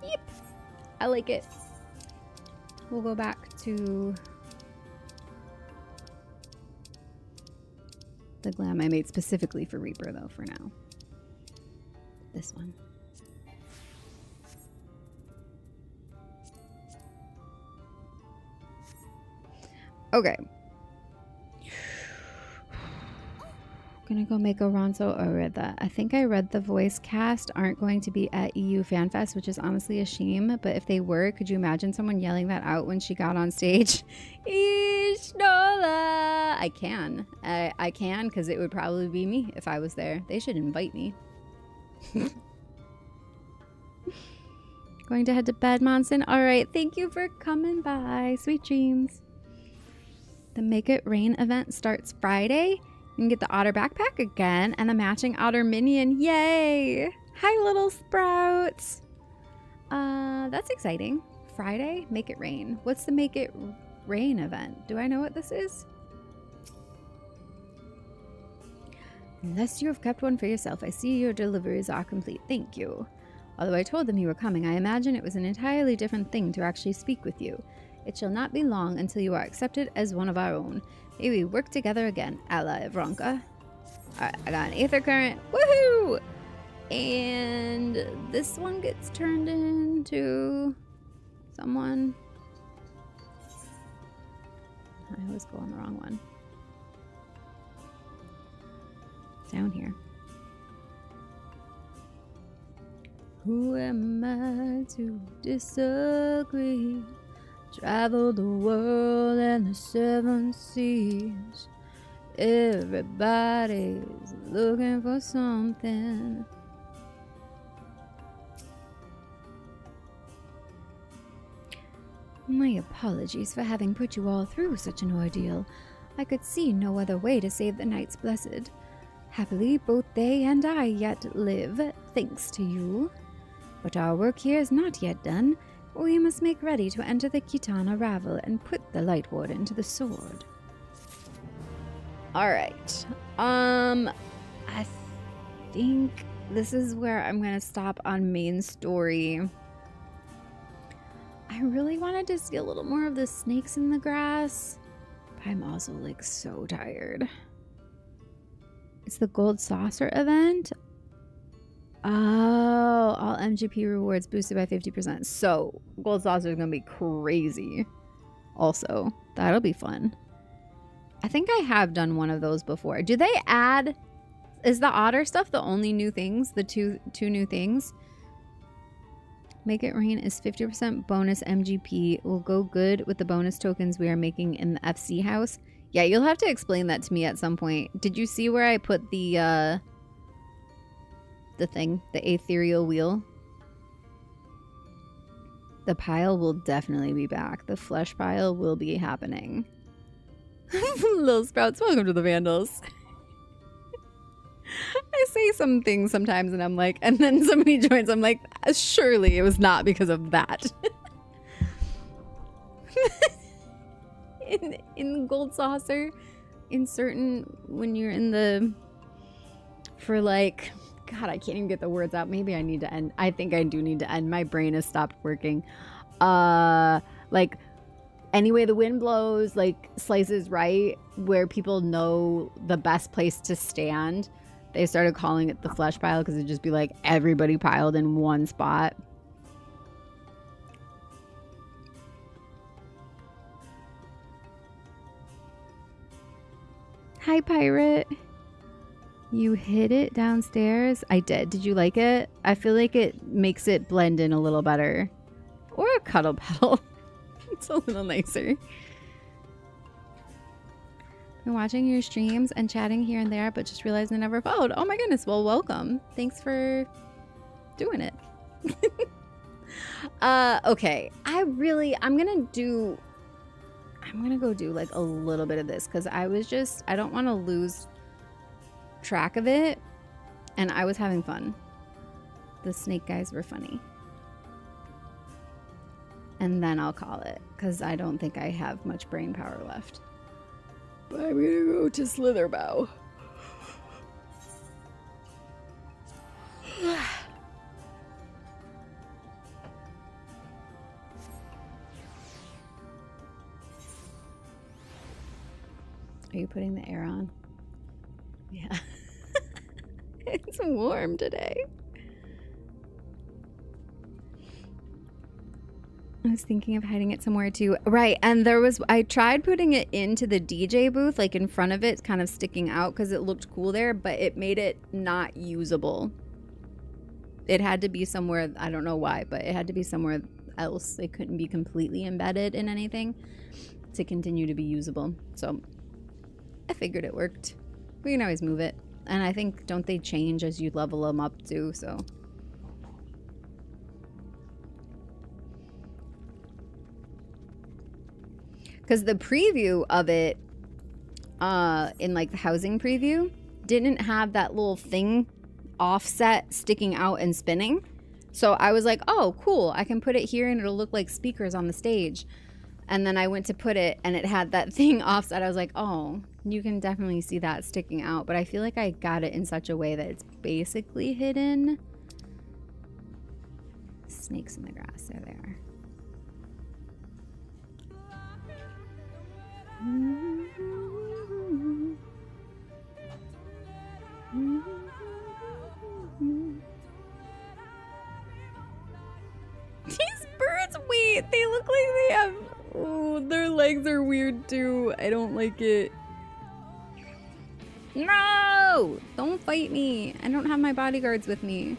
Yep, I like it. We'll go back to the glam I made specifically for Reaper though for now. This one. Okay. Gonna go make a Ronso. Oh, I read that. I think I read the voice cast aren't going to be at EU FanFest, which is honestly a shame. But if they were, could you imagine someone yelling that out when she got on stage? Ishnola! I can. I can because it would probably be me if I was there. They should invite me. Going to head to bed, Monson? All right. Thank you for coming by. Sweet dreams. The Make It Rain event starts Friday. You can get the otter backpack again and the matching otter minion. Yay! Hi, little sprouts. That's exciting. Friday, Make It Rain. What's the Make It Rain event? Do I know what this is? Unless you have kept one for yourself, I see your deliveries are complete. Thank you. Although I told them you were coming, I imagine it was an entirely different thing to actually speak with you. It shall not be long until you are accepted as one of our own. May we work together again, ally of Ronka. Alright, I got an Aether Current. Woohoo! And this one gets turned into someone. I always go on the wrong one. Down here. Who am I to disagree? Travel the world and the 7 seas. Everybody's looking for something. My apologies for having put you all through such an ordeal. I could see no other way to save the Knights Blessed. Happily, both they and I yet live, thanks to you. But our work here is not yet done. We must make ready to enter the Kitana Ravel and put the Light Warden to the sword. Alright. I think this is where I'm going to stop on main story. I really wanted to see a little more of the snakes in the grass, but I'm also like so tired. It's the Gold Saucer event. Oh, all MGP rewards boosted by 50%. So Gold Saucer is gonna be crazy. Also, that'll be fun. I think I have done one of those before. Do they add? Is the otter stuff the only new things? The two new things? Make It Rain is 50% bonus MGP. Will go good with the bonus tokens we are making in the FC house. Yeah, you'll have to explain that to me at some point. Did you see where I put the thing, the ethereal wheel? The pile will definitely be back. The flesh pile will be happening. Little Sprouts, welcome to the Vandals. I say some things sometimes and I'm like, and then somebody joins, I'm like, surely it was not because of that. in Gold Saucer, in certain, when you're in the, for like, God, I can't even get the words out. Maybe I need to end. I think I do need to end. My brain has stopped working. Like, any way the wind blows, like slices right, where people know the best place to stand. They started calling it the flesh pile because it'd just be like everybody piled in one spot. Hi, Pirate. You hid it downstairs? I did. Did you like it? I feel like it makes it blend in a little better. Or a cuddle petal. It's a little nicer. Been watching your streams and chatting here and there, but just realized I never followed. Oh my goodness. Well, welcome. Thanks for doing it. Okay. I'm gonna go do like a little bit of this because I don't want to lose track of it, and I was having fun. The snake guys were funny. And then I'll call it because I don't think I have much brain power left. But I'm gonna go to Slitherbow. Are you putting the air on? Yeah. It's warm today. I was thinking of hiding it somewhere too. Right, and I tried putting it into the DJ booth, like in front of it, kind of sticking out because it looked cool there, but it made it not usable. It had to be somewhere, I don't know why, but it had to be somewhere else. It couldn't be completely embedded in anything to continue to be usable. So I figured it worked. We can always move it. And I think, don't they change as you level them up too, so. Because the preview of it, in like the housing preview, didn't have that little thing offset sticking out and spinning. So I was like, oh, cool. I can put it here and it'll look like speakers on the stage. And then I went to put it and it had that thing offset. I was like, oh, you can definitely see that sticking out. But I feel like I got it in such a way that it's basically hidden. snakes in the grass. There they are. These birds, wait, they look like they have, oh, their legs are weird too. I don't like it. No! Don't fight me. I don't have my bodyguards with me.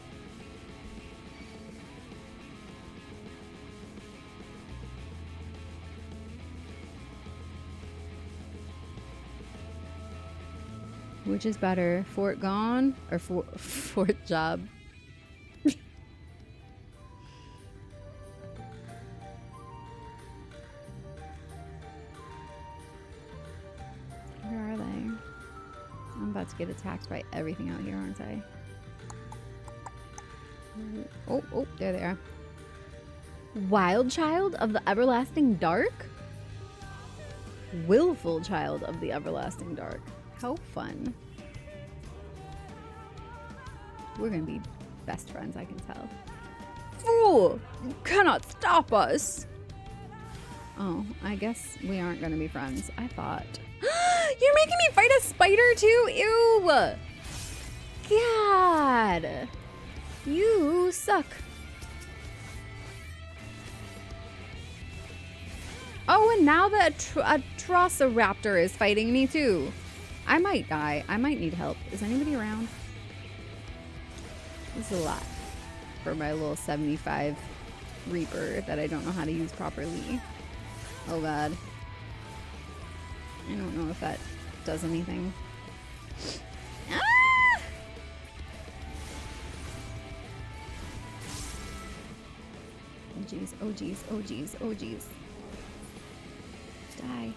Which is better, Fort Gone or Fort Job? Where are they? I'm about to get attacked by everything out here, aren't I? Oh, oh, there they are. Wild child of the everlasting dark? Willful child of the everlasting dark. How fun. We're gonna be best friends, I can tell. Fool! You cannot stop us! Oh, I guess we aren't gonna be friends. I thought. You're making me fight a spider too? Ew! God! You suck. Oh, and now the Atrociraptor is fighting me too. I might die. I might need help. Is anybody around? This is a lot for my little 75 Reaper that I don't know how to use properly. Oh god. I don't know if that does anything. Ah! Oh jeez, oh jeez, oh jeez, oh jeez. Die.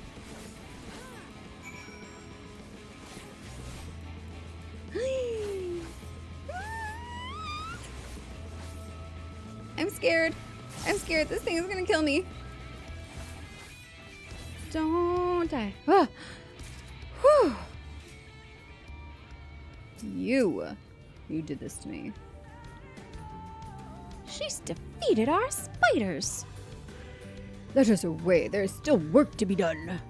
I'm scared. I'm scared. This thing is gonna kill me. Don't die. Ah. Whew. You did this to me. She's defeated our spiders. Let us away. There is still work to be done.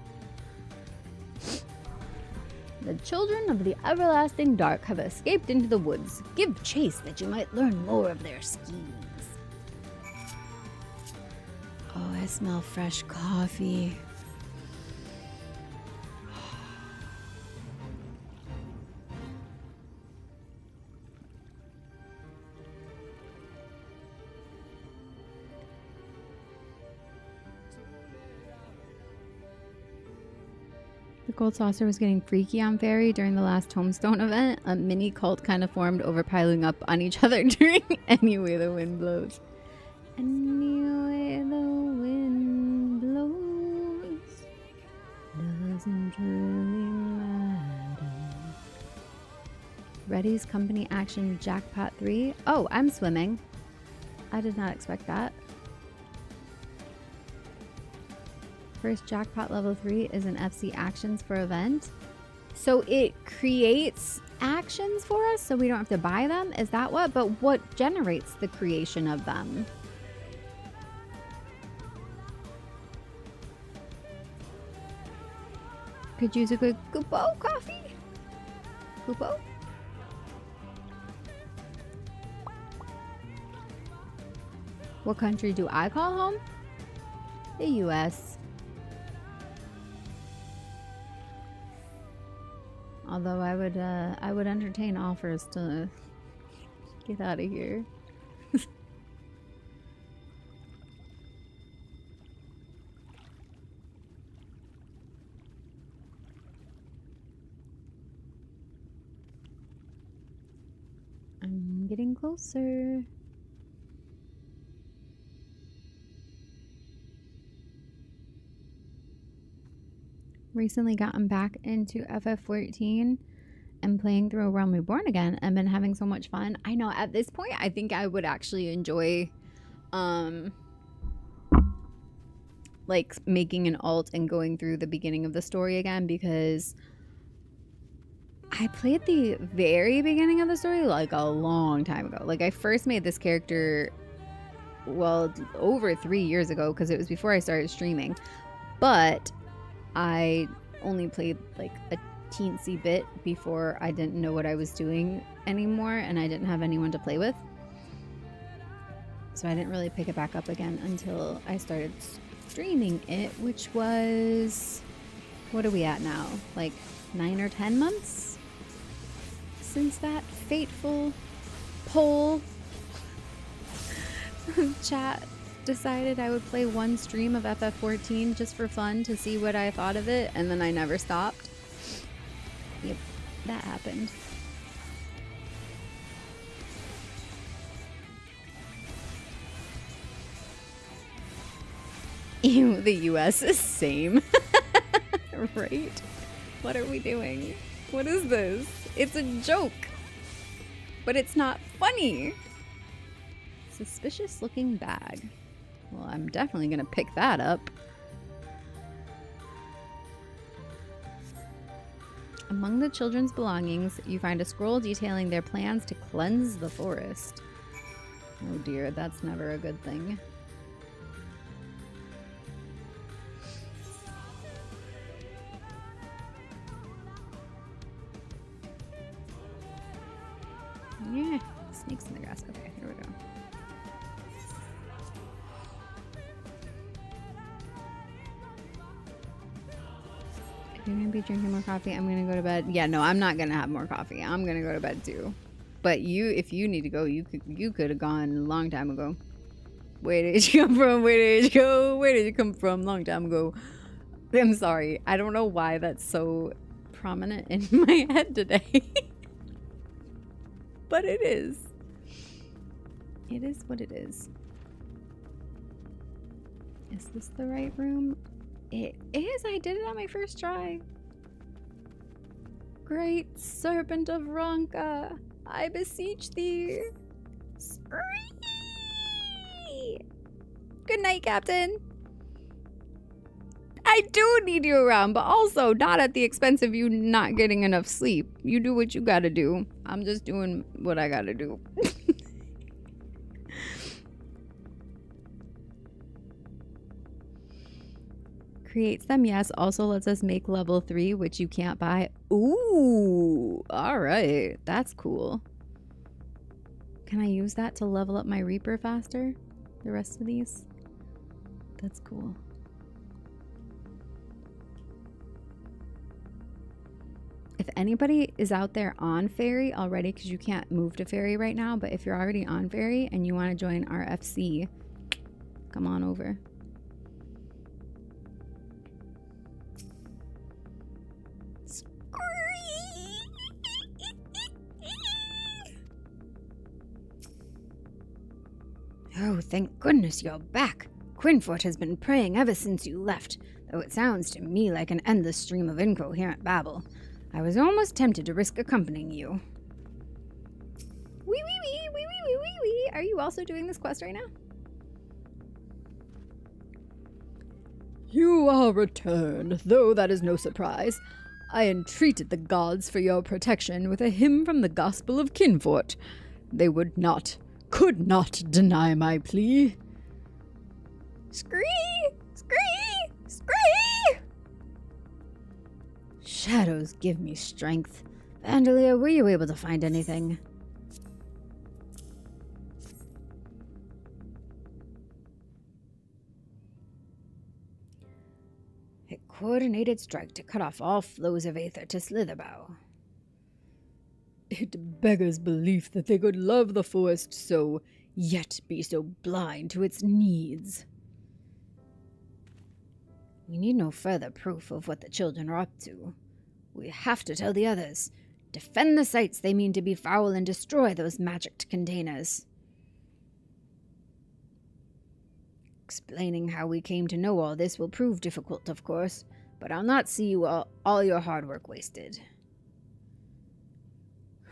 The children of the everlasting dark have escaped into the woods. Give chase that you might learn more of their schemes. Oh, I smell fresh coffee. The Gold Saucer was getting freaky on Fairy during the last Tombstone event. A mini cult kind of formed over piling up on each other during Any Way the Wind Blows. Any way the wind blows doesn't really matter. Reddy's Company Action Jackpot 3. Oh, I'm swimming. I did not expect that. First jackpot level 3 is an FC Actions for event. So it creates actions for us so we don't have to buy them? Is that what? But what generates the creation of them? Could use a good Kupo coffee. Kupo? What country do I call home? The US. Although I would entertain offers to get out of here. I'm getting closer. Recently gotten back into FF14 and playing through A Realm Reborn again and been having so much fun. I know at this point I think I would actually enjoy like making an alt and going through the beginning of the story again, because I played the very beginning of the story like a long time ago. Like I first made this character well, over 3 years ago, because it was before I started streaming. But I only played like a teensy bit before I didn't know what I was doing anymore, and I didn't have anyone to play with. So I didn't really pick it back up again until I started streaming it, which was, what are we at now? Like 9 or 10 months since that fateful poll. Chat decided I would play one stream of FF14 just for fun to see what I thought of it, and then I never stopped. Yep, that happened. Ew, the US is same. Right? What are we doing? What is this? It's a joke. But it's not funny. Suspicious looking bag. Well, I'm definitely gonna pick that up. Among the children's belongings, you find a scroll detailing their plans to cleanse the forest. Oh dear, that's never a good thing. Yeah, snakes in the grass. Okay, here we go. If you're gonna be drinking more coffee, I'm gonna go to bed. Yeah, no, I'm not gonna have more coffee. I'm gonna go to bed too. But you, if you need to go, you could have gone a long time ago. Where did you come from? Where did you go? Where did you come from? Long time ago. I'm sorry. I don't know why that's so prominent in my head today. But it is. It is what it is. Is this the right room? It is. I did it on my first try. Great Serpent of Ronka, I beseech thee. Spree! Good night, Captain. I do need you around, but also not at the expense of you not getting enough sleep. You do what you gotta do. I'm just doing what I gotta do. Creates them, yes. Also lets us make level 3, which you can't buy. Ooh, alright. That's cool. Can I use that to level up my Reaper faster? The rest of these? That's cool. If anybody is out there on Fairy already, because you can't move to Fairy right now, but if you're already on Fairy and you want to join our FC, come on over. Oh, thank goodness you're back. Quinfort has been praying ever since you left, though it sounds to me like an endless stream of incoherent babble. I was almost tempted to risk accompanying you. Wee. Are you also doing this quest right now? You are returned, though that is no surprise. I entreated the gods for your protection with a hymn from the Gospel of Quinfort. They would not, could not deny my plea. Scree! Scree! Scree! Shadows give me strength. Vandalia, were you able to find anything? A coordinated strike to cut off all flows of aether to Slitherbow. It beggars belief that they could love the forest so, yet be so blind to its needs. We need no further proof of what the children are up to. We have to tell the others. Defend the sites they mean to be foul and destroy those magicked containers. Explaining how we came to know all this will prove difficult, of course, but I'll not see you all your hard work wasted.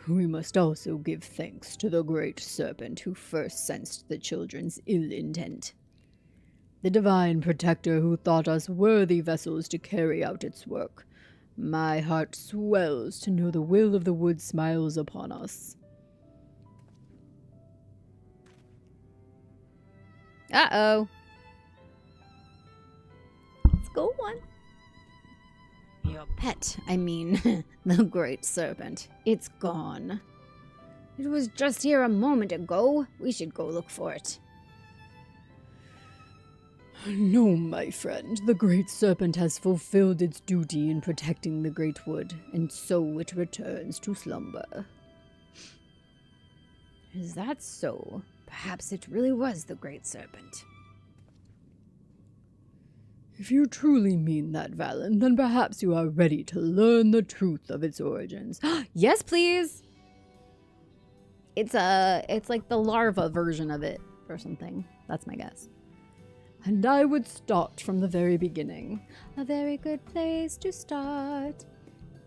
We must also give thanks to the great serpent who first sensed the children's ill intent. The divine protector who thought us worthy vessels to carry out its work. My heart swells to know the will of the wood smiles upon us. Uh-oh. Let's go on. Your pet, I mean, the great serpent. It's gone. It was just here a moment ago. We should go look for it. No, my friend. The great serpent has fulfilled its duty in protecting the great wood, and so it returns to slumber. Is that so? Perhaps it really was the great serpent. If you truly mean that, Valen, then perhaps you are ready to learn the truth of its origins. Yes, please! It's like the larva version of it, or something. That's my guess. And I would start from the very beginning. A very good place to start.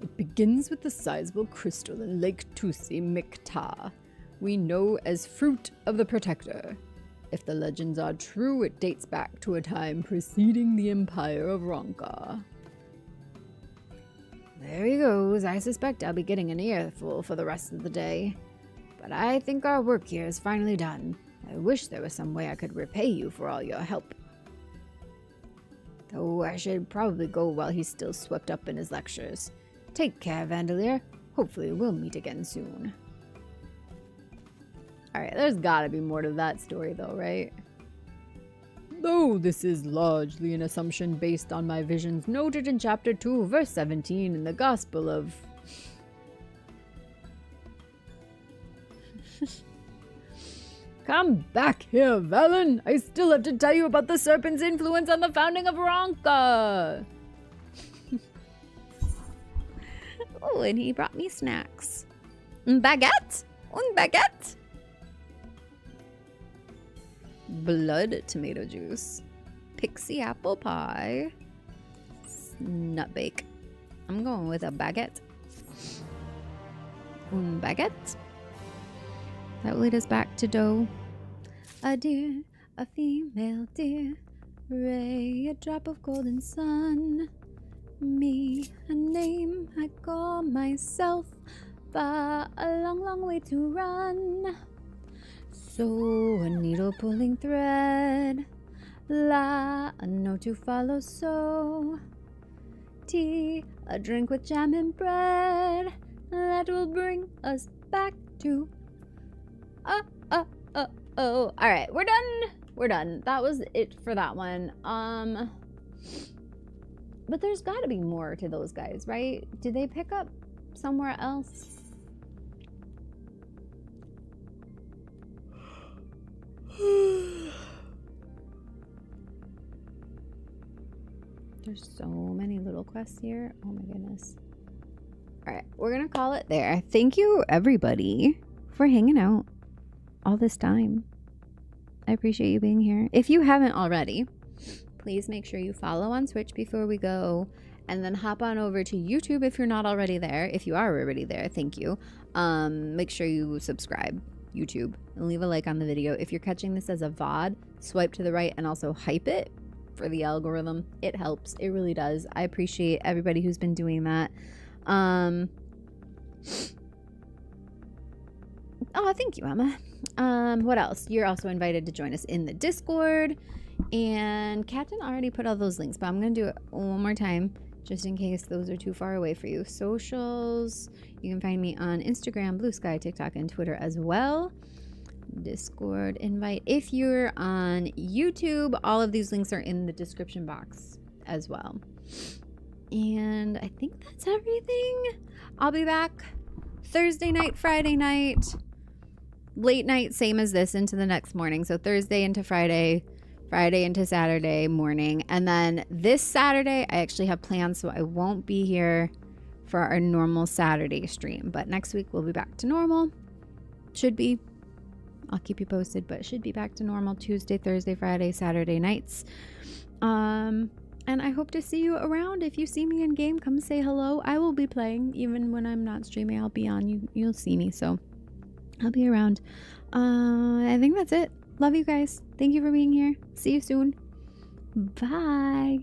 It begins with the sizable crystal in Lake Tusi Mikta, we know as Fruit of the Protector. If the legends are true, it dates back to a time preceding the Empire of Ronka. There he goes. I suspect I'll be getting an earful for the rest of the day. But I think our work here is finally done. I wish there was some way I could repay you for all your help. Though I should probably go while he's still swept up in his lectures. Take care, Vandalier. Hopefully we'll meet again soon. Alright, there's gotta be more to that story though, right? Though this is largely an assumption based on my visions noted in chapter 2, verse 17 in the Gospel of... Come back here, Valen! I still have to tell you about the serpent's influence on the founding of Ronka! Oh, and he brought me snacks. Baguette? Un baguette? Blood tomato juice. Pixie apple pie. Nut bake. I'm going with a baguette. Un baguette. That will lead us back to dough. A deer, a female deer. Ray, a drop of golden sun. Me, a name I call myself. Far a long, long way to run. So, a needle pulling thread. La, a note to follow. So, tea, a drink with jam and bread. That will bring us back to... Oh. Alright, we're done. We're done. That was it for that one. But there's gotta be more to those guys, right? Did they pick up somewhere else? There's so many little quests here. Oh my goodness. Alright, we're gonna call it there. Thank you, everybody, for hanging out all this time. I appreciate you being here. If you haven't already, please make sure you follow on Twitch before we go, and then hop on over to YouTube if you're not already there. If you are already there, thank you. Make sure you subscribe, YouTube, and leave a like on the video. If you're catching this as a VOD, swipe to the right and also hype it for the algorithm. It helps. It really does. I appreciate everybody who's been doing that. Oh, thank you, Emma. What else? You're also invited to join us in the Discord. And Captain already put all those links, but I'm going to do it one more time just in case those are too far away for you. Socials. You can find me on Instagram, Blue Sky, TikTok, and Twitter as well. Discord invite. If you're on YouTube, all of these links are in the description box as well. And I think that's everything. I'll be back Thursday night, Friday night, late night, same as this, into the next morning. So Thursday into Friday, Friday into Saturday morning. And then this Saturday, I actually have plans, so I won't be here for our normal Saturday stream. But next week, we'll be back to normal. Should be. I'll keep you posted, but should be back to normal Tuesday, Thursday, Friday, Saturday nights. And I hope to see you around. If you see me in game, come say hello. I will be playing. Even when I'm not streaming, I'll be on. You'll see me, so I'll be around. I think that's it. Love you guys. Thank you for being here. See you soon. Bye.